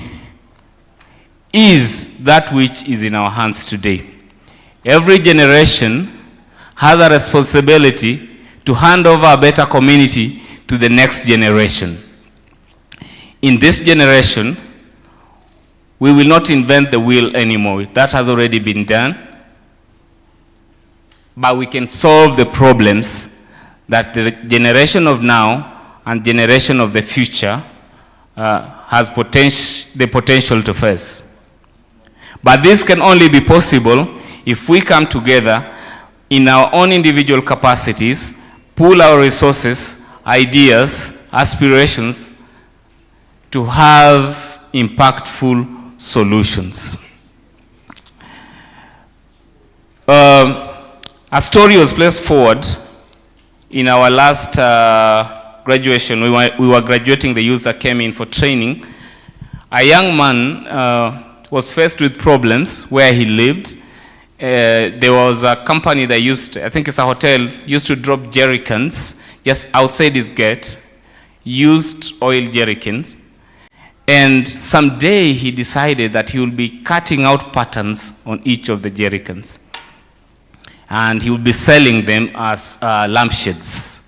is that which is in our hands today. Every generation has a responsibility to hand over a better community to the next generation. In this generation, we will not invent the wheel anymore. That has already been done. But we can solve the problems that the generation of now and generation of the future has the potential to face. But this can only be possible if we come together in our own individual capacities, pool our resources, ideas, aspirations to have impactful solutions. A story was placed forward in our last graduation. We were graduating the youth that came in for training. A young man was faced with problems where he lived. There was a company that used, I think it's a hotel, used to drop jerrycans just outside his gate, used oil jerrycans. And someday he decided that he will be cutting out patterns on each of the jerrycans. And he will be selling them as lampshades.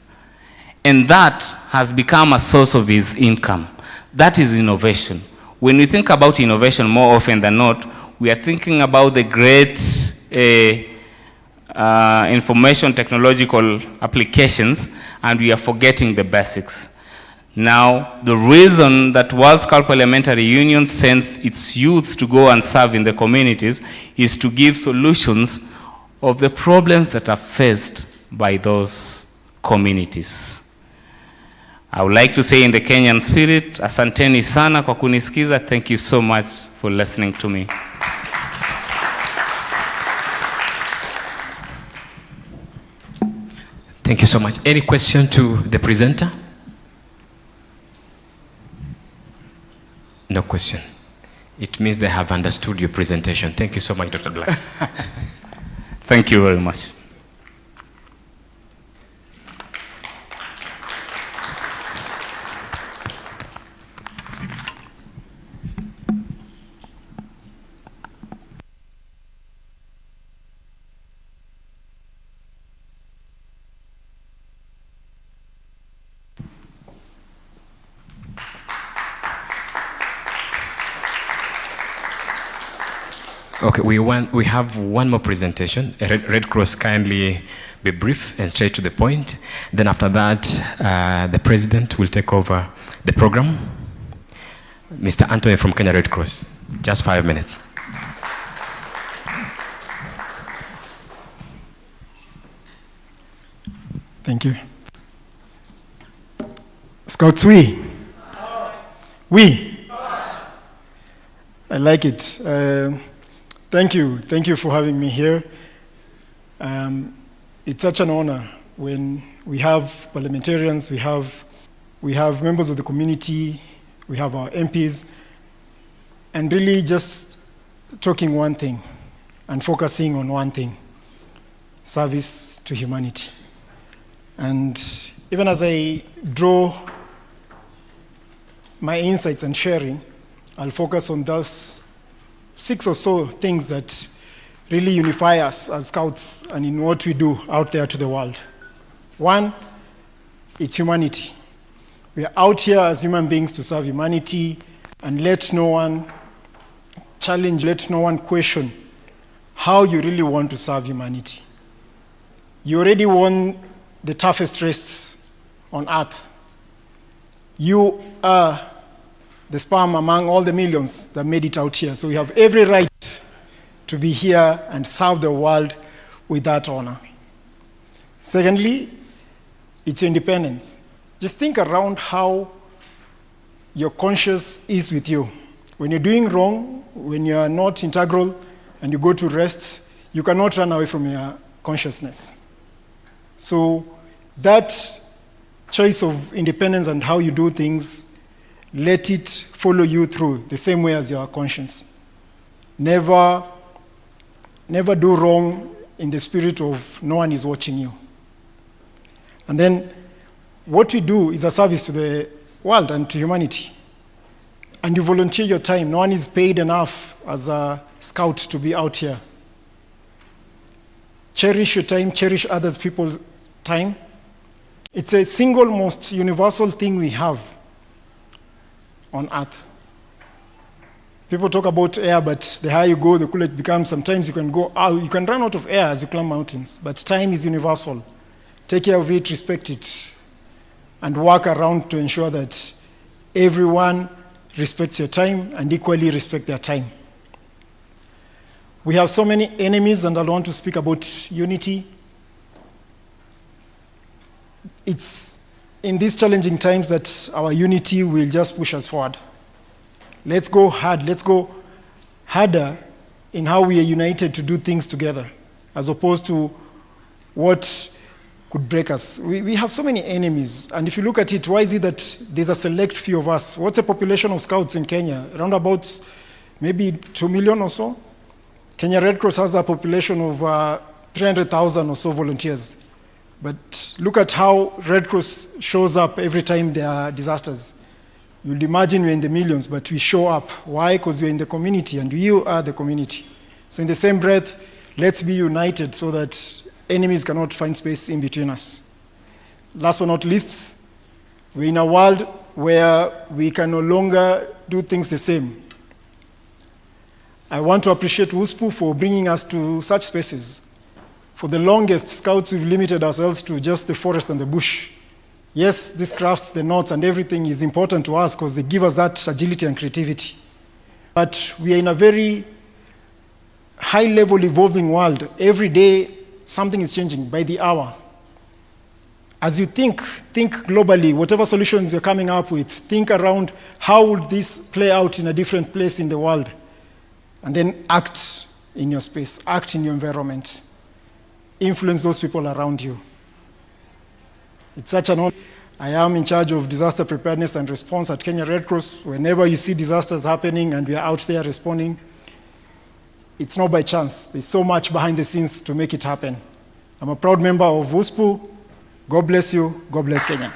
And that has become a source of his income. That is innovation. When we think about innovation, more often than not, we are thinking about the great information technological applications, and we are forgetting the basics. Now, the reason that World Scout Parliamentary Union sends its youths to go and serve in the communities is to give solutions of the problems that are faced by those communities. I would like to say in the Kenyan spirit, asanteni sana kwa kunisikiza. Thank you so much for listening to me. Thank you so much. Any question to the presenter? No question. It means they have understood your presentation. Thank you so much, Dr. Black. Thank you very much. Okay, we have one more presentation. Red Cross, kindly be brief and straight to the point. Then after that, the president will take over the program. Mr. Anthony from Kenya Red Cross, just 5 minutes. Thank you. Scouts, we. I like it. Thank you for having me here. It's such an honor when we have parliamentarians, we have members of the community, we have our MPs, and really just talking one thing and focusing on one thing: service to humanity. And even as I draw my insights and sharing, I'll focus on those 6 or so things that really unify us as Scouts and in what we do out there to the world. One, it's humanity. We are out here as human beings to serve humanity and let no one challenge, let no one question how you really want to serve humanity. You already won the toughest race on earth. You are the sperm among all the millions that made it out here. So we have every right to be here and serve the world with that honor. Secondly, it's your independence. Just think around how your conscience is with you. When you're doing wrong, when you are not integral and you go to rest, you cannot run away from your consciousness. So that choice of independence and how you do things, let it follow you through the same way as your conscience. Never do wrong in the spirit of no one is watching you. And then what we do is a service to the world and to humanity. And you volunteer your time. No one is paid enough as a scout to be out here. Cherish your time, cherish others people's time. It's a single most universal thing we have on earth. People talk about air, but the higher you go, the cooler it becomes. Sometimes you can go out, you can run out of air as you climb mountains, but time is universal. Take care of it, respect it, and work around to ensure that everyone respects your time and equally respect their time. We have so many enemies, and I want to speak about unity. It's in these challenging times that our unity will just push us forward. Let's go hard, let's go harder in how we are united to do things together, as opposed to what could break us. We have so many enemies, and if you look at it, why is it that there's a select few of us? What's the population of Scouts in Kenya? Around about maybe 2 million or so. Kenya Red Cross has a population of 300,000 or so volunteers. But look at how Red Cross shows up every time there are disasters. You'll imagine we're in the millions, but we show up. Why? Because we're in the community, and you are the community. So in the same breath, let's be united so that enemies cannot find space in between us. Last but not least, we're in a world where we can no longer do things the same. I want to appreciate WSPU for bringing us to such spaces. For the longest, Scouts, we've limited ourselves to just the forest and the bush. Yes, these crafts, the knots, and everything is important to us because they give us that agility and creativity. But we are in a very high-level evolving world. Every day, something is changing by the hour. As you think globally, whatever solutions you're coming up with, think around how would this play out in a different place in the world, and then act in your space, act in your environment. Influence those people around you. It's such an honor. I am in charge of disaster preparedness and response at Kenya Red Cross. Whenever you see disasters happening and we are out there responding, it's not by chance. There's so much behind the scenes to make it happen. I'm a proud member of WSPU. God bless you. God bless Kenya.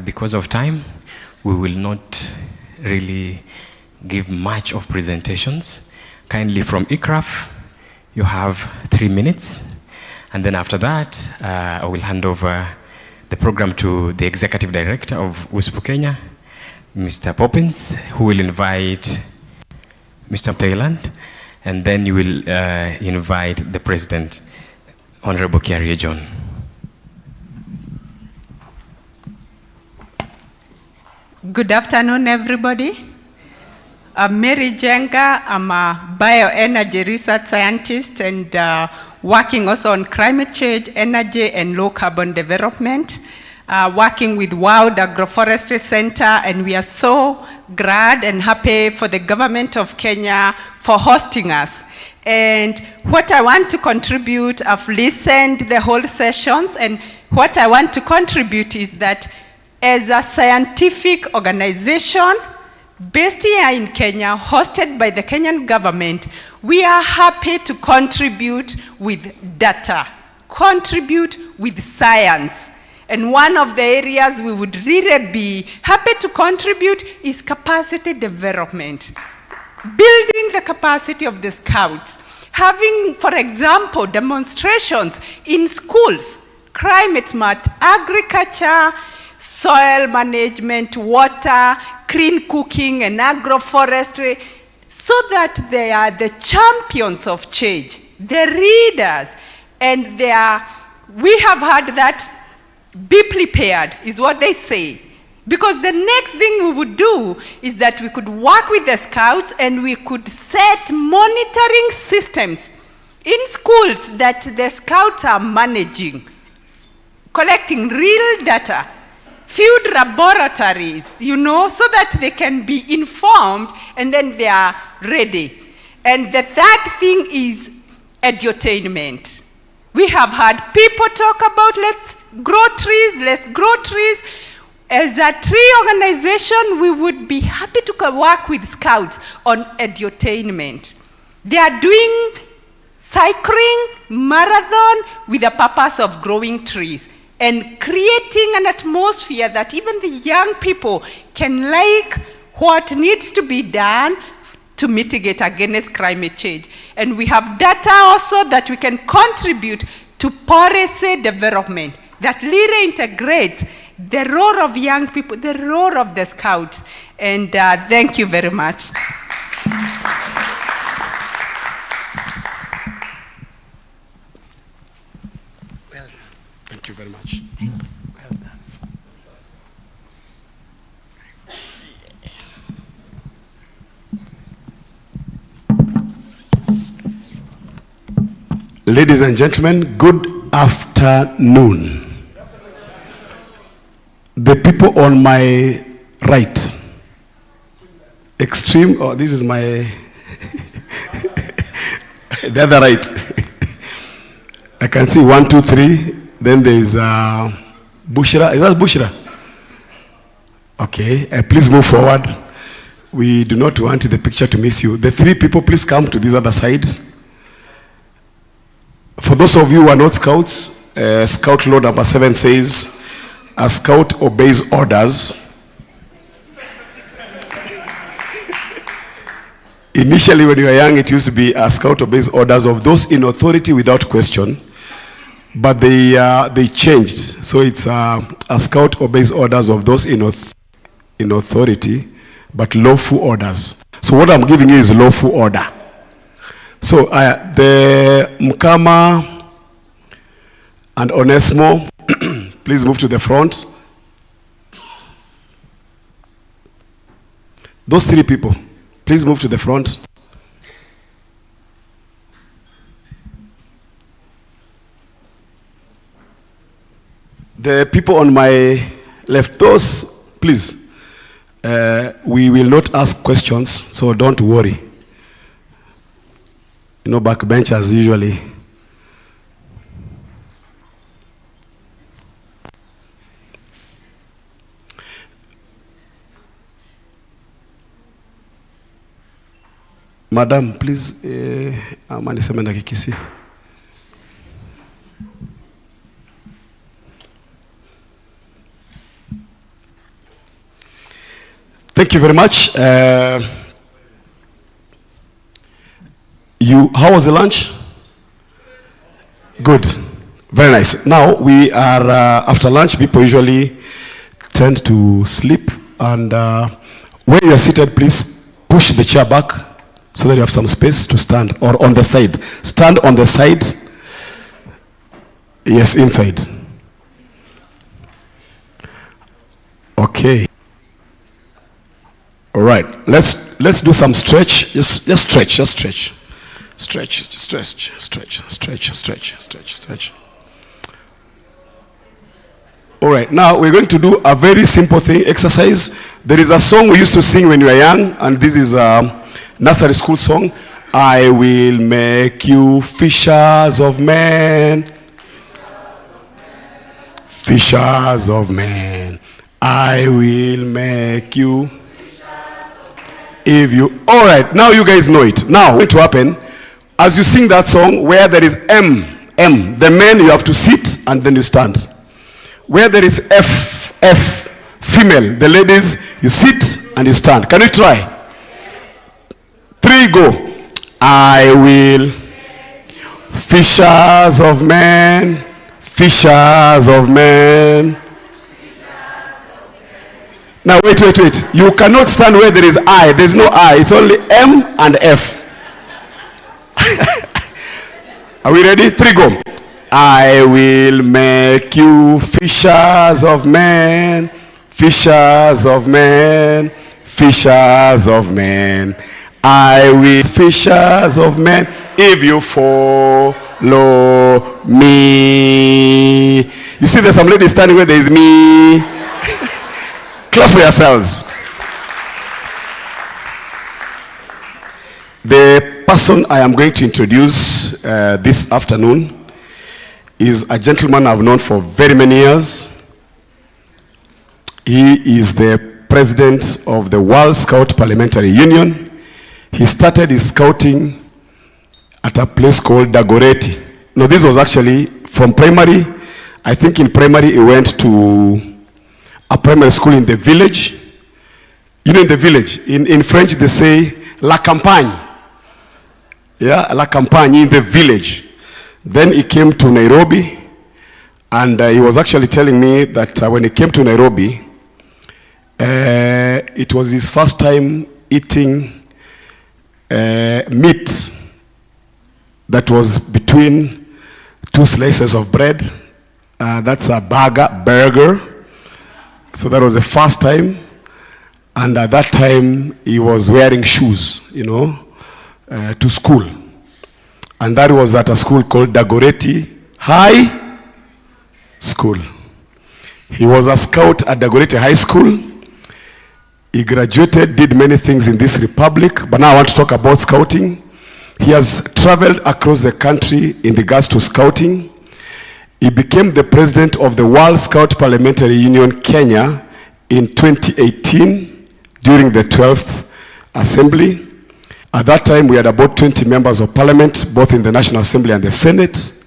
Because of time, we will not really give much of presentations. Kindly from ICRAF, you have 3 minutes. And then after that, I will hand over the program to the Executive Director of WSPU Kenya, Mr. Poppins, who will invite Mr. Thailand, and then you will invite the President, Honorable Kiarie John. Good afternoon, everybody. I'm Mary Jenga. I'm a bioenergy research scientist and working also on climate change, energy, and low carbon development, working with World Agroforestry Center, and we are so glad and happy for the government of Kenya for hosting us. And what I want to contribute, I've listened the whole sessions, and what I want to contribute is that as a scientific organization based here in Kenya, hosted by the Kenyan government, we are happy to contribute with data, contribute with science. And one of the areas we would really be happy to contribute is capacity development. Building the capacity of the scouts. Having, for example, demonstrations in schools, climate smart agriculture, soil management, water, clean cooking, and agroforestry, so that they are the champions of change, the leaders, and they are, we have had that, be prepared, is what they say. Because the next thing we would do is that we could work with the scouts and we could set monitoring systems in schools that the scouts are managing, collecting real data, field laboratories, you know, so that they can be informed and then they are ready. And the third thing is edutainment. We have had people talk about let's grow trees. As a tree organization, we would be happy to work with scouts on edutainment. They are doing cycling, marathon with the purpose of growing trees and creating an atmosphere that even the young people can like what needs to be done to mitigate against climate change. And we have data also that we can contribute to policy development that really integrates the role of young people, the role of the scouts. And thank you very much. Thank you very much. Well done. Ladies and gentlemen, good afternoon. The people on my right, extreme, oh, this is my, the other right. I can see 1, 2, 3. Then there is Bushra. Is that Bushra? Okay, please move forward. We do not want the picture to miss you. The 3 people, please come to this other side. For those of you who are not scouts, Scout Law number 7 says, a scout obeys orders. Initially, when you were young, it used to be a scout obeys orders of those in authority without question. But they changed. So it's a scout obeys orders of those in authority, but lawful orders. So what I'm giving you is lawful order. So the Mkama and Onesmo, please move to the front. Those 3 people, please move to the front. The people on my left, those, please, we will not ask questions, so don't worry. You know, backbenchers usually. Madam, please, niseme na Kikisi. Thank you very much. How was the lunch? Good. Very nice. Now we are, after lunch, people usually tend to sleep. And when you are seated, please push the chair back so that you have some space to stand, or on the side. Stand on the side. Yes, inside. Okay. All right. Let's do some stretch. Just stretch. Just stretch. Stretch. All right. Now we're going to do a very simple exercise. There is a song we used to sing when we were young, and this is nursery school song. I will make you fishers of men. Fishers of men. I will make you. If you. All right. Now you guys know it. Now what's going to happen? As you sing that song, where there is M, the men, you have to sit and then you stand. Where there is F, female, the ladies, you sit and you stand. Can you try? 3, go. I will. Fishers of men. Fishers of men. Now wait. You cannot stand where there is I. There is no I. It's only M and F. Are we ready? 3, go. I will make you fishers of men. Fishers of men. Fishers of men. I will fishers of men if you follow me. You see there's some ladies standing where there is me. Clap for yourselves. The person I am going to introduce this afternoon is a gentleman I've known for very many years. He is the president of the World Scout Parliamentary Union. He started his scouting at a place called Dagoretti. No, this was actually from primary. I think in primary he went to a primary school in the village. You know, in the village. In French they say La Campagne. Yeah, La Campagne, in the village. Then he came to Nairobi, and he was actually telling me that when he came to Nairobi, it was his first time eating meat that was between 2 slices of bread. That's a burger. So that was the first time. And at that time, he was wearing shoes, you know, to school. And that was at a school called Dagoretti High School. He was a scout at Dagoretti High School. He graduated, did many things in this republic, but now I want to talk about scouting. He has traveled across the country in regards to scouting. He became the president of the World Scout Parliamentary Union Kenya in 2018 during the 12th Assembly. At that time, we had about 20 members of parliament, both in the National Assembly and the Senate.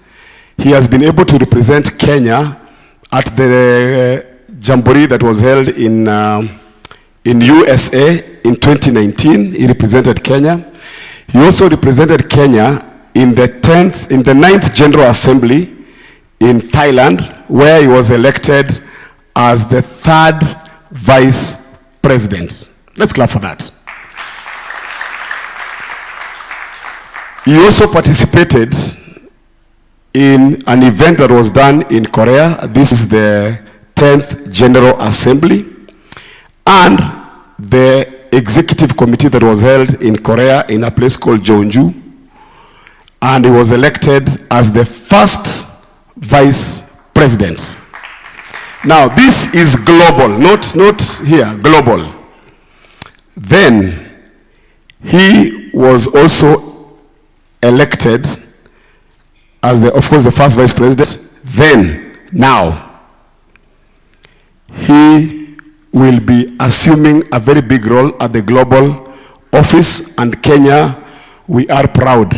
He has been able to represent Kenya at the jamboree that was held in USA in 2019. He represented Kenya. He also represented Kenya in the 9th General Assembly in Thailand, where he was elected as the 3rd Vice President. Let's clap for that. He also participated in an event that was done in Korea. This is the 10th General Assembly, and the executive committee that was held in Korea in a place called Jeonju, and he was elected as the 1st Vice President. Now, this is global, not here, global. Then, he was also elected as, of course, the first vice president. Then, now, he will be assuming a very big role at the global office, and Kenya, we are proud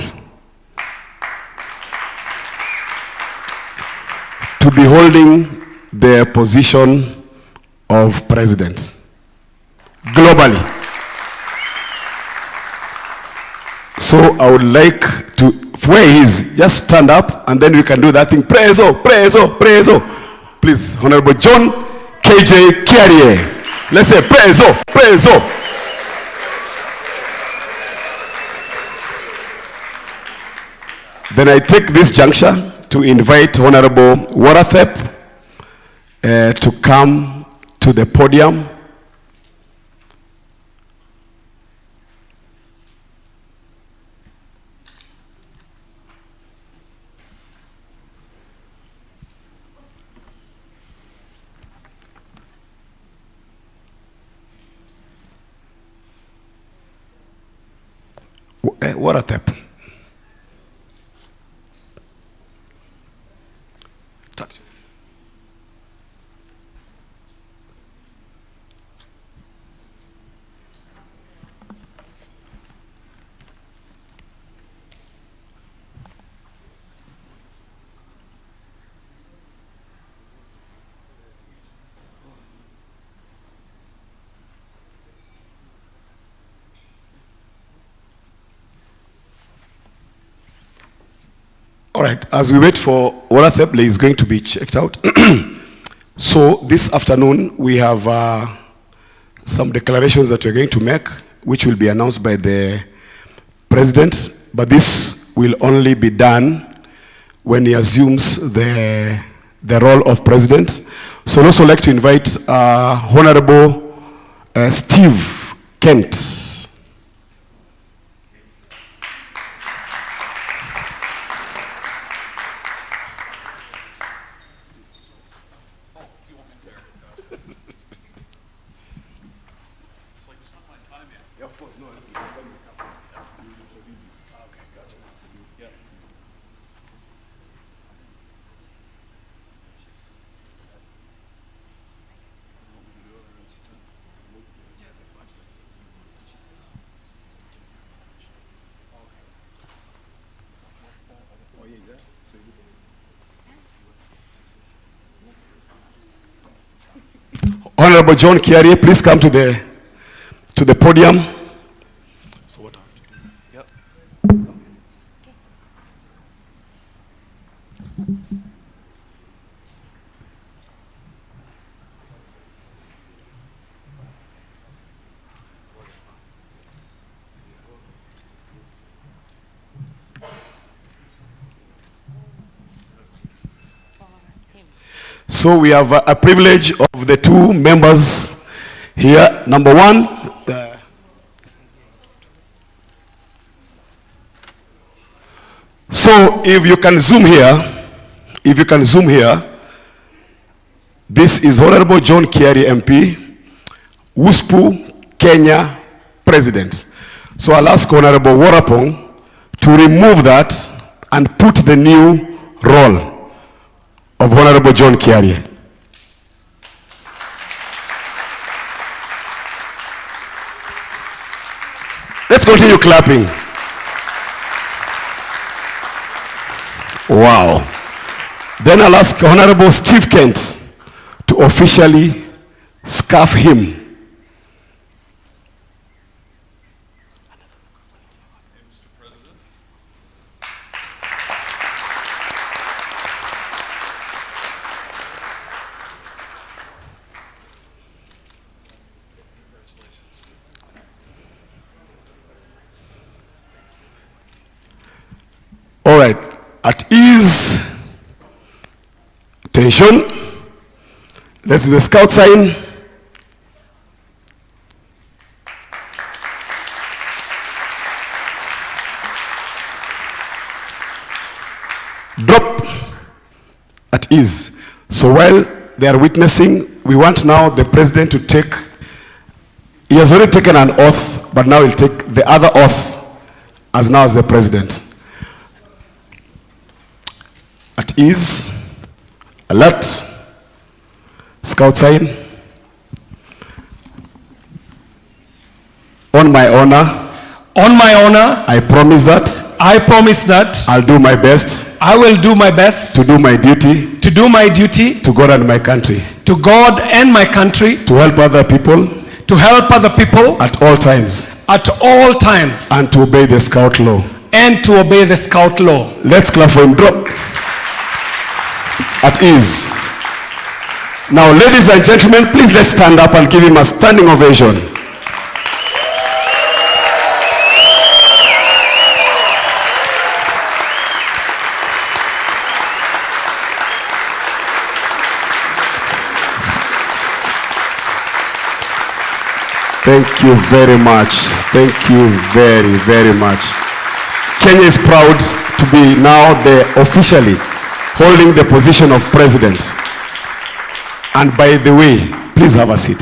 to be holding the position of president globally. So I would like to, where he is, just stand up and then we can do that thing. Preso, preso, preso. Please, Honorable John KJ Kiarie. Let's say preso, preso. Then I take this juncture to invite Honorable Warathep to come to the podium. Warathep. All right, as we wait for Warathep, he is going to be checked out. So this afternoon, we have some declarations that we're going to make, which will be announced by the president, but this will only be done when he assumes the role of president. So I'd also like to invite Honorable Steve Kent. Honorable John Kiarie, please come to the podium. So what I have to do? Yep. So we have a privilege of the two members here. Number one, so if you can zoom here, this is Honorable John Kiarie MP, WSPU Kenya President. So I'll ask Honorable Warapong to remove that and put the new role of Honorable John Kiarie. Let's continue clapping. Wow. Then I'll ask Honorable Steve Kent to officially scarf him. All right, at ease, attention, let's do the scout sign. Drop, at ease. So while they are witnessing. We want now the president to take, he has already taken an oath, but now he'll take the other oath as now as the president. At ease, alert, scout sign. On my honor. On my honor. I promise that. I promise that. I'll do my best. I will do my best. To do my duty. To do my duty. To God and my country. To God and my country. To help other people. To help other people. At all times. At all times. And to obey the scout law. And to obey the scout law. Let's clap for him. Drop. At ease. Now, ladies and gentlemen, please let's stand up and give him a standing ovation. Thank you very much. Thank you very, very much. Kenya is proud to be now officially holding the position of president. And by the way, please have a seat.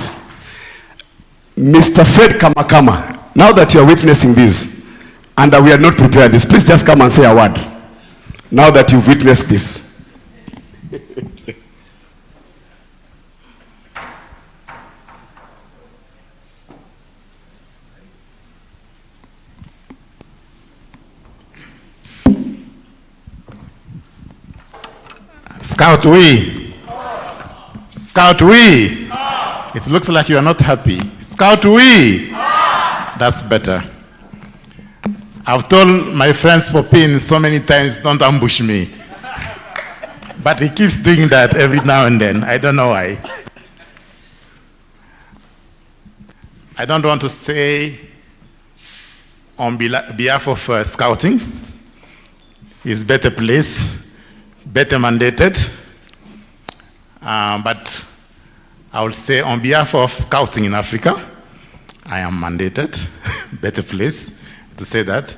Mr. Fred Kamakama, now that you are witnessing this, and we are not prepared this, please just come and say a word. Now that you've witnessed this. Scout we. Scout we. It looks like you are not happy. Scout we. That's better. I've told my friends Popin so many times, don't ambush me. But he keeps doing that every now and then. I don't know why. I don't want to say on behalf of Scouting, it's better place, better mandated, but I will say on behalf of Scouting in Africa, I am mandated, better place to say that.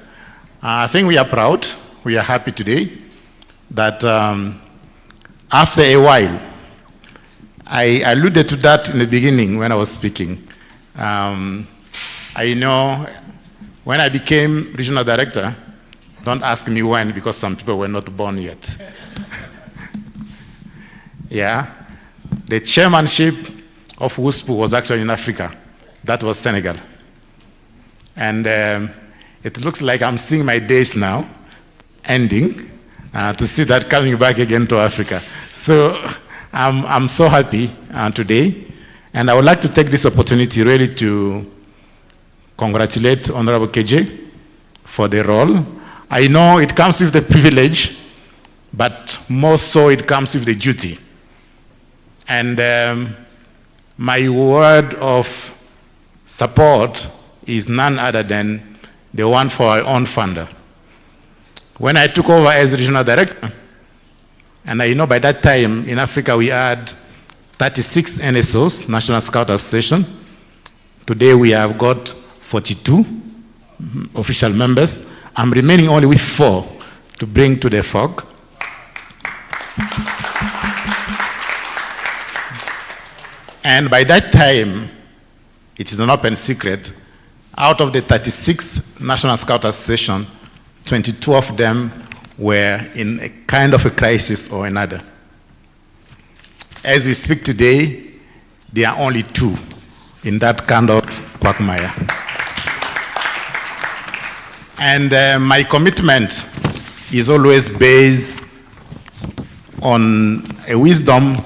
I think we are proud, we are happy today that after a while, I alluded to that in the beginning when I was speaking. I know when I became regional director, don't ask me when because some people were not born yet. Yeah, the chairmanship of WSPU was actually in Africa. That was Senegal. And it looks like I'm seeing my days now ending to see that coming back again to Africa. So I'm so happy today. And I would like to take this opportunity really to congratulate Honorable KJ for the role. I know it comes with the privilege, but more so it comes with the duty. And my word of support is none other than the one for our own funder. When I took over as regional director, and I know by that time in Africa we had 36 NSOs, National Scout Association. Today we have got 42 official members. I'm remaining only with 4 to bring to the fog. And by that time, it is an open secret, out of the 36 National Scout Association, 22 of them were in a kind of a crisis or another. As we speak today, there are only 2 in that kind of quagmire. And my commitment is always based on a wisdom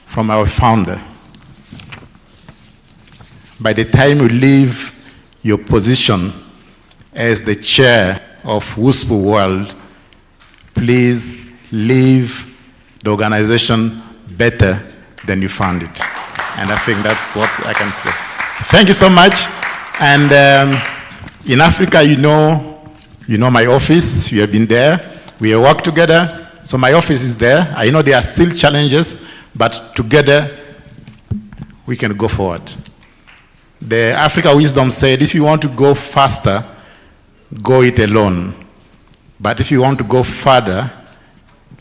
from our founder. By the time you leave your position as the chair of WSPU World, please leave the organization better than you found it. And I think that's what I can say. Thank you so much. And in Africa, you know my office. You have been there. We have worked together. So my office is there. I know there are still challenges, but together we can go forward. The Africa Wisdom said, if you want to go faster, go it alone. But if you want to go further,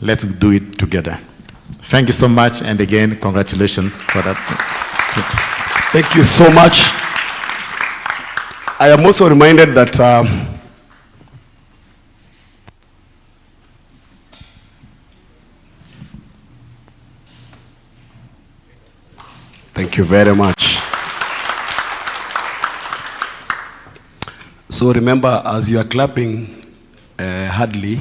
let's do it together. Thank you so much, and again, congratulations for that. Thank you so much. I am also reminded that thank you very much. So remember, as you are clapping hardly,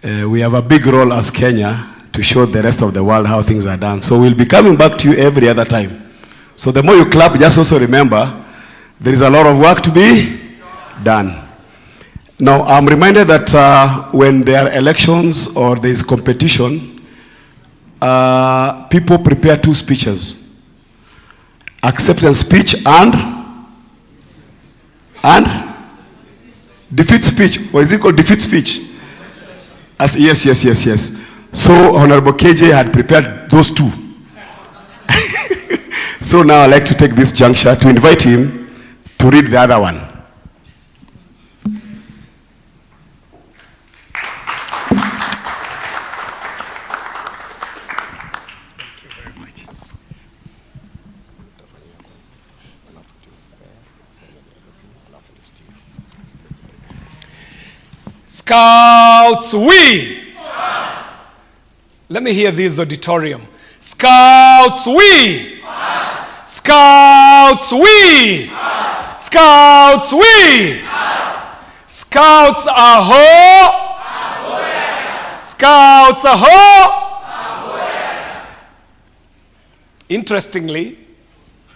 we have a big role as Kenya to show the rest of the world how things are done. So we'll be coming back to you every other time. So the more you clap, just also remember, there is a lot of work to be done. Now, I'm reminded that when there are elections or there is competition, people prepare two speeches. Acceptance speech and defeat speech. Or is it called defeat speech? Yes. So Honorable KJ had prepared those two. So now I'd like to take this juncture to invite him to read the other one. Scouts, we! Let me hear this auditorium. Scouts, we! Scouts, we! Scouts, we! Scouts, aho! Scouts, aho! Interestingly,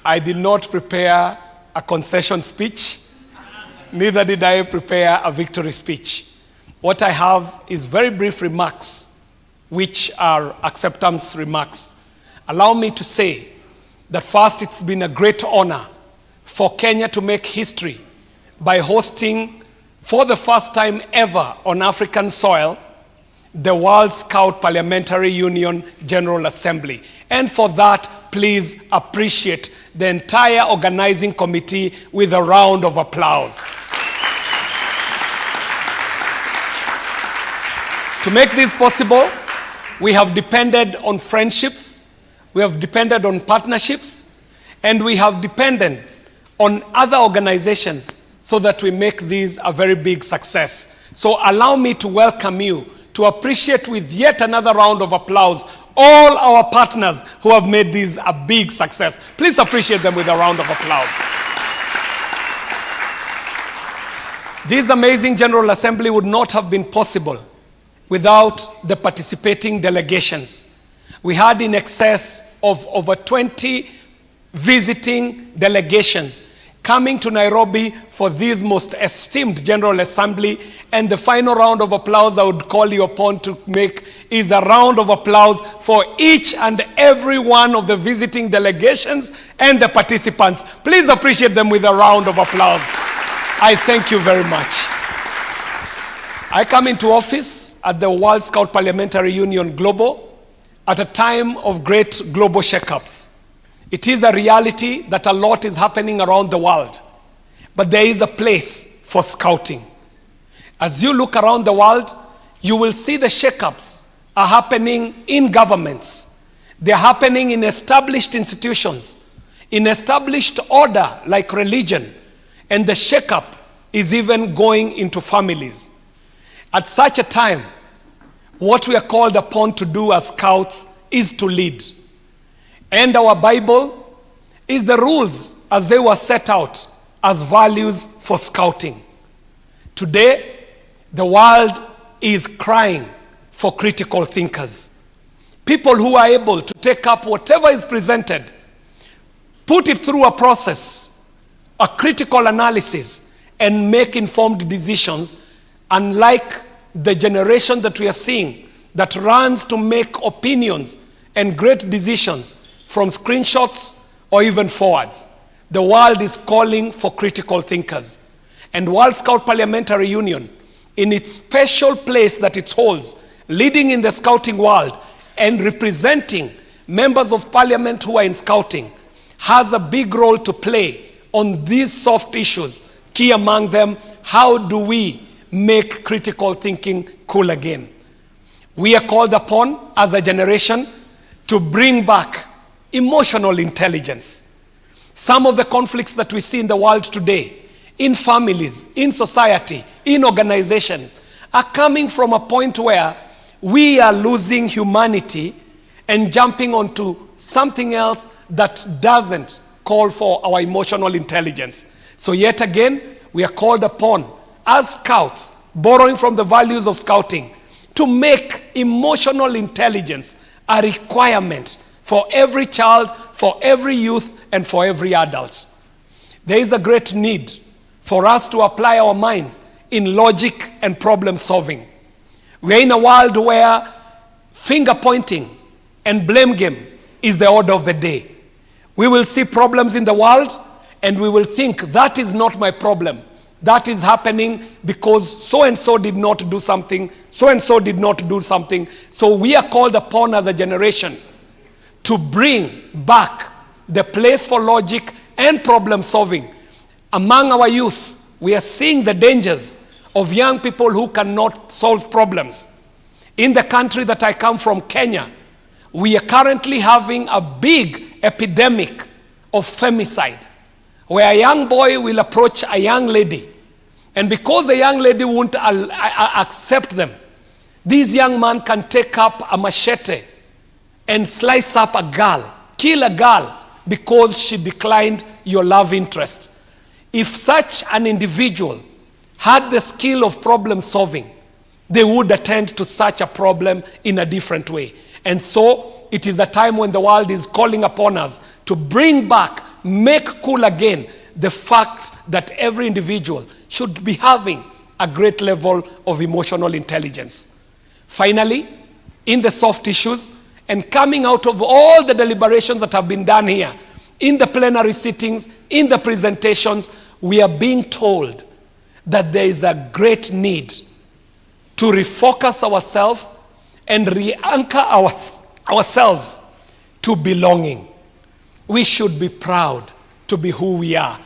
I did not prepare a concession speech, neither did I prepare a victory speech. What I have is very brief remarks, which are acceptance remarks. Allow me to say that first, it's been a great honor for Kenya to make history by hosting, for the first time ever on African soil, the World Scout Parliamentary Union General Assembly. And for that, please appreciate the entire organizing committee with a round of applause. To make this possible, we have depended on friendships, we have depended on partnerships, and we have depended on other organizations so that we make this a very big success. So allow me to welcome you to appreciate with yet another round of applause all our partners who have made this a big success. Please appreciate them with a round of applause. This amazing General Assembly would not have been possible without the participating delegations. We had in excess of over 20 visiting delegations coming to Nairobi for this most esteemed General Assembly, and the final round of applause I would call you upon to make is a round of applause for each and every one of the visiting delegations and the participants. Please appreciate them with a round of applause. I thank you very much. I come into office at the World Scout Parliamentary Union Global at a time of great global shakeups. It is a reality that a lot is happening around the world, but there is a place for scouting. As you look around the world, you will see the shakeups are happening in governments. They're happening in established institutions, in established order like religion, and the shakeup is even going into families. At such a time, what we are called upon to do as scouts is to lead. And our Bible is the rules as they were set out as values for scouting. Today, the world is crying for critical thinkers. People who are able to take up whatever is presented, put it through a process, a critical analysis, and make informed decisions, unlike the generation that we are seeing that runs to make opinions and great decisions from screenshots or even forwards. The world is calling for critical thinkers. And World Scout Parliamentary Union, in its special place that it holds, leading in the scouting world and representing members of parliament who are in scouting, has a big role to play on these soft issues. Key among them, how do we make critical thinking cool again? We are called upon as a generation to bring back emotional intelligence. Some of the conflicts that we see in the world today, in families, in society, in organization, are coming from a point where we are losing humanity and jumping onto something else that doesn't call for our emotional intelligence. So yet again, we are called upon as scouts, borrowing from the values of scouting, to make emotional intelligence a requirement for every child, for every youth, and for every adult. There is a great need for us to apply our minds in logic and problem solving. We are in a world where finger pointing and blame game is the order of the day. We will see problems in the world and we will think that is not my problem. That is happening because so-and-so did not do something, so-and-so did not do something. So we are called upon as a generation to bring back the place for logic and problem solving. Among our youth, we are seeing the dangers of young people who cannot solve problems. In the country that I come from, Kenya, we are currently having a big epidemic of femicide, where a young boy will approach a young lady, and because the young lady won't accept them, this young man can take up a machete and slice up a girl, kill a girl, because she declined your love interest. If such an individual had the skill of problem solving, they would attend to such a problem in a different way. And so it is a time when the world is calling upon us to bring back, make cool again, the fact that every individual should be having a great level of emotional intelligence. Finally, in the soft issues, and coming out of all the deliberations that have been done here, in the plenary sittings, in the presentations, we are being told that there is a great need to refocus ourselves and re-anchor ourselves to belonging. We should be proud to be who we are.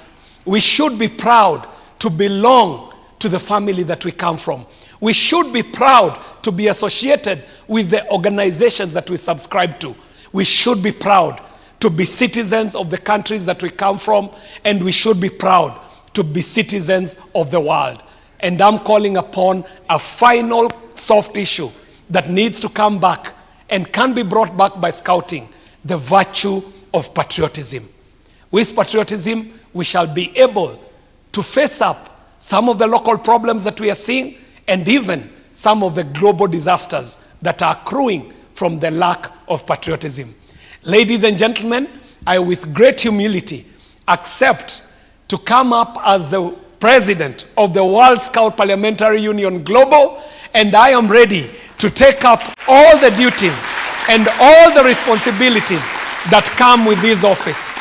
We should be proud to belong to the family that we come from. We should be proud to be associated with the organizations that we subscribe to. We should be proud to be citizens of the countries that we come from, and we should be proud to be citizens of the world. And I'm calling upon a final soft issue that needs to come back and can be brought back by scouting, the virtue of patriotism. With patriotism, we shall be able to face up some of the local problems that we are seeing, and even some of the global disasters that are accruing from the lack of patriotism. Ladies and gentlemen, I with great humility accept to come up as the president of the World Scout Parliamentary Union Global, and I am ready to take up all the duties and all the responsibilities that come with this office.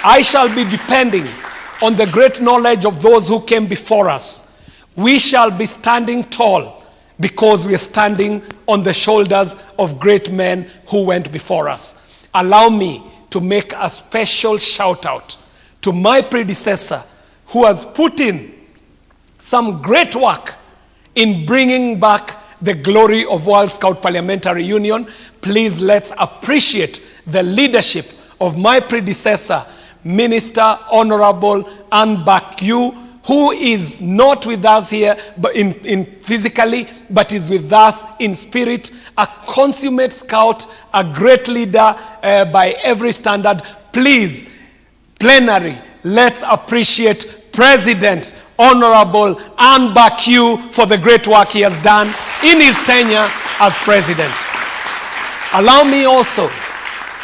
I shall be depending on the great knowledge of those who came before us. We shall be standing tall because we are standing on the shoulders of great men who went before us. Allow me to make a special shout out to my predecessor who has put in some great work in bringing back the glory of World Scout Parliamentary Union. Please let's appreciate the leadership of my predecessor, Minister Honorable Anne Bakyu, who is not with us here but in physically, but is with us in spirit, a consummate scout, a great leader by every standard. Please, plenary, let's appreciate President Honorable Anne Bakyu for the great work he has done in his tenure as president. Allow me also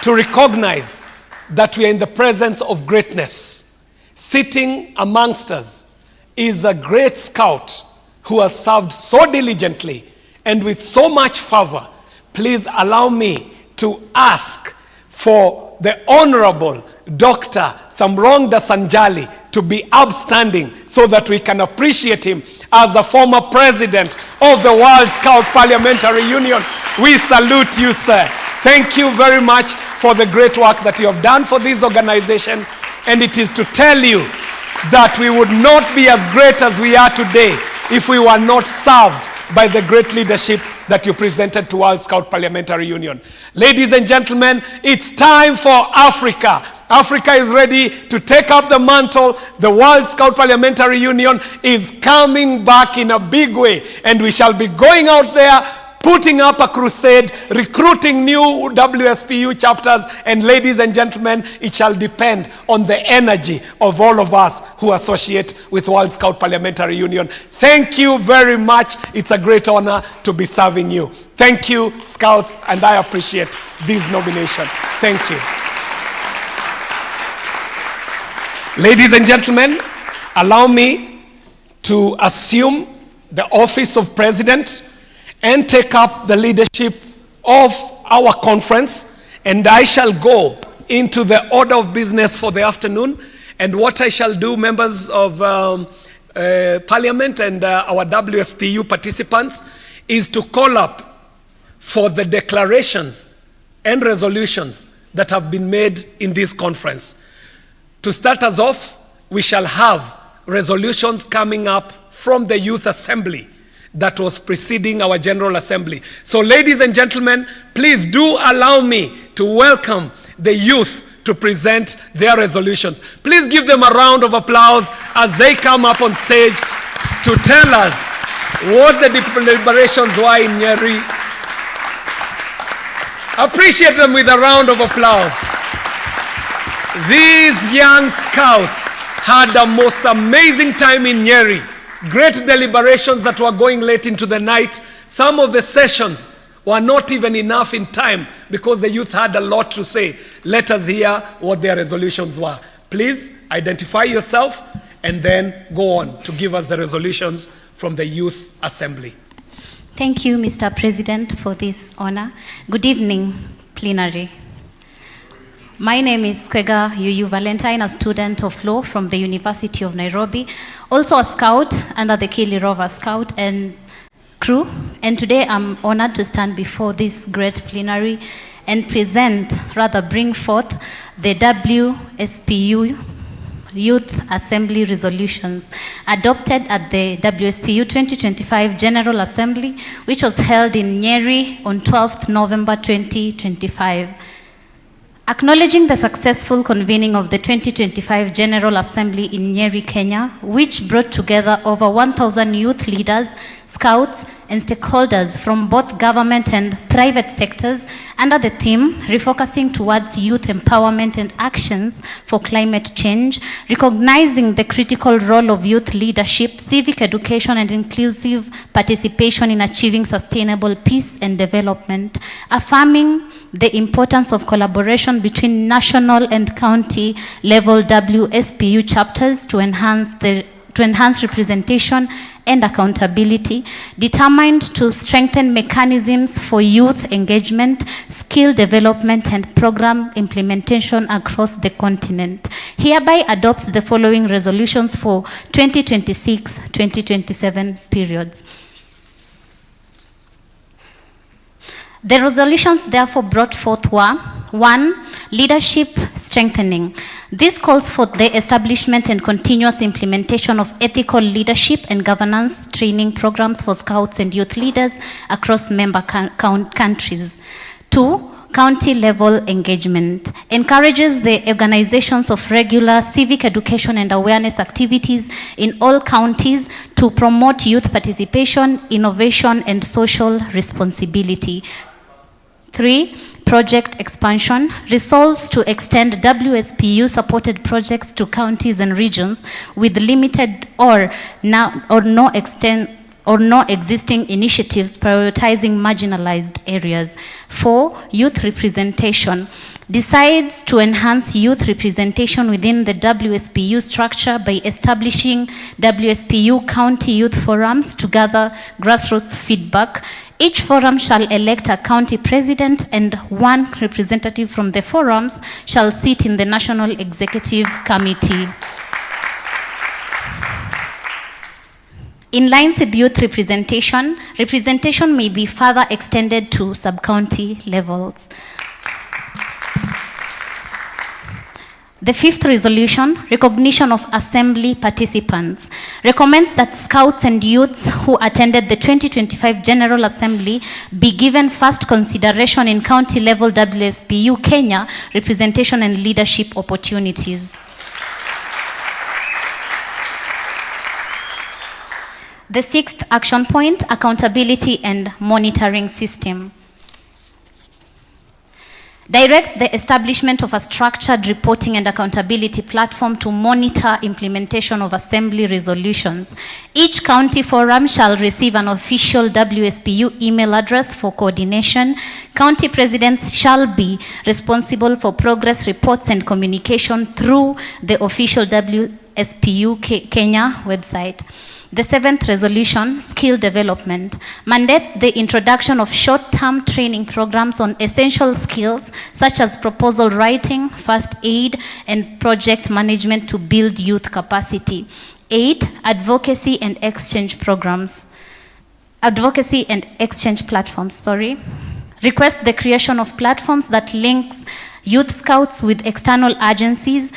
to recognize that we are in the presence of greatness. Sitting amongst us is a great scout who has served so diligently and with so much fervor. Please allow me to ask for the Honorable Dr. Thamrong Dasanjali to be upstanding so that we can appreciate him as a former president of the World Scout Parliamentary Union. We salute you, sir. Thank you very much for the great work that you have done for this organization. And it is to tell you that we would not be as great as we are today if we were not served by the great leadership that you presented to World Scout Parliamentary Union. Ladies and gentlemen, it's time for Africa. Africa is ready to take up the mantle. The World Scout Parliamentary Union is coming back in a big way, and we shall be going out there, putting up a crusade, recruiting new WSPU chapters, and ladies and gentlemen, it shall depend on the energy of all of us who associate with World Scout Parliamentary Union. Thank you very much. It's a great honor to be serving you. Thank you, Scouts, and I appreciate this nomination. Thank you. Ladies and gentlemen, allow me to assume the office of President and take up the leadership of our conference, and I shall go into the order of business for the afternoon. And what I shall do, members of Parliament and our WSPU participants, is to call up for the declarations and resolutions that have been made in this conference. To start us off, we shall have resolutions coming up from the Youth Assembly that was preceding our General Assembly. So ladies and gentlemen, please do allow me to welcome the youth to present their resolutions. Please give them a round of applause as they come up on stage to tell us what the deliberations were in Nyeri. Appreciate them with a round of applause. These young scouts had the most amazing time in Nyeri. Great deliberations that were going late into the night. Some of the sessions were not even enough in time because the youth had a lot to say. Let us hear what their resolutions were. Please identify yourself and then go on to give us the resolutions from the Youth Assembly. Thank you, Mr. President, for this honor. Good evening, plenary. My name is Kwega Yuyu Valentine, a student of law from the University of Nairobi, also a scout under the Kili Rover Scout and crew. And today I'm honored to stand before this great plenary and bring forth the WSPU Youth Assembly resolutions adopted at the WSPU 2025 General Assembly, which was held in Nyeri on 12th November 2025. Acknowledging the successful convening of the 2025 General Assembly in Nyeri, Kenya, which brought together over 1,000 youth leaders, scouts, and stakeholders from both government and private sectors under the theme refocusing towards youth empowerment and actions for climate change, recognizing the critical role of youth leadership, civic education, and inclusive participation in achieving sustainable peace and development, affirming the importance of collaboration between national and county level WSPU chapters to enhance representation and accountability, determined to strengthen mechanisms for youth engagement, skill development, and program implementation across the continent. Hereby adopts the following resolutions for 2026-2027 periods. The resolutions therefore brought forth were: 1. Leadership strengthening. This calls for the establishment and continuous implementation of ethical leadership and governance training programs for scouts and youth leaders across member countries. 2. County level engagement. Encourages the organizations of regular civic education and awareness activities in all counties to promote youth participation, innovation, and social responsibility. 3. Project expansion. Resolves to extend WSPU supported projects to counties and regions with limited or no existing initiatives prioritizing marginalized areas. 4. Youth representation. Decides to enhance youth representation within the WSPU structure by establishing WSPU county youth forums to gather grassroots feedback. Each forum shall elect a county president, and one representative from the forums shall sit in the National Executive Committee. In lines with youth representation, representation may be further extended to sub-county levels. The fifth resolution, recognition of assembly participants, recommends that scouts and youths who attended the 2025 General Assembly be given first consideration in county level WSPU Kenya representation and leadership opportunities. The sixth action point, accountability and monitoring system. Direct the establishment of a structured reporting and accountability platform to monitor implementation of assembly resolutions. Each county forum shall receive an official WSPU email address for coordination. County presidents shall be responsible for progress reports and communication through the official WSPU Kenya website. The seventh resolution, skill development, mandates the introduction of short-term training programs on essential skills such as proposal writing, first aid, and project management to build youth capacity. 8, advocacy and exchange programs. Advocacy and exchange platforms, request the creation of platforms that links youth scouts with external agencies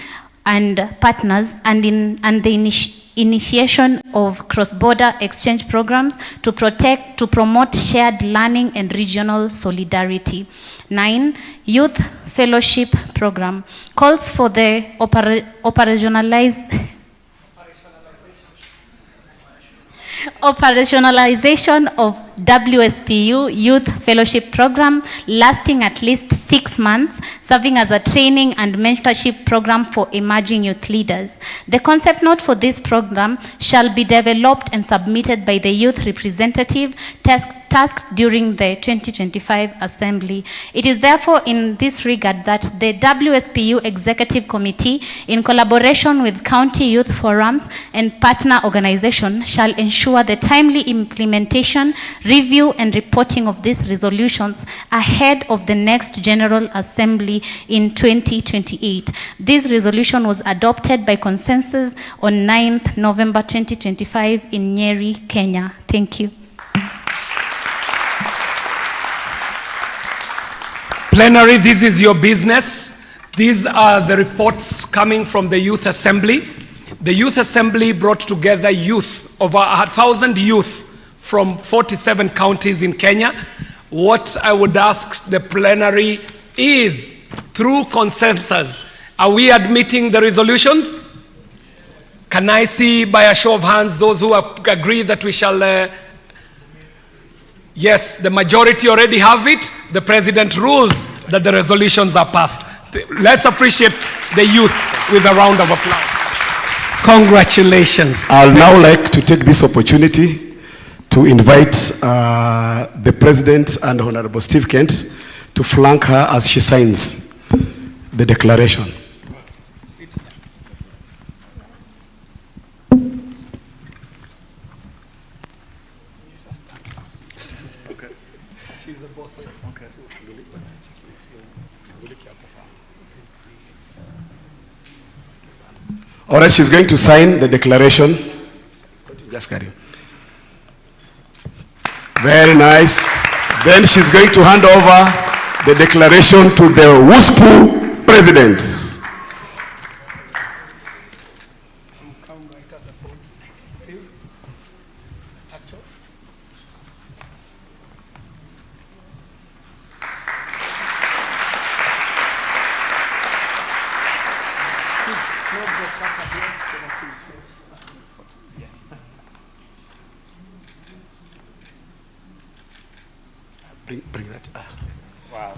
and partners and the initiation of cross-border exchange programs to promote shared learning and regional solidarity. 9, youth fellowship program calls for the operationalization of WSPU Youth Fellowship Program lasting at least 6 months, serving as a training and mentorship program for emerging youth leaders. The concept note for this program shall be developed and submitted by the youth representative tasked during the 2025 Assembly. It is therefore in this regard that the WSPU Executive Committee, in collaboration with county youth forums and partner organizations, shall ensure the timely implementation, review and reporting of these resolutions ahead of the next General Assembly in 2028. This resolution was adopted by consensus on 9th November 2025 in Nyeri, Kenya. Thank you. Plenary, this is your business. These are the reports coming from the Youth Assembly. The Youth Assembly brought together youth, over 1,000 youth from 47 counties in Kenya. What I would ask the plenary is, through consensus, are we admitting the resolutions? Can I see by a show of hands those who agree that we shall... Yes, the majority already have it. The president rules that the resolutions are passed. Let's appreciate the youth with a round of applause. Congratulations. I'll now like to take this opportunity to invite the President and Honorable Steve Kent to flank her as she signs the declaration. She's the boss. Okay. All right, she's going to sign the declaration. Just carry on. Very nice. Then she's going to hand over the declaration to the WSPU president. Bring that. Wow.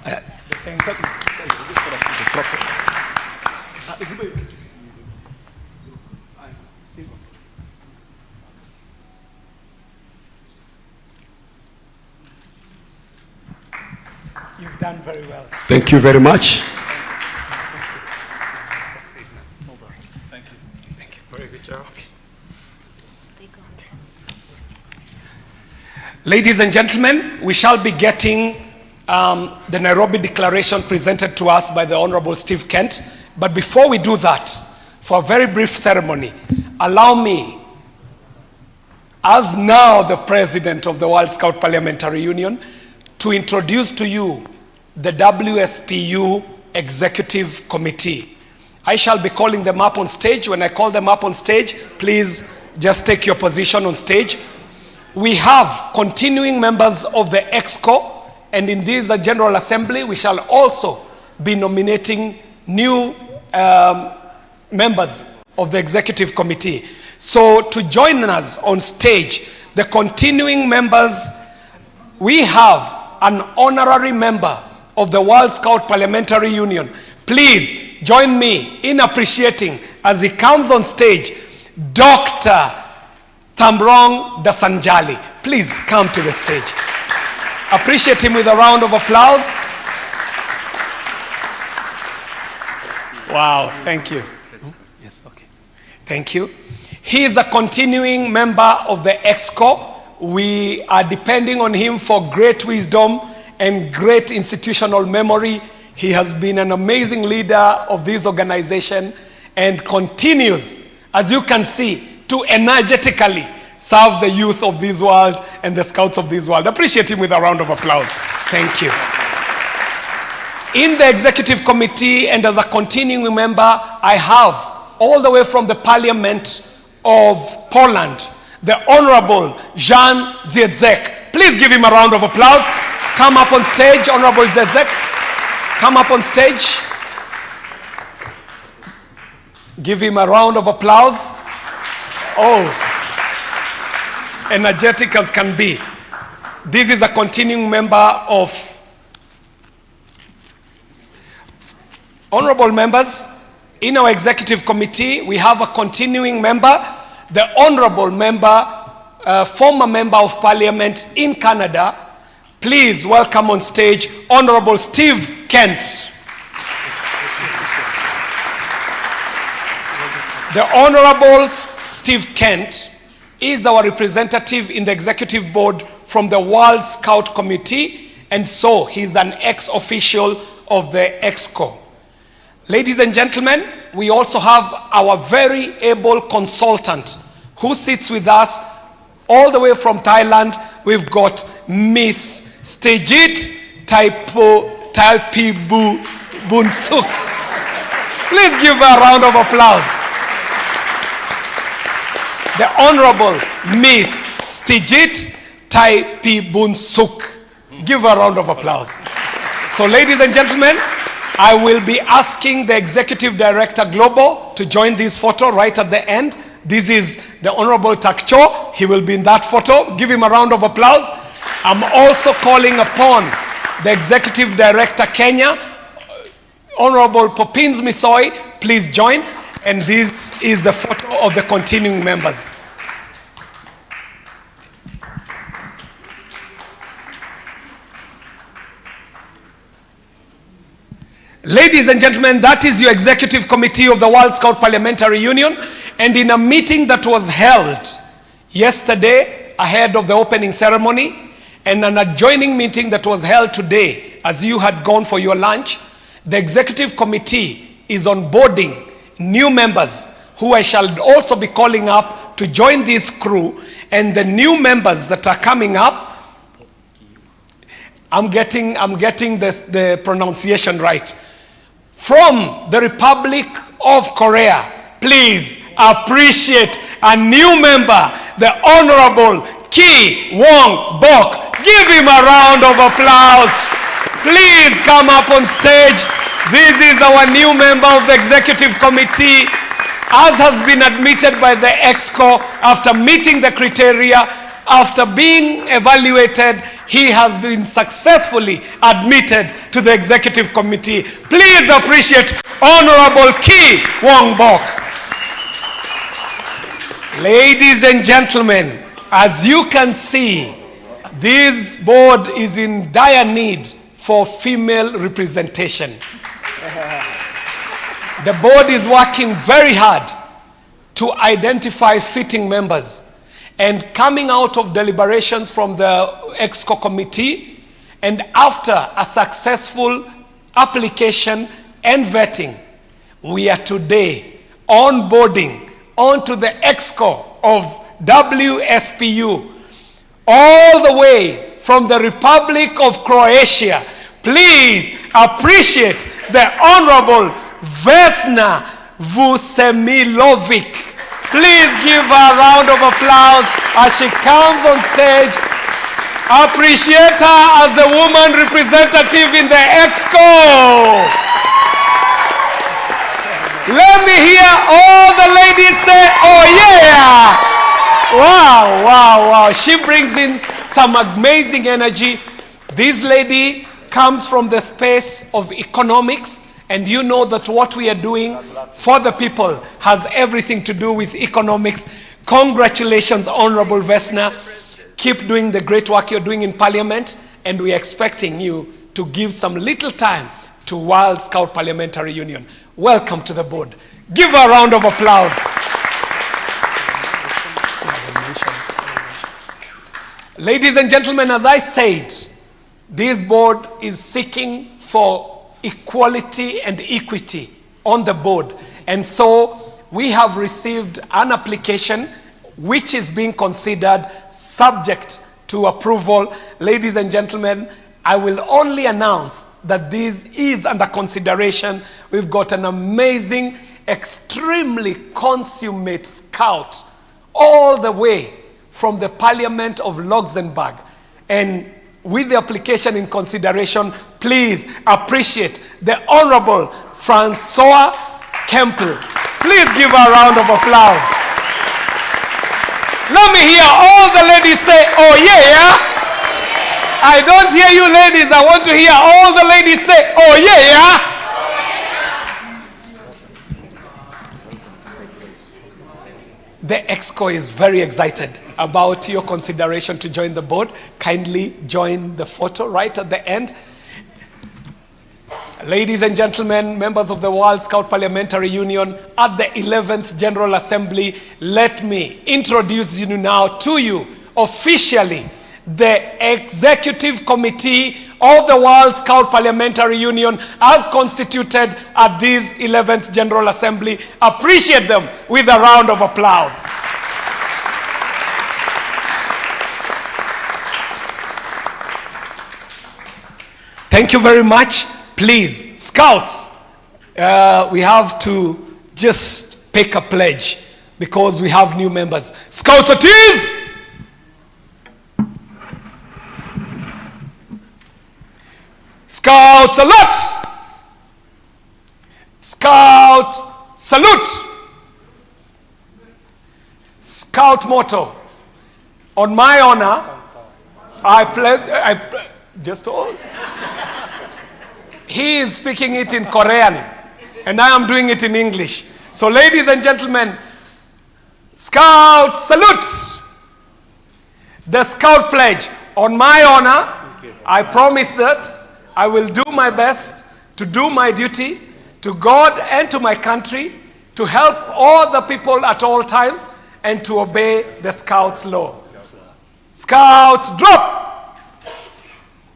You've done very well. Thank you very much. Thank you. Thank you. Very good job. Ladies and gentlemen, we shall be getting the Nairobi Declaration presented to us by the Honorable Steve Kent. But before we do that, for a very brief ceremony, allow me, as now the President of the World Scout Parliamentary Union, to introduce to you the WSPU Executive Committee. I shall be calling them up on stage. When I call them up on stage, please just take your position on stage. We have continuing members of the EXCO, and in this General Assembly, we shall also be nominating new members of the Executive Committee. So to join us on stage, the continuing members, we have an honorary member of the World Scout Parliamentary Union. Please join me in appreciating, as he comes on stage, Dr. Thamrong Dasanjali. Please come to the stage. Appreciate him with a round of applause. Wow, thank you. Yes, okay. Thank you. He is a continuing member of the EXCO. We are depending on him for great wisdom and great institutional memory. He has been an amazing leader of this organization and continues, as you can see, to energetically serve the youth of this world and the scouts of this world. Appreciate him with a round of applause. Thank you. In the Executive Committee and as a continuing member, I have, all the way from the Parliament of Poland, the Honorable Jan Ziedzek. Please give him a round of applause. Come up on stage, Honorable Ziedzek. Come up on stage. Give him a round of applause. Oh, energetic as can be. This is a continuing member of. Honorable members, in our Executive Committee, we have a continuing member, the Honorable member, former Member of Parliament in Canada. Please welcome on stage Honorable Steve Kent. The Honorable Steve Kent is our representative in the Executive Board from the World Scout Committee, and so he's an ex-official of the EXCO. Ladies and gentlemen, we also have our very able consultant who sits with us all the way from Thailand. We've got Miss Stejit Talpibu Bunsuk. Please give her a round of applause. The Honorable Miss Stejit Talpibunsuk. Give her a round of applause. So ladies and gentlemen, I will be asking the Executive Director Global to join this photo right at the end. This is the Honorable Takcho. He will be in that photo. Give him a round of applause. I'm also calling upon the Executive Director Kenya, Honorable Popins Misoi. Please join. And this is the photo of the continuing members. Ladies and gentlemen, that is your Executive Committee of the World Scout Parliamentary Union. And in a meeting that was held yesterday ahead of the opening ceremony, and an adjoining meeting that was held today as you had gone for your lunch, the Executive Committee is onboarding new members who I shall also be calling up to join this crew. And the new members that are coming up, I'm getting the pronunciation right. From the Republic of Korea, please appreciate a new member, the Honorable Ki Wong Bok. Give him a round of applause. Please come up on stage. This is our new member of the Executive Committee, as has been admitted by the EXCO after meeting the criteria. After being evaluated, he has been successfully admitted to the Executive Committee. Please appreciate Honorable Ki Wong Bok. Ladies and gentlemen, as you can see, this board is in dire need for female representation. The board is working very hard to identify fitting members. And coming out of deliberations from the EXCO committee, and after a successful application and vetting, we are today onboarding onto the EXCO of WSPU, all the way from the Republic of Croatia. Please appreciate the Honorable Vesna Vusemilovic. Please give her a round of applause as she comes on stage. Appreciate her as the woman representative in the EXCO. Let me hear all the ladies say, oh yeah! Wow, wow, wow. She brings in some amazing energy. This lady comes from the space of economics, and you know that what we are doing for the people has everything to do with economics. Congratulations, Honorable Vesna. Keep doing the great work you're doing in Parliament, and we're expecting you to give some little time to World Scout Parliamentary Union. Welcome to the board. Give her a round of applause. Ladies and gentlemen, as I said, this board is seeking for equality and equity on the board. And so we have received an application which is being considered subject to approval. Ladies and gentlemen, I will only announce that this is under consideration. We've got an amazing, extremely consummate scout all the way from the Parliament of Luxembourg. And with the application in consideration, please appreciate the Honorable Francois Kempel. Please give her a round of applause. Let me hear all the ladies say, oh yeah. I don't hear you ladies. I want to hear all the ladies say, oh yeah. The EXCO is very excited about your consideration to join the board. Kindly join the photo right at the end. Ladies and gentlemen, members of the World Scout Parliamentary Union, at the 11th General Assembly, let me introduce you now to you officially the Executive Committee of the World Scout Parliamentary Union as constituted at this 11th General Assembly. Appreciate them with a round of applause. Thank you very much. Please, Scouts, we have to just pick a pledge because we have new members. Scouts it is! Scout salute! Scout salute! Scout motto. On my honor, I pledge, just hold. He is speaking it in Korean, and I am doing it in English. So ladies and gentlemen, Scout salute! The Scout pledge. On my honor, I promise that I will do my best to do my duty to God and to my country, to help all the people at all times, and to obey the Scouts law. Scouts drop!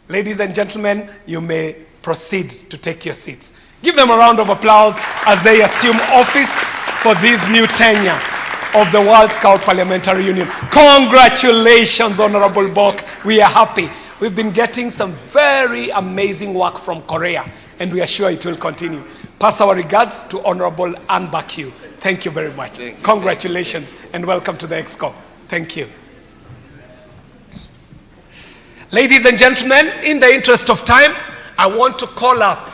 Ladies and gentlemen, you may proceed to take your seats. Give them a round of applause as they assume office for this new tenure of the World Scout Parliamentary Union. Congratulations, Honorable Bok. We are happy. We've been getting some very amazing work from Korea, and we are sure it will continue. Pass our regards to Honorable Ann Bakyu. Thank you very much. Congratulations, and welcome to the EXCO. Thank you. Ladies and gentlemen, in the interest of time, I want to call up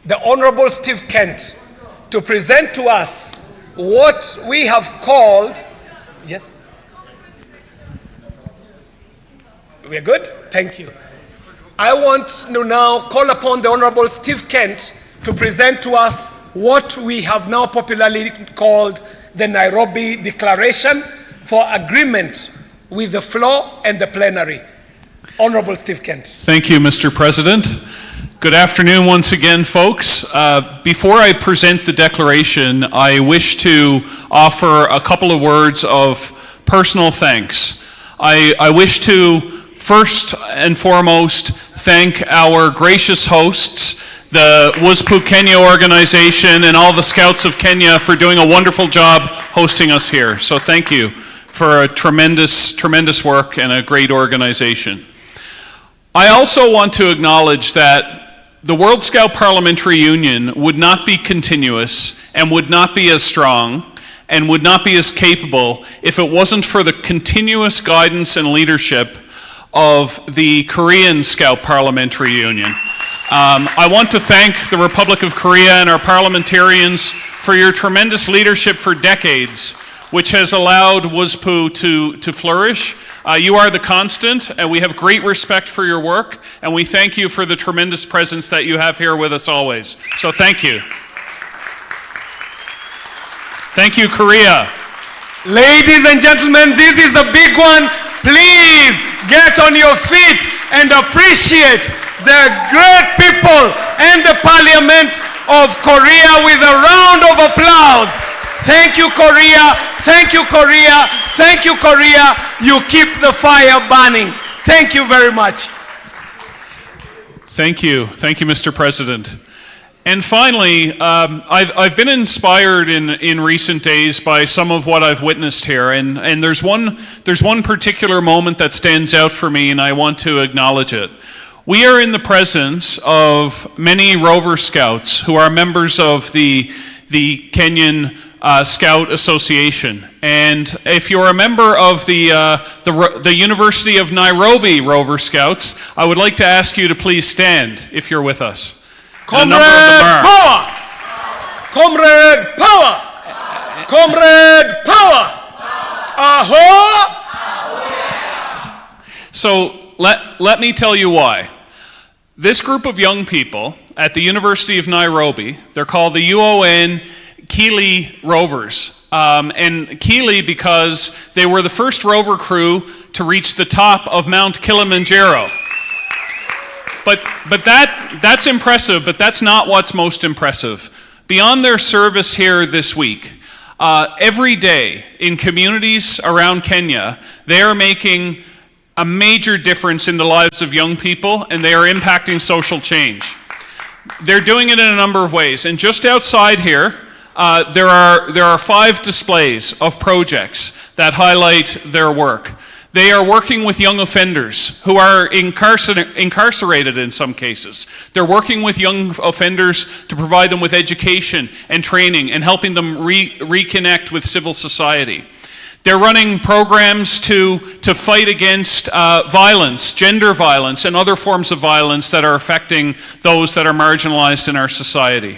the Honorable Steve Kent to present to us what we have called, yes? We're good? Thank you. I want to now call upon the Honorable Steve Kent to present to us what we have now popularly called the Nairobi Declaration for Agreement with the floor and the plenary. Honorable Steve Kent. Thank you, Mr. President. Good afternoon once again, folks. Before I present the declaration, I wish to offer a couple of words of personal thanks. I wish to first and foremost thank our gracious hosts, the WSPU Kenya organization and all the Scouts of Kenya for doing a wonderful job hosting us here. So thank you for a tremendous work and a great organization. I also want to acknowledge that the World Scout Parliamentary Union would not be continuous and would not be as strong and would not be as capable if it wasn't for the continuous guidance and leadership of the Korean Scout Parliamentary Union. I want to thank the Republic of Korea and our parliamentarians for your tremendous leadership for decades, which has allowed WSPU to flourish. You are the constant, and we have great respect for your work, and we thank you for the tremendous presence that you have here with us always. So thank you. Thank you, Korea. Ladies and gentlemen, this is a big one. Please get on your feet and appreciate the great people and the Parliament of Korea with a round of applause. Thank you, Korea. Thank you, Korea. Thank you, Korea. You keep the fire burning. Thank you very much. Thank you. Thank you, Mr. President. And finally, I've been inspired in recent days by some of what I've witnessed here, and there's one particular moment that stands out for me, and I want to acknowledge it. We are in the presence of many Rover Scouts who are members of the Kenyan Scout Association, and if you're a member of the University of Nairobi Rover Scouts, I would like to ask you to please stand if you're with us. Comrade power! Comrade power! Comrade power! Aho! So let me tell you why. This group of young people at the University of Nairobi, they're called the UON Keeley Rovers. And Keeley because they were the first rover crew to reach the top of Mount Kilimanjaro. But that's impressive, but that's not what's most impressive. Beyond their service here this week, every day in communities around Kenya, they are making a major difference in the lives of young people, and they are impacting social change. They're doing it in a number of ways, and just outside here, there are 5 displays of projects that highlight their work. They are working with young offenders who are incarcerated in some cases. They're working with young offenders to provide them with education and training and helping them reconnect with civil society. They're running programs to fight against violence, gender violence, and other forms of violence that are affecting those that are marginalized in our society.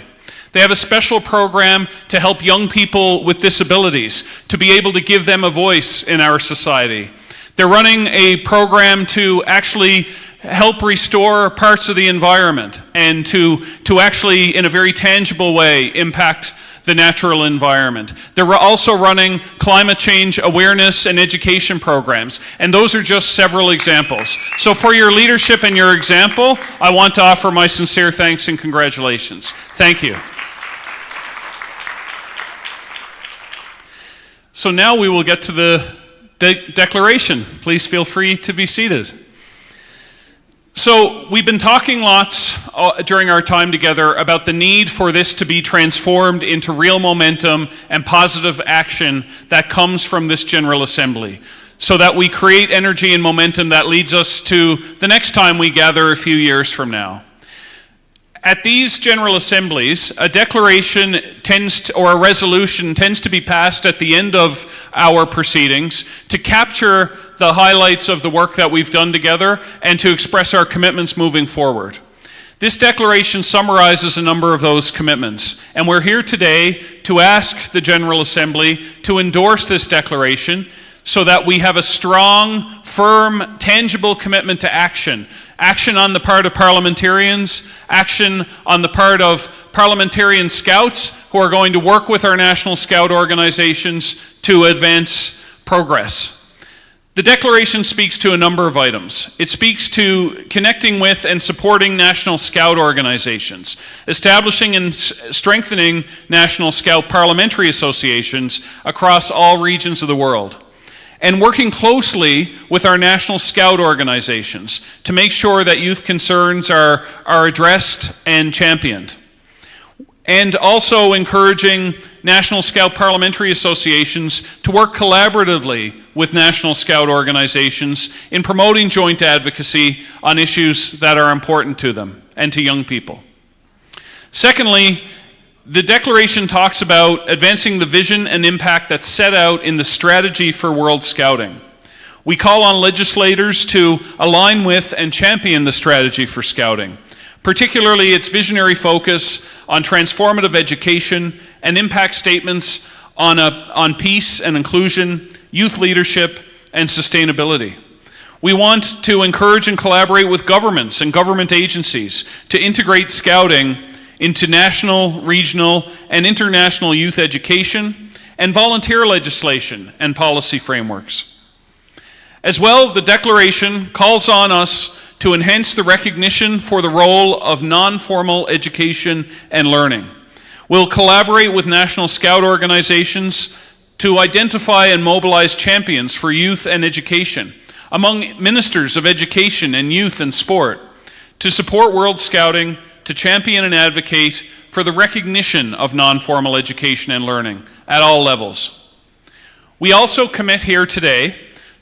They have a special program to help young people with disabilities, to be able to give them a voice in our society. They're running a program to actually help restore parts of the environment and to actually, in a very tangible way, impact the natural environment. They're also running climate change awareness and education programs, and those are just several examples. So for your leadership and your example, I want to offer my sincere thanks and congratulations. Thank you. So now we will get to the declaration. Please feel free to be seated. So we've been talking lots during our time together about the need for this to be transformed into real momentum and positive action that comes from this General Assembly, so that we create energy and momentum that leads us to the next time we gather a few years from now. At these General Assemblies, a declaration or a resolution tends to be passed at the end of our proceedings to capture the highlights of the work that we've done together and to express our commitments moving forward. This declaration summarizes a number of those commitments, and we're here today to ask the General Assembly to endorse this declaration so that we have a strong, firm, tangible commitment to action. Action on the part of parliamentarians, action on the part of parliamentarian scouts who are going to work with our national scout organizations to advance progress. The declaration speaks to a number of items. It speaks to connecting with and supporting national scout organizations, establishing and strengthening national scout parliamentary associations across all regions of the world, and working closely with our national scout organizations to make sure that youth concerns are addressed and championed. And also encouraging National Scout Parliamentary Associations to work collaboratively with National Scout organizations in promoting joint advocacy on issues that are important to them and to young people. Secondly, the declaration talks about advancing the vision and impact that's set out in the strategy for World Scouting. We call on legislators to align with and champion the strategy for Scouting, particularly its visionary focus on transformative education and impact statements on peace and inclusion, youth leadership, and sustainability. We want to encourage and collaborate with governments and government agencies to integrate Scouting into national, regional, and international youth education and volunteer legislation and policy frameworks. As well, the declaration calls on us to enhance the recognition for the role of non-formal education and learning. We'll collaborate with national Scout organizations to identify and mobilize champions for youth and education among ministers of education and youth and sport to support World Scouting, to champion and advocate for the recognition of non-formal education and learning at all levels. We also commit here today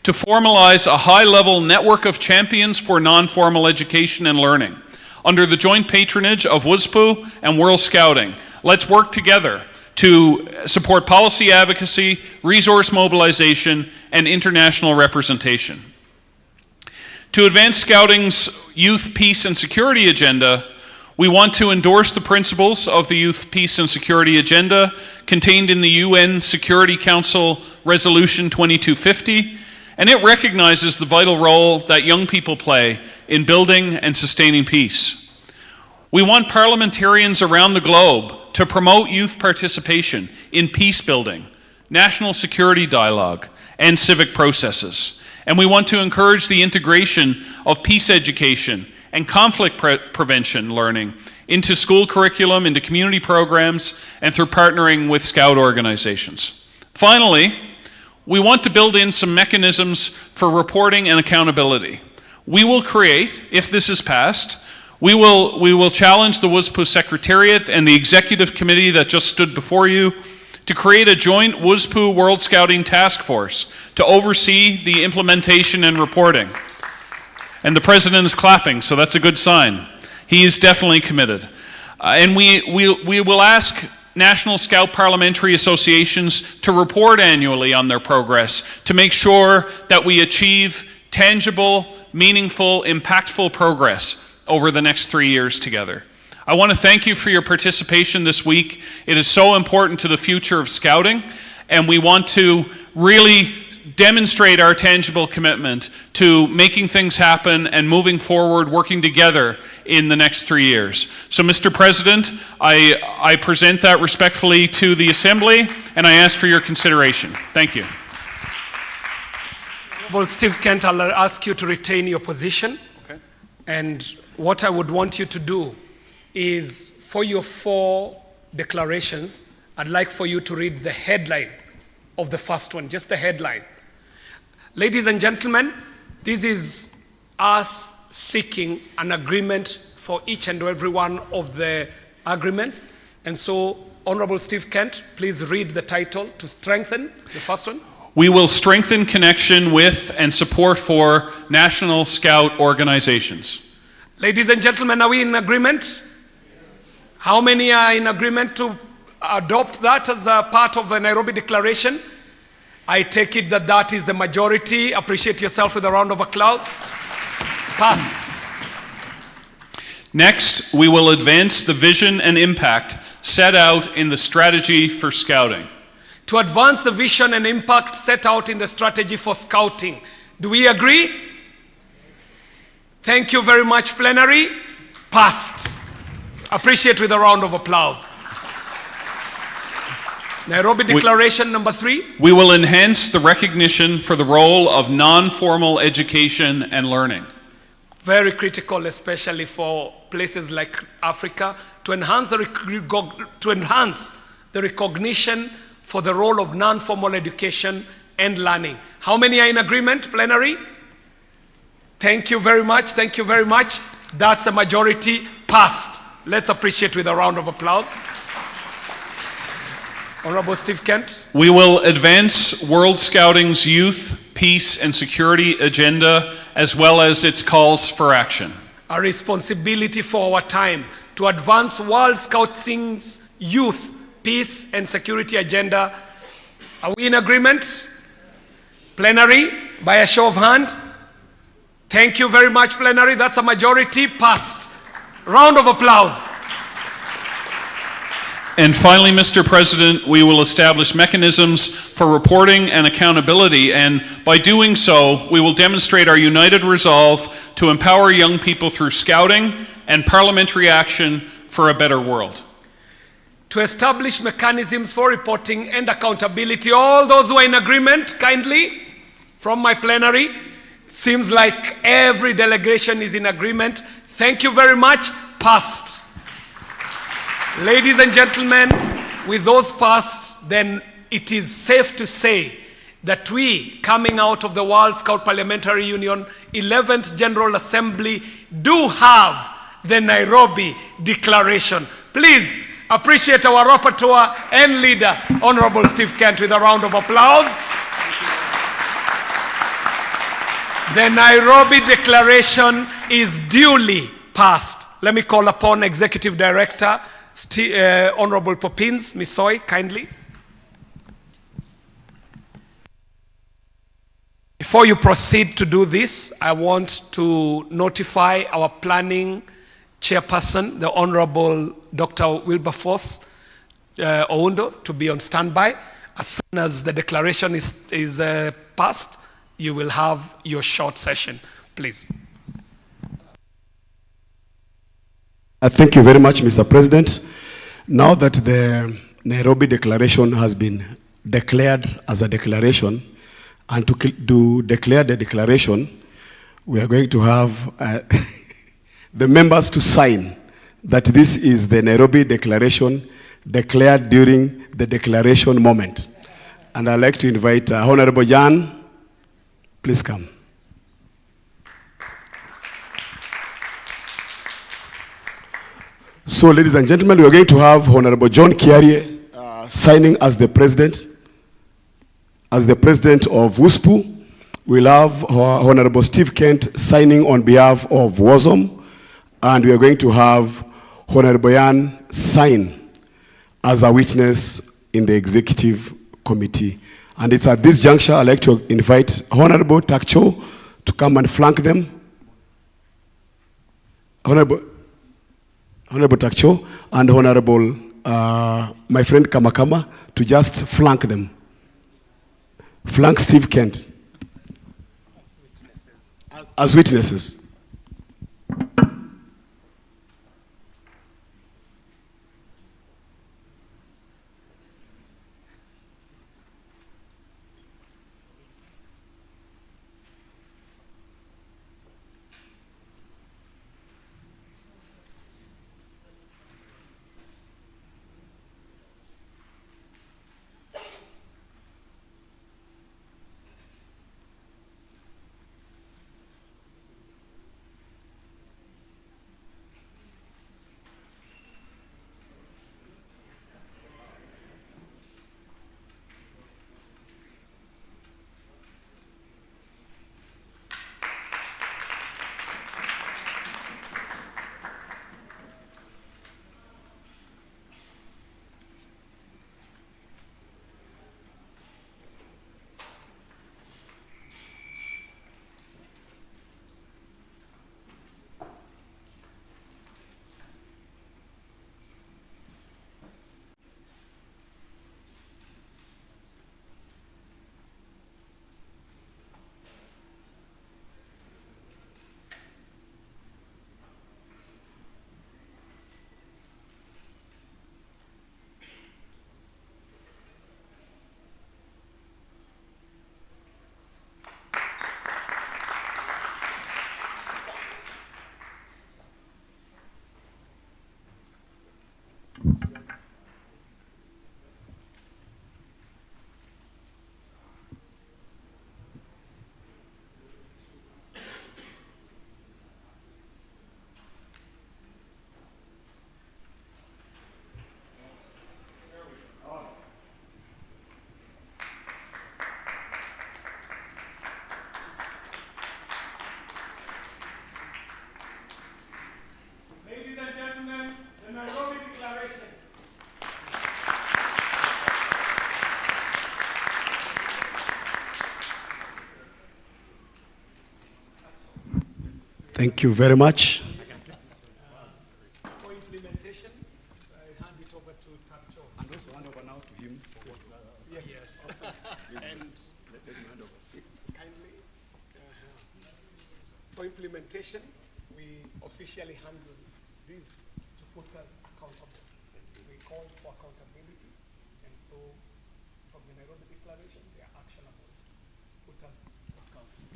to formalize a high-level network of champions for non-formal education and learning under the joint patronage of WSPU and World Scouting. Let's work together to support policy advocacy, resource mobilization, and international representation. To advance Scouting's youth, peace, and security agenda, we want to endorse the principles of the Youth, Peace, and Security Agenda contained in the UN Security Council Resolution 2250, and it recognizes the vital role that young people play in building and sustaining peace. We want parliamentarians around the globe to promote youth participation in peace building, national security dialogue, and civic processes. And we want to encourage the integration of peace education and conflict prevention learning into school curriculum, into community programs, and through partnering with Scout organizations. Finally, we want to build in some mechanisms for reporting and accountability. We will create, if this is passed, we will challenge the WSPU Secretariat and the Executive Committee that just stood before you to create a joint WSPU World Scouting Task Force to oversee the implementation and reporting. And the President is clapping, so that's a good sign. He is definitely committed. And we will ask National Scout Parliamentary Associations to report annually on their progress to make sure that we achieve tangible, meaningful, impactful progress over the next 3 years together. I want to thank you for your participation this week. It is so important to the future of Scouting, and we want to really demonstrate our tangible commitment to making things happen and moving forward, working together in the next 3 years. So, Mr. President, I present that respectfully to the Assembly, and I ask for your consideration. Thank you. Well, Steve Kent, I'll ask you to retain your position. Okay. And what I would want you to do is, for your 4 declarations, I'd like for you to read the headline of the first one, just the headline. Ladies and gentlemen, this is us seeking an agreement for each and every one of the agreements. And so, Honorable Steve Kent, please read the title to strengthen the first one. We will strengthen connection with and support for National Scout organizations. Ladies and gentlemen, are we in agreement? How many are in agreement to adopt that as a part of the Nairobi Declaration? I take it that that is the majority. Appreciate yourself with a round of applause. Passed. Next, we will advance the vision and impact set out in the strategy for Scouting. To advance the vision and impact set out in the strategy for Scouting. Do we agree? Thank you very much, plenary. Passed. Appreciate with a round of applause. Nairobi Declaration number 3. We will enhance the recognition for the role of non-formal education and learning. Very critical, especially for places like Africa, to enhance the recognition for the role of non-formal education and learning. How many are in agreement, plenary? Thank you very much. Thank you very much. That's a majority. Passed. Let's appreciate with a round of applause. Honorable Steve Kent. We will advance World Scouting's youth, peace, and security agenda, as well as its calls for action. a responsibility for our time to advance World Scouting's youth, peace, and security agenda. Are we in agreement? Plenary, by a show of hand. Thank you very much, plenary. That's a majority. Passed. Round of applause. And finally, Mr. President, we will establish mechanisms for reporting and accountability, and by doing so, we will demonstrate our united resolve to empower young people through scouting and parliamentary action for a better world. To establish mechanisms for reporting and accountability, all those who are in agreement, kindly, from my plenary. Seems like every delegation is in agreement. Thank you very much. Passed. Ladies and gentlemen, with those passed, then it is safe to say that we, coming out of the World Scout Parliamentary Union 11th General Assembly, do have the Nairobi Declaration. Please appreciate our rapporteur and leader, Honorable Steve Kent, with a round of applause. The Nairobi Declaration is duly passed. Let me call upon Executive Director, Honorable Poppins, Misoi, kindly. Before you proceed to do this, I want to notify our planning chairperson, the Honorable Dr. Wilberforce Oundo, to be on standby. As soon as the declaration is passed, you will have your short session, please. Thank you very much, Mr. President. Now that the Nairobi Declaration has been declared as a declaration, and to declare the declaration, we are going to have the members to sign that this is the Nairobi Declaration declared during the declaration moment. And I'd like to invite Honorable Jan, please come. So, ladies and gentlemen, we are going to have Honorable John Kiarie signing as the president of WSPU. We'll have Honorable Steve Kent signing on behalf of WASOM, and we are going to have Honorable Yan sign as a witness in the executive committee. And it's at this juncture I'd like to invite Honorable Takcho to come and flank them. Honorable Takcho and Honorable my friend Kamakama to just flank them. Flank Steve Kent as witnesses. Thank you very much. For implementation, I hand it over to Tapcho. And also hand over now to him for what's Yes. Awesome. And kindly, for implementation, we officially handle this to put us accountable. We call for accountability, and so from the Nairobi Declaration, they are actionable. Put us accountable.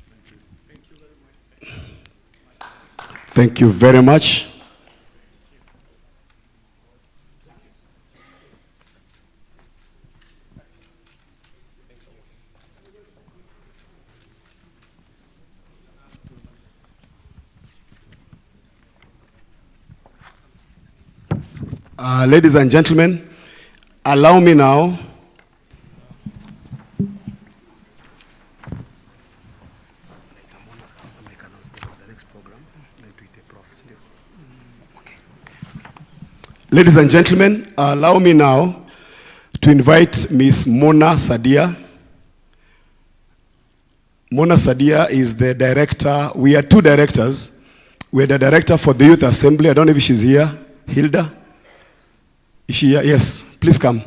Thank you very much. Thank you very much. Ladies and gentlemen, allow me now Ladies and gentlemen, allow me now to invite Ms. Mona Sadia. Mona Sadia is the director. We are two directors. We are the director for the Youth Assembly. I don't know if she's here. Hilda? Is she here? Yes, please come.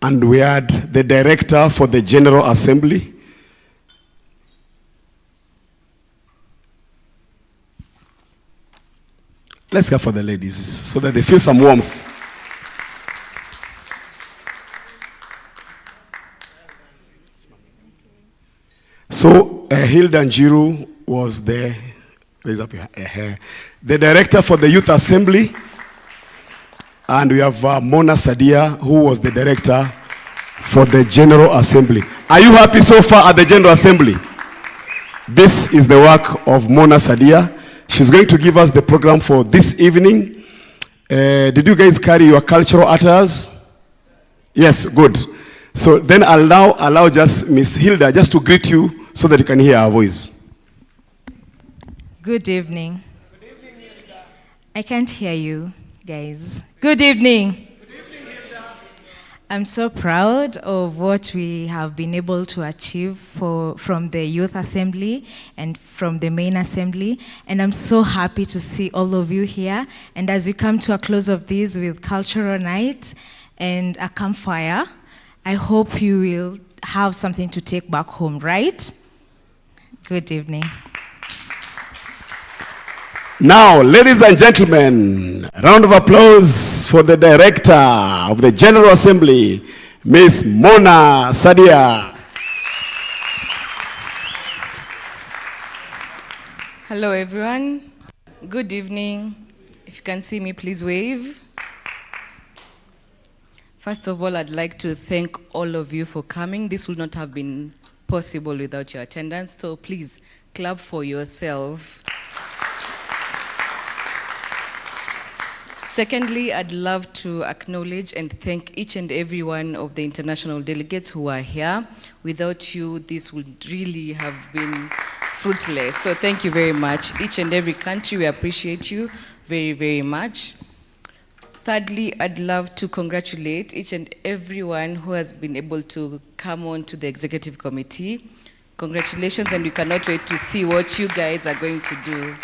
And we had the director for the General Assembly. Let's go for the ladies so that they feel some warmth. So Hilda Njiru was the, raise up your hair, the director for the Youth Assembly. And we have Mona Sadia, who was the director for the General Assembly. Are you happy so far at the General Assembly? This is the work of Mona Sadia. She's going to give us the program for this evening. Did you guys carry your cultural attires? Yes, good. So then I'll now allow just Miss Hilda just to greet you so that you can hear our voice. Good evening. Good evening, Hilda. I can't hear you, guys. Good evening. Good evening, Hilda. I'm so proud of what we have been able to achieve from the Youth Assembly and from the main assembly. And I'm so happy to see all of you here. And as we come to a close of this with cultural night and a campfire, I hope you will have something to take back home, right? Good evening. Now, ladies and gentlemen, a round of applause for the director of the General Assembly, Ms. Mona Sadia. Hello, everyone. Good evening. If you can see me, please wave. First of all, I'd like to thank all of you for coming. This would not have been possible without your attendance, so please clap for yourself. Secondly, I'd love to acknowledge and thank each and every one of the international delegates who are here. Without you, this would really have been fruitless. So thank you very much. Each and every country, we appreciate you very, very much. Thirdly, I'd love to congratulate each and everyone who has been able to come on to the executive committee. Congratulations, and we cannot wait to see what you guys are going to do.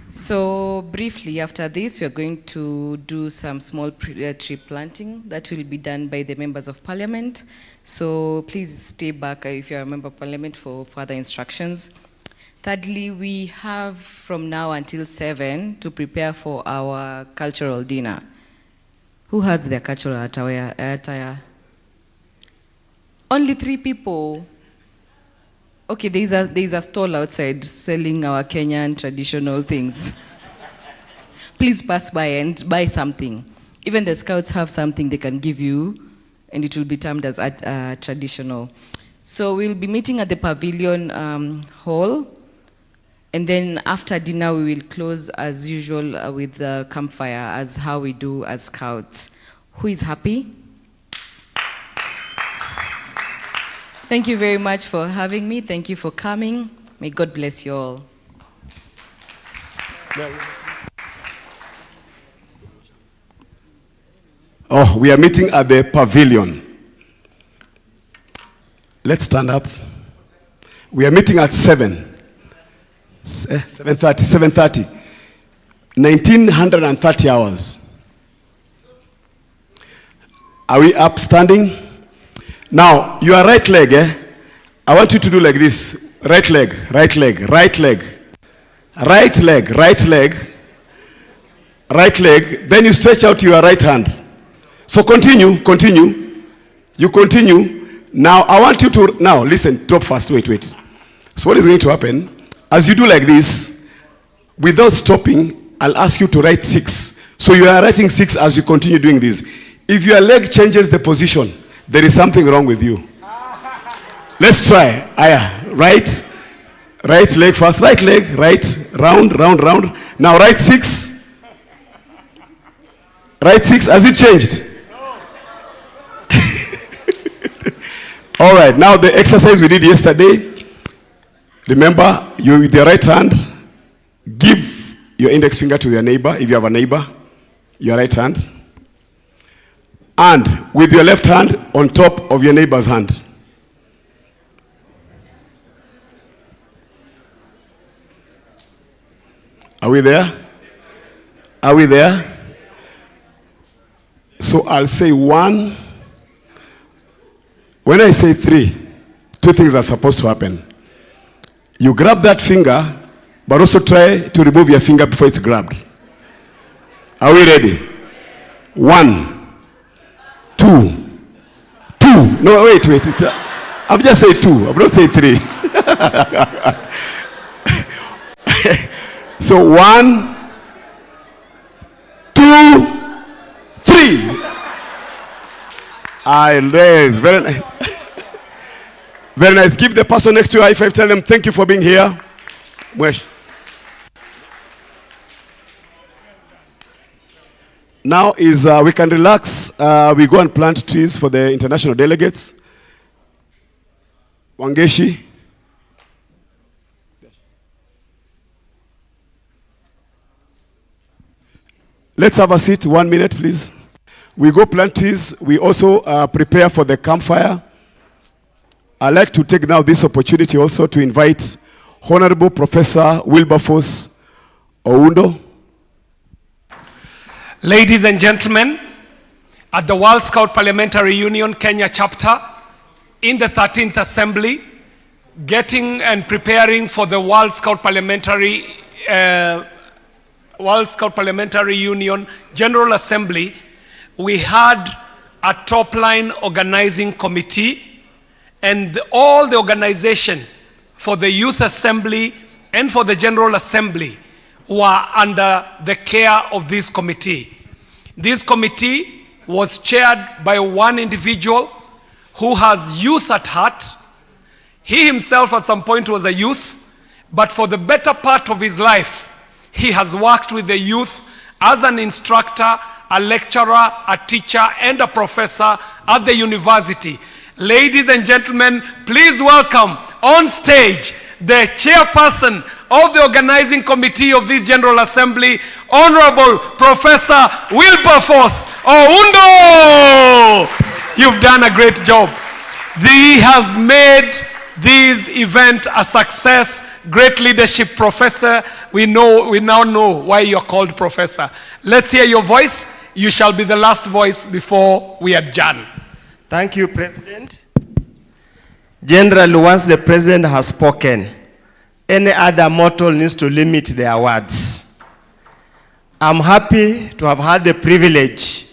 So briefly, after this, we are going to do some small tree planting that will be done by the members of parliament. So please stay back if you're a member of parliament for further instructions. Thirdly, we have from now until 7 to prepare for our cultural dinner. Who has their cultural attire? Only 3 people. Okay, there's a stall outside selling our Kenyan traditional things. Please pass by and buy something. Even the scouts have something they can give you, and it will be termed as traditional. So we'll be meeting at the pavilion hall, and then after dinner we will close as usual with the campfire, as how we do as scouts. Who is happy? Thank you very much for having me. Thank you for coming. May God bless you all. Oh, we are meeting at the pavilion. Let's stand up. We are meeting at 7. 7:30. 1930 hours. Are we upstanding? Now, your right leg, I want you to do like this. Right leg, right leg, right leg. Right leg, right leg. Right leg. Then you stretch out your right hand. So continue. You continue. Now, I want you to, now listen, drop fast, wait. So what is going to happen? As you do like this, without stopping, I'll ask you to write 6. So you are writing 6 as you continue doing this. If your leg changes the position, there is something wrong with you. Let's try. Right leg first. Right leg. Right. Round. Now right 6. Right 6. Has it changed? All right. Now the exercise we did yesterday. Remember, you with your right hand, give your index finger to your neighbor. If you have a neighbor, your right hand. And with your left hand on top of your neighbor's hand. Are we there? Are we there? So I'll say 1. When I say 3, 2 things are supposed to happen. You grab that finger, but also try to remove your finger before it's grabbed. Are we ready? 1, 2. No, wait. I've just said 2. I've not said 3. So 1, 2, 3. Yes, very nice. Very nice. Give the person next to you a high five. Tell them thank you for being here. Now is we can relax. We go and plant trees for the international delegates. Wangeshi. Let's have a seat. 1 minute, please. We go plant trees. We also prepare for the campfire. I'd like to take now this opportunity also to invite Honorable Professor Wilberforce Oundo. Ladies and gentlemen, at the World Scout Parliamentary Union Kenya chapter, in the 13th Assembly, getting and preparing for the World Scout Parliamentary Union General Assembly, we had a top-line organizing committee, and all the organizations for the Youth Assembly and for the General Assembly were under the care of this committee. This committee was chaired by one individual who has youth at heart. He himself at some point was a youth, but for the better part of his life, he has worked with the youth as an instructor, a lecturer, a teacher, and a professor at the university. Ladies and gentlemen, please welcome on stage the chairperson of the organizing committee of this General Assembly, Honorable Professor Wilberforce Oundo. You've done a great job. He has made this event a success. Great leadership, Professor. We now know why you're called Professor. Let's hear your voice. You shall be the last voice before we adjourn. Thank you, President. Generally, once the President has spoken, any other mortal needs to limit their words. I'm happy to have had the privilege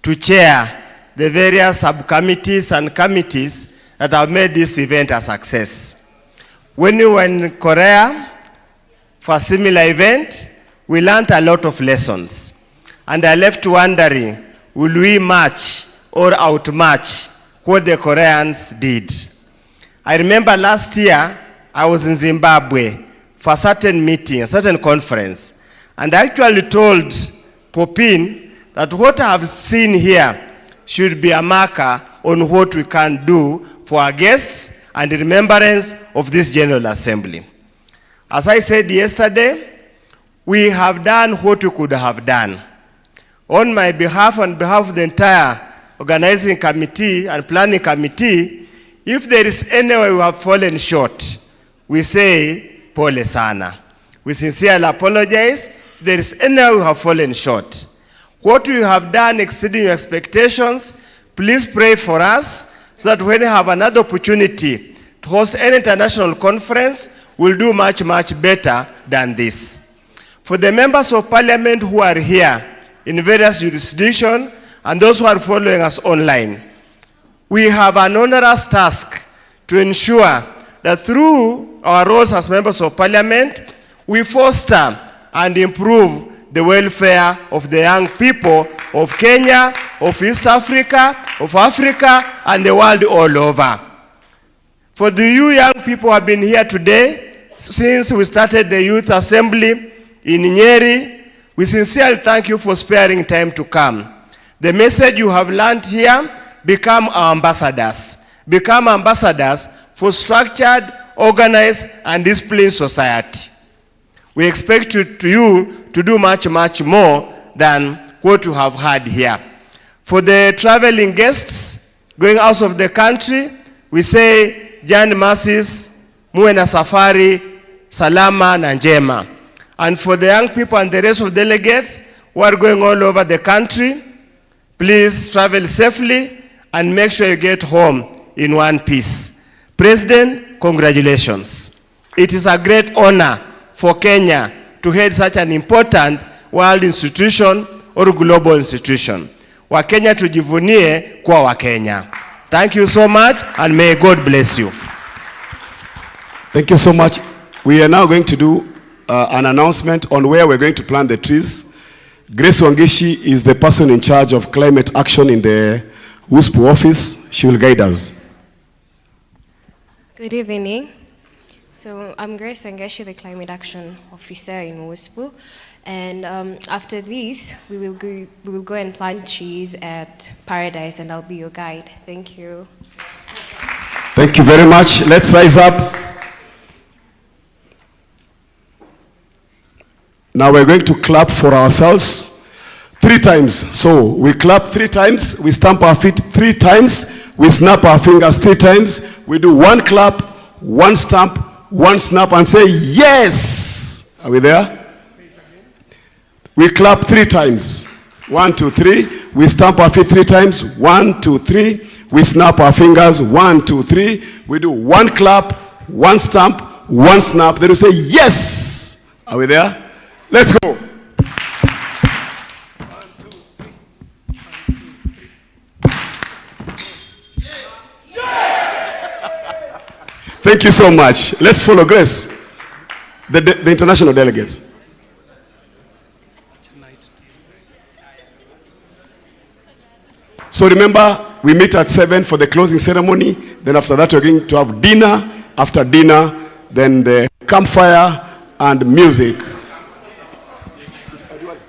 to chair the various subcommittees and committees that have made this event a success. When we were in Korea for a similar event, we learned a lot of lessons. And I left wondering, will we match or outmatch what the Koreans did? I remember last year, I was in Zimbabwe for a certain meeting, a certain conference, and I actually told Popin that what I have seen here should be a marker on what we can do for our guests and in remembrance of this General Assembly. As I said yesterday, we have done what we could have done. On my behalf, on behalf of the entire organizing committee and planning committee, if there is any way we have fallen short, we say, pole sana. We sincerely apologize if there is anywhere we have fallen short. What we have done exceeding your expectations, please pray for us so that when we have another opportunity to host any international conference, we'll do much, much better than this. For the members of parliament who are here in various jurisdictions and those who are following us online, we have an onerous task to ensure that through our roles as members of parliament, we foster and improve the welfare of the young people of Kenya, of East Africa, of Africa, and the world all over. For the you young people who have been here today, since we started the Youth Assembly in Nyeri, we sincerely thank you for sparing time to come. The message you have learned here, become our ambassadors. Become ambassadors for structured, organized, and disciplined society. We expect you to do much, much more than what you have had here. For the traveling guests going out of the country, we say, Jan Masis, muwe na safari, salama na njema. And for the young people and the rest of delegates who are going all over the country, please travel safely and make sure you get home in one piece. President, congratulations. It is a great honor for Kenya to head such an important world institution or global institution. Wakenya tujivunie kwa Wakenya. Thank you so much and may God bless you. Thank you so much. We are now going to do an announcement on where we're going to plant the trees. Grace Wangishi is the person in charge of climate action in the WSPU office. She will guide us. Good evening. So I'm Grace Wangishi, the climate action officer in WSPU. And after this, we will go and plant trees at Paradise, and I'll be your guide. Thank you. Thank you very much. Let's rise up. Now we're going to clap for ourselves 3 times. So we clap 3 times, we stamp our feet 3 times, we snap our fingers 3 times, we do 1 clap, 1 stamp, 1 snap, and say yes. Are we there? We clap 3 times. 1, 2, 3. We stamp our feet 3 times. 1, 2, 3. We snap our fingers. 1, 2, 3. We do 1 clap, 1 stamp, 1 snap. Then we say yes. Are we there? Let's go. Thank you so much. Let's follow Grace, the international delegates. So remember, we meet at 7 for the closing ceremony. Then after that, we're going to have dinner. After dinner, then the campfire and music.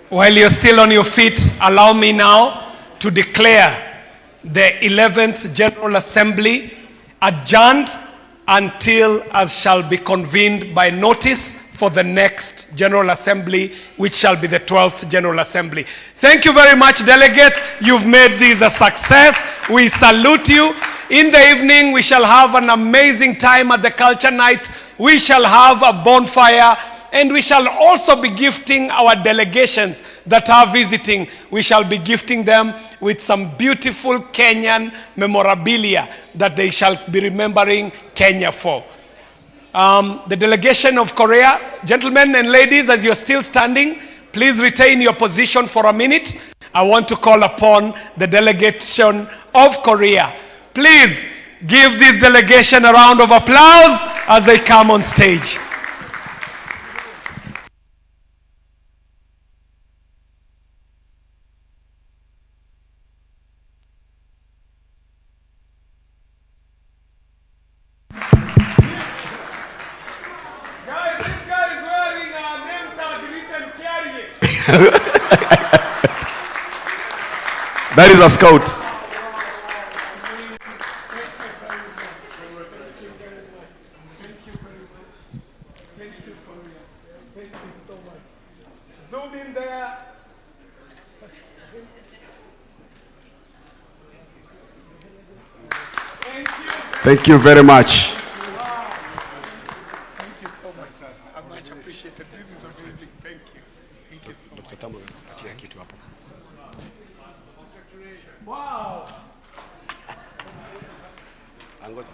While you're still on your feet, allow me now to declare the 11th General Assembly adjourned until as shall be convened by notice for the next General Assembly, which shall be the 12th General Assembly. Thank you very much, delegates. You've made this a success. We salute you. In the evening, we shall have an amazing time at the Culture Night. We shall have a bonfire. And we shall also be gifting our delegations that are visiting. We shall be gifting them with some beautiful Kenyan memorabilia that they shall be remembering Kenya for. The delegation of Korea, gentlemen and ladies, as you're still standing, please retain your position for a minute. I want to call upon the delegation of Korea. Please give this delegation a round of applause as they come on stage. That is a scout. Zoom in there. Thank you very much. Thank you so much. I'm much appreciated. This is amazing. Thank you. Thank you so much. Dr. Tambo, patia kitu hapo. Wow. Angoja.